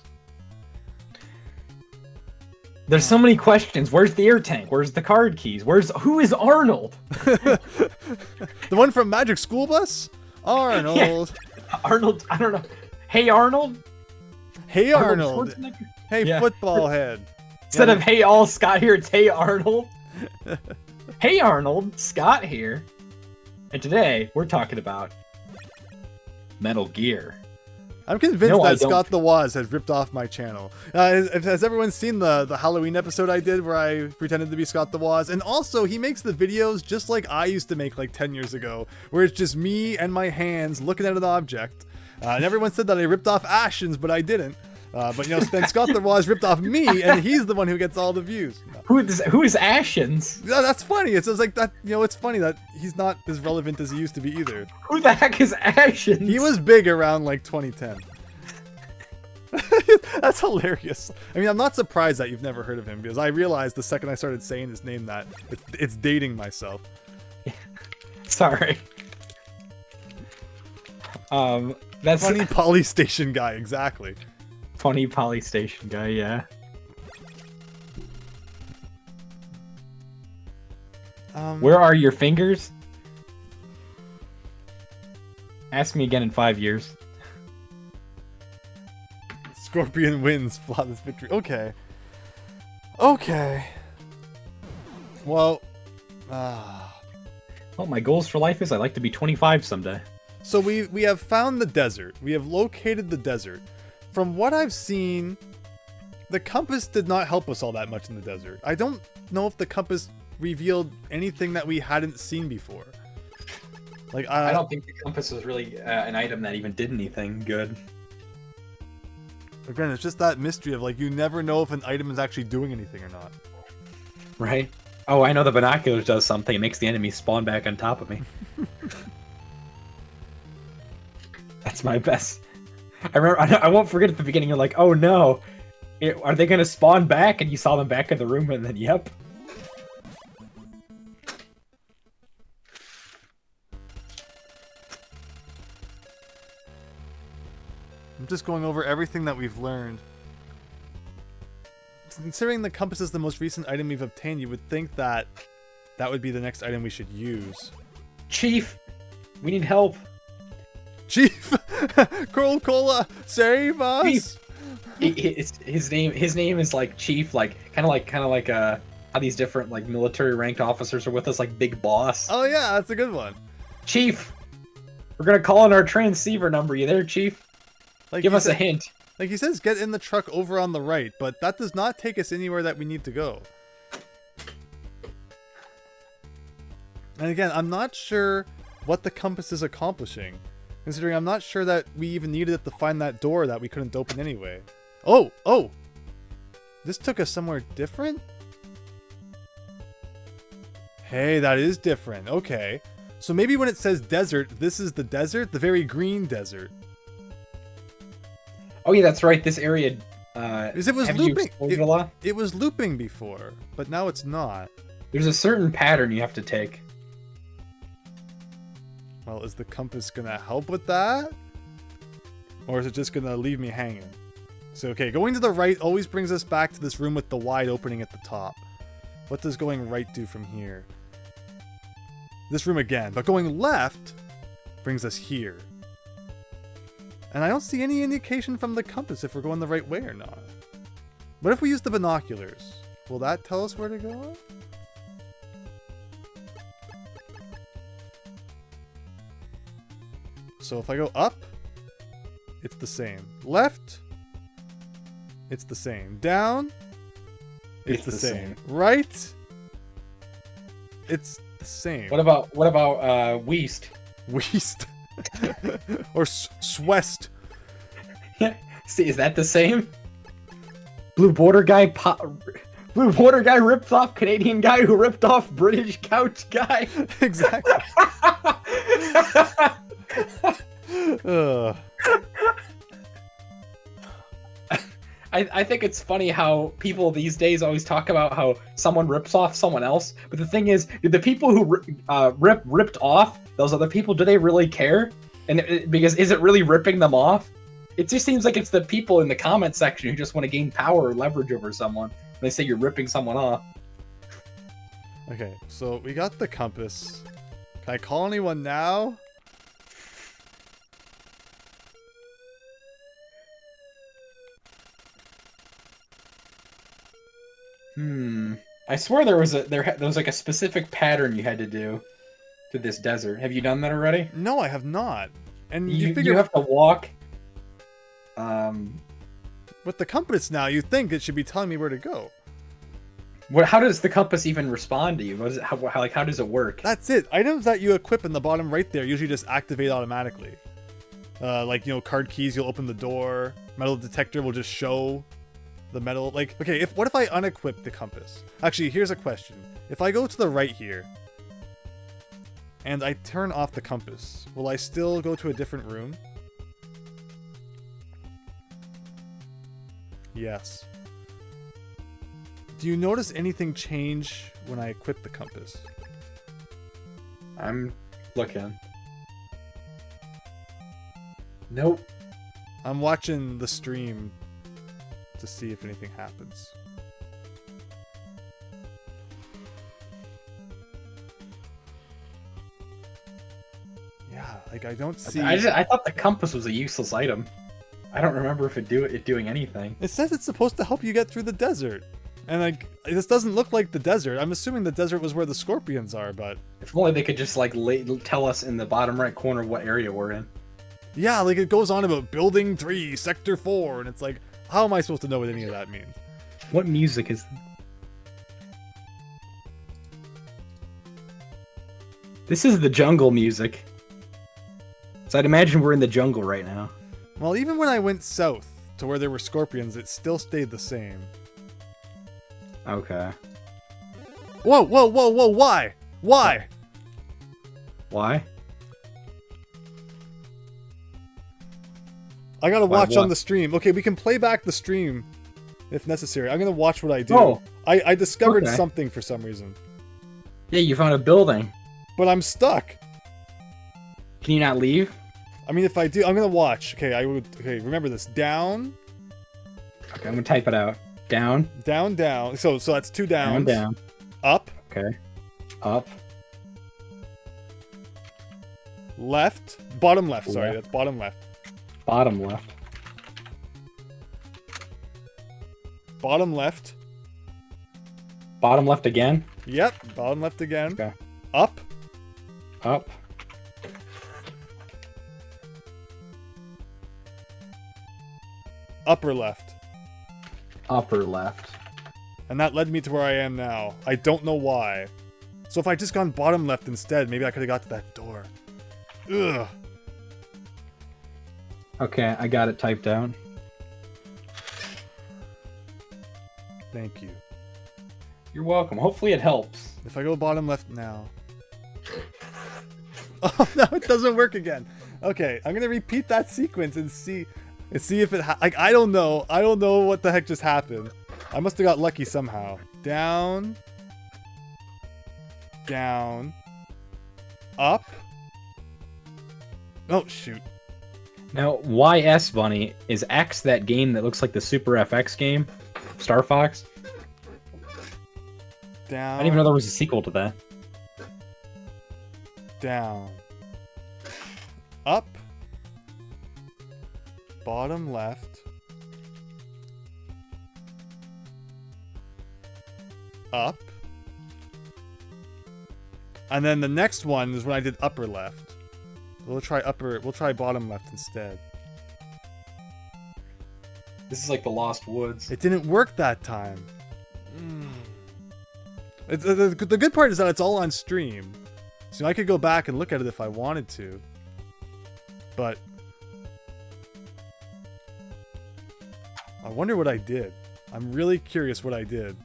There's so many questions. Where's the air tank? Where's the card keys? Who is Arnold? The one from Magic School Bus? Arnold. Yeah. Arnold, I don't know. Hey Arnold? Hey Arnold. Schwarzenegger? Hey Yeah. football head. Instead of hey all Scott here, it's hey Arnold. Hey Arnold, Scott here. And today we're talking about Metal Gear. I'm convinced No, I that don't. Scott the Waz has ripped off my channel. Has everyone seen the Halloween episode I did where I pretended to be Scott the Waz? And also, he makes the videos just like I used to make like 10 years ago, where it's just me and my hands looking at an object. And everyone said that I ripped off Ashens, but I didn't. But you know, then Scott the Waz ripped off me, and he's the one who gets all the views. Who is Ashens? Yeah, that's funny. It's just like that. You know, it's funny that he's not as relevant as he used to be either. Who the heck is Ashens? He was big around like 2010. That's hilarious. I mean, I'm not surprised that you've never heard of him because I realized the second I started saying his name that it's dating myself. Sorry. That's Funny Poly Station guy, exactly. funny Poly Station guy, yeah. Where are your fingers? Ask me again in 5 years. Scorpion wins flawless victory. Okay. Okay. Well, Well, my goals for life is I'd like to be 25 someday. so we have found the desert. We have located the desert. From what I've seen, the compass did not help us all that much in the desert. I don't know if the compass revealed anything that we hadn't seen before. Like I don't think the compass was really an item that even did anything good. Again, it's just that mystery of like you never know if an item is actually doing anything or not. Right? Oh, I know the binoculars does something. It makes the enemy spawn back on top of me. That's my best. I remember. I won't forget at the beginning. You're like, oh no, are they gonna spawn back? And you saw them back in the room, and then yep. I'm just going over everything that we've learned. Considering the compass is the most recent item we've obtained, you would think that that would be the next item we should use. Chief, we need help. Chief! Cold Cola, save us! His name is like Chief, like kind of like how these different like military ranked officers are with us, like Big Boss. Oh yeah, that's a good one. Chief, we're gonna call in our transceiver number. You there, Chief? Like Give he us a said- hint. Like he says, get in the truck over on the right, but that does not take us anywhere that we need to go. And again, I'm not sure what the compass is accomplishing, considering I'm not sure that we even needed it to find that door that we couldn't open anyway. Oh! This took us somewhere different? Hey, that is different. Okay. So maybe when it says desert, this is the desert? The very green desert. Oh yeah, that's right. This area. Because it was have you looping. explored it a lot? It was looping before, but now it's not. There's a certain pattern you have to take. Well, is the compass gonna help with that? Or is it just gonna leave me hanging? So, okay, going to the right always brings us back to this room with the wide opening at the top. What does going right do from here? This room again, but going left brings us here. And I don't see any indication from the compass if we're going the right way or not. What if we use the binoculars? Will that tell us where to go? So if I go up, it's the same. Left, it's the same. Down, it's the same. Right, it's the same. What about Weast? West or Swest. See, is that the same? Blue border guy ripped off Canadian guy who ripped off British couch guy. Exactly. Ugh. I think it's funny how people these days always talk about how someone rips off someone else, but the thing is, do the people who ripped off those other people, do they really care? And because is it really ripping them off? It just seems like it's the people in the comment section who just want to gain power or leverage over someone. When they say you're ripping someone off. Okay, so we got the compass. Can I call anyone now? I swear there was like a specific pattern you had to do to this desert. Have you done that already? No, I have not. And You figure have to walk. with the compass now, you think it should be telling me where to go. How does the compass even respond to you? What is it, how does it work? That's it. Items that you equip in the bottom right there usually just activate automatically. Like, you know, card keys, you'll open the door. Metal detector will just show the metal. Like, okay, what if I unequip the compass? Actually, here's a question. If I go to the right here, and I turn off the compass, will I still go to a different room? Yes. Do you notice anything change when I equip the compass? I'm looking. Nope. I'm watching the stream to see if anything happens. Yeah, like I don't see. I thought the compass was a useless item. I don't remember if it doing anything. It says it's supposed to help you get through the desert. And like, this doesn't look like the desert. I'm assuming the desert was where the scorpions are, but... If only they could just like tell us in the bottom right corner what area we're in. Yeah, like it goes on about Building 3, Sector 4, and it's like, how am I supposed to know what any of that means? What music is this? Is the jungle music. So I'd imagine we're in the jungle right now. Well, even when I went south to where there were scorpions, it still stayed the same. Okay. Whoa, whoa, whoa, whoa, why? Why? Why? I gotta Why, watch what? on the stream. Okay, we can play back the stream if necessary. I'm gonna watch what I do. Oh. I discovered Okay. something for some reason. Yeah, you found a building. But I'm stuck. Can you not leave? I mean, if I do, I'm gonna watch. Okay, okay, remember this. Down, Okay, I'm gonna type it out. Down, down, down. So that's two downs. down. Up, Okay. Up. left, bottom left. Sorry, Left. that's bottom left. Bottom left. Bottom left. Bottom left again. Yep, bottom left again. Okay. Up. Up. Upper left. Upper left. And that led me to where I am now. I don't know why. So if I just gone bottom left instead, maybe I could have got to that door. Ugh. Okay, I got it typed out. Thank you. You're welcome. Hopefully it helps. If I go bottom left now. Oh no, it doesn't work again. Okay, I'm gonna repeat that sequence and see if it like I don't know. I don't know what the heck just happened. I must have got lucky somehow. Down. Down. Up. Oh shoot. Now, YS Bunny, is X that game that looks like the Super FX game? Star Fox? Down. I didn't even know there was a sequel to that. Down. Up. Bottom left. Up. And then the next one is when I did upper left. We'll try bottom left instead. This is like the Lost Woods. It didn't work that time. The good part is that it's all on stream. So I could go back and look at it if I wanted to. But I wonder what I did. I'm really curious what I did.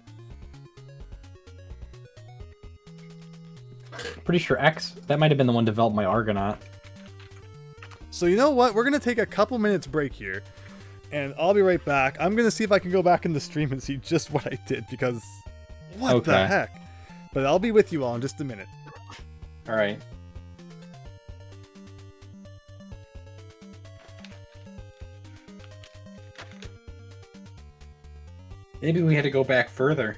Pretty sure X, that might have been the one developed by Argonaut. So you know what? We're going to take a couple minutes break here. And I'll be right back. I'm going to see if I can go back in the stream and see just what I did. Because what the heck? But I'll be with you all in just a minute. Alright. Maybe we had to go back further.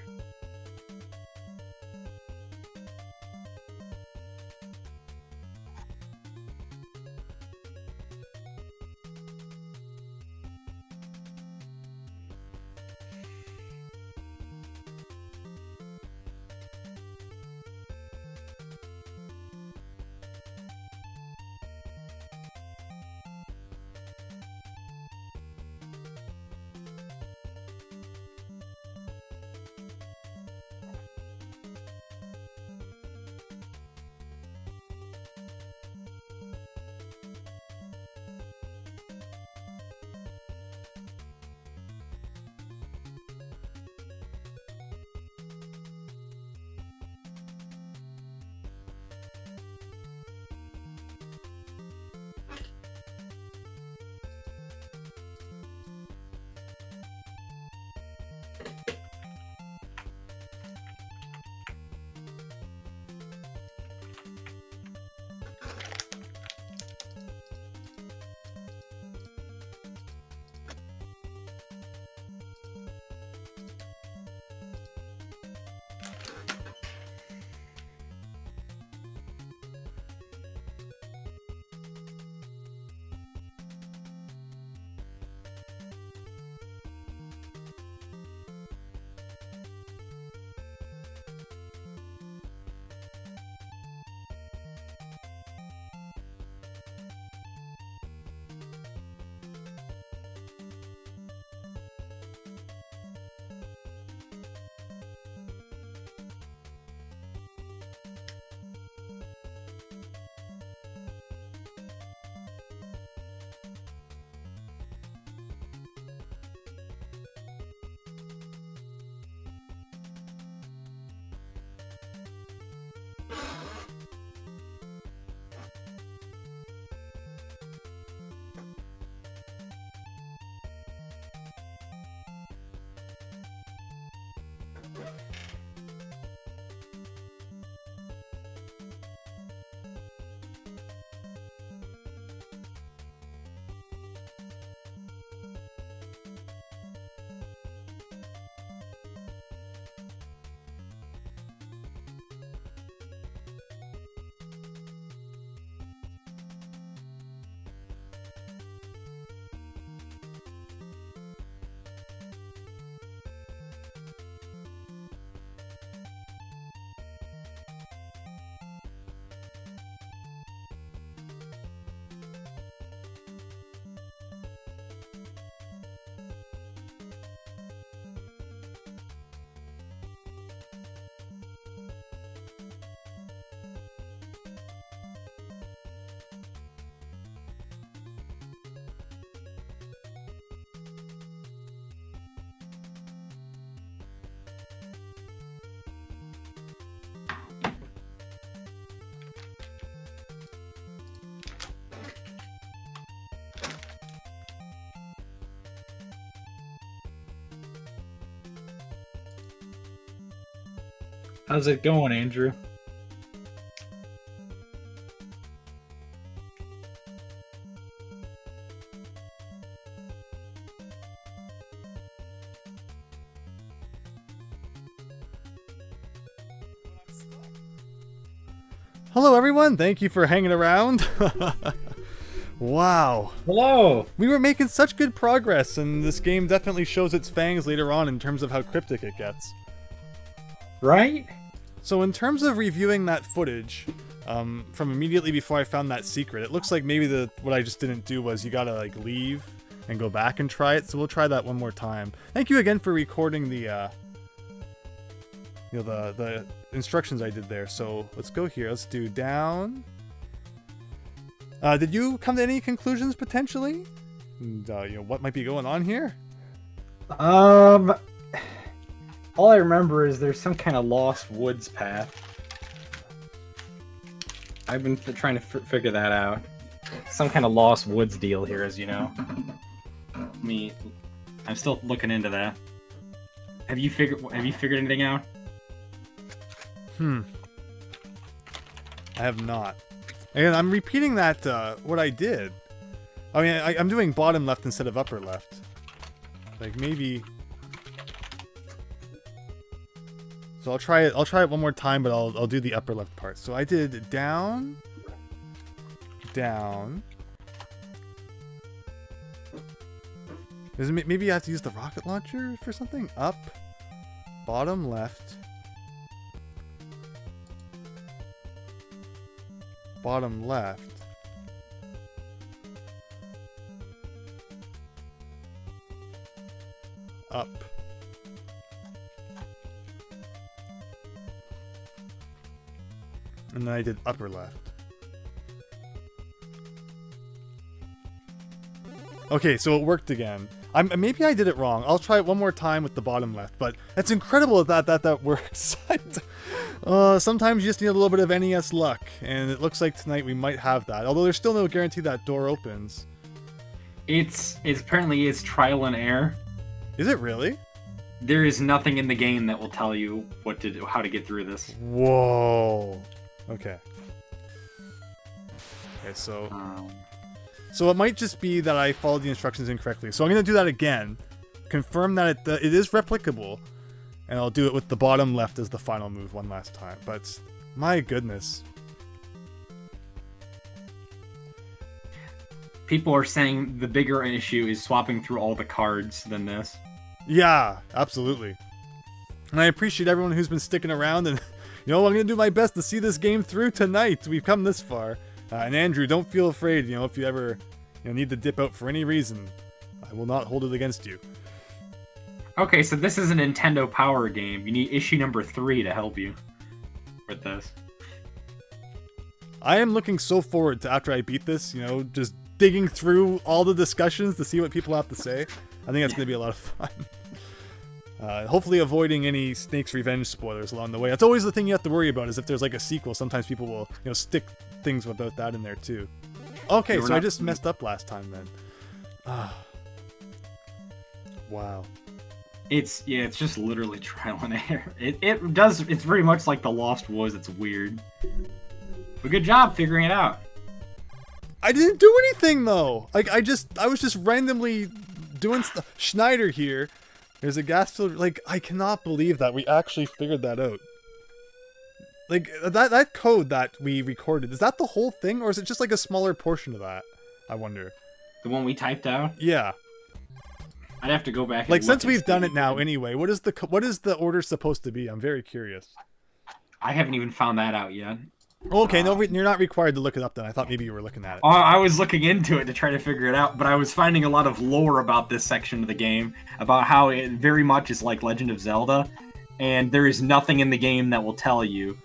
How's it going, Andrew? Hello, everyone. Thank you for hanging around. Wow. Hello. We were making such good progress, and this game definitely shows its fangs later on in terms of how cryptic it gets. Right? So in terms of reviewing that footage, from immediately before I found that secret, it looks like maybe what I just didn't do was you gotta like leave and go back and try it. So we'll try that one more time. Thank you again for recording the the instructions I did there. So let's go here. Let's do down. Did you come to any conclusions potentially? And, what might be going on here? All I remember is there's some kind of lost woods path. I've been trying to figure that out. Some kind of lost woods deal here, as you know. I'm still looking into that. Have you figured anything out? I have not. And I'm repeating that, what I did. I mean, I'm doing bottom left instead of upper left. Like, maybe... So I'll try it one more time, but I'll do the upper left part. So I did down... Down... Maybe I have to use the rocket launcher for something? Up... Bottom left... Bottom left. Up. And then I did upper left. Okay, so it worked again. Maybe I did it wrong. I'll try it one more time with the bottom left, but it's incredible that works. Sometimes you just need a little bit of NES luck, and it looks like tonight we might have that. Although there's still no guarantee that door opens. It's apparently trial and error. Is it really? There is nothing in the game that will tell you how to get through this. Whoa. Okay. Okay, so it might just be that I followed the instructions incorrectly. So I'm gonna do that again, confirm that it is replicable, and I'll do it with the bottom left as the final move one last time. But my goodness. People are saying the bigger issue is swapping through all the cards than this. Yeah, absolutely. And I appreciate everyone who's been sticking around, and I'm gonna do my best to see this game through tonight. We've come this far. And Andrew, don't feel afraid, if you ever need to dip out for any reason, I will not hold it against you. Okay, so this is a Nintendo Power game. You need issue number 3 to help you with this. I am looking so forward to, after I beat this, just digging through all the discussions to see what people have to say. I think that's going to be a lot of fun. Hopefully avoiding any Snake's Revenge spoilers along the way. That's always the thing you have to worry about, is if there's like a sequel, sometimes people will, stick things about that in there too. Okay, so I just messed up last time then. Wow. It's just literally trial and error. It's very much like the Lost Woods. It's weird. But good job figuring it out. I didn't do anything though. Like I was just randomly doing stuff. Schneider here. There's a gas filter. Like, I cannot believe that we actually figured that out. Like, that code that we recorded, is that the whole thing? Or is it just like a smaller portion of that? I wonder. The one we typed out? Yeah. I'd have to go back and like, look since we've see. done it now anyway, what is the order supposed to be? I'm very curious. I haven't even found that out yet. Okay, no, you're not required to look it up then. I thought maybe you were looking at it. I was looking into it to try to figure it out, but I was finding a lot of lore about this section of the game, about how it very much is like Legend of Zelda, and there is nothing in the game that will tell you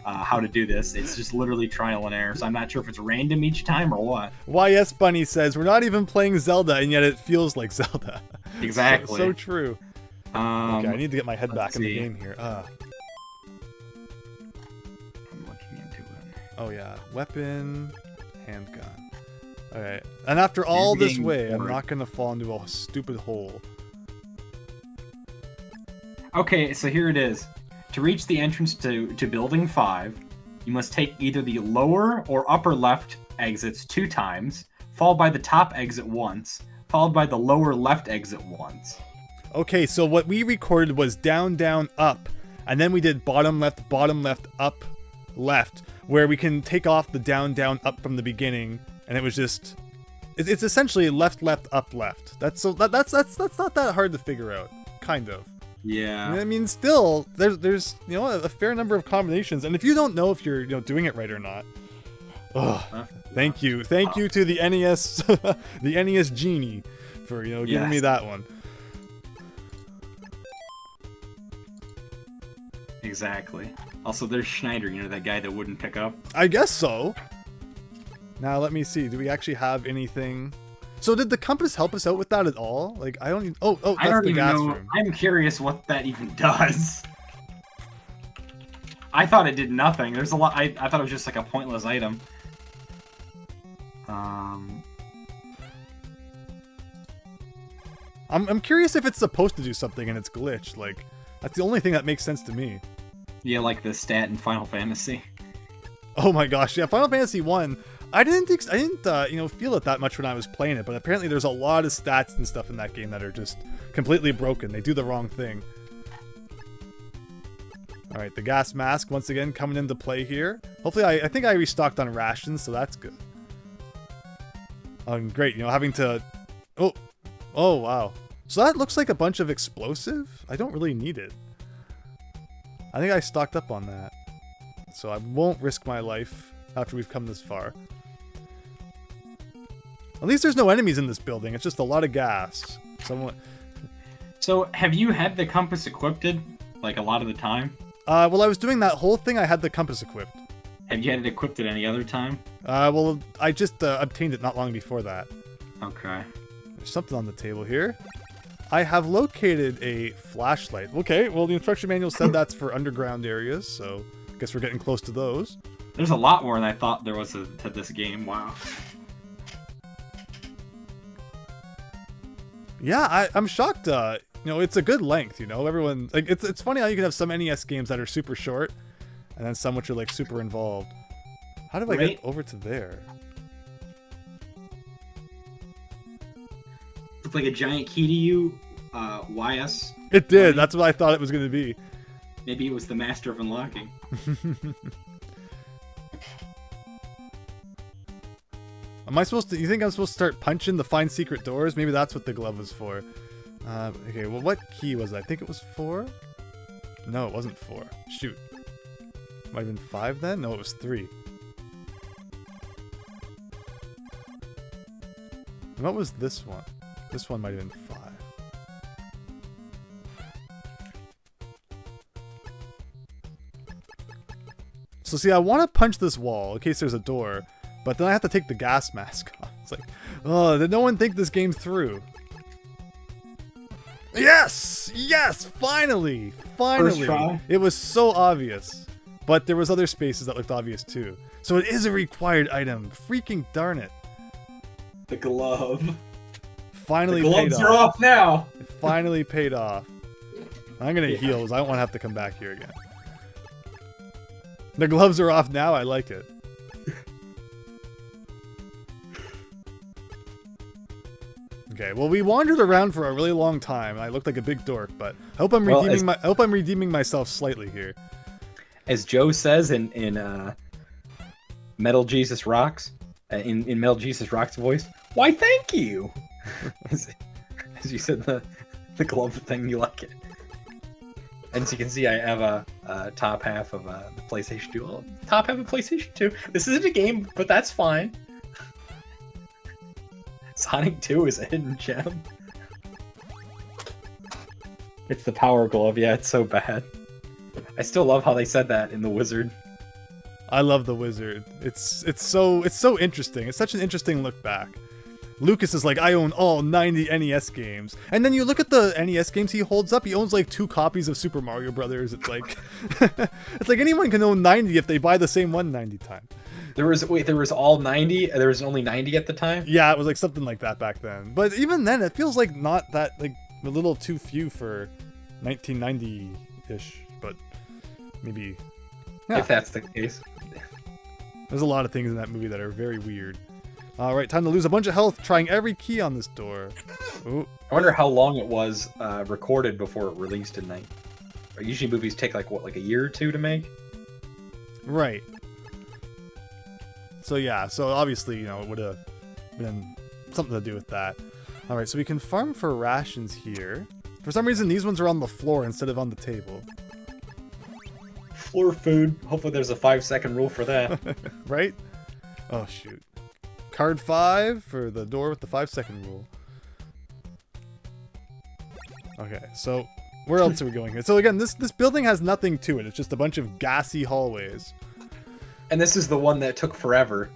how to do this. It's just literally trial and error, so I'm not sure if it's random each time or what. YS Bunny says, we're not even playing Zelda, and yet it feels like Zelda. Exactly. So true. Okay, I need to get my head back in the game here. Oh yeah, weapon, handgun. Alright, and after all this way, I'm not gonna fall into a stupid hole. Okay, so here it is. To reach the entrance to Building 5, you must take either the lower or upper left exits 2 times, followed by the top exit once, followed by the lower left exit once. Okay, so what we recorded was down, down, up, and then we did bottom, left, up, left, where we can take off the down, down, up from the beginning, and it was just... It's essentially left, up, left. That's not that hard to figure out, kind of. Yeah. I mean, still, there's a fair number of combinations, and if you don't know if you're doing it right or not, thank you to the NES, the NES genie, for giving me that one. Exactly. Also, there's Schneider, that guy that wouldn't pick up. I guess so. Now let me see. Do we actually have anything? So did the compass help us out with that at all? Like I don't even. Oh, that's the gas room. I'm curious what that even does. I thought it did nothing. There's a lot. I thought it was just like a pointless item. I'm curious if it's supposed to do something and it's glitched. Like that's the only thing that makes sense to me. Yeah, like the stat in Final Fantasy. Oh my gosh, yeah, Final Fantasy 1. I didn't feel it that much when I was playing it, but apparently there's a lot of stats and stuff in that game that are just completely broken. They do the wrong thing. All right, the gas mask once again coming into play here. Hopefully, I think I restocked on rations, so that's good. Great, having to. Oh, wow. So that looks like a bunch of explosive. I don't really need it. I think I stocked up on that, so I won't risk my life after we've come this far. At least there's no enemies in this building. It's just a lot of gas. So, have you had the compass equipped, like, a lot of the time? Well, I was doing that whole thing. I had the compass equipped. Have you had it equipped at any other time? Well, I just obtained it not long before that. Okay. There's something on the table here. I have located a flashlight. Okay, well, the instruction manual said that's for underground areas, so I guess we're getting close to those. There's a lot more than I thought there was to this game. Wow. Yeah, I'm shocked. It's a good length. Everyone like it's funny how you can have some NES games that are super short, and then some which are like super involved. How do I get over to there? Looked like a giant key to you, YS. It did. That's what I thought it was going to be. Maybe it was the master of unlocking. You think I'm supposed to start punching to find secret doors? Maybe that's what the glove was for. Okay, well, what key was it? I think it was 4? No, it wasn't 4. Shoot. Might have been 5 then? No, it was 3. And what was this one? This one might have been 5. So see, I want to punch this wall in case there's a door, but then I have to take the gas mask off. It's like, oh, did no one think this game through? Yes! Yes! Finally! Finally! It was so obvious. But there was other spaces that looked obvious too. So it is a required item. Freaking darn it. The glove. Finally paid off. The gloves are off now! It finally paid off. I'm gonna heal because I don't want to have to come back here again. The gloves are off now, I like it. Okay, well, we wandered around for a really long time. I looked like a big dork, but I hope I'm redeeming myself slightly here. As Joe says in Metal Jesus Rocks, in Metal Jesus Rocks voice, why thank you. As you said, the glove thing, you like it. And as you can see, I have a top half of the PlayStation 2. Well, top half of PlayStation 2. This isn't a game, but that's fine. Sonic 2 is a hidden gem. It's the power glove. Yeah, it's so bad. I still love how they said that in The Wizard. I love The Wizard. It's so interesting. It's such an interesting look back. Lucas is like, I own all 90 NES games. And then you look at the NES games he holds up, he owns like 2 copies of Super Mario Brothers. It's like it's like anyone can own 90 if they buy the same one 90 times. There was all 90? There was only 90 at the time? Yeah, it was like something like that back then. But even then, it feels like not that, like, a little too few for 1990-ish. But Maybe. If that's the case. There's a lot of things in that movie that are very weird. All right, time to lose a bunch of health trying every key on this door. Ooh. I wonder how long it was recorded before it released in night. Usually movies take like a year or two to make. Right. So yeah, so obviously, it would have been something to do with that. All right, so we can farm for rations here. For some reason, these ones are on the floor instead of on the table. Floor food. Hopefully there's a 5-second rule for that. Right? Oh, shoot. Card 5 for the door with the 5-second rule. Okay, so where else are we going here? So again, this building has nothing to it. It's just a bunch of gassy hallways. And this is the one that took forever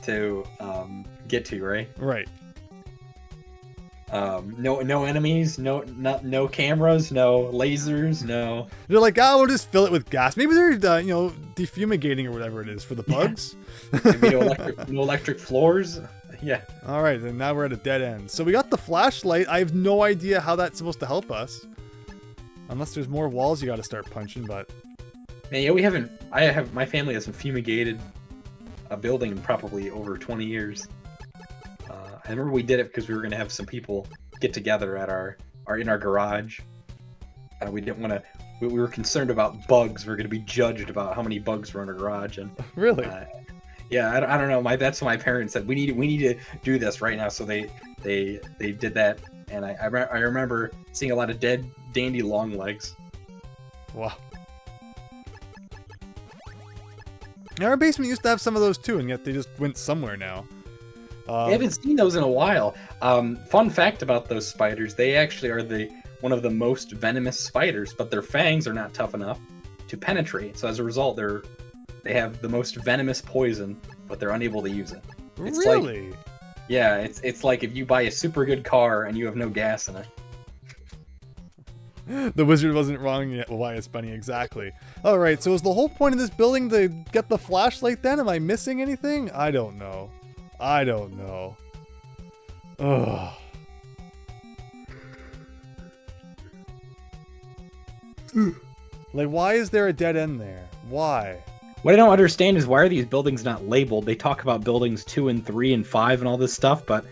to get to, right? Right. No enemies, no cameras, no lasers, no. They're like, we'll just fill it with gas. Maybe they're defumigating or whatever it is for the bugs. Maybe no electric floors. Yeah. All right, and now we're at a dead end. So we got the flashlight. I have no idea how that's supposed to help us, unless there's more walls you got to start punching. But man, yeah, my family hasn't fumigated a building in probably over 20 years. I remember we did it because we were going to have some people get together at in our garage. We didn't want to. We were concerned about bugs. We were going to be judged about how many bugs were in our garage. And really, yeah, I don't know. That's what my parents said. We need to do this right now. So they did that, and I remember seeing a lot of dead dandy long legs. Wow. Our basement used to have some of those too, and yet they just went somewhere now. I haven't seen those in a while. Fun fact about those spiders: they actually are one of the most venomous spiders, but their fangs are not tough enough to penetrate. So as a result, they have the most venomous poison, but they're unable to use it. It's really? Yeah, it's like if you buy a super good car and you have no gas in it. The wizard wasn't wrong yet. Why is Bunny exactly? All right. So is the whole point of this building to get the flashlight? Then am I missing anything? I don't know. Ugh. Like, why is there a dead end there? Why? What I don't understand is why are these buildings not labeled? They talk about buildings 2 and 3 and 5 and all this stuff, but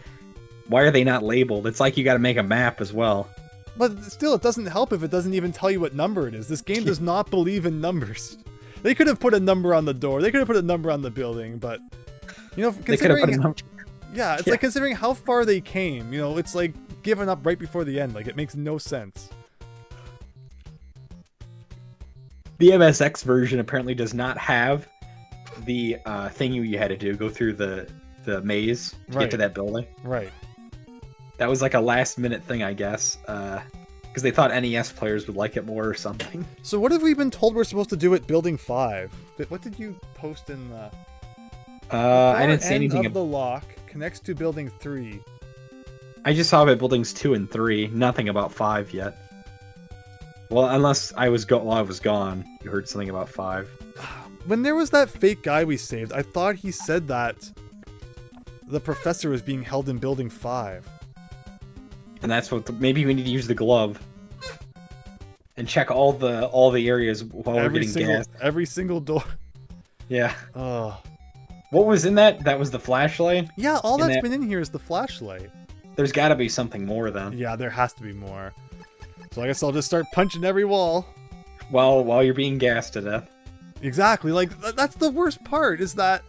why are they not labeled? It's like you got to make a map as well. But still, it doesn't help if it doesn't even tell you what number it is. This game does not believe in numbers. They could have put a number on the door. They could have put a number on the building, but considering yeah, it's like considering how far they came. It's like giving up right before the end. Like it makes no sense. The MSX version apparently does not have the thing you had to do, go through the maze to get to that building. Right. That was like a last minute thing, I guess, because they thought NES players would like it more or something. So what have we been told we're supposed to do at Building 5? What did you post in the... I didn't say anything. Of the lock connects to Building 3. I just saw about buildings 2 and 3. Nothing about 5 yet. Well, unless I was gone, you heard something about 5. When there was that fake guy we saved, I thought he said that the professor was being held in Building 5. And that's what. Maybe we need to use the glove and check all the areas while we're getting gas. Every single door. Yeah. Oh. What was in that? That was the flashlight? Yeah, all that's been in here is the flashlight. There's got to be something more then. Yeah, there has to be more. So I guess I'll just start punching every wall. While you're being gassed to death. Exactly. Like, that's the worst part, is that,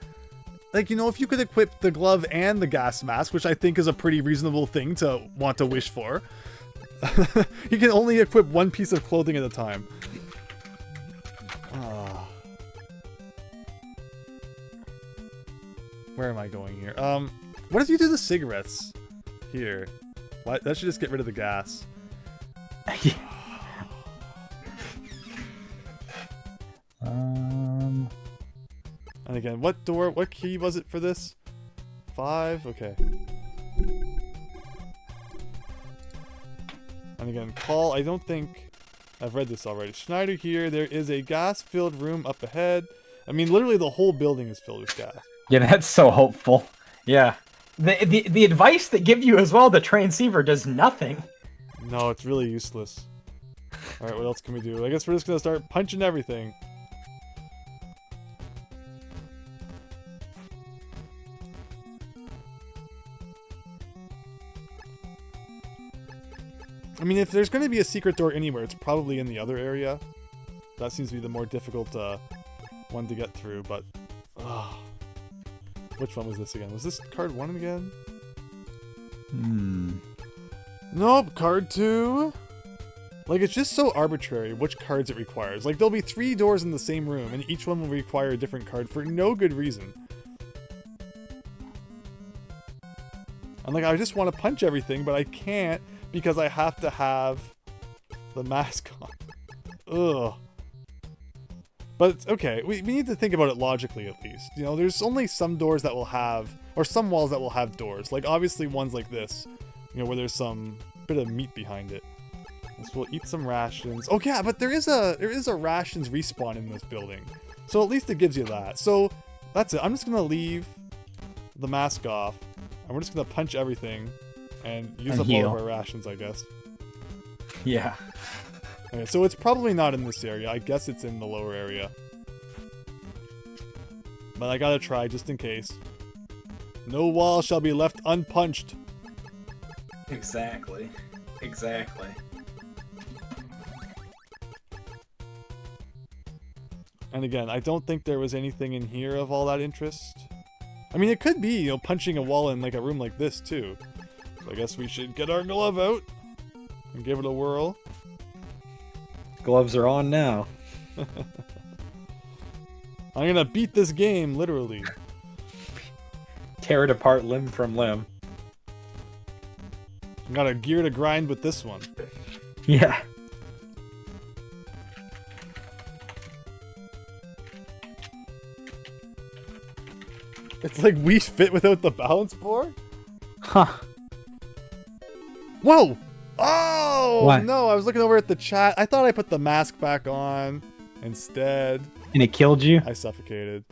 like, if you could equip the glove and the gas mask, which I think is a pretty reasonable thing to want to wish for, you can only equip one piece of clothing at a time. Oh. Where am I going here? What if you do the cigarettes here? What? That should just get rid of the gas. And again, what key was it for this? 5? Okay. And again, call, I don't think I've read this already. Schneider here, there is a gas-filled room up ahead. I mean, literally the whole building is filled with gas. Yeah, that's so hopeful. Yeah. The advice they give you as well, the transceiver does nothing. No, it's really useless. Alright, what else can we do? I guess we're just gonna start punching everything. I mean, if there's going to be a secret door anywhere, it's probably in the other area. That seems to be the more difficult one to get through, but... Which one was this again? Was this card 1 again? Nope, card 2. Like, it's just so arbitrary which cards it requires. Like, there'll be 3 doors in the same room, and each one will require a different card for no good reason. I'm like, I just want to punch everything, but I can't because I have to have the mask on. Ugh. But it's okay. We need to think about it logically at least. You know, there's only some doors that will have, or some walls that will have doors. Like, obviously ones like this, you know, where there's some bit of meat behind it. So we'll eat some rations. Oh yeah, but there is a rations respawn in this building. So at least it gives you that. So that's it. I'm just gonna leave the mask off. And we're just gonna punch everything and use up all of our rations, I guess. Yeah. Okay, so it's probably not in this area. I guess it's in the lower area. But I gotta try just in case. No wall shall be left unpunched. Exactly. Exactly. And again, I don't think there was anything in here of all that interest. I mean, it could be, you know, punching a wall in like a room like this too. So I guess we should get our glove out and give it a whirl. Gloves are on now. I'm gonna beat this game, literally. Tear it apart limb from limb. Got a gear to grind with this one. Yeah. It's like we Fit without the balance board? Huh. Whoa! Oh! What? No, I was looking over at the chat. I thought I put the mask back on instead. And it killed you? I suffocated.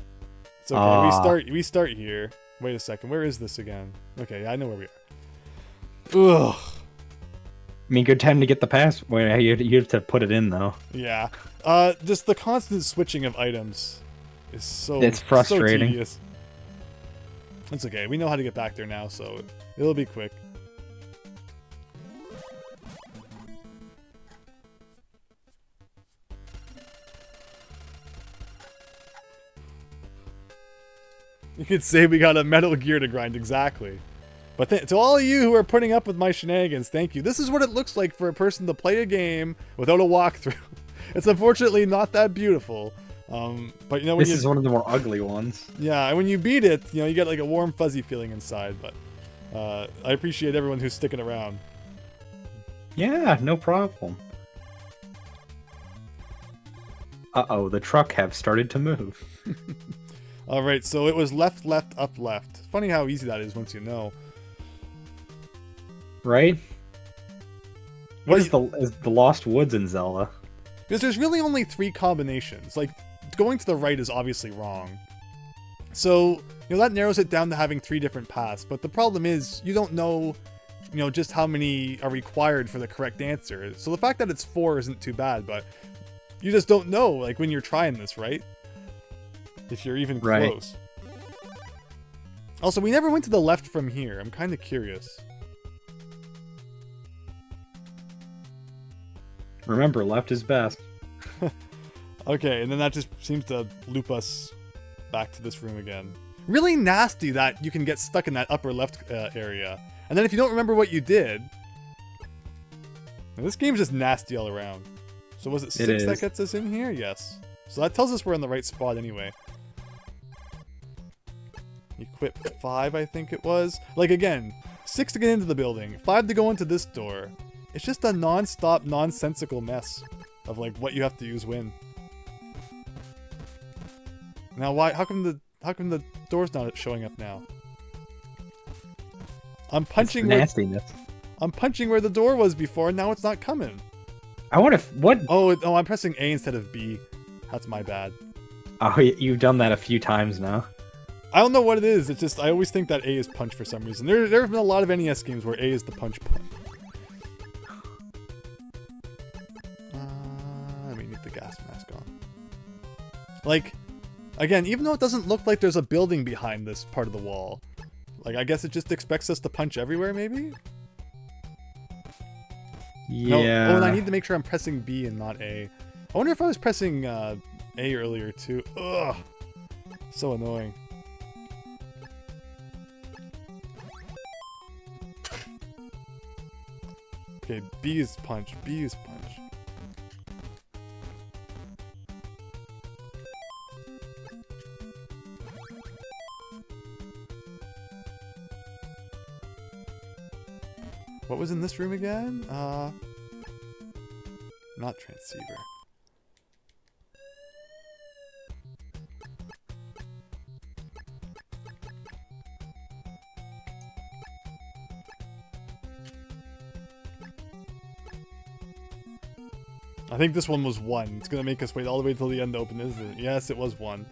It's okay. We start here. Wait a second. Where is this again? Okay, I know where we are. Ugh. I mean, good time to get the pass. Wait, you have to put it in though. Yeah. Just the constant switching of items is so It's frustrating. So tedious. It's okay. We know how to get back there now, so it'll be quick. You could say we got a Metal Gear to grind, exactly. But to all of you who are putting up with my shenanigans, thank you. This is what it looks like for a person to play a game without a walkthrough. It's unfortunately not that beautiful. But you know, when this is one of the more ugly ones. Yeah, and when you beat it, you know, you get like a warm, fuzzy feeling inside. But I appreciate everyone who's sticking around. Yeah, no problem. Uh-oh, the truck have started to move. All right, so it was left, left, up, left. Funny how easy that is once you know. Right? What is the Lost Woods in Zelda? Because there's really only 3 combinations. Like, going to the right is obviously wrong. So, you know, that narrows it down to having 3 different paths. But the problem is, you don't know, you know, just how many are required for the correct answer. So the fact that it's 4 isn't too bad, but you just don't know, like, when you're trying this, right? If you're even close. Also, we never went to the left from here. I'm kind of curious. Remember, left is best. Okay, and then that just seems to loop us back to this room again. Really nasty that you can get stuck in that upper left area. And then if you don't remember what you did... This game's just nasty all around. So was it 6 that gets us in here? Yes. So that tells us we're in the right spot anyway. Equip 5, I think it was. Like, again, 6 to get into the building, 5 to go into this door. It's just a non-stop, nonsensical mess of, like, what you have to use when. Now, why? How come the door's not showing up now? I'm punching nastiness. I'm punching where the door was before, and now it's not coming. I wonder what? Oh, I'm pressing A instead of B. That's my bad. Oh, you've done that a few times now. I don't know what it is. It's just I always think that A is punch for some reason. There have been a lot of NES games where A is the punch button. Let me get the gas mask on. Like, again, even though it doesn't look like there's a building behind this part of the wall, like, I guess it just expects us to punch everywhere, maybe? No, Yeah. oh, and I need to make sure I'm pressing B and not A. I wonder if I was pressing A earlier too. Ugh. So annoying. Okay, B is punch. B is punch. What was in this room again? Not transceiver. I think this one was 1. It's gonna make us wait all the way till the end to open, isn't it? Yes, it was 1.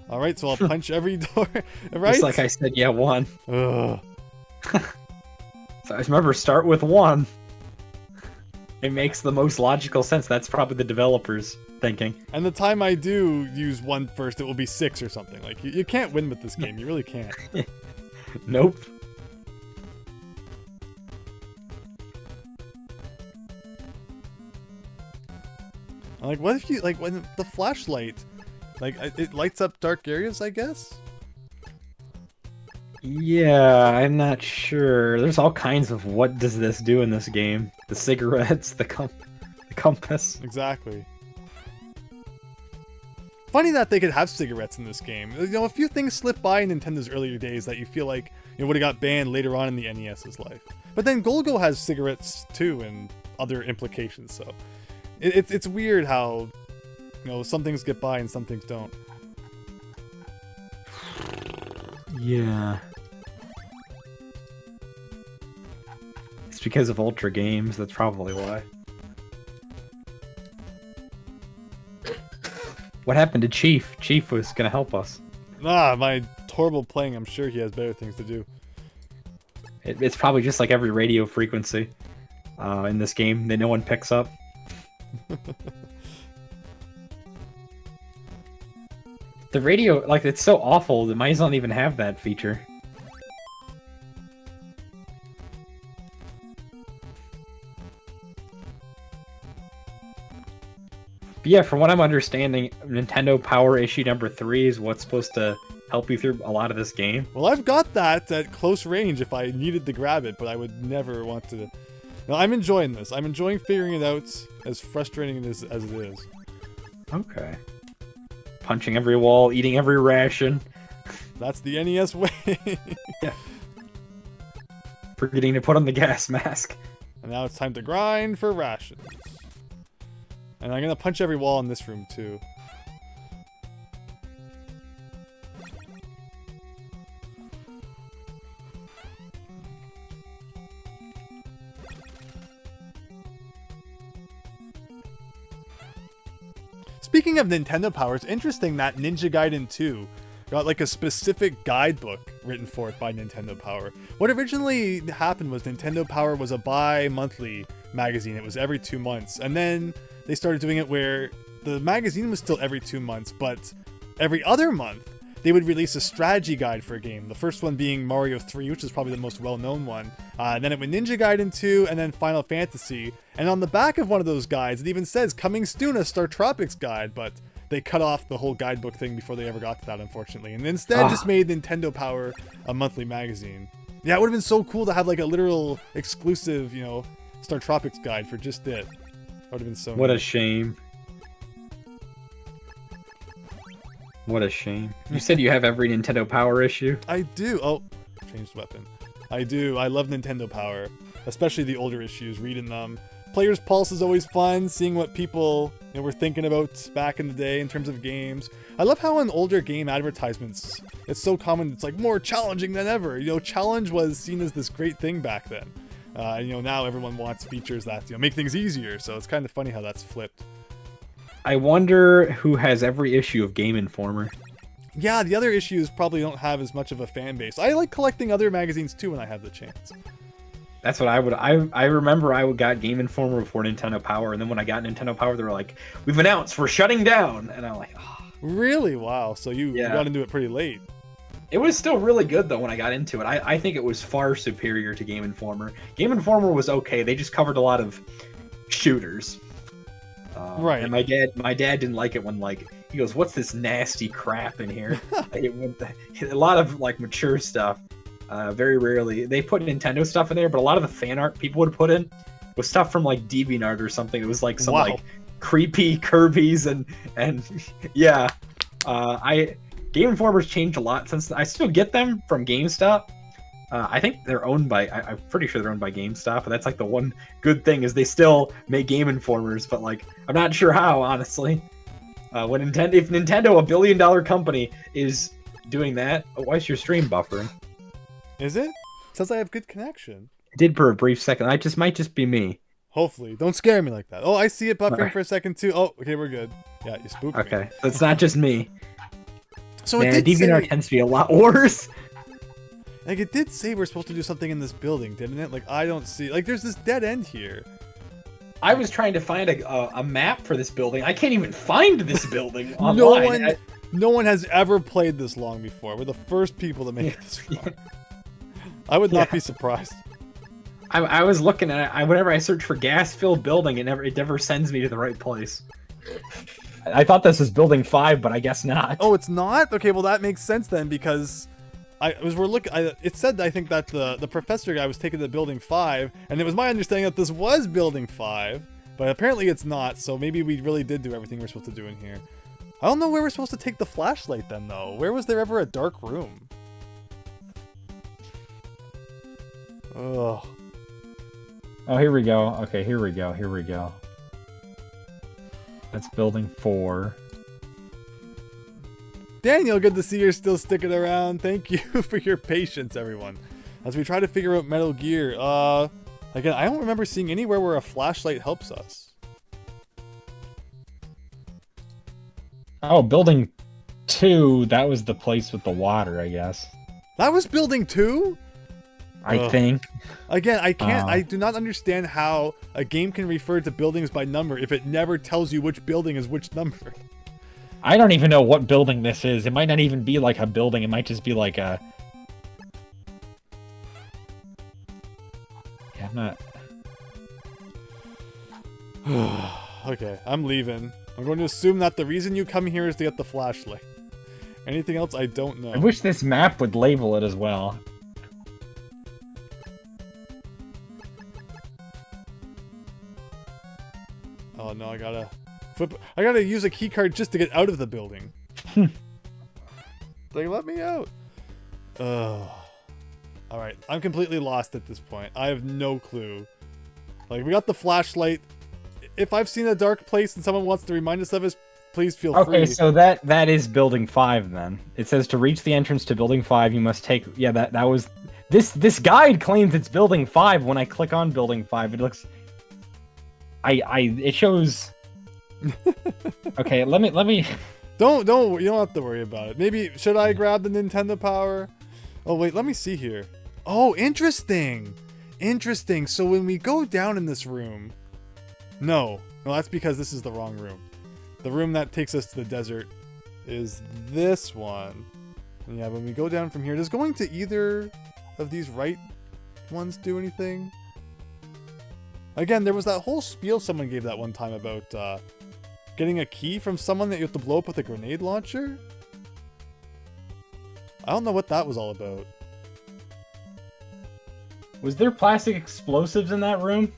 Alright, so I'll punch every door. Right? Just like I said, yeah, 1. Ugh. So remember, start with 1. It makes the most logical sense. That's probably the developers thinking. And the time I do use 1 first, it will be 6 or something. Like, you can't win with this game. You really can't. Nope. Like, what if you, like, when the flashlight, like, it lights up dark areas, I guess? Yeah, I'm not sure. There's all kinds of what does this do in this game. The cigarettes, the compass. Exactly. Funny that they could have cigarettes in this game. You know, a few things slip by in Nintendo's earlier days that you feel like, you know, would have got banned later on in the NES's life. But then Golgo has cigarettes too, and other implications, so... It's weird how, you know, some things get by and some things don't. Yeah. It's because of Ultra Games, that's probably why. What happened to Chief? Chief was gonna help us. Ah, my horrible playing, I'm sure he has better things to do. It's probably just like every radio frequency in this game that no one picks up. The radio, like, it's so awful that might not even have that feature. But yeah, from what I'm understanding, Nintendo Power issue number 3 is what's supposed to help you through a lot of this game. Well, I've got that at close range if I needed to grab it, but I would never want to... No, I'm enjoying this. I'm enjoying figuring it out, as frustrating as it is. Okay. Punching every wall, eating every ration. That's the NES way. Yeah. Forgetting to put on the gas mask. And now it's time to grind for rations. And I'm gonna punch every wall in this room too. Speaking of Nintendo Power, it's interesting that Ninja Gaiden 2 got like a specific guidebook written for it by Nintendo Power. What originally happened was Nintendo Power was a bi-monthly magazine. It was every 2 months. And then they started doing it where the magazine was still every 2 months, but every other month they would release a strategy guide for a game. The first one being Mario 3, which is probably the most well-known one. And then it went Ninja Gaiden 2, and then Final Fantasy. And on the back of one of those guides, it even says, coming soon, a Star Tropics guide, but they cut off the whole guidebook thing before they ever got to that, unfortunately. And instead just made Nintendo Power a monthly magazine. Yeah, it would have been so cool to have like a literal exclusive, you know, Star Tropics guide for just it. That would have been so What neat. a shame. What a shame. You said you have every Nintendo Power issue? I do. Oh, changed weapon. I do. I love Nintendo Power, especially the older issues, reading them. Player's Pulse is always fun, seeing what people, you know, were thinking about back in the day in terms of games. I love how in older game advertisements, it's so common, it's like more challenging than ever. You know, challenge was seen as this great thing back then. You know, now everyone wants features that, you know, make things easier, so it's kind of funny how that's flipped. I wonder who has every issue of Game Informer. Yeah, the other issues probably don't have as much of a fan base. I like collecting other magazines too when I have the chance. That's what I would. I remember I got Game Informer before Nintendo Power, and then when I got Nintendo Power, they were like, "We've announced we're shutting down," and I'm like, oh. Really? Wow. So you got into it pretty late. It was still really good though when I got into it. I think it was far superior to Game Informer. Game Informer was okay. They just covered a lot of shooters. Right. And my dad didn't like it when he goes, "What's this nasty crap in here?" A lot of like mature stuff. Very rarely they put Nintendo stuff in there, but a lot of the fan art people would put in was stuff from like DeviantArt or something. It was like some like creepy Kirby's and yeah. Game Informers changed a lot since I still get them from GameStop. I think they're owned by. I'm pretty sure they're owned by GameStop, but that's like the one good thing is they still make Game Informers. But like, I'm not sure how, honestly. If Nintendo, $1 billion company, is doing that, why is your stream buffering? Is it? Says I have good connection. It did for a brief second. Might just be me. Hopefully, don't scare me like that. Oh, I see it buffering for a second too. Oh, okay, we're good. Yeah, you spooked me. Okay, so it's not just me. So Man, it did DeviantArt say, tends to be a lot worse. like it did say we're supposed to do something in this building, didn't it? Like I don't see. Like there's this dead end here. I was trying to find a map for this building. I can't even find this building online. No one has ever played this long before. We're the first people to make it this far. I would not be surprised. I was looking at it. Whenever I search for gas-filled building, it never sends me to the right place. I thought this was building 5, but I guess not. Oh, it's not? Okay, well that makes sense then because it said I think that the professor guy was taken to building 5, and it was my understanding that this was building 5, but apparently it's not. So maybe we really did do everything we're supposed to do in here. I don't know where we're supposed to take the flashlight then though. Where was there ever a dark room? Ugh. Oh, here we go. Okay, here we go. That's building 4. Daniel, good to see you're still sticking around. Thank you for your patience, everyone. As we try to figure out Metal Gear, again, I don't remember seeing anywhere where a flashlight helps us. Oh, building 2, that was the place with the water, I guess. That was building 2? I think. Again, I can't. I do not understand how a game can refer to buildings by number if it never tells you which building is which number. I don't even know what building this is. It might not even be like a building. It might just be like a... Yeah, I'm not... Okay, I'm leaving. I'm going to assume that the reason you come here is to get the flashlight. Anything else, I don't know. I wish this map would label it as well. Oh no, I gotta use a key card just to get out of the building. Like, let me out. Alright, I'm completely lost at this point. I have no clue. Like, we got the flashlight. If I've seen a dark place and someone wants to remind us of it, please feel free. Okay, so that is building 5 then. It says to reach the entrance to building 5, you must take... Yeah, that was... This guide claims it's building 5. When I click on building 5, it looks... It shows... Okay, let me... You don't have to worry about it. Maybe, should I grab the Nintendo Power? Oh, wait, let me see here. Oh, interesting. Interesting. So when we go down in this room... No, that's because this is the wrong room. The room that takes us to the desert is this one. And yeah, when we go down from here, does going to either of these right ones do anything? Again, there was that whole spiel someone gave that one time about getting a key from someone that you have to blow up with a grenade launcher. I don't know what that was all about. Was there plastic explosives in that room?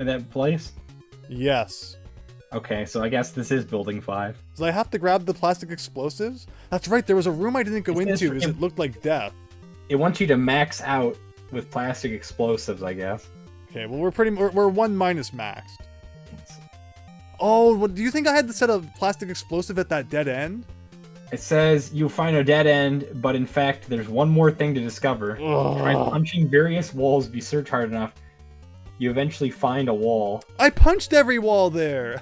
In that place? Yes. Okay, so I guess this is building 5. So I have to grab the plastic explosives? That's right, there was a room I didn't go into because it looked like death. It wants you to max out with plastic explosives, I guess. Okay, well we're 1 minus maxed. Oh, do you think I had to set a plastic explosive at that dead end? It says you'll find a dead end, but in fact there's one more thing to discover. Try punching various walls if you search hard enough. You eventually find a wall. I punched every wall there!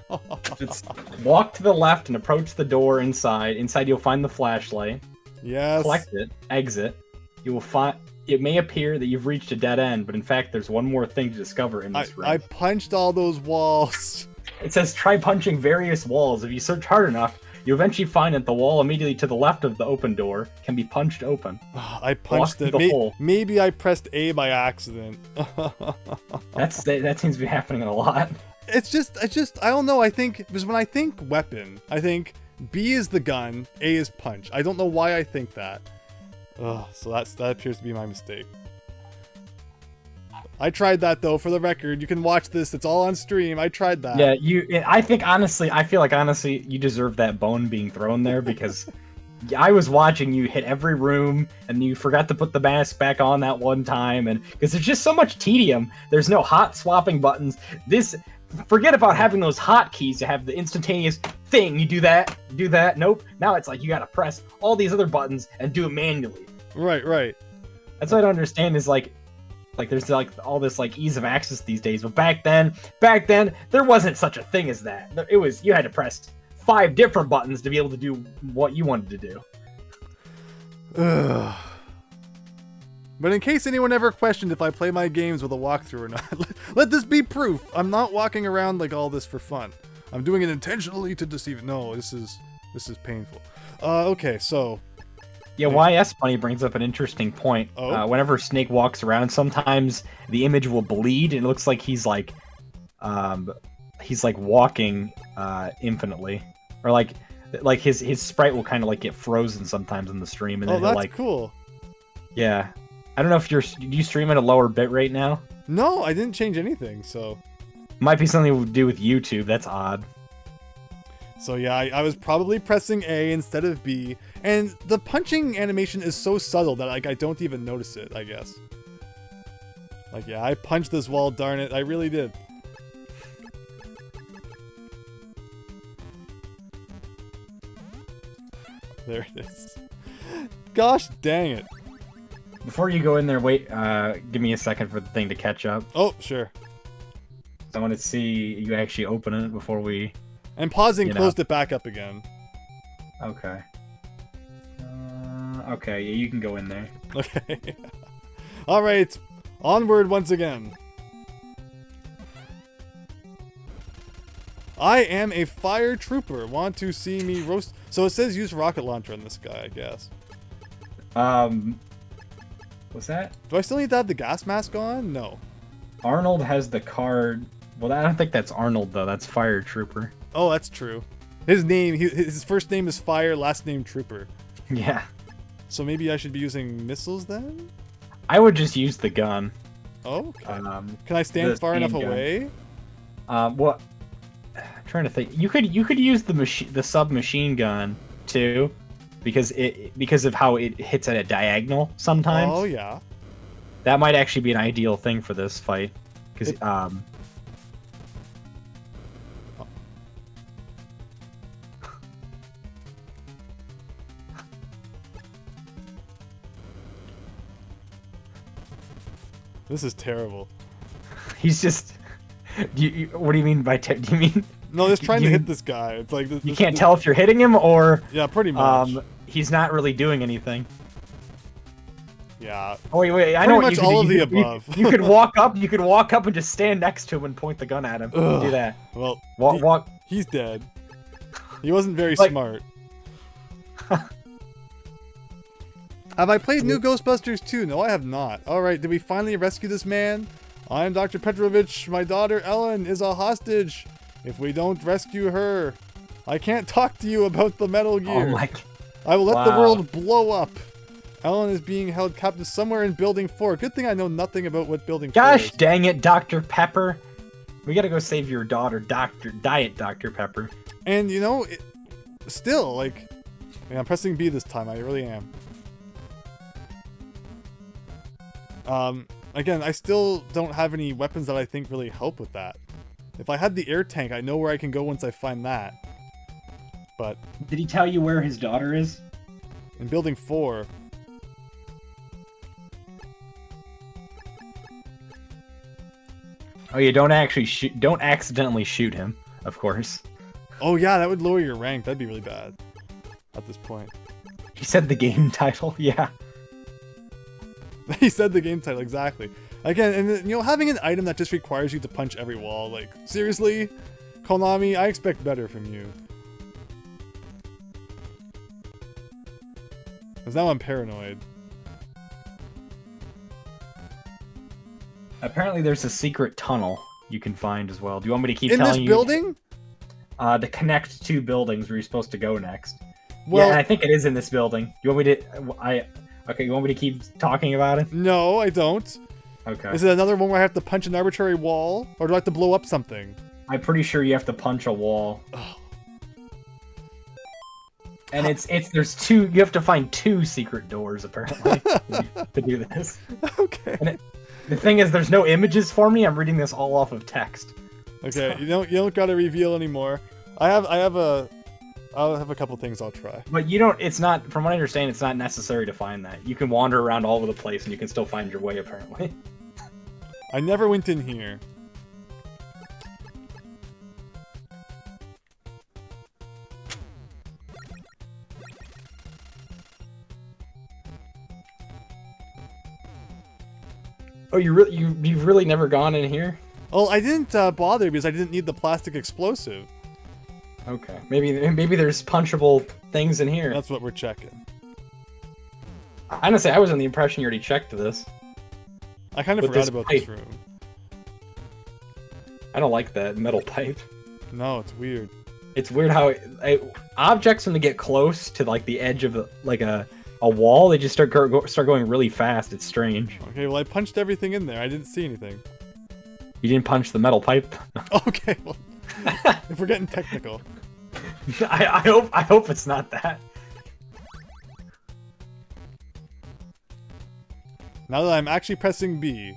Walk to the left and approach the door inside. Inside you'll find the flashlight. Yes. Collect it, exit. You will find... It may appear that you've reached a dead end, but in fact there's one more thing to discover in this room. I punched all those walls. It says try punching various walls. If you search hard enough, you eventually find that the wall immediately to the left of the open door can be punched open. I punched it. Maybe I pressed A by accident. That seems to be happening a lot. It's just, I don't know. I think, because when I think weapon, I think B is the gun, A is punch. I don't know why I think that. Ugh, so that appears to be my mistake. I tried that though, for the record. You can watch this. It's all on stream. I tried that. Yeah, I feel like honestly, you deserve that bone being thrown there because I was watching you hit every room and you forgot to put the mask back on that one time, and because there's just so much tedium. There's no hot swapping buttons. Forget about having those hotkeys to have the instantaneous thing. You do that. Nope. Now it's like you gotta press all these other buttons and do it manually. Right. That's what I don't understand is like there's like all this like ease of access these days, but back then there wasn't such a thing as that. It was, you had to press 5 different buttons to be able to do what you wanted to do. Ugh. But in case anyone ever questioned if I play my games with a walkthrough or not, let this be proof. I'm not walking around like all this for fun. I'm doing it intentionally to deceive. No, this is painful. Okay, so. Yeah, YS Bunny brings up an interesting point. Oh? Whenever Snake walks around, sometimes the image will bleed, and it looks like he's like walking infinitely, or like his sprite will kind of like get frozen sometimes in the stream, and then that's he'll like cool. Yeah, I don't know if do you stream at a lower bit rate now? No, I didn't change anything, so. Might be something to do with YouTube. That's odd. So yeah, I was probably pressing A instead of B, and the punching animation is so subtle that like I don't even notice it, I guess. Like, yeah, I punched this wall, darn it, I really did. There it is. Gosh dang it. Before you go in there, wait, give me a second for the thing to catch up. Oh, sure. I want to see you actually open it before we... And pausing closed it back up again. Okay. Okay, yeah, you can go in there. Okay. Alright, onward once again. I am a fire trooper. Want to see me roast? So it says use rocket launcher on this guy, I guess. What's that? Do I still need to have the gas mask on? No. Arnold has the card. Well, I don't think that's Arnold, though. That's Fire Trooper. Oh, that's true. His name, his first name is Fire, last name Trooper. Yeah. So maybe I should be using missiles then? I would just use the gun. Oh, okay. Can I stand far enough away? What? I'm trying to think. You could use the submachine gun too, because of how it hits at a diagonal sometimes. Oh yeah. That might actually be an ideal thing for this fight, because This is terrible. He's just. What do you mean by? Do you mean? No, just trying to hit this guy. It's like you can't tell if you're hitting him or. Yeah, pretty much. He's not really doing anything. Yeah. Oh wait! I pretty know much what you all could, of you the could, above. You could walk up. You could walk up and just stand next to him and point the gun at him. Do that. Well, walk. He's dead. He wasn't very Like- smart. Have I played New Ghostbusters 2? No, I have not. Alright, did we finally rescue this man? I'm Dr. Petrovich. My daughter Ellen is a hostage. If we don't rescue her, I can't talk to you about the Metal Gear. Oh my. I will let the Wow. world blow up. Ellen is being held captive somewhere in Building 4. Good thing I know nothing about what Building 4 Gosh is. dang it, Dr. Pepper. We gotta go save your daughter, Diet Dr. Pepper. And you know, still, like, I'm pressing B this time. I really am. Again, I still don't have any weapons that I think really help with that. If I had the air tank, I know where I can go once I find that. But Did he tell you where his daughter is? in Building 4, Oh yeah, don't accidentally shoot him, of course. oh yeah, that would lower your rank. That'd be really bad at this point. He said the game title, yeah. He said the game title, exactly. Again, and you know, having an item that just requires you to punch every wall, like, seriously? Konami, I expect better from you. Because now I'm paranoid. Apparently there's a secret tunnel you can find as well. Do you want me to keep In this telling you? building? To connect two buildings where you're supposed to go next. Well, Yeah, and I think it is in this building. You want me to? Okay. You want me to keep talking about it? no, I don't. Okay. Is it another one where I have to punch an arbitrary wall, or do I have to blow up something? I'm pretty sure you have to punch a wall. Oh. And there's two. You have to find two secret doors apparently to do this. Okay. And the thing is, there's no images for me. I'm reading this all off of text. Okay, you don't gotta reveal anymore. I'll have a couple things I'll try. But you don't. It's not. From what I understand, it's not necessary to find that. You can wander around all over the place and you can still find your way. Apparently. I never went in here. Oh, you've really never gone in here? Oh, I didn't bother because I didn't need the plastic explosive. Okay. Maybe there's punchable things in here. That's what we're checking. Honestly, I was under the impression you already checked this. I kind of With forgot this about this pipe. room. I don't like that metal pipe. No, it's weird. It's weird how objects, when they get close to like the edge of a wall, they just start going really fast. It's strange. Okay, well I punched everything in there. I didn't see anything. You didn't punch the metal pipe. Okay, well, if we're getting technical. I hope it's not that. Now that I'm actually pressing B.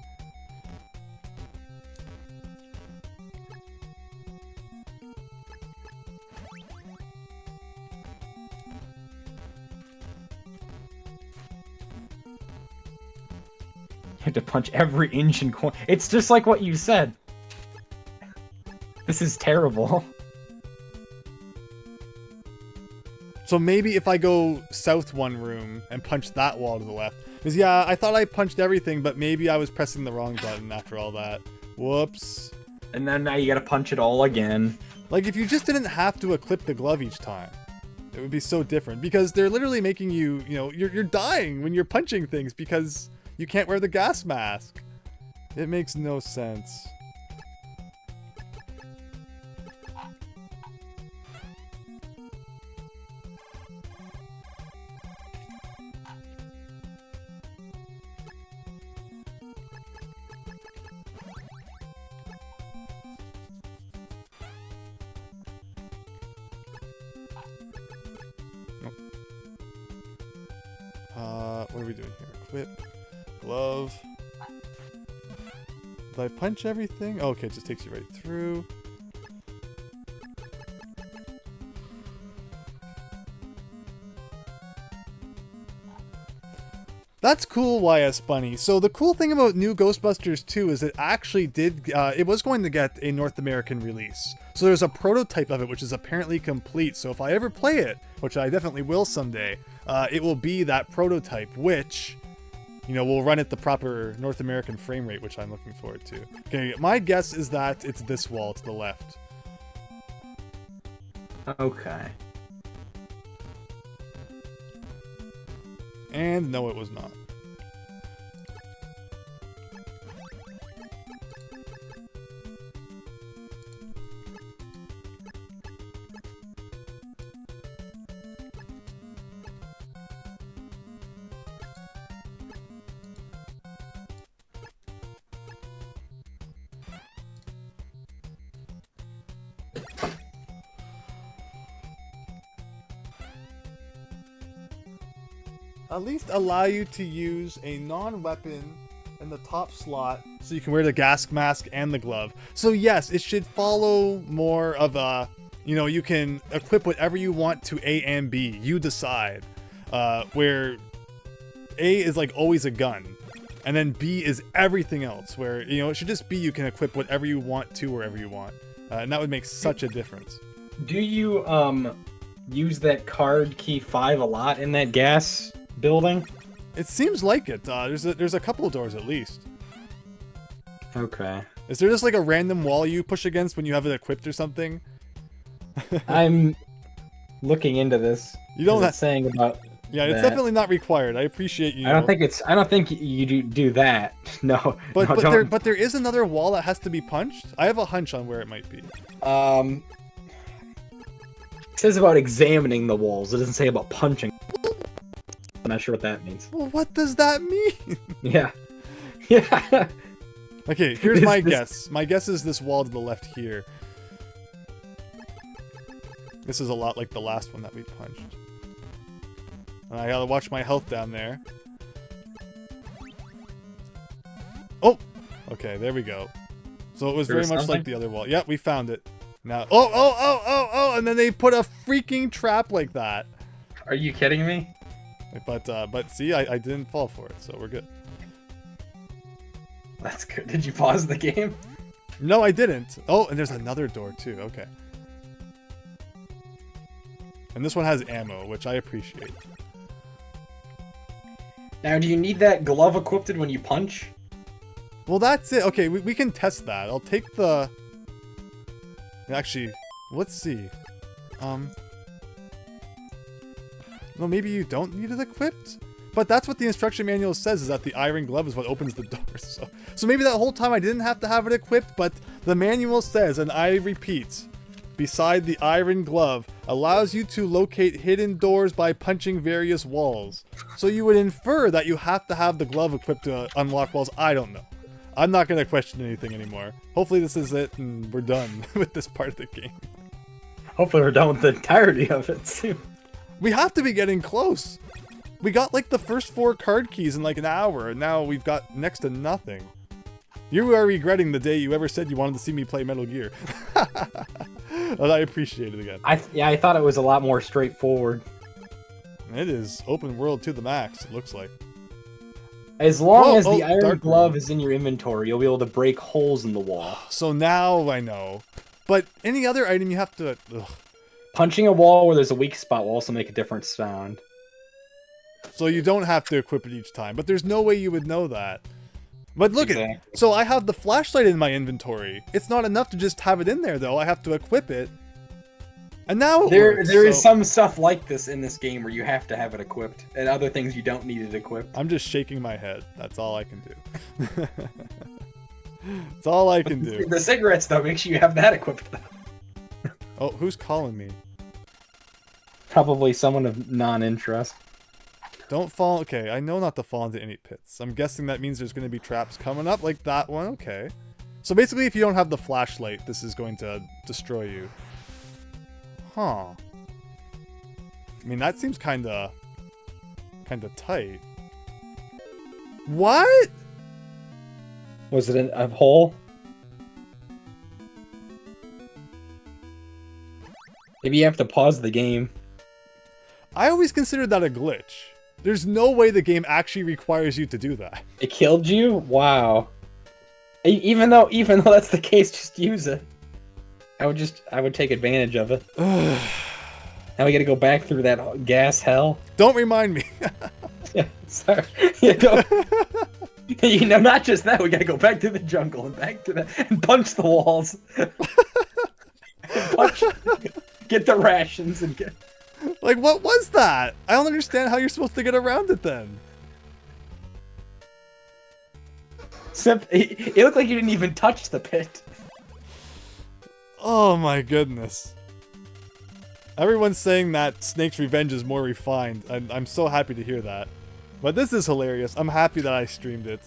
You have to punch every inch and corner. It's just like what you said. This is terrible. So maybe if I go south one room and punch that wall to the left. Because yeah, I thought I punched everything, but maybe I was pressing the wrong button after all that. Whoops. And then now you gotta punch it all again. Like if you just didn't have to equip the glove each time, it would be so different. Because they're literally making you, you're dying when you're punching things because you can't wear the gas mask. It makes no sense. What are we doing here? Equip, glove. Did I punch everything? Oh, okay, it just takes you right through. That's cool, YS Bunny. So the cool thing about New Ghostbusters 2 is it actually it was going to get a North American release. So there's a prototype of it, which is apparently complete. So if I ever play it, which I definitely will someday, it will be that prototype, which, will run at the proper North American frame rate, which I'm looking forward to. Okay, my guess is that it's this wall to the left. Okay. And no, it was not. At least allow you to use a non-weapon in the top slot so you can wear the gas mask and the glove. So yes, it should follow more of a, you can equip whatever you want to A and B. You decide. Where A is like always a gun. And then B is everything else. Where, it should just be you can equip whatever you want to wherever you want. And that would make such a difference. Do you use that card key 5 a lot in that gas building? It seems like it. There's a couple of doors at least. Okay. Is there just like a random wall you push against when you have it equipped or something? I'm looking into this. You don't It's saying about Yeah, it's that. definitely not required. I appreciate you. I don't think you do that. No. But no, but don't. there is another wall that has to be punched. I have a hunch on where it might be. It says about examining the walls. It doesn't say about punching. I'm not sure what that means. Well, what does that mean? Yeah. Yeah. Okay, here's my guess. My guess is this wall to the left here. This is a lot like the last one that we punched. And I gotta watch my health down there. Oh! Okay, there we go. So it was very much like the other wall. Yeah, we found it. Now, oh! And then they put a freaking trap like that. Are you kidding me? But see, I didn't fall for it, so we're good. That's good. Did you pause the game? No, I didn't. Oh, and there's another door too. Okay. And this one has ammo, which I appreciate. Now, do you need that glove equipped when you punch? Well, that's it. Okay, we can test that. I'll take the... Actually, let's see. No, maybe you don't need it equipped? But that's what the instruction manual says, is that the iron glove is what opens the doors. So maybe that whole time I didn't have to have it equipped, but the manual says, and I repeat, beside the iron glove, allows you to locate hidden doors by punching various walls. So you would infer that you have to have the glove equipped to unlock walls. I don't know. I'm not going to question anything anymore. Hopefully this is it and we're done with this part of the game. Hopefully we're done with the entirety of it soon. We have to be getting close. We got like the first 4 card keys in like an hour, and now we've got next to nothing. You are regretting the day you ever said you wanted to see me play Metal Gear. But I appreciate it again. I thought it was a lot more straightforward. It is open world to the max, it looks like. As long as the iron dark glove room. is in your inventory, you'll be able to break holes in the wall. So now I know. But any other item you have to... Ugh. Punching a wall where there's a weak spot will also make a different sound. So you don't have to equip it each time, but there's no way you would know that. But look Exactly. at, so I have the flashlight in my inventory. It's not enough to just have it in there though. I have to equip it. And now it works, There is so- some stuff like this in this game where you have to have it equipped, and other things you don't need it equipped. I'm just shaking my head. That's all I can do. That's all I can do. The cigarettes though make sure you have that equipped. Oh, who's calling me? Probably someone of non-interest. Don't fall. Okay, I know not to fall into any pits. I'm guessing that means there's going to be traps coming up like that one. Okay. So basically, if you don't have the flashlight, this is going to destroy you. Huh. I mean, that seems kind of tight. What? Was it a hole? Maybe you have to pause the game. I always considered that a glitch. There's no way the game actually requires you to do that. It killed you? Wow. Even though that's the case, just use it. I would take advantage of it. Now we gotta go back through that gas hell. Don't remind me. Yeah, sorry. Yeah, not just that, we gotta go back to the jungle and back to and punch the walls. Get the rations and get... Like, what was that? I don't understand how you're supposed to get around it then. It looked like you didn't even touch the pit. Oh my goodness. Everyone's saying that Snake's Revenge is more refined. I'm so happy to hear that. But this is hilarious. I'm happy that I streamed it.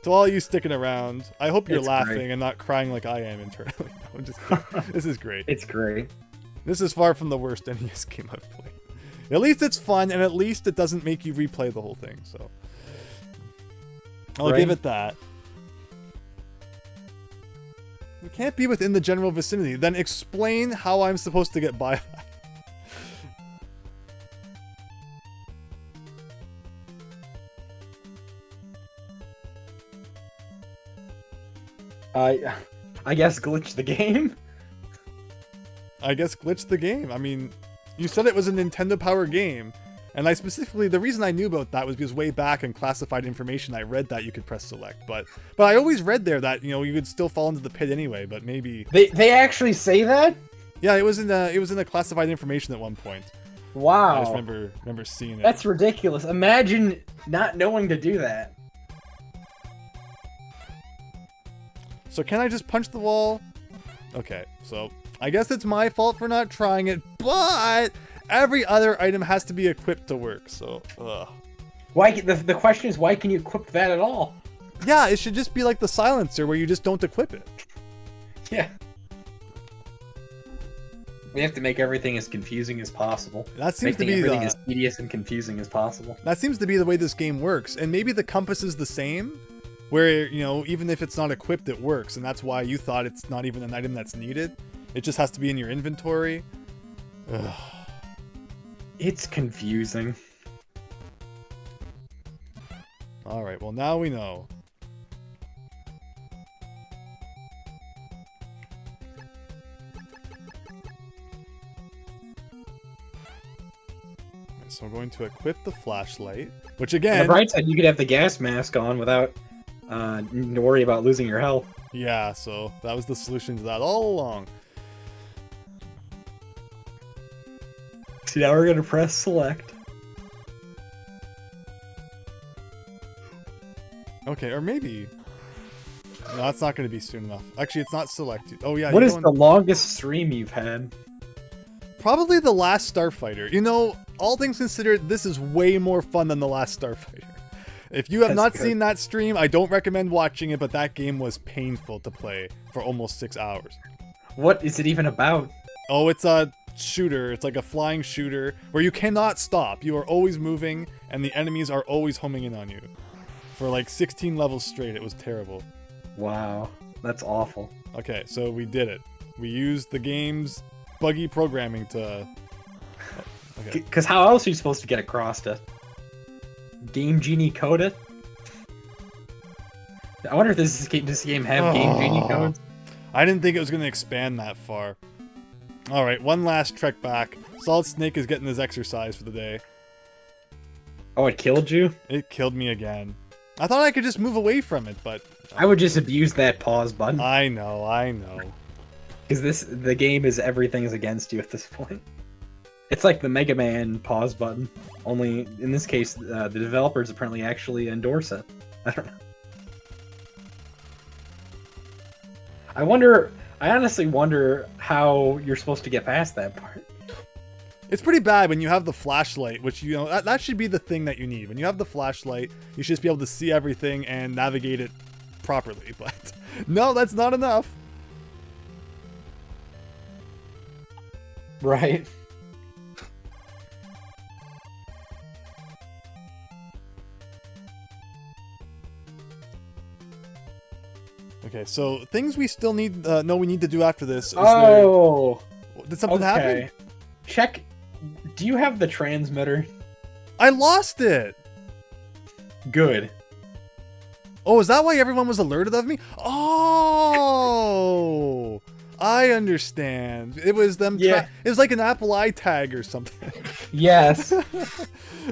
To all you sticking around, I hope you're laughing great. and not crying like I am internally. No, I'm just kidding. This is great. It's great. This is far from the worst NES game I've played. At least it's fun, and at least it doesn't make you replay the whole thing, so... I'll give it that. It can't be within the general vicinity. Then explain how I'm supposed to get by that. I guess glitch the game. I guess glitch the game. I mean, you said it was a Nintendo Power game, and I specifically, the reason I knew about that was because way back in classified information I read that you could press select, but I always read there that, you know, you would still fall into the pit anyway, but maybe... They actually say that? Yeah, it was in the classified information at one point. Wow. I just remember seeing it. That's ridiculous. Imagine not knowing to do that. So can I just punch the wall? Okay, so I guess it's my fault for not trying it, but every other item has to be equipped to work, so, ugh. Why? The question is, why can you equip that at all? Yeah, it should just be like the silencer where you just don't equip it. Yeah. We have to make everything as confusing as possible. That seems to Making be everything as tedious and confusing as possible. That seems to be the way this game works, and maybe the compass is the same, where, you know, even if it's not equipped, it works, and that's why you thought it's not even an item that's needed. It just has to be in your inventory. Ugh. It's confusing. Alright, well now we know. So I'm going to equip the flashlight, which On again... the bright side, you could have the gas mask on without needing to worry about losing your health. Yeah, so that was the solution to that all along. See, now we're gonna press select. Okay, or maybe... No, that's not going to be soon enough. Actually, it's not selected. Oh yeah, What you is go in- the longest stream you've had? Probably the last Starfighter. You know, all things considered, this is way more fun than the last Starfighter. If you have That's not good. seen that stream, I don't recommend watching it, but that game was painful to play for almost 6 hours. What is it even about? Oh, it's a shooter. It's like a flying shooter where you cannot stop. You are always moving, and the enemies are always homing in on you. For like 16 levels straight, it was terrible. Wow, that's awful. Okay, so we did it. We used the game's buggy programming to... Oh, okay. Because how else are you supposed to get across it? Game Genie code it? I wonder if this game have Game Genie codes. I didn't think it was going to expand that far. Alright, one last trek back. Solid Snake is getting his exercise for the day. Oh, it killed you? It killed me again. I thought I could just move away from it, but... I would just abuse that pause button. I know. Because the game is everything is against you at this point. It's like the Mega Man pause button. Only, in this case, the developers apparently actually endorse it. I don't know. I honestly wonder how you're supposed to get past that part. It's pretty bad when you have the flashlight, which, you know, that should be the thing that you need. When you have the flashlight, you should just be able to see everything and navigate it properly, but no, that's not enough. Right. Okay, so things we still need, we need to do after this. Is did something happen? Check. Do you have the transmitter? I lost it. Good. Oh, is that why everyone was alerted of me? Oh, I understand. It was them. Yeah. It was like an Apple iTag or something. Yes.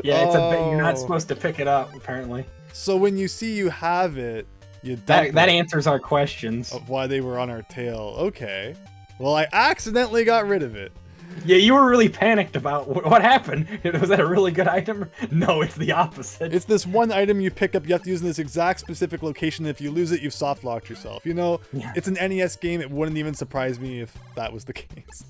Yeah, it's Oh. you're not supposed to pick it up, apparently. So when you see you have it, you dump That it answers our questions. of why they were on our tail. Okay. Well, I accidentally got rid of it. Yeah, you were really panicked about what happened. Was that a really good item? No, it's the opposite. It's this one item you pick up, you have to use in this exact specific location. If you lose it, you've soft locked yourself. You know, Yeah. It's an NES game. It wouldn't even surprise me if that was the case.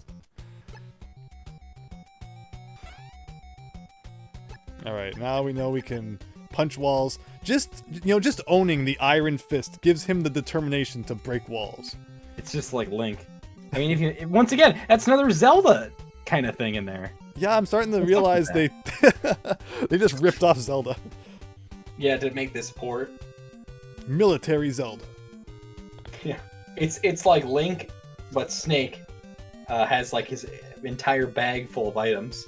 Alright, now we know we can punch walls. Just owning the Iron Fist gives him the determination to break walls. It's just like Link. I mean, if you once again, that's another Zelda kind of thing in there. Yeah, I'm starting to What's up realize with they just ripped off Zelda. Yeah, to make this port. Military Zelda. Yeah, it's like Link, but Snake has like his entire bag full of items.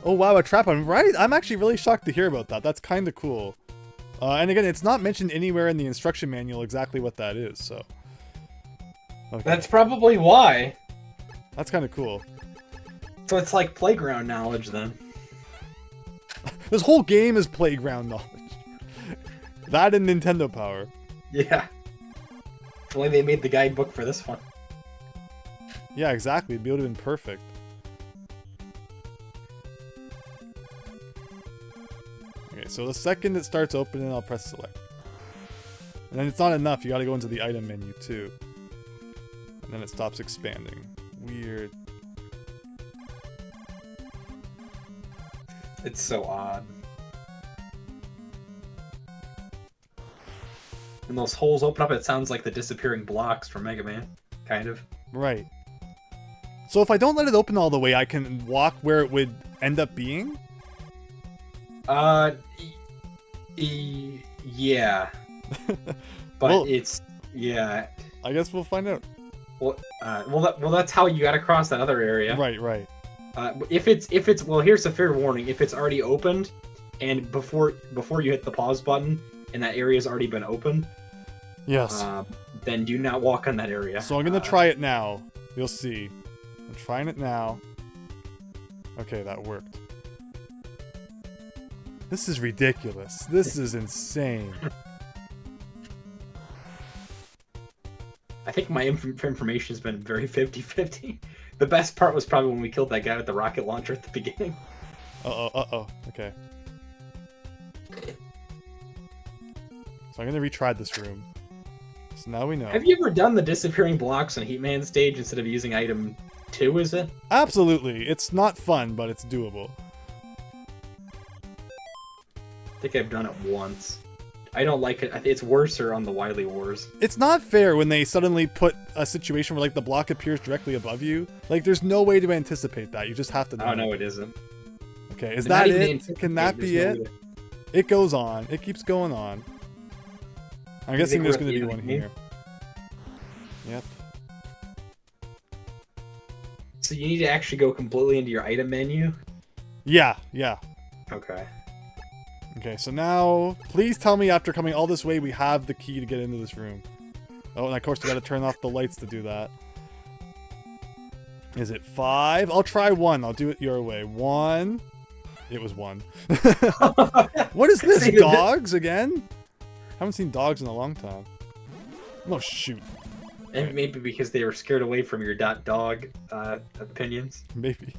Oh wow, a trap on, right? I'm actually really shocked to hear about that. That's kind of cool. And again, it's not mentioned anywhere in the instruction manual exactly what that is, so. Okay. That's probably why. That's kind of cool. So it's like playground knowledge then. This whole game is playground knowledge. That and Nintendo power. Yeah. If only they made the guidebook for this one. Yeah, exactly. It would have been perfect. Okay, so the second it starts opening, I'll press select. And then it's not enough. You gotta go into the item menu too. And then it stops expanding. Weird. It's so odd. When those holes open up, it sounds like the disappearing blocks from Mega Man. Kind of. Right. So if I don't let it open all the way, I can walk where it would end up being? Yeah. But Well, it's, yeah. I guess we'll find out. Well, that's how you gotta cross that other area. Right, right. If it's well, here's a fair warning. If it's already opened, and before you hit the pause button, and that area's already been opened, Yes. then do not walk on that area. So I'm gonna try it now. You'll see. I'm trying it now. Okay, that worked. This is ridiculous. This is insane. I think my information has been very 50-50. The best part was probably when we killed that guy with the rocket launcher at the beginning. Uh-oh. Okay. So I'm gonna retry this room. So now we know. Have you ever done the disappearing blocks on Heatman stage instead of using item 2, is it? Absolutely. It's not fun, but it's doable. I think I've done it once. I don't like it. It's worser on the Wily Wars. It's not fair when they suddenly put a situation where like the block appears directly above you. Like there's no way to anticipate that. You just have to know. Oh, no, it isn't. Okay, is But not that even it? anticipate, Can that there's be no it? way to- It goes on. It keeps going on. I'm You guessing think there's we're going to at be the one end of here. Yep. So you need to actually go completely into your item menu? Yeah. Okay. Okay, so now, please tell me after coming all this way, we have the key to get into this room. Oh, and of course, you got to turn off the lights to do that. Is it 5? I'll try 1. I'll do it your way. 1. It was 1. What is this? See, Dogs again? Haven't seen dogs in a long time. Oh, shoot. And maybe because they were scared away from your .dog opinions. Maybe.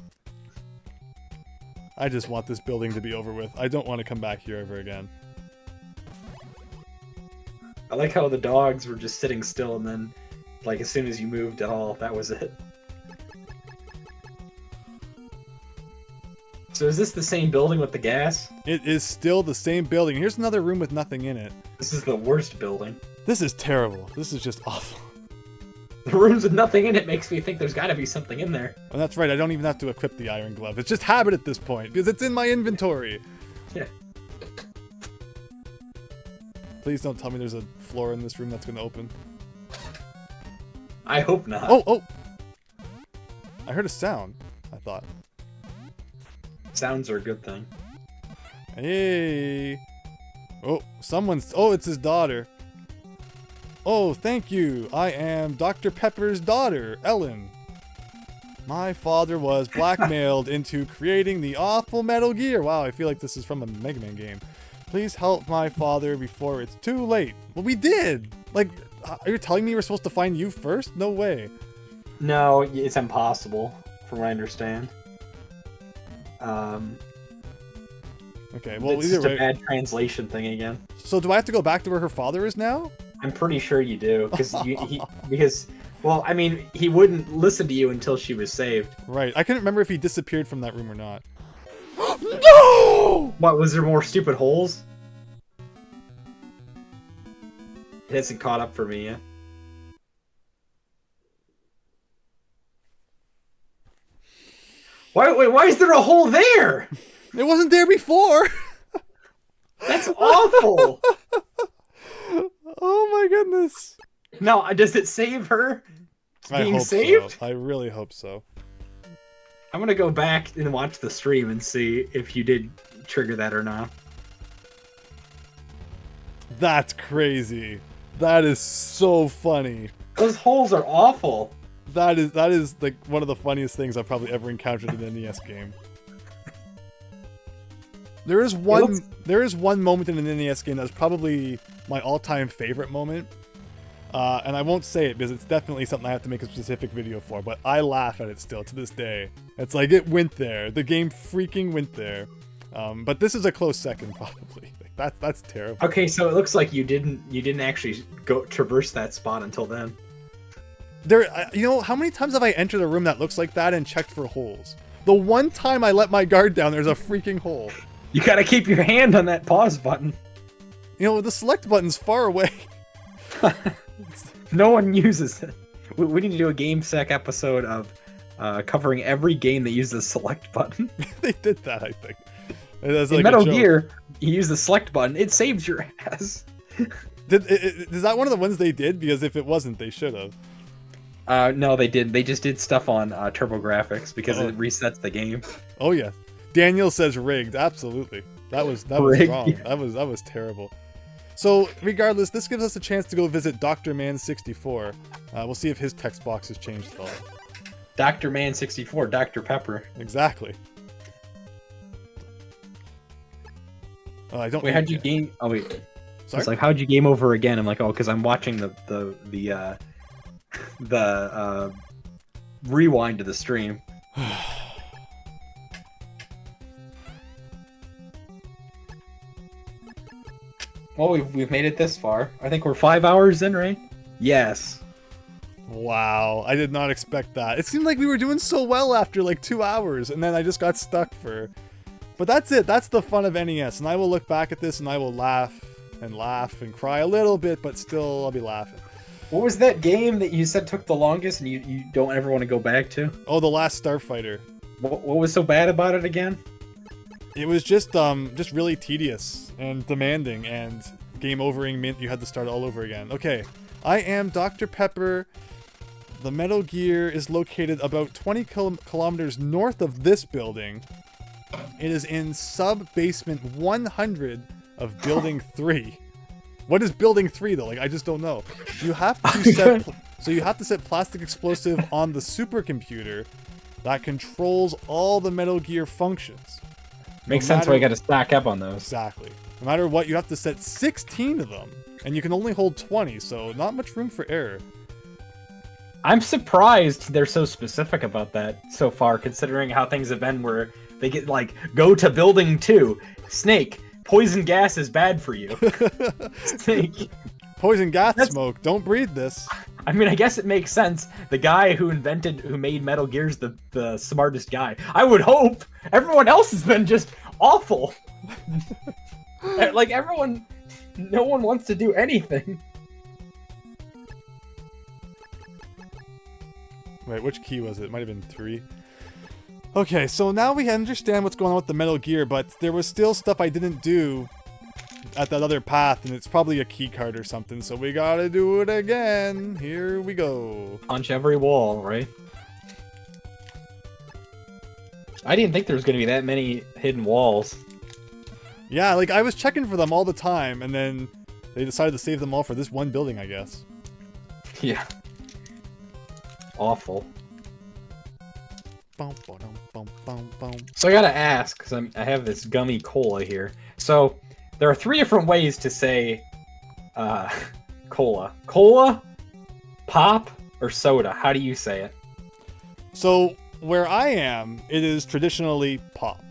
I just want this building to be over with. I don't want to come back here ever again. I like how the dogs were just sitting still, and then, like, as soon as you moved at all, that was it. So is this the same building with the gas? It is still the same building. Here's another room with nothing in it. This is the worst building. This is terrible. This is just awful. The rooms with nothing in it makes me think there's gotta be something in there. And that's right, I don't even have to equip the iron glove. It's just habit at this point, because it's in my inventory. Yeah. Please don't tell me there's a floor in this room that's going to open. I hope not. Oh! I heard a sound, I thought. Sounds are a good thing. Hey! Oh, someone's... Oh, it's his daughter. Oh, thank you. I am Dr. Pepper's daughter, Ellen. My father was blackmailed into creating the awful Metal Gear. Wow, I feel like this is from a Mega Man game. Please help my father before it's too late. Well, we did! Like, are you telling me we're supposed to find you first? No way. No, it's impossible, from what I understand. Okay, well, It's either just a way. bad translation thing again. So do I have to go back to where her father is now? I'm pretty sure you do, because well, I mean, he wouldn't listen to you until she was saved. Right. I couldn't remember if he disappeared from that room or not. No! What, was there more stupid holes? It hasn't caught up for me yet. Why is there a hole there? It wasn't there before! That's awful! Oh my goodness. Now, does it save her I being hope saved? so. I really hope so. I'm gonna go back and watch the stream and see if you did trigger that or not. That's crazy. That is so funny. Those holes are awful. That is like one of the funniest things I've probably ever encountered in an NES game. There is one moment in an NES game that's probably my all-time favorite moment. And I won't say it because it's definitely something I have to make a specific video for, but I laugh at it still to this day. It's like, it went there. The game freaking went there. But this is a close second, probably. Like, that's terrible. Okay, so it looks like you didn't actually go traverse that spot until then. You know, how many times have I entered a room that looks like that and checked for holes? The one time I let my guard down, there's a freaking hole. You gotta keep your hand on that pause button. You know, the select button's far away. No one uses it. We need to do a GameSec episode of covering every game that uses the select button. They did that, I think. In like Metal Gear, you use the select button, it saves your ass. Is that one of the ones they did? Because if it wasn't, they should have. No, they didn't. They just did stuff on TurboGrafx because it resets the game. Oh yeah, Daniel says rigged. Absolutely, that was rigged, wrong. Yeah. That was terrible. So regardless, this gives us a chance to go visit Dr. Man 64. We'll see if his text box has changed at all. Dr. Man 64, Dr. Pepper. Exactly. Oh, I don't. Wait, how'd you game? Oh wait, sorry. It's like, how'd you game over again? I'm like, oh, because I'm watching the rewind to the stream. Well, we've made it this far. I think we're 5 hours in, right? Yes. Wow, I did not expect that. It seemed like we were doing so well after like 2 hours, and then I just got stuck for... But that's it. That's the fun of NES, and I will look back at this and I will laugh and cry a little bit, but still I'll be laughing. What was that game that you said took the longest and you don't ever want to go back to? Oh, The Last Starfighter. What was so bad about it again? It was just really tedious and demanding, and game overing meant you had to start all over again. Okay, I am Dr. Pepper. The Metal Gear is located about 20 kilometers north of this building. It is in sub-basement 100 of Building 3. What is Building 3 though? Like, I just don't know. You have to set... So you have to set plastic explosive on the supercomputer that controls all the Metal Gear functions. Makes sense why you got to stack up on those. Exactly. No matter what, you have to set 16 of them, and you can only hold 20, so not much room for error. I'm surprised they're so specific about that so far, considering how things have been where they get like, go to building 2, Snake, poison gas is bad for you. Snake. Poison gas smoke, don't breathe this. I mean, I guess it makes sense. The guy who made Metal Gear's the smartest guy. I would hope. Everyone else has been just awful. Like, no one wants to do anything. Wait, which key was it? It might have been 3. Okay, so now we understand what's going on with the Metal Gear, but there was still stuff I didn't do at that other path, and it's probably a key card or something, so we gotta do it again. Here we go. Punch every wall, right? I didn't think there was gonna be that many hidden walls. Yeah, like, I was checking for them all the time, and then they decided to save them all for this one building, I guess. Yeah. Awful. So I gotta ask, because I have this gummy cola here. So there are 3 different ways to say cola. Cola, pop, or soda. How do you say it? So where I am, it is traditionally pop.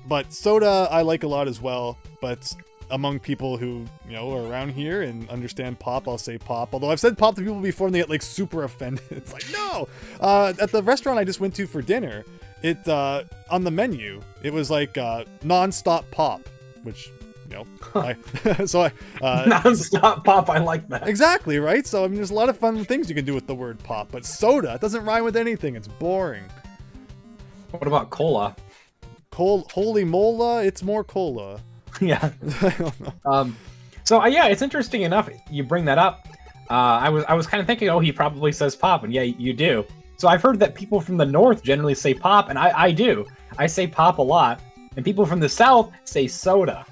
But soda I like a lot as well, but among people who, you know, are around here and understand pop, I'll say pop. Although I've said pop to people before and they get like super offended. It's like, no! At the restaurant I just went to for dinner, it on the menu, it was like non-stop pop, which, you know, non-stop pop, I like that. Exactly, right? So I mean, there's a lot of fun things you can do with the word pop, but soda, it doesn't rhyme with anything. It's boring. What about cola? Holy mola, it's more cola. Yeah. I don't know. So yeah, it's interesting enough you bring that up. I was kind of thinking, oh, he probably says pop, and yeah, you do. So I've heard that people from the north generally say pop, and I do. I say pop a lot, and people from the south say soda.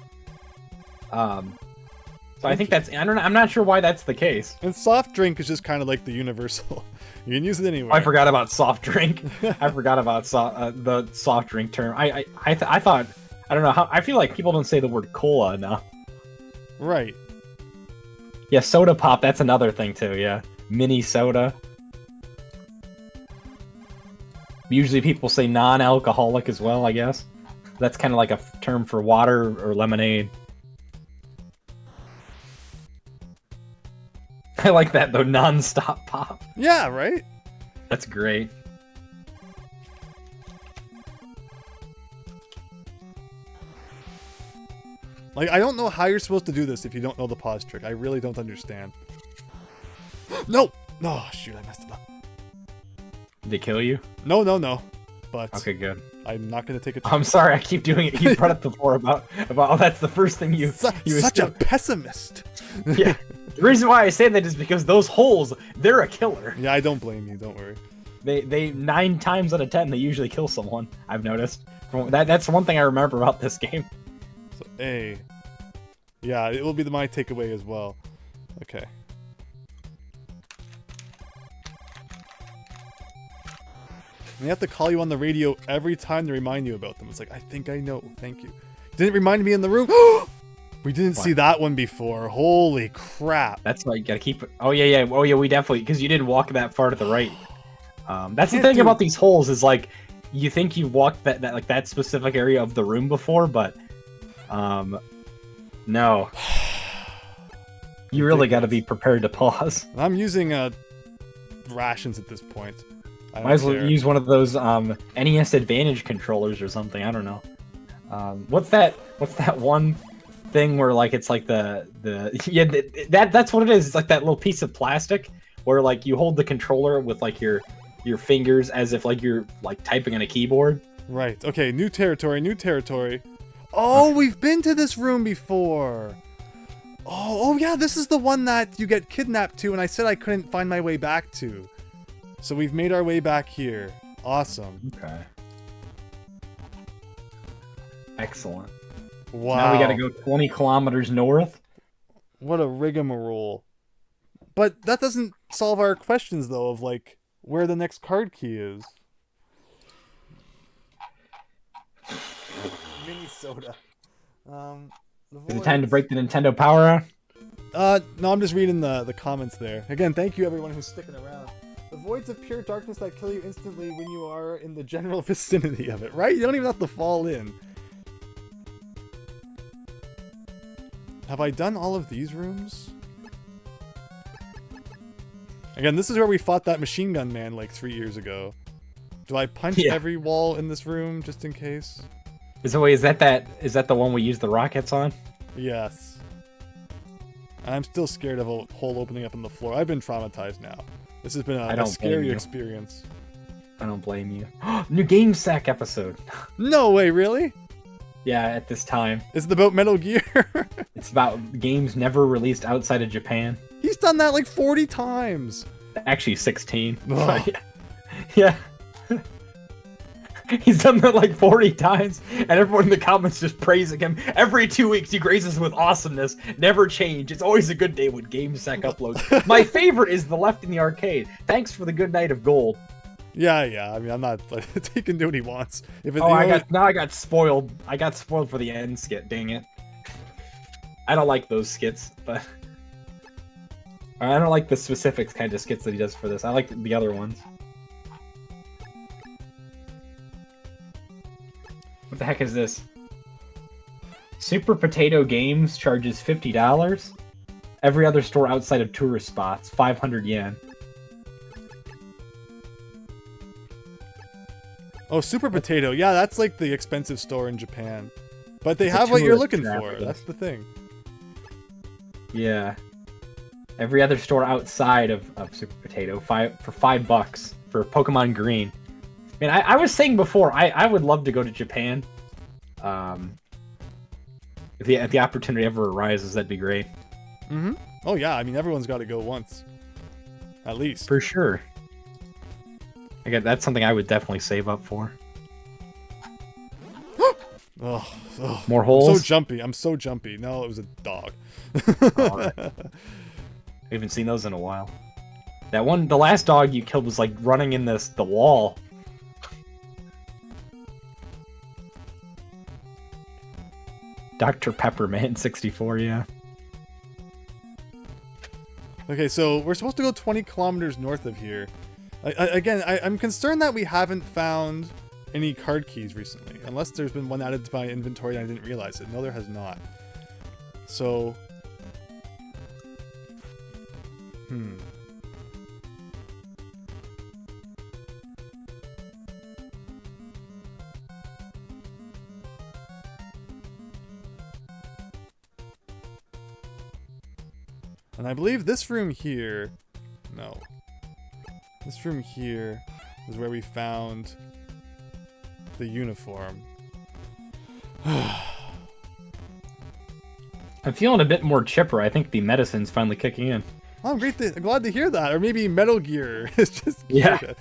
So I think that's, I'm not sure why that's the case. And soft drink is just kind of like the universal. You can use it anywhere. I forgot about soft drink. I forgot about the soft drink term. I thought, I don't know how, I feel like people don't say the word cola enough. Right. Yeah, soda pop, that's another thing too, yeah. Mini soda. Usually people say non-alcoholic as well, I guess. That's kind of like a term for water or lemonade. I like that though, non-stop pop. Yeah, right? That's great. Like, I don't know how you're supposed to do this if you don't know the pause trick. I really don't understand. No! Oh, shoot, I messed it up. Did they kill you? No, no, no. But Okay, good. I'm not going to take it. I'm sorry, I keep doing it. You brought up before about oh, that's the first thing you Such a pessimist. Yeah. The reason why I say that is because those holes, they're a killer. Yeah, I don't blame you. Don't worry. They 9 times out of 10 they usually kill someone. I've noticed. That's one thing I remember about this game. So A. Yeah, it will be my takeaway as well. Okay. They have to call you on the radio every time to remind you about them. It's like, I think I know. Thank you. Didn't remind me in the room. We didn't see that one before. Holy crap. That's why you gotta keep it. Oh yeah, yeah. Oh yeah, we definitely, because you didn't walk that far to the right. That's the thing about these holes is like, you think you've walked that specific area of the room before, but no. You really got to be prepared to pause. I'm using rations at this point. Might as well use one of those NES Advantage controllers or something. I don't know. What's that one thing where like it's like the yeah, that's what it is. It's like that little piece of plastic where like you hold the controller with like your fingers as if like you're like typing on a keyboard. Right. Okay. New territory. New territory. Oh, we've been to this room before. Oh yeah, this is the one that you get kidnapped to, and I said I couldn't find my way back to. So we've made our way back here. Awesome. Okay. Excellent. Wow. Now we gotta go 20 kilometers north. What a rigmarole. But that doesn't solve our questions, though, of, like, where the next card key is. Mini soda. Is it time to break the Nintendo power on? No, I'm just reading the comments there. Again, thank you everyone who's sticking around. The voids of pure darkness that kill you instantly when you are in the general vicinity of it, right? You don't even have to fall in. Have I done all of these rooms? Again, this is where we fought that machine gun man like 3 years ago. Do I punch every wall in this room just in case? Is that the one we use the rockets on? Yes. I'm still scared of a hole opening up in the floor. I've been traumatized now. This has been a scary experience. I don't blame you. New Game Sack episode. No way, really? Yeah, at this time. Is it about Metal Gear? It's about games never released outside of Japan. He's done that like 40 times. Actually, 16. Yeah. He's done that like 40 times, and everyone in the comments just praising him. Every 2 weeks, he graces with awesomeness. Never change. It's always a good day when GameSec uploads. My favorite is the left in the arcade. Thanks for the good night of gold. Yeah. I mean, I'm not. He can do what he wants. If it, I got spoiled. I got spoiled for the end skit. Dang it. I don't like those skits, but I don't like the specific kind of skits that he does for this. I like the other ones. What the heck is this? Super Potato Games charges $50. Every other store outside of tourist spots, 500 yen. Oh, Super Potato. Yeah, that's like the expensive store in Japan. But they have what you're looking for. That's the thing. Yeah. Every other store outside of Super Potato, for $5 for Pokemon Green. Man, I was saying before, I would love to go to Japan. If the opportunity ever arises, that'd be great. Mm-hmm. Oh yeah, I mean everyone's got to go once, at least. For sure. Again, that's something I would definitely save up for. Oh, more holes. I'm so jumpy. No, it was a dog. I haven't seen those in a while. That one, the last dog you killed was like running in the wall. Dr. Pepperman 64, yeah. Okay, so we're supposed to go 20 kilometers north of here. I'm concerned that we haven't found any card keys recently, unless there's been one added to my inventory and I didn't realize it. No, there has not. So, and I believe this room here, no. This room here is where we found the uniform. I'm feeling a bit more chipper. I think the medicine's finally kicking in. Oh, I'm glad to hear that. Or maybe Metal Gear is just Yeah. You know,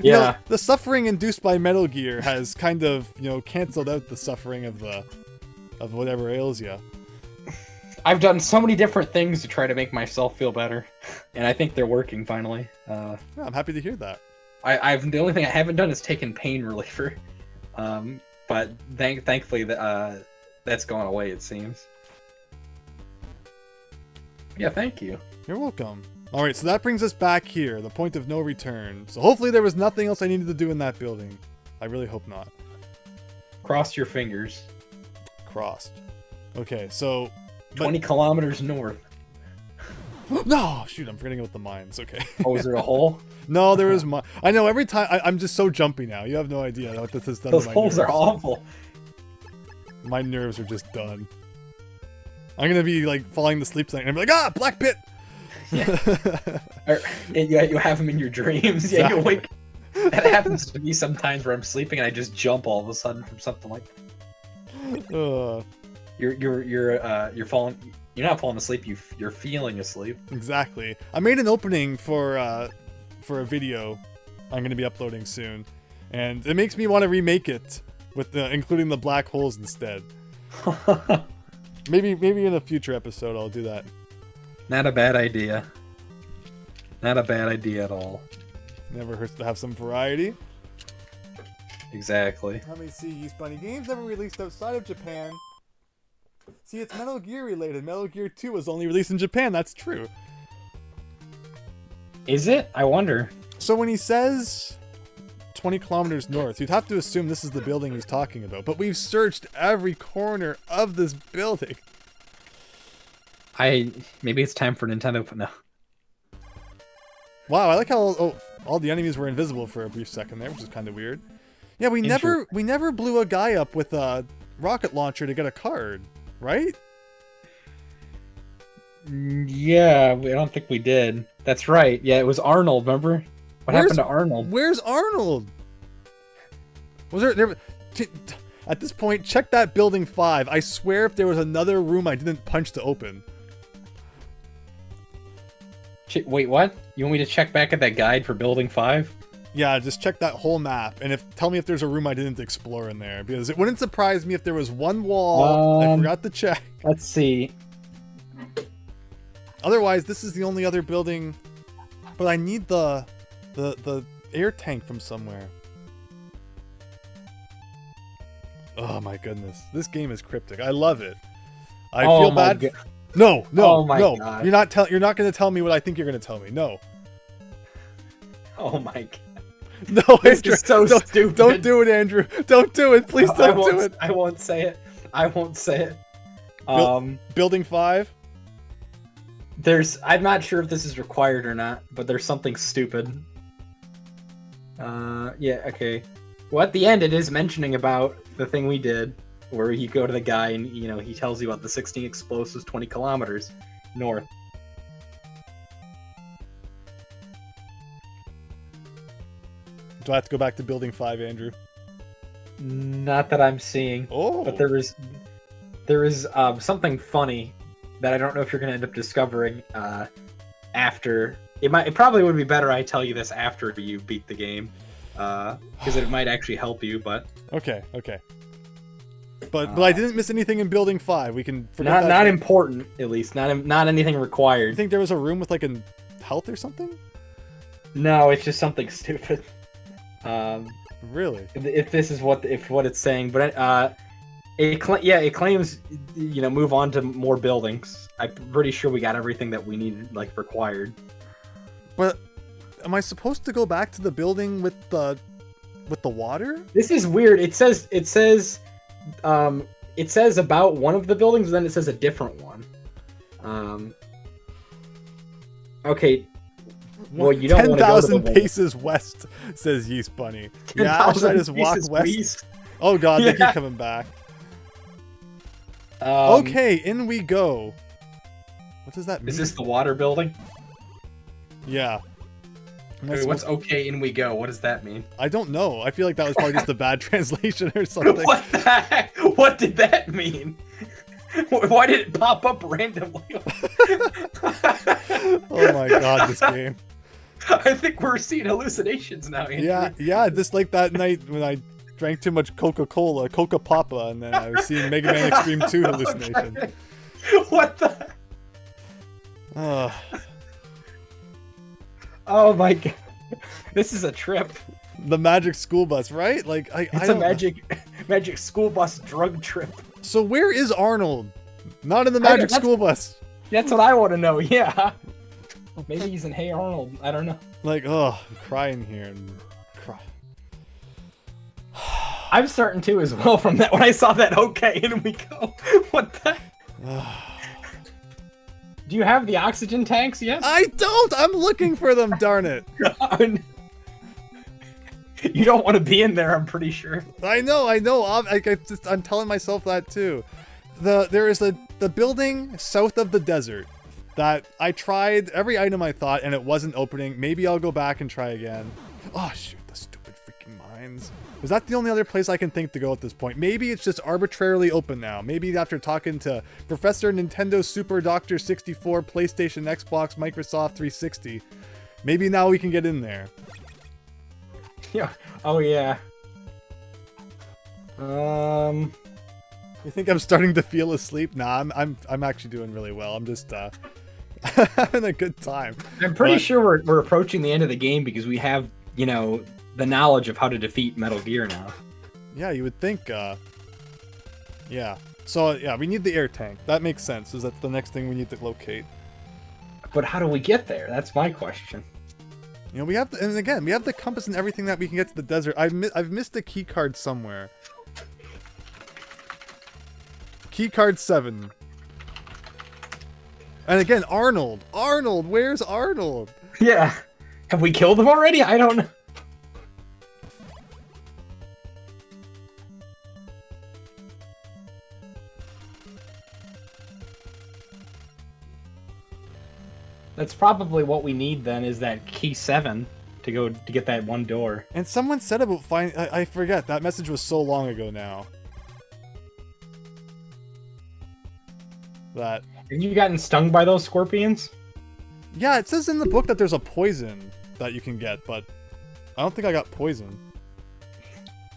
Yeah. the suffering induced by Metal Gear has kind of, canceled out the suffering of whatever ails you. I've done so many different things to try to make myself feel better, and I think they're working finally. Yeah, I'm happy to hear that. The only thing I haven't done is taken pain reliever, but thankfully that's gone away. It seems. Yeah, thank you. You're welcome. All right, so that brings us back here, the point of no return. So hopefully there was nothing else I needed to do in that building. I really hope not. Cross your fingers. Crossed. Okay, so 20 kilometers north. no, shoot, I'm forgetting about the mines. Okay. Oh, is there a hole? No, there is mine. I know every time I'm just so jumpy now. You have no idea what this has done. Those to my holes nerves. are awful. My nerves are just done. I'm gonna be like falling to sleep tonight and I'm like, black pit. Yeah, you have them in your dreams. Exactly. Yeah, you wake. That happens to me sometimes where I'm sleeping and I just jump all of a sudden from something like. You're falling. You're not falling asleep. You're feeling asleep. Exactly. I made an opening for a video I'm gonna be uploading soon, and it makes me want to remake it with including the black holes instead. Maybe in a future episode I'll do that. Not a bad idea. Not a bad idea at all. Never hurts to have some variety. Exactly. Let me see. Yeast Bunny games never released outside of Japan. See, it's Metal Gear related. Metal Gear 2 was only released in Japan. That's true. Is it? I wonder. So when he says 20 kilometers north, you'd have to assume this is the building he's talking about. But we've searched every corner of this building. Maybe it's time for Nintendo. No. Wow, I like how all the enemies were invisible for a brief second there, which is kind of weird. Yeah, we never blew a guy up with a rocket launcher to get a card, right? Yeah, I don't think we did. That's right. Yeah, it was Arnold. Remember what happened to Arnold? Where's Arnold? Was there? At this point, check that building 5. I swear, if there was another room I didn't punch to open. Wait, what? You want me to check back at that guide for Building 5? Yeah, just check that whole map, and tell me if there's a room I didn't explore in there, because it wouldn't surprise me if there was one wall I forgot to check. Let's see. Otherwise, this is the only other building. But I need the air tank from somewhere. Oh my goodness, this game is cryptic. I love it. I feel bad. No, Oh my God. You're not going to tell me what I think you're going to tell me. No. Oh my God. No, This Andrew, is so stupid. Don't do it, Andrew. Don't do it. Please don't do it. I won't say it. I won't say it. Building 5? I'm not sure if this is required or not, but there's something stupid. Yeah, okay. Well, at the end, it is mentioning about the thing we did, where you go to the guy and, he tells you about the 16 explosives 20 kilometers north. Do I have to go back to building 5, Andrew? Not that I'm seeing. Oh. But there is something funny that I don't know if you're going to end up discovering after. It probably would be better I tell you this after you beat the game, because it might actually help you. But okay. But I didn't miss anything in building 5. We can forget not important, at least not anything You required. think there was a room with like a health or something? No, it's just something stupid. Really? If this is what it's saying, but it claims, move on to more buildings. I'm pretty sure we got everything that we needed, like required. But am I supposed to go back to the building with the water? This is weird. It says about one of the buildings, and then it says a different one. Okay. Well, you don't want to go to the 10,000 paces west, says Yeast Bunny. Yeah, should I just walk west? East. Oh god, they Yeah. keep coming back. Okay, in we go. What does that mean? Is this the water building? Yeah. Wait, what's okay in we go? What does that mean? I don't know. I feel like that was probably just a bad translation or something. What the heck? What did that mean? Why did it pop up randomly? Oh my god, this game. I think we're seeing hallucinations now, Andrew. Yeah, just like that night when I drank too much Coca-Cola, Coca Papa, and then I was seeing Mega Man Extreme 2 hallucination. What the? Oh my god. This is a trip. The magic school bus, right? Like It's a magic school bus drug trip. So where is Arnold? Not in the magic that's- school bus. That's what I want to know. Yeah. Maybe he's in Hey Arnold. I don't know. Like, oh, I'm crying here. And cry. I'm certain too as well from that when I saw that. Okay, in we go. What the? Do you have the oxygen tanks yet? I don't. I'm looking for them. Darn it. You don't want to be in there. I'm pretty sure. I know. I'm telling myself that too. There is the building south of the desert that I tried every item I thought and it wasn't opening. Maybe I'll go back and try again. Oh shoot, the stupid freaking mines. Was that the only other place I can think to go at this point? Maybe it's just arbitrarily open now. Maybe after talking to Professor Nintendo Super Doctor 64, PlayStation, Xbox, Microsoft 360, maybe now we can get in there. Yeah. Oh yeah. You think I'm starting to feel asleep? Nah, I'm actually doing really well. I'm just having a good time. I'm pretty sure we're approaching the end of the game because we have, the knowledge of how to defeat Metal Gear now. Yeah, you would think. Yeah. So yeah, we need the air tank. That makes sense. Is that's the next thing we need to locate? But how do we get there? That's my question. We have, and again, we have the compass and everything that we can get to the desert. I've missed a key card somewhere. Key card 7. And again, Arnold. Arnold, where's Arnold? Yeah. Have we killed him already? I don't know. That's probably what we need then, is that key 7 to get that one door. And someone said about finding. I forget. That message was so long ago now. That. Have you gotten stung by those scorpions? Yeah, it says in the book that there's a poison that you can get, but I don't think I got poison.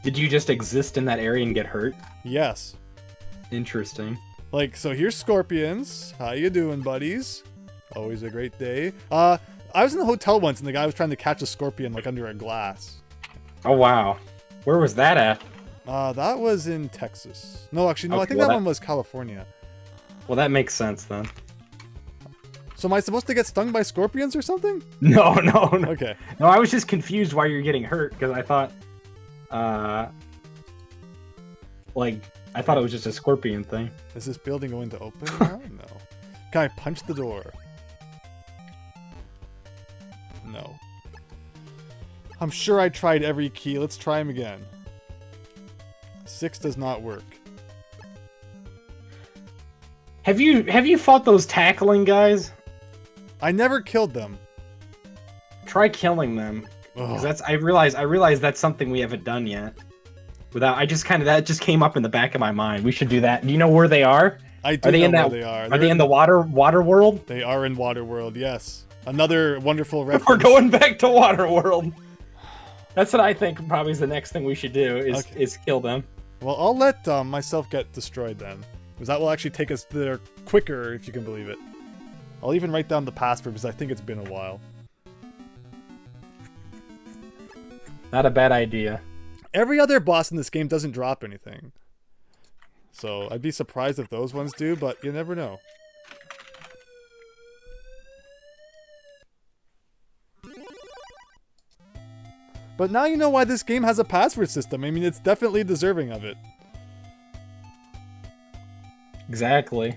Did you just exist in that area and get hurt? Yes. Interesting. Like, so here's scorpions. How you doing, buddies? Always a great day. I was in the hotel once and the guy was trying to catch a scorpion like under a glass. Oh wow. Where was that at? That was in Texas. No, actually, no, Okay, I think well, that one was California. Well, that makes sense then. So am I supposed to get stung by scorpions or something? No. Okay. No, I was just confused why you're getting hurt because I thought, I thought it was just a scorpion thing. Is this building going to open now? No. Can I punch the door? No. I'm sure I tried every key. Let's try him again. 6 does not work. Have you fought those tackling guys? I never killed them. Try killing them. Ugh. Because I realize that's something we haven't done yet. That just came up in the back of my mind. We should do that. Do you know where they are? I do Are they know in where that? they are. Are they in the water world? They are in Waterworld, yes. Another wonderful reference. We're going back to Waterworld. That's what I think probably is the next thing we should do is kill them. Well, I'll let myself get destroyed then. Because that will actually take us there quicker, if you can believe it. I'll even write down the password because I think it's been a while. Not a bad idea. Every other boss in this game doesn't drop anything. So I'd be surprised if those ones do, but you never know. But now you know why this game has a password system. I mean, it's definitely deserving of it. Exactly.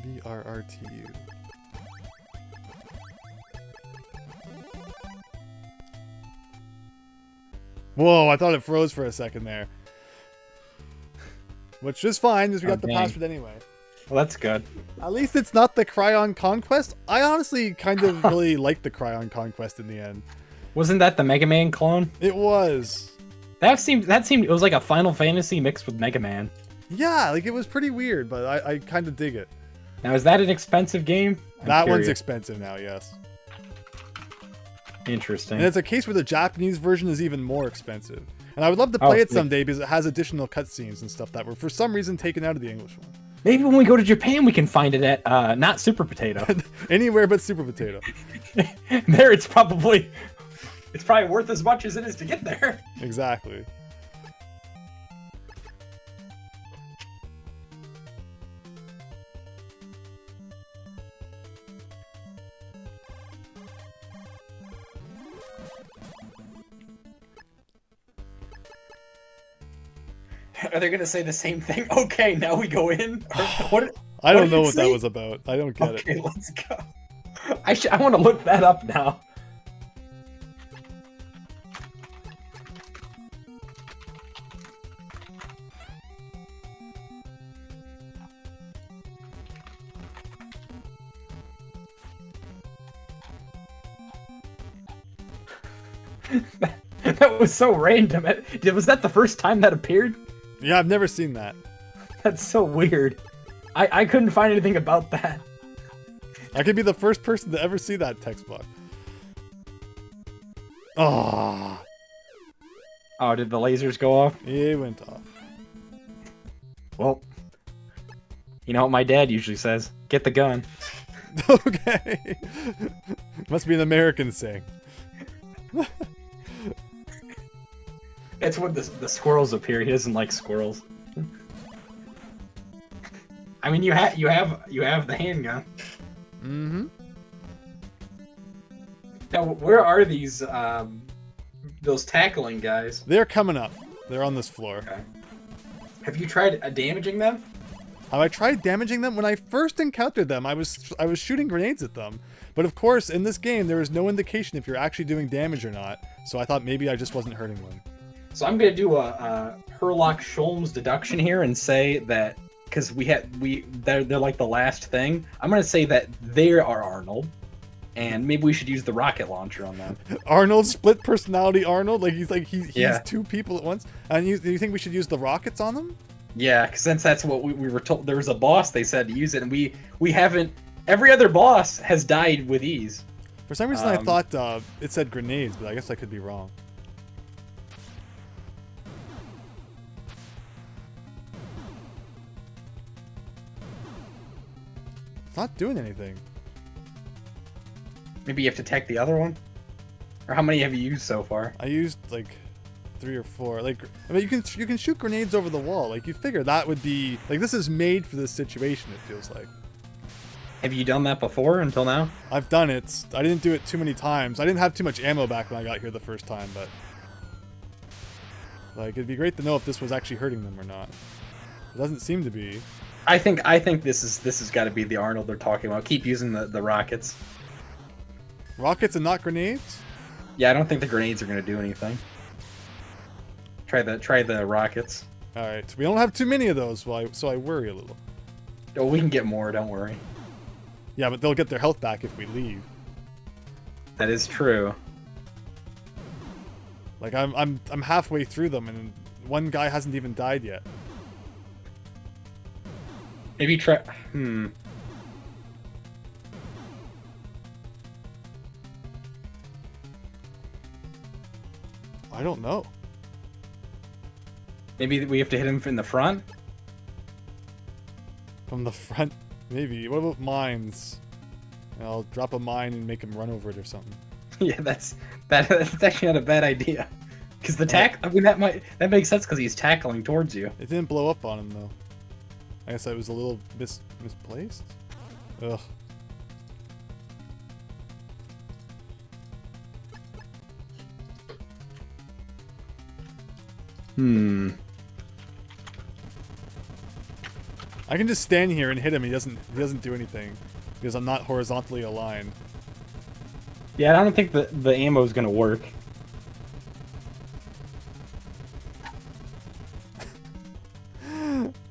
VRRTU. Whoa, I thought it froze for a second there. Which is fine, because we got the password anyway. Well, that's good. At least it's not the Cryon Conquest. I honestly kind of really liked the Cryon Conquest in the end. Wasn't that the Mega Man clone? It was. That seemed it was like a Final Fantasy mixed with Mega Man. Yeah, like it was pretty weird, but I kind of dig it. Now, is that an expensive game? That one's expensive now, yes. Interesting. And it's a case where the Japanese version is even more expensive. And I would love to play it someday because it has additional cutscenes and stuff that were for some reason taken out of the English one. Maybe when we go to Japan, we can find it at not Super Potato. Anywhere but Super Potato. There, it's probably worth as much as it is to get there. Exactly. Are they gonna say the same thing? Okay, now we go in. What? I don't know what that was about. I don't get it. Okay, let's go. I want to look that up now. That was so random. Was that the first time that appeared? Yeah, I've never seen that. That's so weird. I couldn't find anything about that. I could be the first person to ever see that text box. Oh. Oh, did the lasers go off? It went off. Well, you know what my dad usually says? Get the gun. Okay. Must be an American saying. It's when the squirrels appear. He doesn't like squirrels. I mean, you have the handgun. Mm-hmm. Now, where are these those tackling guys? They're coming up. They're on this floor. Okay. Have you tried damaging them? Have I tried damaging them? When I first encountered them, I was shooting grenades at them. But of course, in this game, there is no indication if you're actually doing damage or not. So I thought maybe I just wasn't hurting them. So I'm gonna do a Herlock-Sholmes deduction here and say that because they're like the last thing. I'm gonna say that they are Arnold, and maybe we should use the rocket launcher on them. Arnold, split personality Arnold, he's Yeah. two people at once. And you think we should use the rockets on them? Yeah, because since that's what we were told. There was a boss they said to use it, and we haven't. Every other boss has died with ease. For some reason, I thought it said grenades, but I guess I could be wrong. It's not doing anything. Maybe you have to attack the other one? Or how many have you used so far? I used like 3 or 4. I mean, you can shoot grenades over the wall. You figure that would be this is made for this situation. It feels like. Have you done that before until now? I've done it. I didn't do it too many times. I didn't have too much ammo back when I got here the first time, but it'd be great to know if this was actually hurting them or not. It doesn't seem to be. I think this has got to be the Arnold they're talking about. Keep using the rockets. Rockets and not grenades? Yeah, I don't think the grenades are going to do anything. Try the rockets. All right, we don't have too many of those, so I worry a little. Oh, we can get more. Don't worry. Yeah, but they'll get their health back if we leave. That is true. I'm halfway through them, and one guy hasn't even died yet. Maybe try. I don't know. Maybe we have to hit him in the front? From the front, maybe. What about mines? I'll drop a mine and make him run over it or something. Yeah, that's actually not a bad idea. Because that makes sense because he's tackling towards you. It didn't blow up on him though. I guess I was a little misplaced. Ugh. I can just stand here and hit him. He doesn't do anything because I'm not horizontally aligned. Yeah, I don't think the ammo is gonna work.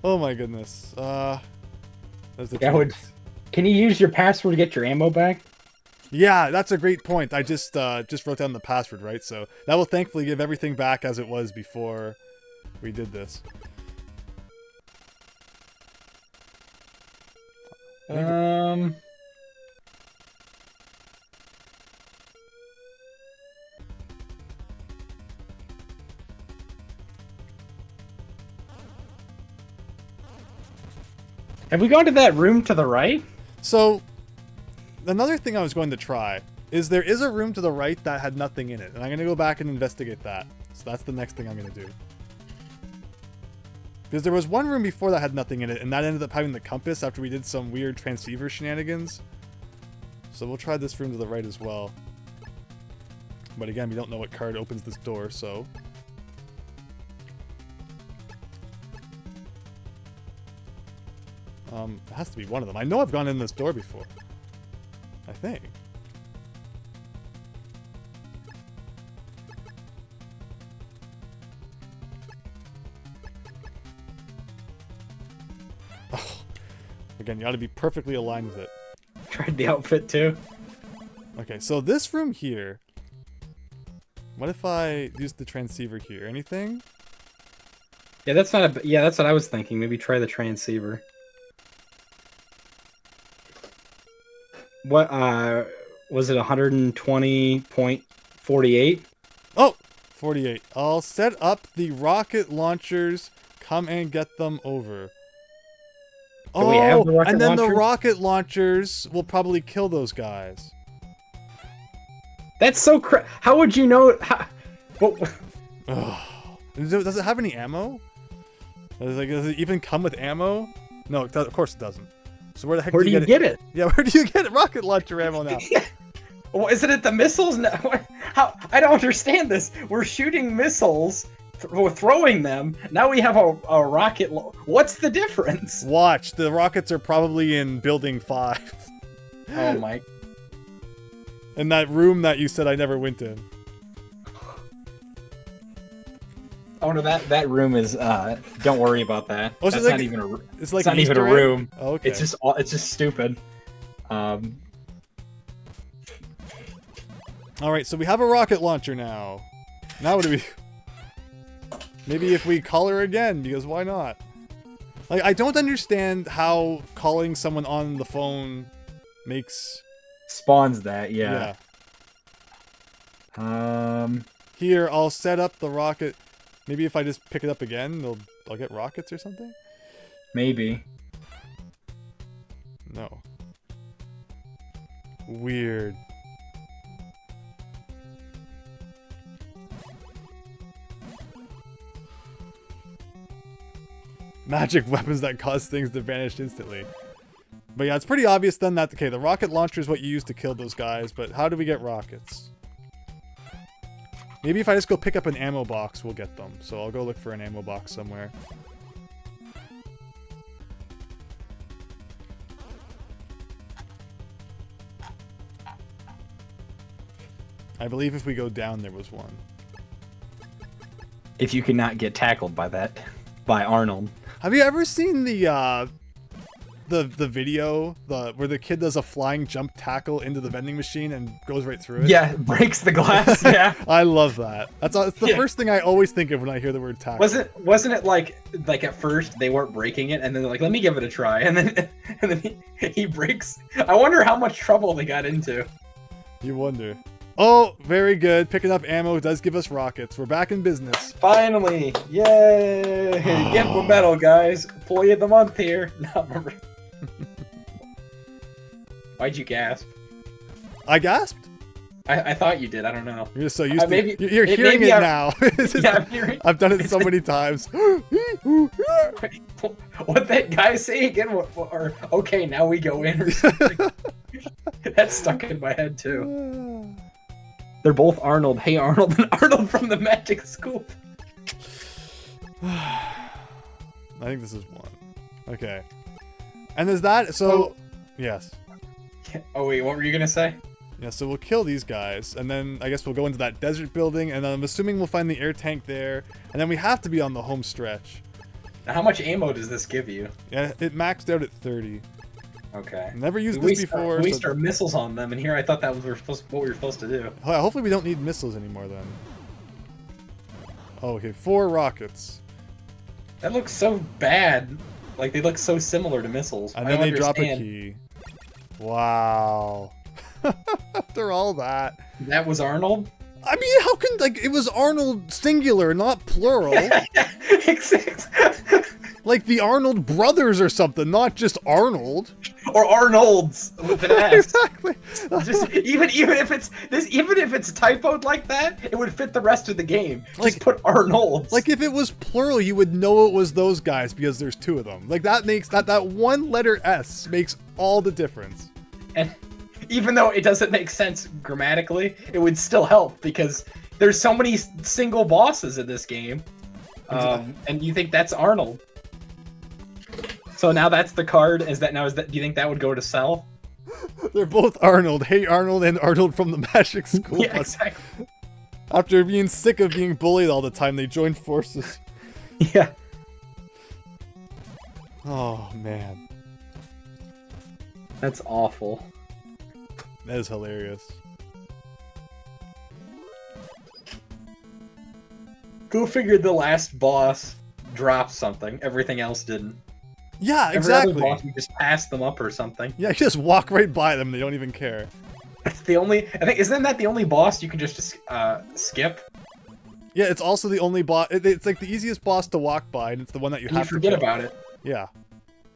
Oh my goodness. There's the Can you use your password to get your ammo back? Yeah, that's a great point. I just wrote down the password, right? So that will thankfully give everything back as it was before we did this. Have we gone to that room to the right? So, another thing I was going to try is there is a room to the right that had nothing in it, and I'm going to go back and investigate that. So that's the next thing I'm going to do. Because there was one room before that had nothing in it, and that ended up having the compass after we did some weird transceiver shenanigans. So we'll try this room to the right as well. But again, we don't know what card opens this door, so... it has to be one of them. I know I've gone in this door before. I think. Oh. Again, you ought to be perfectly aligned with it. Tried the outfit too. Okay, so this room here. What if I use the transceiver here? Anything? Yeah, that's not a. Yeah, that's what I was thinking. Maybe try the transceiver. What was it 120.48? Oh, 48. I'll set up the rocket launchers. Come and get them over. Do we have the rocket and then the launchers? rocket launchers will probably kill those guys. That's so how would you know? Does it have any ammo? Does it even come with ammo? No, of course it doesn't. So where the heck Where do you get it? Yeah, where do you get rocket launcher ammo now? Well, isn't it the missiles? No, how? I don't understand this. We're shooting missiles, we're throwing them. Now we have a rocket. What's the difference? Watch, the rockets are probably in building 5. Oh my! In that room that you said I never went in. Oh no, that room is. Don't worry about that. Oh, That's like, not even a. It's like it's not even a room. Oh, okay. It's just stupid. All right, so we have a rocket launcher now. Now what do we? Maybe if we call her again, because why not? Like, I don't understand how calling someone on the phone makes spawns that. Yeah. Here, I'll set up the rocket. Maybe if I just pick it up again, I'll get rockets or something? Maybe. No. Weird. Magic weapons that cause things to vanish instantly. But yeah, it's pretty obvious then that, okay, the rocket launcher is what you use to kill those guys, but how do we get rockets? Maybe if I just go pick up an ammo box, we'll get them. So I'll go look for an ammo box somewhere. I believe if we go down, there was one. If you cannot get tackled by Arnold. Have you ever seen the video where the kid does a flying jump tackle into the vending machine and goes right through it? Yeah, breaks the glass. Yeah, I love that. It's the first thing I always think of when I hear the word tackle. Wasn't it like at first they weren't breaking it, and then they're like, let me give it a try, and then he breaks. I wonder how much trouble they got into. You wonder. Oh, very good. Picking up ammo does give us rockets. We're back in business. Finally! Yay! Get the medal, guys. Employee of the month here. No, remember. Why'd you gasp? I gasped? I thought you did. I don't know. You're so used to Maybe- You're hearing it now. Yeah, I'm hearing. I've done it so many times. What that guy say again? Or okay, now we go in. Or something. That's stuck in my head too. They're both Arnold. Hey Arnold, and Arnold from the Magic School. I think this is one. Okay. And there's that. So, yes. Oh wait, what were you gonna say? Yeah, so we'll kill these guys, and then I guess we'll go into that desert building, and I'm assuming we'll find the air tank there, and then we have to be on the home stretch. Now, how much ammo does this give you? Yeah, it maxed out at 30. Okay. Never used We this before. We so- waste our missiles on them, and here I thought that was what we were supposed to do. Hopefully we don't need missiles anymore then. Oh, okay, 4 rockets. That looks so bad. Like they look so similar to missiles. And I then don't they drop a understand. key. Wow. After all that. That was Arnold? I mean, how can, like, it was Arnold singular, not plural. Like the Arnold brothers or something, not just Arnold. Or Arnold's with an S. Exactly. Just even if it's typoed like that, it would fit the rest of the game. Like- Just put Arnold's. Like if it was plural, you would know it was those guys because there's 2 of them. Like that makes that one letter S makes all the difference. And even though it doesn't make sense grammatically, it would still help because there's so many single bosses in this game. And you think that's Arnold. So now that's the card. Do you think that would go to sell? They're both Arnold. Hey Arnold and Arnold from the Magic School. Yeah, exactly. After being sick of being bullied all the time, they joined forces. Yeah. Oh man, That's awful. that is hilarious. Go figure the last boss dropped something. Everything else didn't. Yeah, Every exactly. other boss, you just pass them up or something. Yeah, you just walk right by them. They don't even care. That's the only. I think isn't that the only boss you can just skip? Yeah, it's also the only boss. It's like the easiest boss to walk by, and it's the one that you And you have to forget kill. about it. Yeah.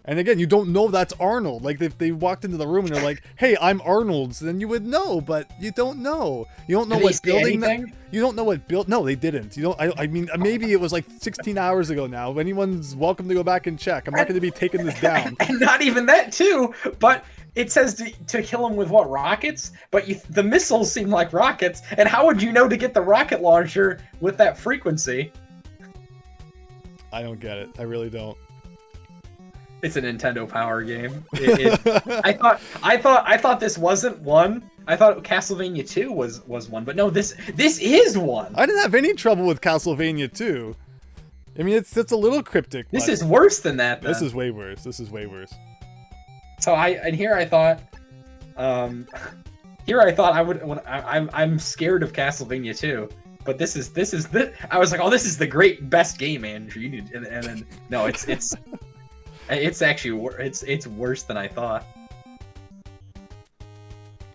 And again, you don't know that's Arnold. Like, if they walked into the room and they're like, hey, I'm Arnold's, then you would know, but you don't know. You don't know Did they what say building anything? you don't know what build. No, they didn't. You don't. I mean, maybe it was like 16 hours ago now. If anyone's welcome to go back and check. I'm not going to be taking this down. And not even that too, but it says to kill him with what, rockets? But the missiles seem like rockets, and how would you know to get the rocket launcher with that frequency? I don't get it. I really don't. It's a Nintendo Power game. I thought this wasn't one. I thought Castlevania 2 was one, but no, this is one. I didn't have any trouble with Castlevania 2. I mean, it's a little cryptic. This but is worse than that. This then. is way worse. This is way worse. So I thought I would. I'm scared of Castlevania 2, but this is I was like, oh, this is the best game, Andrew. You need, and then no, it's actually it's worse than I thought.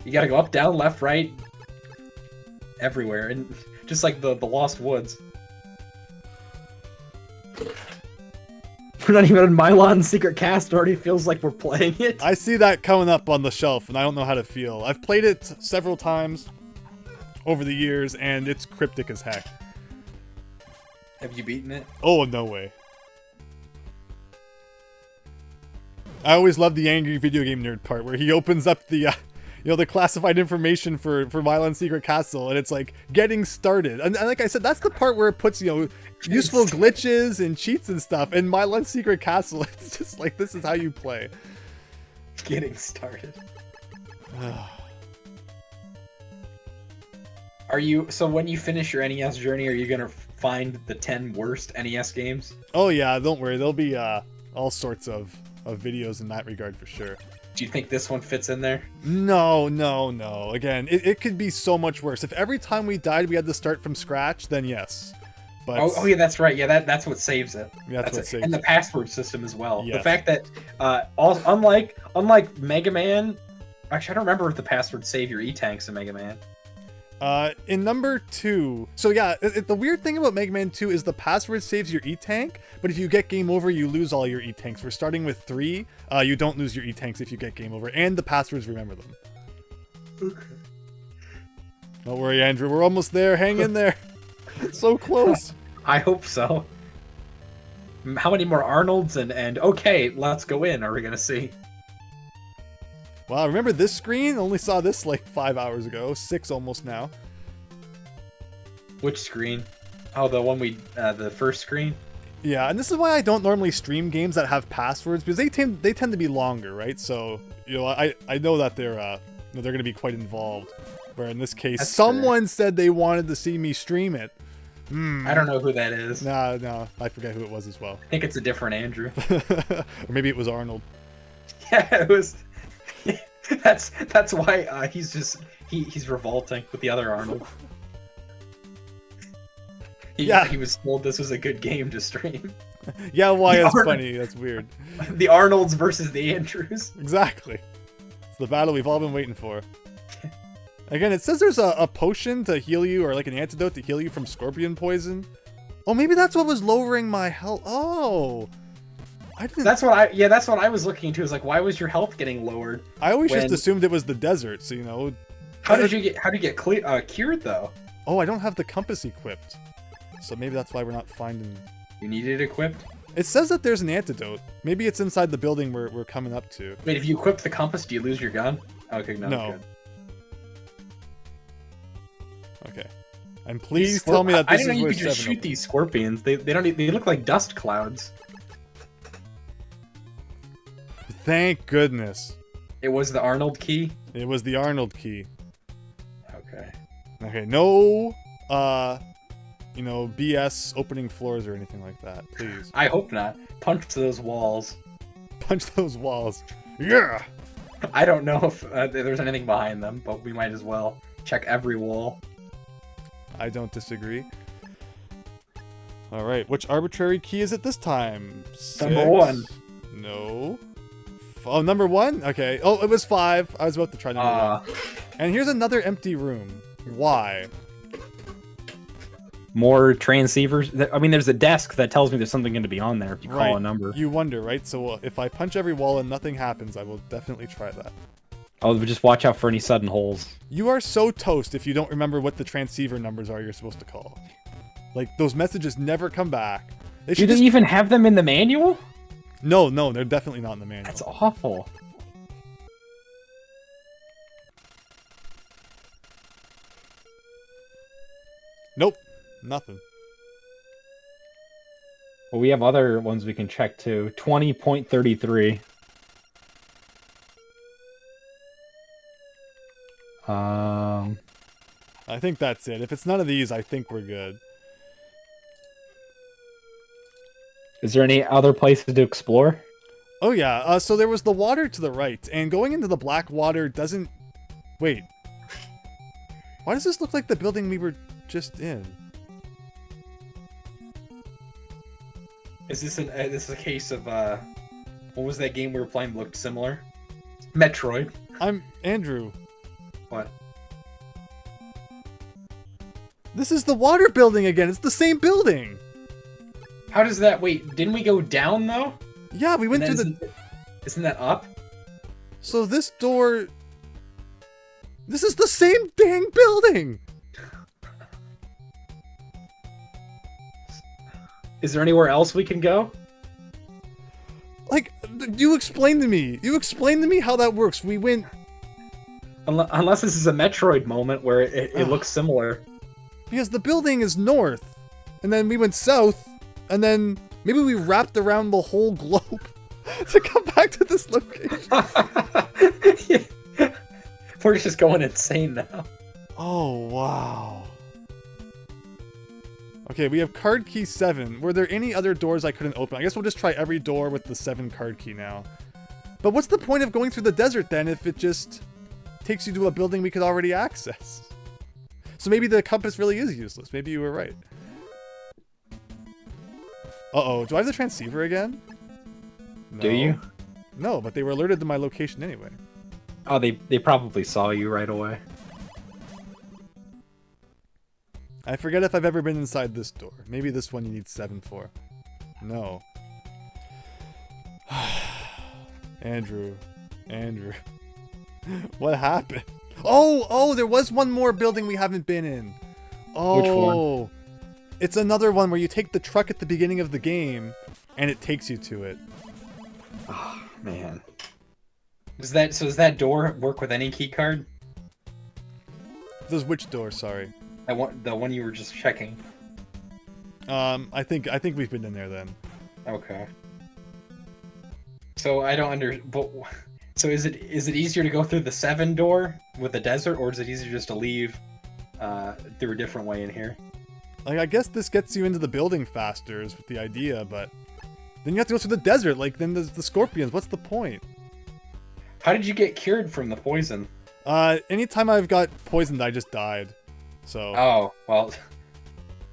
You gotta go up, down, left, right, everywhere, and just like the Lost Woods. We're not even on Mylon's Secret Cast. Already feels like we're playing it. I see that coming up on the shelf, and I don't know how to feel. I've played it several times over the years, and it's cryptic as heck. Have you beaten it? Oh, no way. I always love the angry video game nerd part where he opens up the, the classified information for Mylon's Secret Castle, and it's like getting started. And like I said, that's the part where it puts, useful glitches and cheats and stuff. And Mylon's Secret Castle, it's just like, this is how you play. Getting started. So when you finish your NES journey, are you gonna find the 10 worst NES games? Oh yeah, don't worry. There'll be all sorts of videos in that regard for sure. Do you think this one fits in there? No. Again, it could be so much worse. If every time we died we had to start from scratch, then yes. But Oh yeah, that's right. Yeah, that's what saves it. Yeah, that's what saves and the it. password system as well. Yes. The fact that unlike Mega Man, actually I don't remember if the password save your E-tanks in Mega Man. In number 2, so yeah, the weird thing about Mega Man 2 is the password saves your E-Tank, but if you get game over, you lose all your E-Tanks. We're starting with 3, you don't lose your E-Tanks if you get game over, and the passwords, remember them. Okay. Don't worry, Andrew, we're almost there, hang in there. So close. I hope so. How many more Arnolds and okay, let's go in, are we gonna see? Wow, remember this screen? Only saw this like 5 hours ago, 6 almost now. Which screen? Oh, the one the first screen? Yeah, and this is why I don't normally stream games that have passwords, because they tend to be longer, right? So, you know, I know that they're going to be quite involved. Where in this case, That's someone said they wanted to see me stream it. I don't know who that is. No, I forget who it was as well. I think it's a different Andrew. Or maybe it was Arnold. Yeah, it was. That's why he's revolting with the other Arnold. He was told this was a good game to stream. Yeah, why is funny? That's weird. The Arnolds versus the Andrews. Exactly. It's the battle we've all been waiting for. Again, it says there's a potion to heal you, or like an antidote to heal you from scorpion poison. Oh, maybe that's what was lowering my health. Oh, I didn't. That's what I was looking into. Is like, why was your health getting lowered? I always just assumed it was the desert. So you know. How did you get cured though? Oh, I don't have the compass equipped, so maybe that's why we're not finding. You need it equipped. It says that there's an antidote. Maybe it's inside the building we're coming up to. Wait, if you equip the compass, do you lose your gun? Okay, no. No. Okay. And please tell me that this is where I didn't know you could just shoot these scorpions. They look like dust clouds. Thank goodness. It was the Arnold key? It was the Arnold key. Okay. Okay, no you know, BS opening floors or anything like that, please. I hope not. Punch those walls. Punch those walls. Yeah! I don't know if there's anything behind them, but we might as well check every wall. I don't disagree. Alright, which arbitrary key is it this time? 6? Number 1. No. Oh, number 1? Okay. Oh, it was 5. I was about to try number 1. And here's another empty room. Why? More transceivers. I mean, there's a desk that tells me there's something going to be on there if you call a number. You wonder, right? So if I punch every wall and nothing happens, I will definitely try that. Oh, just watch out for any sudden holes. You are so toast if you don't remember what the transceiver numbers are you're supposed to call. Like, those messages never come back. Do they even have them in the manual? No, they're definitely not in the manual. That's awful. Nope. Nothing. Well, we have other ones we can check too. 20.33. I think that's it. If it's none of these, I think we're good. Is there any other places to explore? Oh yeah, so there was the water to the right, and going into the black water doesn't... Wait. Why does this look like the building we were just in? Is this a case of what was that game we were playing that looked similar? Metroid. I'm Andrew. What? This is the water building again. It's the same building. How does that... Wait, didn't we go down though? Yeah, we went through the... Isn't that up? So this door... This is the same dang building! Is there anywhere else we can go? Like, you explain to me. You explain to me how that works. We went... Unless this is a Metroid moment where it looks similar. Because the building is north, and then we went south, and then maybe we wrapped around the whole globe to come back to this location. We're just going insane now. Oh, wow. Okay, we have card key 7. Were there any other doors I couldn't open? I guess we'll just try every door with the 7 card key now. But what's the point of going through the desert then if it just takes you to a building we could already access? So maybe the compass really is useless. Maybe you were right. Uh-oh, do I have the transceiver again? No. Do you? No, but they were alerted to my location anyway. Oh, they probably saw you right away. I forget if I've ever been inside this door. Maybe this one you need 7 for. No. Andrew. What happened? Oh, there was one more building we haven't been in. Oh. Which one? It's another one where you take the truck at the beginning of the game, and it takes you to it. Oh, man. Does that door work with any key card? Does which door? Sorry. The one you were just checking. I think we've been in there then. Okay. So I don't so is it easier to go through the 7 door with the desert, or is it easier just to leave through a different way in here? Like, I guess this gets you into the building faster is the idea, but then you have to go through the desert. Like, then there's the scorpions. What's the point? How did you get cured from the poison? Anytime I've got poisoned, I just died. So. Oh, well,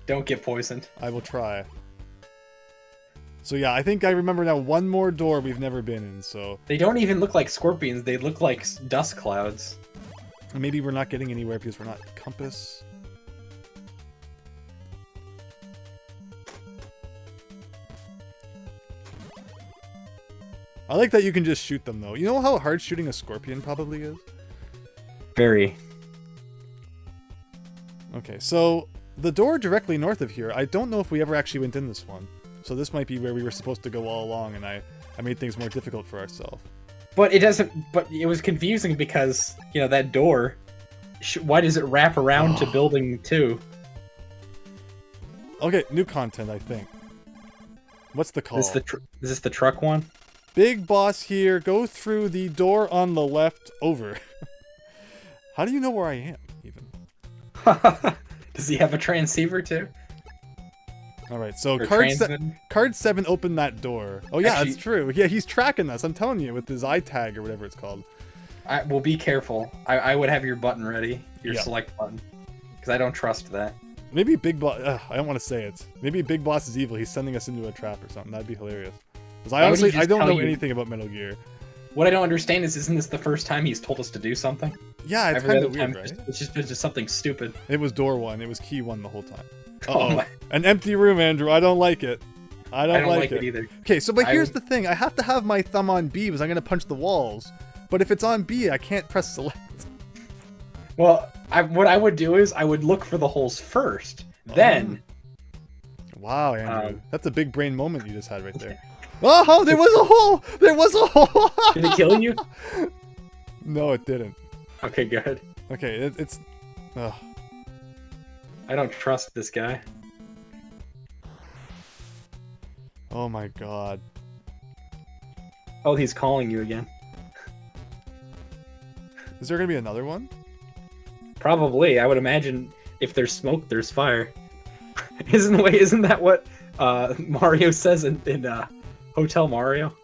don't get poisoned. I will try. So yeah, I think I remember now one more door we've never been in, so. They don't even look like scorpions, they look like dust clouds. Maybe we're not getting anywhere because we're not compass. I like that you can just shoot them, though. You know how hard shooting a scorpion probably is? Very. Okay, so the door directly north of here, I don't know if we ever actually went in this one. So this might be where we were supposed to go all along, and I made things more difficult for ourselves. But it was confusing because, you know, that door, why does it wrap around to building 2? Okay, new content, I think. What's the call? Is this the truck one? Big boss here, go through the door on the left over. How do you know where I am, even? Does he have a transceiver too? Alright, so Or card 7 opened that door. Oh yeah, Actually, that's true. Yeah, he's tracking us, I'm telling you, with his eye tag or whatever it's called. Well, be careful. I would have your button ready, your Yeah. select button, because I don't trust that. Maybe Big Boss, I don't want to say it. Maybe Big Boss is evil, he's sending us into a trap or something, that'd be hilarious. Because Why would he I just don't tell know you- anything about Metal Gear. What I don't understand is, isn't this the first time he's told us to do something? Yeah, it's Every kind other of time weird, right? it's just something stupid. It was door 1, it was key 1 the whole time. Oh Uh-oh. my- An empty room, Andrew, I don't like it. I don't like it. either. Okay, so but I here's would- the thing, I have to have my thumb on B because I'm going to punch the walls. But if it's on B, I can't press select. Well, what I would do is I would look for the holes first. Then, Wow, Andrew. Um, That's a big brain moment you just had right there. Oh, there was a hole! There was a hole! did it kill you? No, it didn't. Okay, good. Okay, it's... Ugh. I don't trust this guy. Oh my god. Oh, he's calling you again. Is there going to be another one? Probably. I would imagine if there's smoke, there's fire. Isn't that what Mario says in Hotel Mario?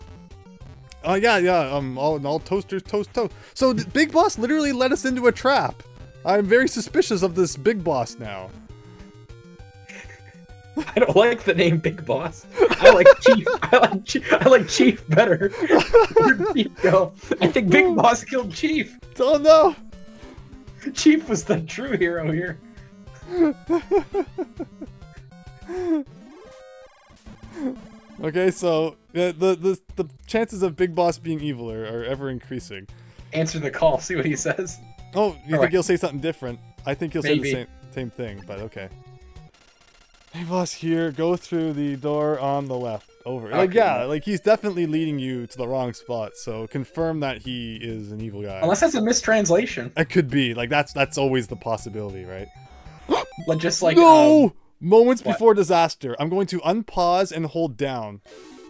Yeah, all toasters toast toast. So Big Boss literally led us into a trap. I'm very suspicious of this Big Boss now. I don't like the name Big Boss. I like Chief. I like Chief better. Where'd Chief go? I think Big Boss killed Chief. Oh no! Chief was the true hero here. Okay, so the chances of Big Boss being evil are ever increasing. Answer the call. See what he says. Oh, you think Alright. he'll say something different? I think he'll say Maybe. the same thing, but okay. Big Boss here, go through the door on the left. Over. Like, Okay. yeah, like he's definitely leading you to the wrong spot, so confirm that he is an evil guy. Unless that's a mistranslation. It could be. Like, that's always the possibility, right? Like just like No! Moments what? before disaster. I'm going to unpause and hold down.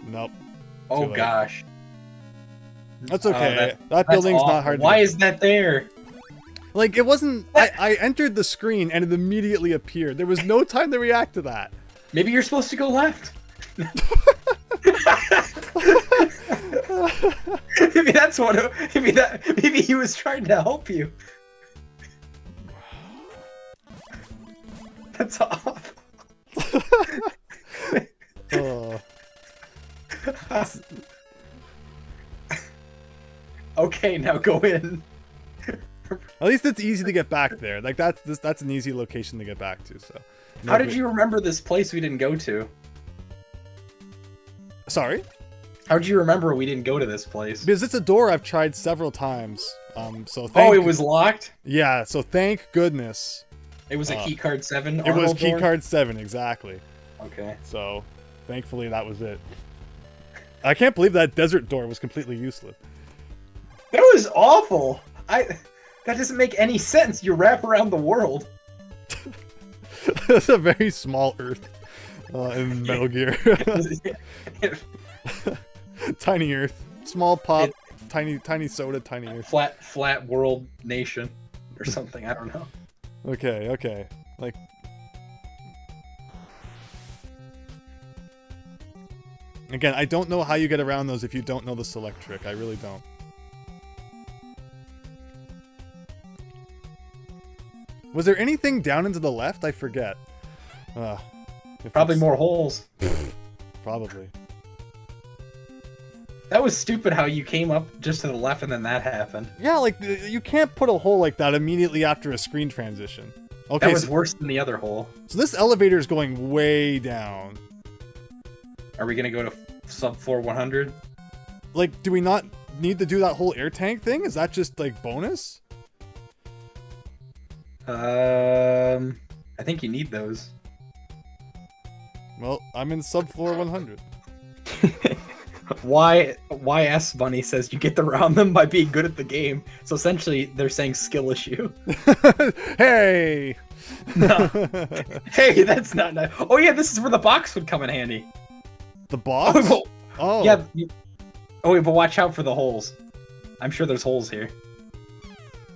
Nope. oh too late. gosh. That's Oh, okay. that's that building's awful. not hard to Why get. is that there? Like, it wasn't... I entered the screen and it immediately appeared. There was no time to react to that. Maybe you're supposed to go left. Maybe that's what. Maybe he was trying to help you. That's awful. Oh. Okay, now go in. At least it's easy to get back there. Like that's an easy location to get back to. So. How did you remember this place we didn't go to? Sorry? How did you remember we didn't go to this place? Because it's a door I've tried several times. So Oh, it was locked? Yeah, so thank goodness. It was a keycard 7 It was Arnold door? keycard 7, exactly. Okay. So, thankfully that was it. I can't believe that desert door was completely useless. That was awful! That doesn't make any sense. You wrap around the world. It's a very small Earth in Metal Gear. Tiny Earth, small pop, tiny soda, tiny Earth. Flat world nation or something. I don't know. Okay. Like, again, I don't know how you get around those if you don't know the select trick. I really don't. Was there anything down into the left? I forget. Probably more holes. Probably. That was stupid how you came up just to the left and then that happened. Yeah, like, you can't put a hole like that immediately after a screen transition. Okay, that was worse than the other hole. So this elevator is going way down. Are we gonna go to subfloor 100? Like, do we not need to do that whole air tank thing? Is that just, like, bonus? I think you need those. Well, I'm in subfloor 100. YS Bunny says you get around them by being good at the game. So essentially, they're saying skill issue. Hey! No. Hey, that's not nice. Oh yeah, this is where the box would come in handy. The box? Oh. Yeah. Oh wait, but watch out for the holes. I'm sure there's holes here.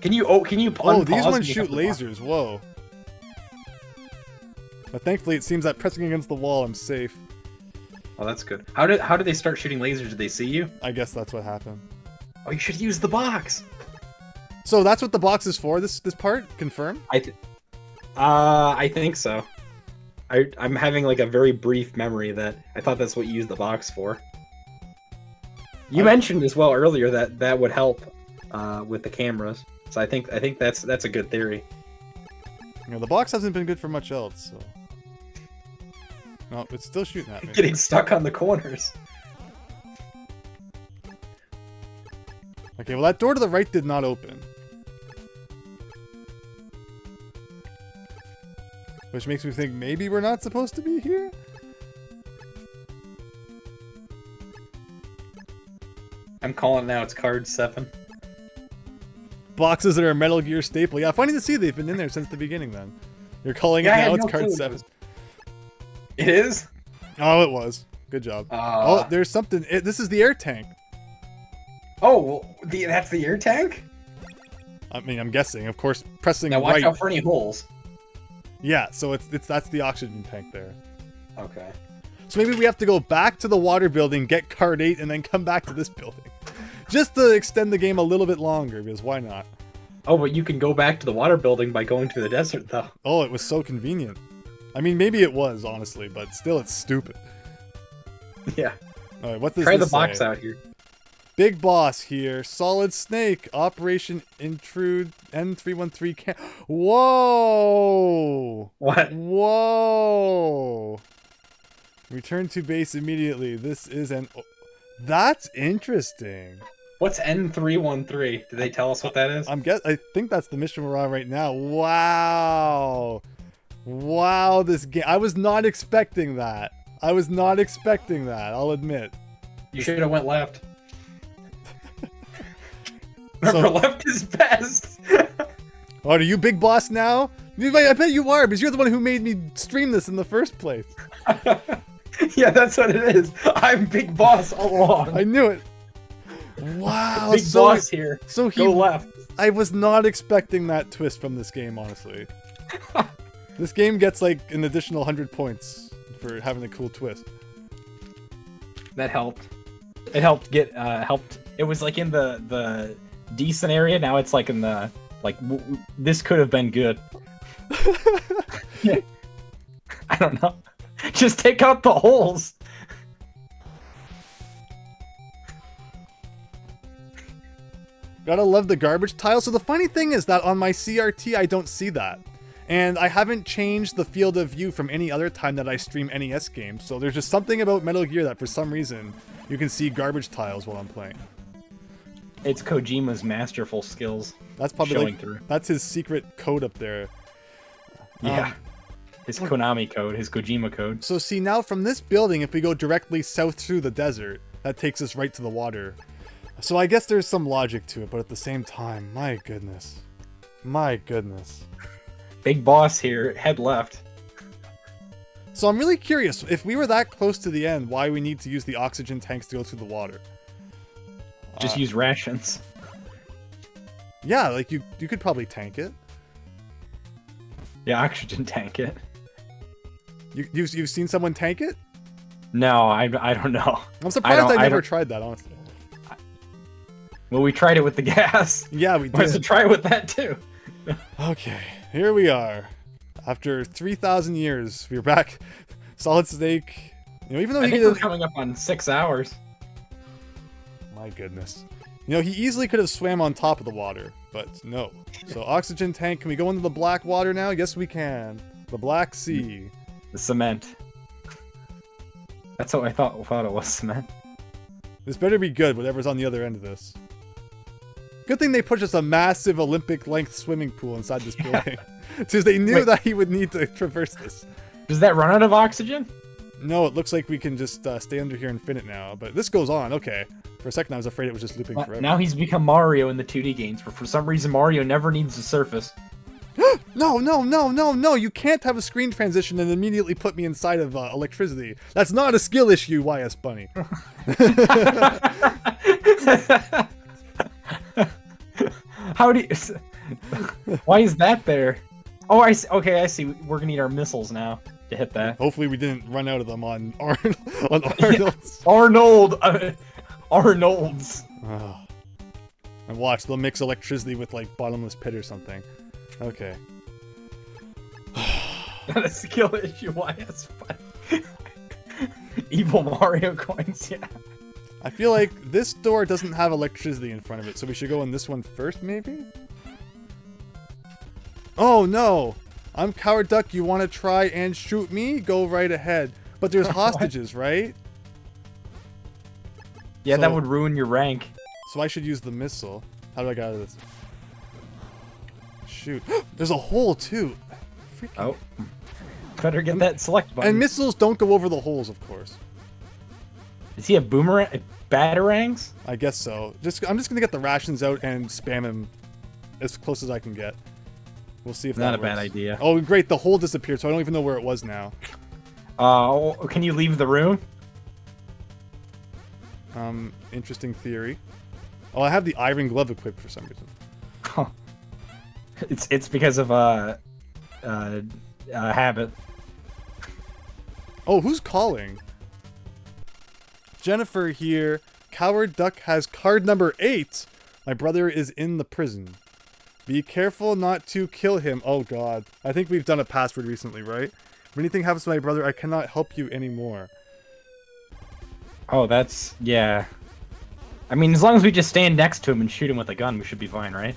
Can you unpause these ones and you shoot have the box? lasers. Whoa. But thankfully, it seems that pressing against the wall, I'm safe. Oh, that's good. How did they start shooting lasers? Did they see you? I guess that's what happened. Oh, you should use the box. So that's what the box is for, this part? Confirm? I think so. I'm having like a very brief memory that I thought that's what you used the box for. You mentioned as well earlier that would help with the cameras. So I think that's a good theory. You know, the box hasn't been good for much else, so... No, it's still shooting at me. Getting stuck on the corners. Okay, well that door to the right did not open. Which makes me think maybe we're not supposed to be here? I'm calling now, it's card 7. Boxes that are a Metal Gear staple. Yeah, funny to see they've been in there since the beginning then. You're calling it now, it's card 7. It is? Oh, it was. Good job. Oh, there's something. This is the air tank. Oh, well, that's the air tank? I mean, I'm guessing. Of course, pressing now watch right. out for any holes. Yeah, so that's the oxygen tank there. Okay. So maybe we have to go back to the water building, get card 8, and then come back to this building. Just to extend the game a little bit longer, because why not? Oh, but you can go back to the water building by going to the desert, though. Oh, it was so convenient. I mean, maybe it was, honestly, but still, it's stupid. Yeah. All right, what does Try this the box say? out here. Big Boss here. Solid Snake. Operation Intrude N313 can. Whoa! What? Whoa! Return to base immediately. This is an... That's interesting. What's N313? Did they tell us what that is? I think that's the mission we're on right now. Wow! Wow, this game... I was not expecting that. I'll admit. You should have went left. Remember, left is best. Oh, are you Big Boss now? I bet you are, because you're the one who made me stream this in the first place. Yeah, that's what it is. I'm Big Boss all along. I knew it. Wow. Big Boss here. So Go left. I was not expecting that twist from this game, honestly. This game gets like an additional 100 points for having a cool twist. That helped. It helped get helped. It was like in the decent area. Now it's like in the like this could have been good. I don't know. Just take out the holes. Gotta love the garbage tile. So the funny thing is that on my CRT, I don't see that. And I haven't changed the field of view from any other time that I stream NES games. So there's just something about Metal Gear that for some reason you can see garbage tiles while I'm playing. It's Kojima's masterful skills. That's probably showing like, through. that's his secret code up there. Yeah. His Konami code, his Kojima code. So see, now from this building, if we go directly south through the desert, that takes us right to the water. So I guess there's some logic to it, but at the same time, my goodness. My goodness. Big boss here, head left. So I'm really curious, if we were that close to the end, why we need to use the oxygen tanks to go through the water. Just use rations. Yeah, like you could probably tank it. Yeah, oxygen tank it. You've seen someone tank it? No, I don't know. I'm surprised I never don't- tried that, honestly. Well, we tried it with the gas. Yeah, we Let's did. try it with that too. Okay, here we are. After 3,000 years, we're back. Solid Snake. You know, even though I he think could we're have... coming up on 6 hours. My goodness. You know, he easily could have swam on top of the water, but no. So oxygen tank, can we go into the black water now? Yes, we can. The Black Sea. The cement. That's what I thought it was, cement. This better be good, whatever's on the other end of this. Good thing they put just a massive Olympic-length swimming pool inside this building. Because they knew Wait. that he would need to traverse this. Does that run out of oxygen? No, it looks like we can just stay under here infinite now. But this goes on, okay. For a second I was afraid it was just looping forever. Now he's become Mario in the 2D games, but for some reason Mario never needs to surface. No, no, no, no, no! You can't have a screen transition and immediately put me inside of electricity. That's not a skill issue, YS Bunny. How do you... Why is that there? Oh, I see. Okay, I see. We're gonna need our missiles now to hit that. Hopefully we didn't run out of them on Arnold's. Arnold's. Oh. And watch, they'll mix electricity with like bottomless pit or something. Okay. Not a skill issue. Why it's fun. Evil Mario coins. Yeah. I feel like this door doesn't have electricity in front of it, so we should go in this one first, maybe? Oh no! I'm Coward Duck, you want to try and shoot me? Go right ahead. But there's hostages, right? Yeah, that So- would ruin your rank. So I should use the missile. How do I get out of this? Shoot. There's a hole too! Freaking... Oh. Better get that select button. And missiles don't go over the holes, of course. Does he have boomerang? Batarangs? I guess so. I'm just gonna get the rations out and spam him as close as I can get. We'll see if Not that a bad works. idea. Oh, great! The hole disappeared, so I don't even know where it was now. Can you leave the room? Interesting theory. Oh, I have the iron glove equipped for some reason. Huh. It's because of habit. Oh, who's calling? Jennifer here. Coward Duck has card number 8. My brother is in the prison. Be careful not to kill him. Oh god. I think we've done a password recently, right? If anything happens to my brother, I cannot help you anymore. Oh, that's... yeah. I mean, as long as we just stand next to him and shoot him with a gun, we should be fine, right?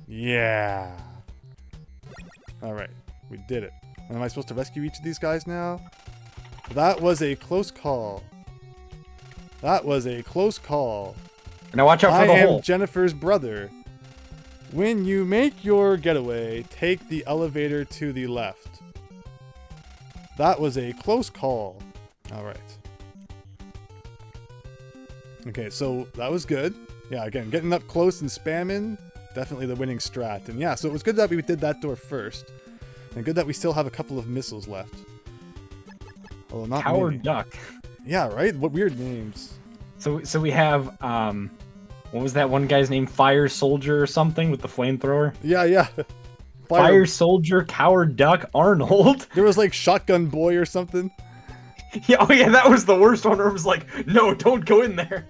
Yeah. Alright. We did it. And am I supposed to rescue each of these guys now? That was a close call. That was a close call. Now watch out for I the am hole. Jennifer's brother. When you make your getaway, take the elevator to the left. That was a close call. Alright. Okay, so that was good. Yeah, again, getting up close and spamming, definitely the winning strat. And yeah, so it was good that we did that door first. And good that we still have a couple of missiles left. Although not Coward many. Duck. Yeah, right? What weird names. So we have, what was that one guy's name? Fire Soldier or something with the flamethrower? Yeah. Fire Soldier, Coward Duck, Arnold. There was like Shotgun Boy or something. Yeah, oh yeah, that was the worst one where it was like, no, don't go in there.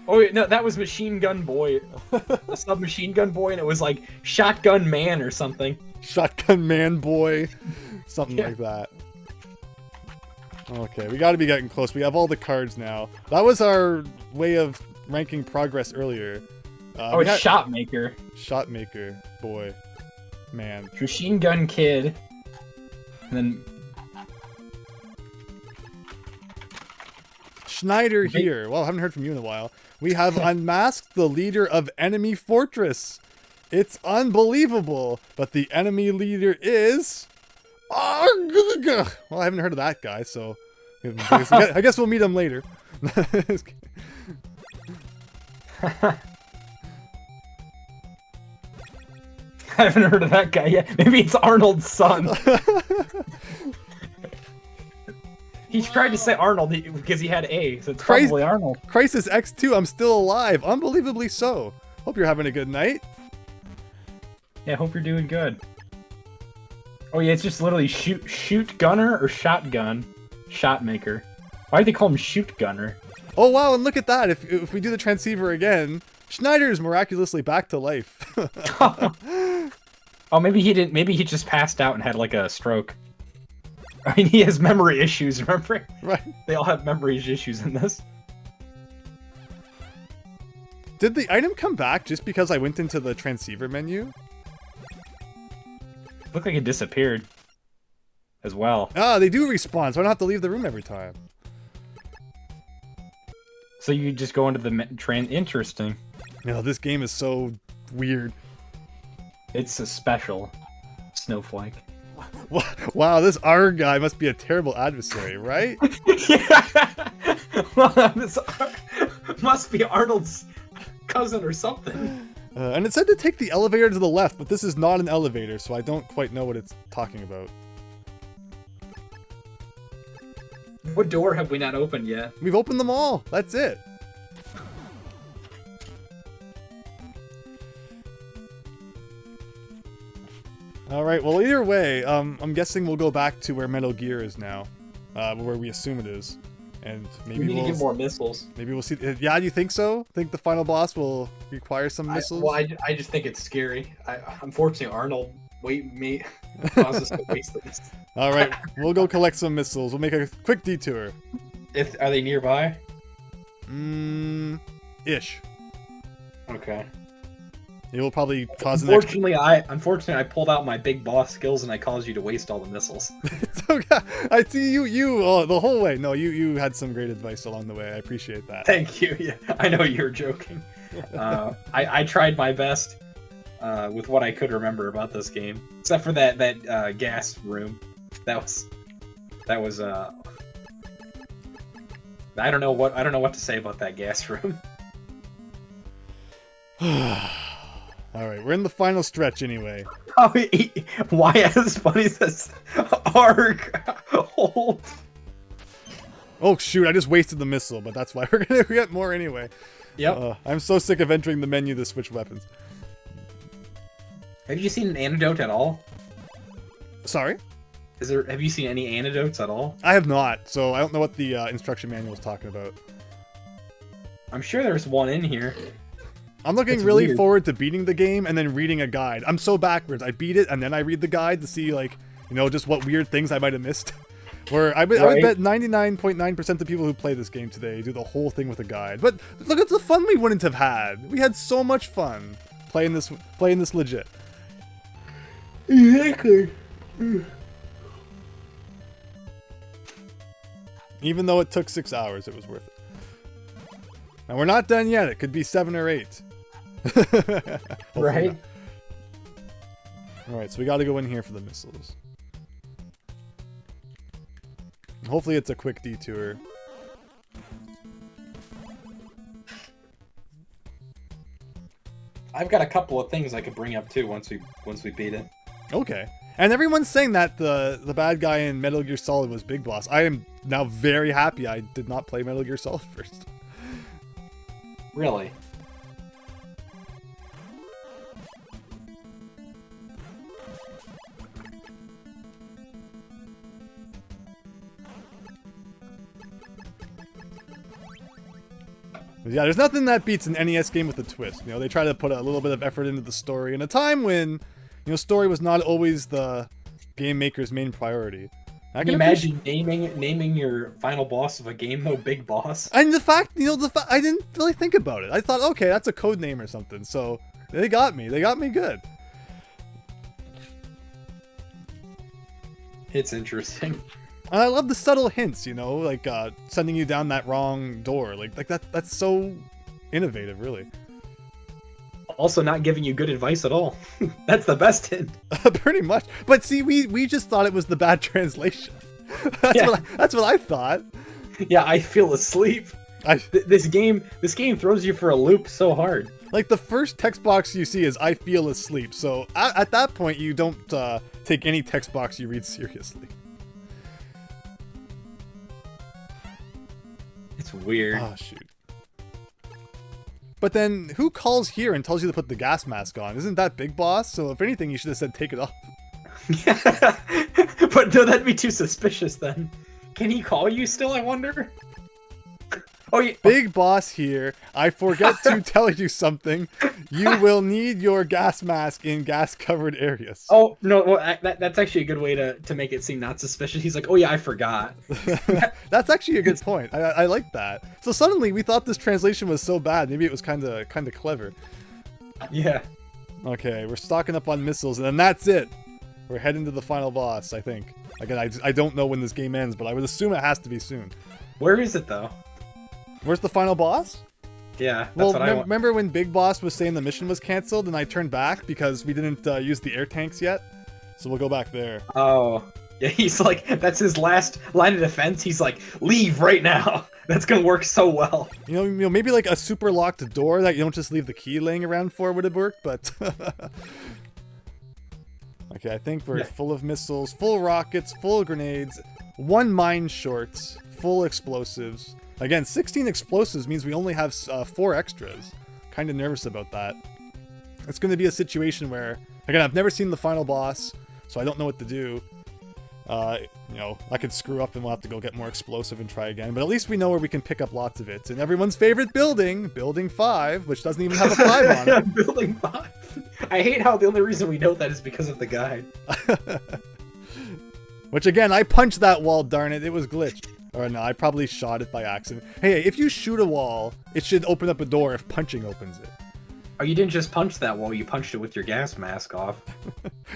Oh wait, no, that was Machine Gun Boy. The Submachine Gun Boy, and it was like Shotgun Man or something. Shotgun Man Boy. Something Yeah. like that. Okay, we gotta be getting close. We have all the cards now. That was our way of ranking progress earlier. Oh, we it's had- Shot Maker. Shot Maker, boy, man. Machine Gun Kid. And then Schneider here. Well, I haven't heard from you in a while. We have unmasked the leader of enemy fortress. It's unbelievable, but the enemy leader is... Well, I haven't heard of that guy, so I guess we'll meet him later. I haven't heard of that guy yet. Maybe it's Arnold's son. He tried to say Arnold because he had A, so it's probably Arnold. Crisis X2, I'm still alive. Unbelievably so. Hope you're having a good night. Yeah, hope you're doing good. Oh yeah, it's just literally shoot gunner or shotgun, shot maker. Why do they call him shoot gunner? Oh wow, and look at that. If we do the transceiver again, Schneider is miraculously back to life. Oh, maybe he didn't. Maybe he just passed out and had like a stroke. I mean, he has memory issues. Remember? Right. They all have memory issues in this. Did the item come back just because I went into the transceiver menu? Looked like it disappeared. As well. Ah, they do respawn, so I don't have to leave the room every time. So you just go into the Interesting. You know, this game is so weird. It's a special snowflake. Wow, this R guy must be a terrible adversary, right? Yeah. Well, this must be Arnold's cousin or something. And it said to take the elevator to the left, but this is not an elevator, so I don't quite know what it's talking about. What door have we not opened yet? We've opened them all. That's it. All right. Well, either way, I'm guessing we'll go back to where Metal Gear is now, where we assume it is, and maybe we need to get more missiles. Maybe we'll see. Yeah, do you think so? Think the final boss will require some missiles? I just think it's scary. Unfortunately, Arnold causes us to waste this. All right, we'll go collect some missiles. We'll make a quick detour. Are they nearby? Ish. Okay. It will probably cause Unfortunately, I pulled out my big boss skills and I caused you to waste all the missiles. It's okay. I see you the whole way. No, you had some great advice along the way. I appreciate that. Thank you. Yeah, I know you're joking. I tried my best with what I could remember about this game, except for that gas room. That was I don't know what to say about that gas room. All right, we're in the final stretch anyway. Oh, why as funny as this? Arc hold. Oh shoot! I just wasted the missile, but that's why we're gonna get more anyway. Yep. I'm so sick of entering the menu to switch weapons. Have you seen an antidote at all? Sorry? Have you seen any antidotes at all? I have not, so I don't know what the instruction manual is talking about. I'm sure there's one in here. I'm looking It's really weird. forward to beating the game and then reading a guide. I'm so backwards. I beat it and then I read the guide to see, like, you know, just what weird things I might have missed. Where I would bet 99.9% of people who play this game today do the whole thing with a guide. But look at the fun we wouldn't have had. We had so much fun playing this legit. Exactly. Even though it took 6 hours, it was worth it. Now we're not done yet. It could be 7 or 8. Right. Alright, so we gotta go in here for the missiles. Hopefully it's a quick detour. I've got a couple of things I could bring up too once we beat it. Okay. And everyone's saying that the bad guy in Metal Gear Solid was Big Boss. I am now very happy I did not play Metal Gear Solid first. Really? But yeah, there's nothing that beats an NES game with a twist. You know, they try to put a little bit of effort into the story in a time when, you know, story was not always the game maker's main priority. I Can you imagine naming your final boss of a game though Big Boss? And the fact, I didn't really think about it. I thought, okay, that's a code name or something. So they got me. They got me good. It's interesting. And I love the subtle hints, like sending you down that wrong door. Like that's so innovative, really. Also not giving you good advice at all. That's the best hint. Pretty much. But see, we just thought it was the bad translation. That's what I thought. Yeah, I feel asleep. This game throws you for a loop so hard. Like the first text box you see is "I feel asleep," so at that point you don't take any text box you read seriously. It's weird. Oh shoot! But then who calls here and tells you to put the gas mask on? Isn't that Big Boss? So if anything, you should have said take it off. But no, that'd be too suspicious then. Can he call you still, I wonder? Oh, yeah. Big Boss here. I forget to tell you something. You will need your gas mask in gas-covered areas. Oh, no, well, that's actually a good way to make it seem not suspicious. He's like, oh yeah, I forgot. That's actually a good point. I like that. So suddenly we thought this translation was so bad. Maybe it was kind of clever. Yeah. Okay, we're stocking up on missiles, and then that's it. We're heading to the final boss, I think. Again, I don't know when this game ends, but I would assume it has to be soon. Where is it, though? Where's the final boss? Yeah, that's well, what I want. remember when Big Boss was saying the mission was canceled, and I turned back because we didn't use the air tanks yet? So we'll go back there. Oh. Yeah, he's like, that's his last line of defense. He's like, leave right now. That's gonna work so well. You know, maybe like a super locked door that you don't just leave the key laying around for would have worked, but... Okay, I think we're full of missiles, full rockets, full grenades, 1 mine short, full explosives. Again, 16 explosives means we only have 4 extras. Kind of nervous about that. It's going to be a situation where, again, I've never seen the final boss, so I don't know what to do. I could screw up and we'll have to go get more explosive and try again. But at least we know where we can pick up lots of it. And everyone's favorite building, Building 5, which doesn't even have a 5 on it. Building 5. I hate how the only reason we know that is because of the guide. Which again, I punched that wall, darn it. It was glitched. Or no, I probably shot it by accident. Hey, if you shoot a wall, it should open up a door if punching opens it. Oh, you didn't just punch that wall, you punched it with your gas mask off.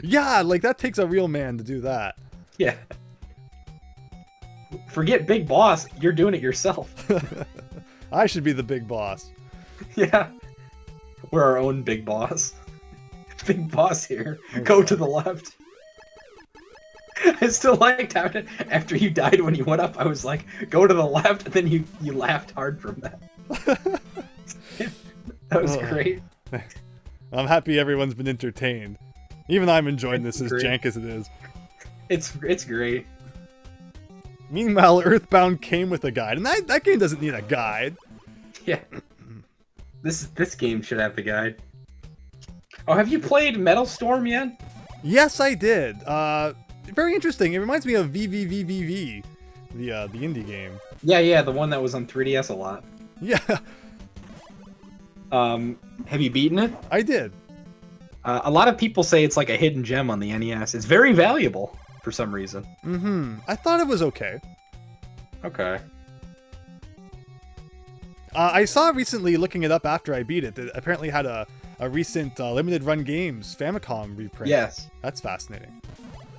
Yeah, like that takes a real man to do that. Yeah. Forget Big Boss, you're doing it yourself. I should be the big boss. Yeah. We're our own big boss. Big Boss here. Go to the left. I still liked how after you died when you went up, I was like, go to the left, and then you laughed hard from that. That was great. I'm happy everyone's been entertained. Even I'm enjoying this as great. jank as it is. It's great. Meanwhile, Earthbound came with a guide, and that game doesn't need a guide. Yeah. This game should have the guide. Oh, have you played Metal Storm yet? Yes, I did. Very interesting. It reminds me of VVVVV, the indie game. Yeah, the one that was on 3DS a lot. Yeah. Have you beaten it? I did. A lot of people say it's like a hidden gem on the NES. It's very valuable for some reason. Mm-hmm. I thought it was okay. Okay. I saw recently, looking it up after I beat it, that it apparently had a recent Limited Run Games Famicom reprint. Yes. That's fascinating.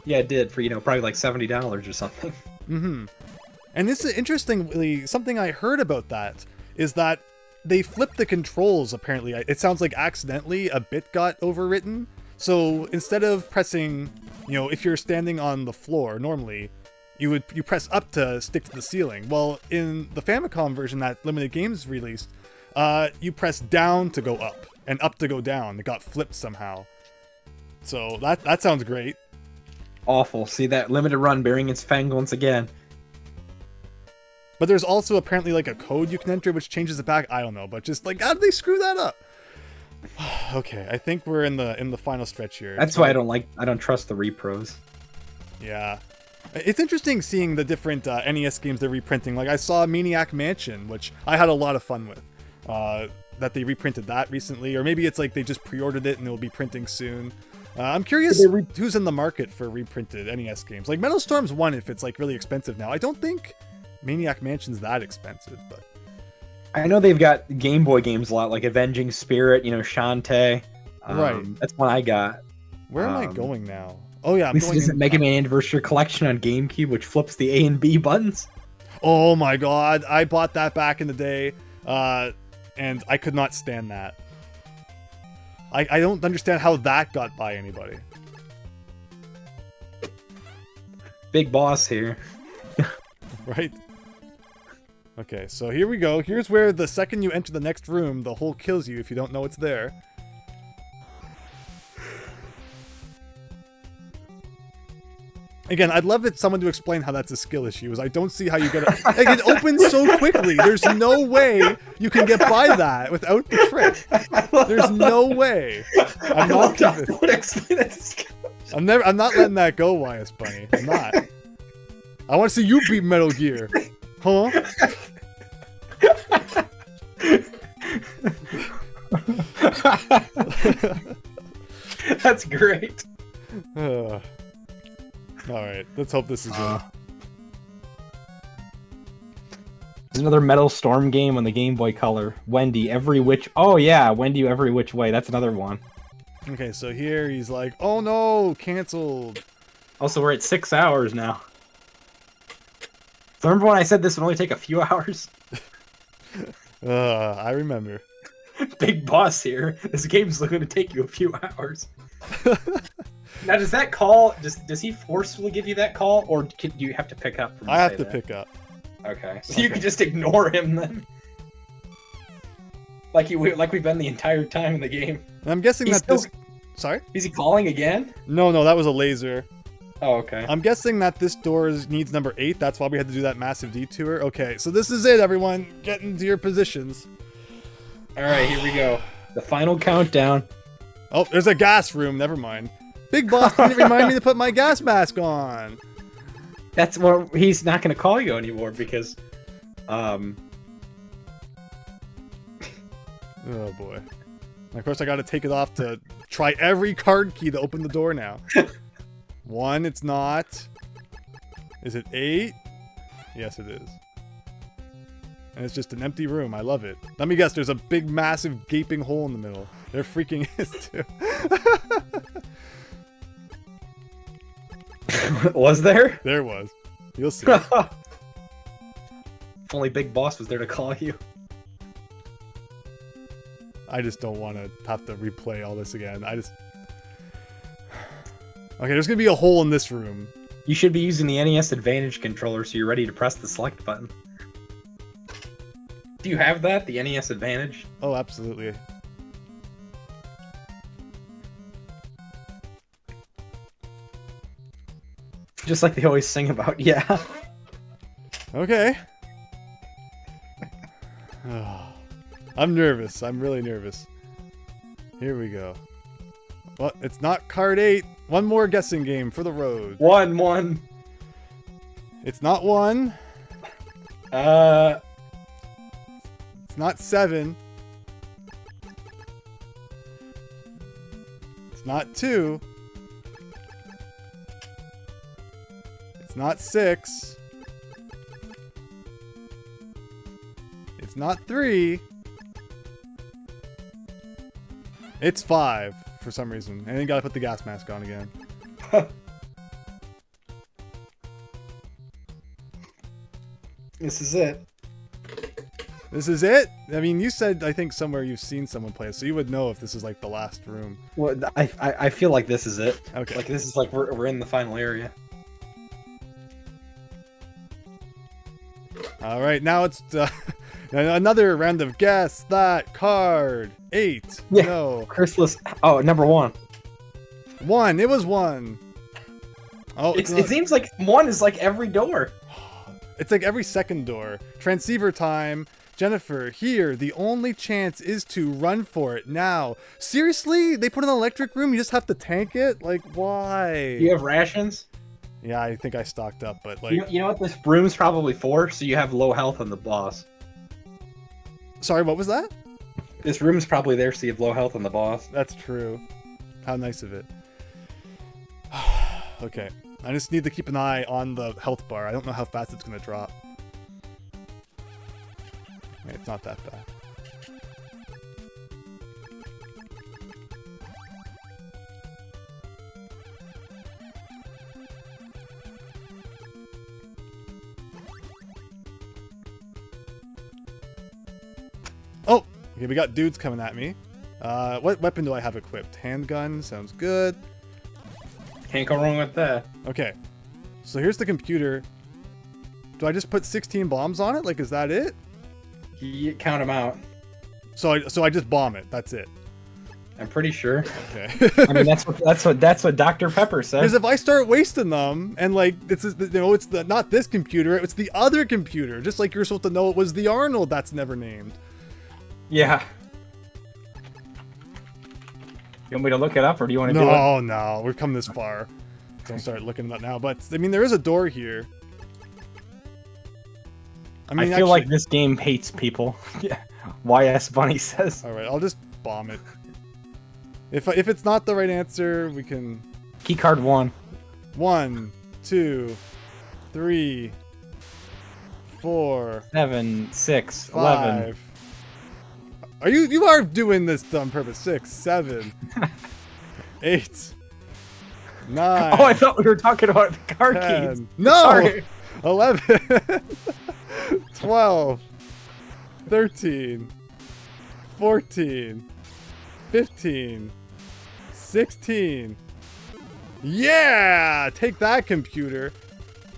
Yeah, it did for, probably like $70 or something. Mm-hmm. And this is interestingly, something I heard about that is that they flipped the controls, apparently. It sounds like accidentally a bit got overwritten. So instead of pressing, if you're standing on the floor normally, you press up to stick to the ceiling. Well, in the Famicom version that Limited Games released, you press down to go up and up to go down. It got flipped somehow. So that sounds great. Awful. See that Limited Run bearing its fang once again. But there's also apparently like a code you can enter which changes it back. I don't know, but just like, how did they screw that up? Okay, I think we're in the final stretch here. That's why I don't trust the repros. Yeah. It's interesting seeing the different NES games they're reprinting. Like I saw Maniac Mansion, which I had a lot of fun with. That they reprinted that recently, or maybe it's like they just pre-ordered it and it'll be printing soon. I'm curious who's in the market for reprinted NES games. Like Metal Storm's one if it's like really expensive now. I don't think Maniac Mansion's that expensive, but I know they've got Game Boy games a lot, like Avenging Spirit, Shantae. Right. That's one I got. Where am I going now? Oh yeah, I'm This going is a in. Mega Man Anniversary Collection on GameCube, which flips the A and B buttons. Oh my god, I bought that back in the day, and I could not stand that. I don't understand how that got by anybody. Big boss here. Right? Okay, so here we go. Here's where the second you enter the next room, the hole kills you if you don't know it's there. Again, I'd love it someone to explain how that's a skill issue. As I don't see how you get it. Like, it opens so quickly. There's no way you can get by that without the trick. There's no way. I'm not convinced. I'm not letting that go, YS Bunny. I'm not. I want to see you beat Metal Gear. Huh? That's great. Alright, let's hope this is it. There's another Metal Storm game on the Game Boy Color. Wendy, Every Which... Oh yeah, Wendy, Every Which Way. That's another one. Okay, so here he's like, oh no, canceled. Also, we're at 6 hours now. So remember when I said this would only take a few hours? I remember. Big boss here. This game's going to take you a few hours. Now, does that call... Does he forcefully give you that call, or do you have to pick up? From I have to pick up. Okay, so you can just ignore him then, like we've been the entire time in the game. And I'm guessing He's that this... still- Sorry? Is he calling again? No, that was a laser. Oh, okay. I'm guessing that this door needs number 8. That's why we had to do that massive detour. Okay, so this is it, everyone. Get into your positions. All right, here we go. The final countdown. Oh, there's a gas room. Never mind. Big Boss didn't remind me to put my gas mask on. That's what he's not going to call you anymore because, Oh boy. And of course, I got to take it off to try every card key to open the door now. 1, it's not. Is it 8? Yes, it is. And it's just an empty room. I love it. Let me guess, there's a big, massive, gaping hole in the middle. There freaking is, too. was there? There was. You'll see. If only Big Boss was there to call you. I just don't want to have to replay all this again. Okay, there's going to be a hole in this room. You should be using the NES Advantage controller so you're ready to press the select button. Do you have that? The NES Advantage? Oh, absolutely. Just like they always sing about, yeah. Okay. Oh, I'm nervous. I'm really nervous. Here we go. Well, it's not card 8. One more guessing game for the road. 1-1. It's not 1. Uh, It's not 7. It's not 2. It's not 6. It's not 3. It's 5 for some reason. And then you gotta put the gas mask on again. this is it. This is it? I mean, you said, I think, somewhere you've seen someone play it, so you would know if this is like the last room. Well, I feel like this is it. Okay. Like this is like we're in the final area. All right, now it's another round of guess that card. 8. Yeah. No. Chrysalis. Oh, number 1. 1. It was 1. Oh, It seems like 1 is like every door. It's like every second door. Transceiver time. Jennifer, here, the only chance is to run for it now. Seriously? They put an electric room? You just have to tank it? Like, why? Do you have rations? Yeah, I think I stocked up, but like... You know what this room's probably for? So you have low health on the boss. Sorry, what was that? This room's probably there so you have low health on the boss. That's true. How nice of it. Okay. I just need to keep an eye on the health bar. I don't know how fast it's going to drop. Okay, it's not that bad. Oh! Okay, we got dudes coming at me. What weapon do I have equipped? Handgun, sounds good. Can't go wrong with that. Okay, so here's the computer. Do I just put 16 bombs on it? Like, is that it? You count them out. So I just bomb it. That's it. I'm pretty sure. Okay. I mean, that's what Dr. Pepper says. Because if I start wasting them, and like it's not this computer, it's the other computer. Just like you're supposed to know it was the Arnold that's never named. Yeah. You want me to look it up, or do you want to do it? No, we've come this far. Don't start looking it up now. But I mean, there is a door here. I feel like this game hates people. Yeah. YS Bunny says. All right, I'll just bomb it. If it's not the right answer, we can. Keycard 1. 1, 2, 3, 4, 7, 6, 5. 11. You are doing this on purpose. 6, 7, 8, 9. Oh, I thought we were talking about the car 10. keys. No! Sorry. 11, 12, 13, 14, 15, 16. Yeah! Take that, computer.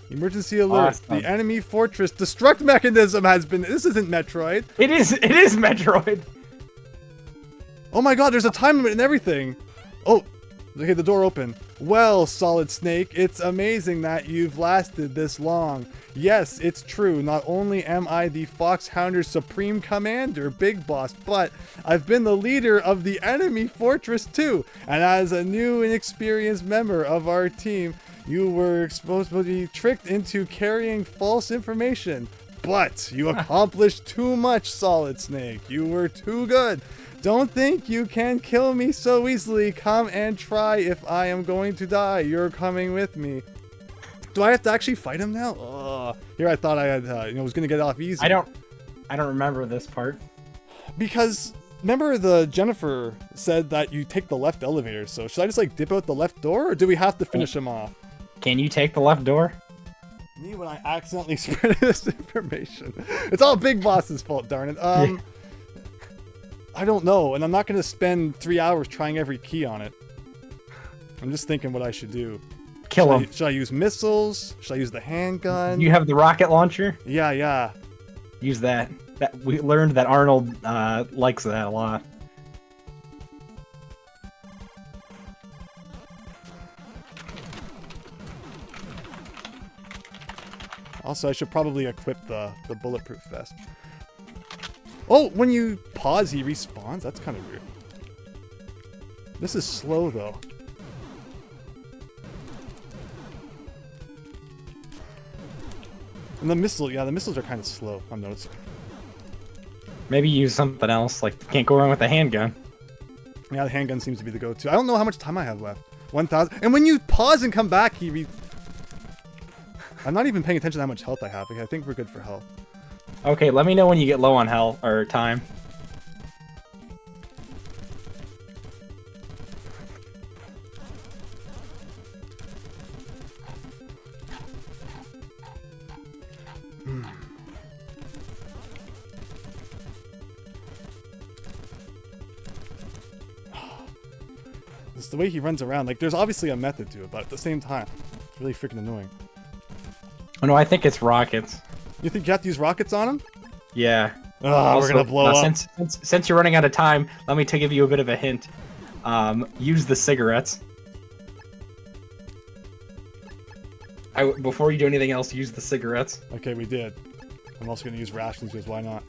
Emergency alert. Awesome. The enemy fortress destruct mechanism has been... This isn't Metroid. It is Metroid. Oh my god, there's a time limit and everything. Oh, okay, the door open. Well, Solid Snake, it's amazing that you've lasted this long. Yes, it's true. Not only am I the Foxhounder's supreme commander, Big Boss, but I've been the leader of the enemy fortress too. And as a new and experienced member of our team, you were supposed to be tricked into carrying false information. But you accomplished too much, Solid Snake. You were too good. Don't think you can kill me so easily. Come and try if I am going to die. You're coming with me. Do I have to actually fight him now? Here I thought I had, was going to get off easy. I don't remember this part. Because remember the Jennifer said that you take the left elevator. So should I just like dip out the left door, or do we have to finish him off? Can you take the left door? Me when I accidentally spread this information. It's all Big Boss's fault, darn it. I don't know, and I'm not going to spend 3 hours trying every key on it. I'm just thinking what I should do. Kill him. Should I use missiles? Should I use the handgun? You have the rocket launcher? Yeah. Use that. We learned that Arnold likes that a lot. Also, I should probably equip the bulletproof vest. Oh, when you pause, he respawns? That's kind of weird. This is slow, though. And the missiles are kind of slow, I'm noticing. Maybe use something else, like can't go wrong with the handgun. Yeah, the handgun seems to be the go-to. I don't know how much time I have left. 1,000. And when you pause and come back, I'm not even paying attention to how much health I have. I think we're good for health. Okay, let me know when you get low on health or time. It's the way he runs around. Like, there's obviously a method to it, but at the same time, it's really freaking annoying. Oh no, I think it's rockets. You think you have to use rockets on him? Yeah. Oh, we're gonna blow up. Since you're running out of time, let me give you a bit of a hint. Use the cigarettes. Before you do anything else, use the cigarettes. Okay, we did. I'm also gonna use rations because why not?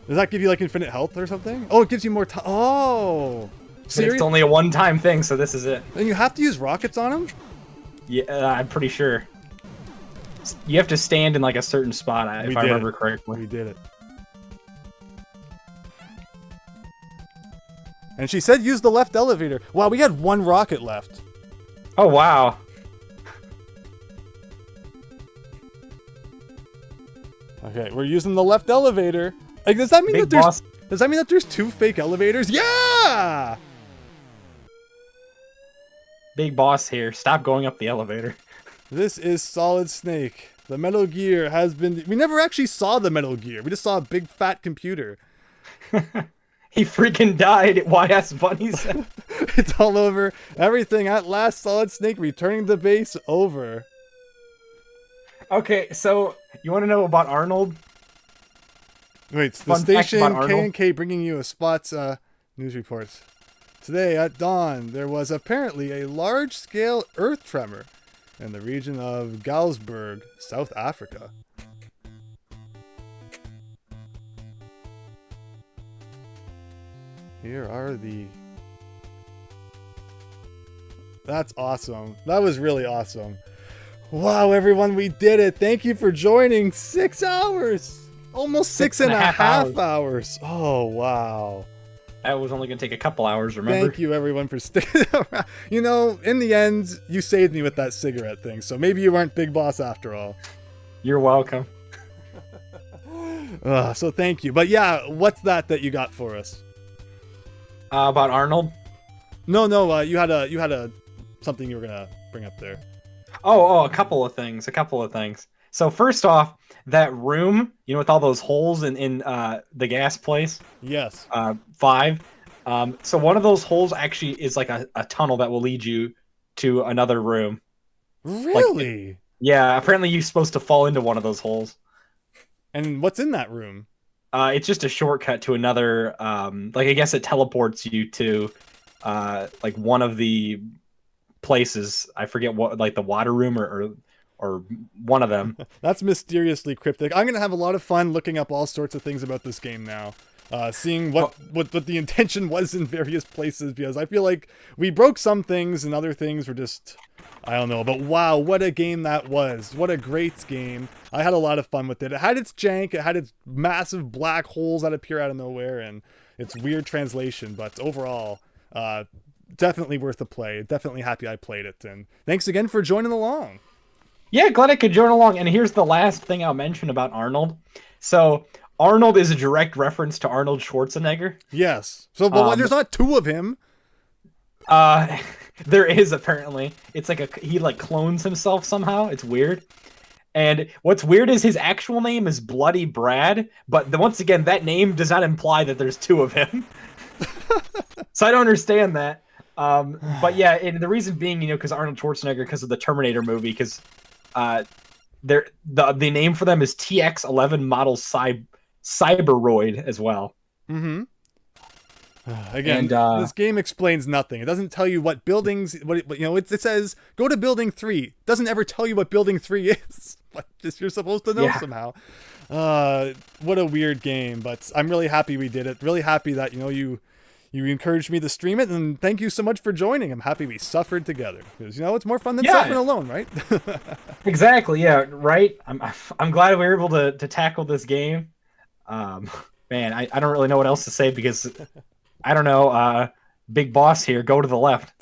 Does that give you like infinite health or something? Oh, it gives you more time. Oh, It's only a one-time thing, so this is it. And you have to use rockets on him? Yeah, I'm pretty sure. You have to stand in like a certain spot, if I remember correctly. We did it. And she said use the left elevator. Wow, we had one rocket left. Oh, wow. Okay, we're using the left elevator. Like, does that mean Big that there's boss. does that mean that there's 2 fake elevators? Yeah! Big boss here. Stop going up the elevator. This is Solid Snake. The Metal Gear has been... We never actually saw the Metal Gear. We just saw a big fat computer. He freaking died. YS Bunny said. It's all over. Everything at last. Solid Snake returning to base. Over. Okay, so you want to know about Arnold? Wait, the Fun fact station about Arnold. K&K bringing you a Spots news reports. Today at dawn, there was apparently a large-scale earth tremor in the region of Galsburg, South Africa. Here are the... That's awesome. That was really awesome. Wow, everyone, we did it. Thank you for joining. 6 hours. Almost six and a half hours. Oh, wow. That was only going to take a couple hours, remember? Thank you, everyone, for sticking around. You know, in the end, you saved me with that cigarette thing, so maybe you weren't Big Boss after all. You're welcome. So thank you. But yeah, what's that you got for us? About Arnold? No, you had a something you were gonna bring up there. Oh, a couple of things. So first off, that room, you know, with all those holes in the gas place. Yes. 5. So one of those holes actually is like a tunnel that will lead you to another room. Really? Yeah, apparently you're supposed to fall into one of those holes. And what's in that room? It's just a shortcut to another. Like I guess it teleports you to like one of the places. I forget what, like the water room or one of them. That's mysteriously cryptic. I'm gonna have a lot of fun looking up all sorts of things about this game now. Seeing what the intention was in various places, because I feel like we broke some things and other things were just, I don't know. But wow, what a game that was. What a great game. I had a lot of fun with it. It had its jank, it had its massive black holes that appear out of nowhere, and its weird translation, but overall, definitely worth a play. Definitely happy I played it, and thanks again for joining along. Yeah, glad I could join along. And here's the last thing I'll mention about Arnold. So Arnold is a direct reference to Arnold Schwarzenegger. Yes. So, but there's not 2 of him. There is apparently. It's like he like clones himself somehow. It's weird. And what's weird is his actual name is Bloody Brad, but once again, that name does not imply that there's 2 of him. So I don't understand that. But yeah, and the reason being, you know, because Arnold Schwarzenegger, because of the Terminator movie, because the name for them is TX-11 model Cyberoid as well. Mm-hmm. Again, this game explains nothing. It doesn't tell you what buildings. It says go to building 3. It doesn't ever tell you what building 3 is. But you're supposed to know somehow. What a weird game. But I'm really happy we did it. Really happy that you encouraged me to stream it, and thank you so much for joining. I'm happy we suffered together, because it's more fun than suffering alone, right? Exactly. Yeah. Right. I'm glad we were able to tackle this game. Man, I don't really know what else to say, because I don't know. Big Boss here. Go to the left.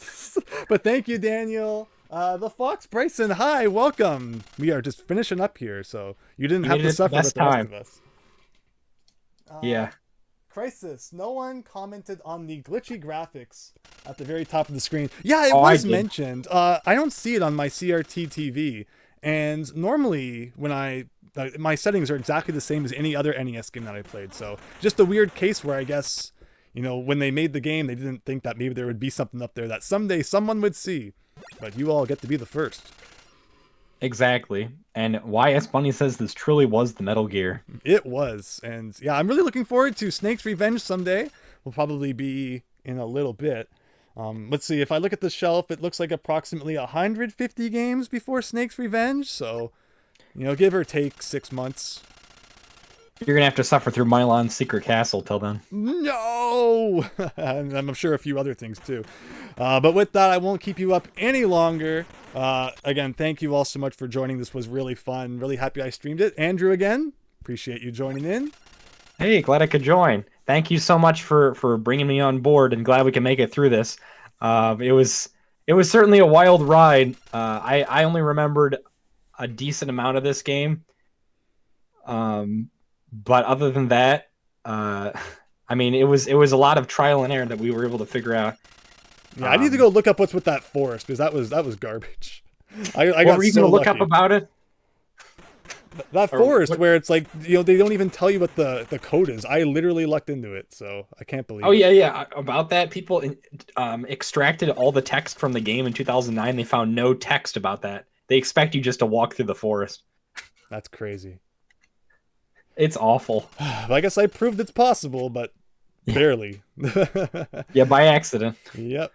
But thank you, Daniel. The Fox Bryson, hi, welcome. We are just finishing up here, so you didn't have to suffer with the rest of us. Yeah. Crisis. No one commented on the glitchy graphics at the very top of the screen. Yeah, it was mentioned. I don't see it on my CRT TV, and normally when my settings are exactly the same as any other NES game that I played. So just a weird case where I guess, when they made the game, they didn't think that maybe there would be something up there that someday someone would see. But you all get to be the first. Exactly. And YS Bunny says this truly was the Metal Gear. It was. And yeah, I'm really looking forward to Snake's Revenge someday. Will probably be in a little bit. Let's see, if I look at the shelf, it looks like approximately 150 games before Snake's Revenge. So, give or take 6 months. You're going to have to suffer through Milon's Secret Castle till then. No! And I'm sure a few other things too. But with that, I won't keep you up any longer. Again, thank you all so much for joining. This was really fun. Really happy I streamed it. Andrew, again, appreciate you joining in. Hey, glad I could join. Thank you so much for bringing me on board, and glad we can make it through this. It was certainly a wild ride. I only remembered a decent amount of this game, but other than that, I mean, it was a lot of trial and error that we were able to figure out. Yeah, I need to go look up what's with that forest because that was garbage. I What got were you so gonna look lucky. up about it? That Or forest what- where it's like, they don't even tell you what the code is. I literally lucked into it, so I can't believe Oh it. yeah. About that, people extracted all the text from the game in 2009. They found no text about that. They expect you just to walk through the forest. That's crazy. It's awful. Well, I guess I proved it's possible, but barely. Yeah, by accident. Yep.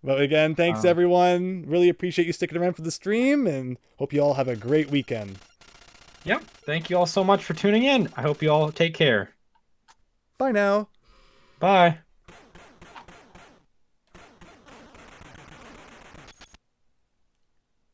But again, thanks everyone. Really appreciate you sticking around for the stream, and hope you all have a great weekend. Yep. Thank you all so much for tuning in. I hope you all take care. Bye now. Bye.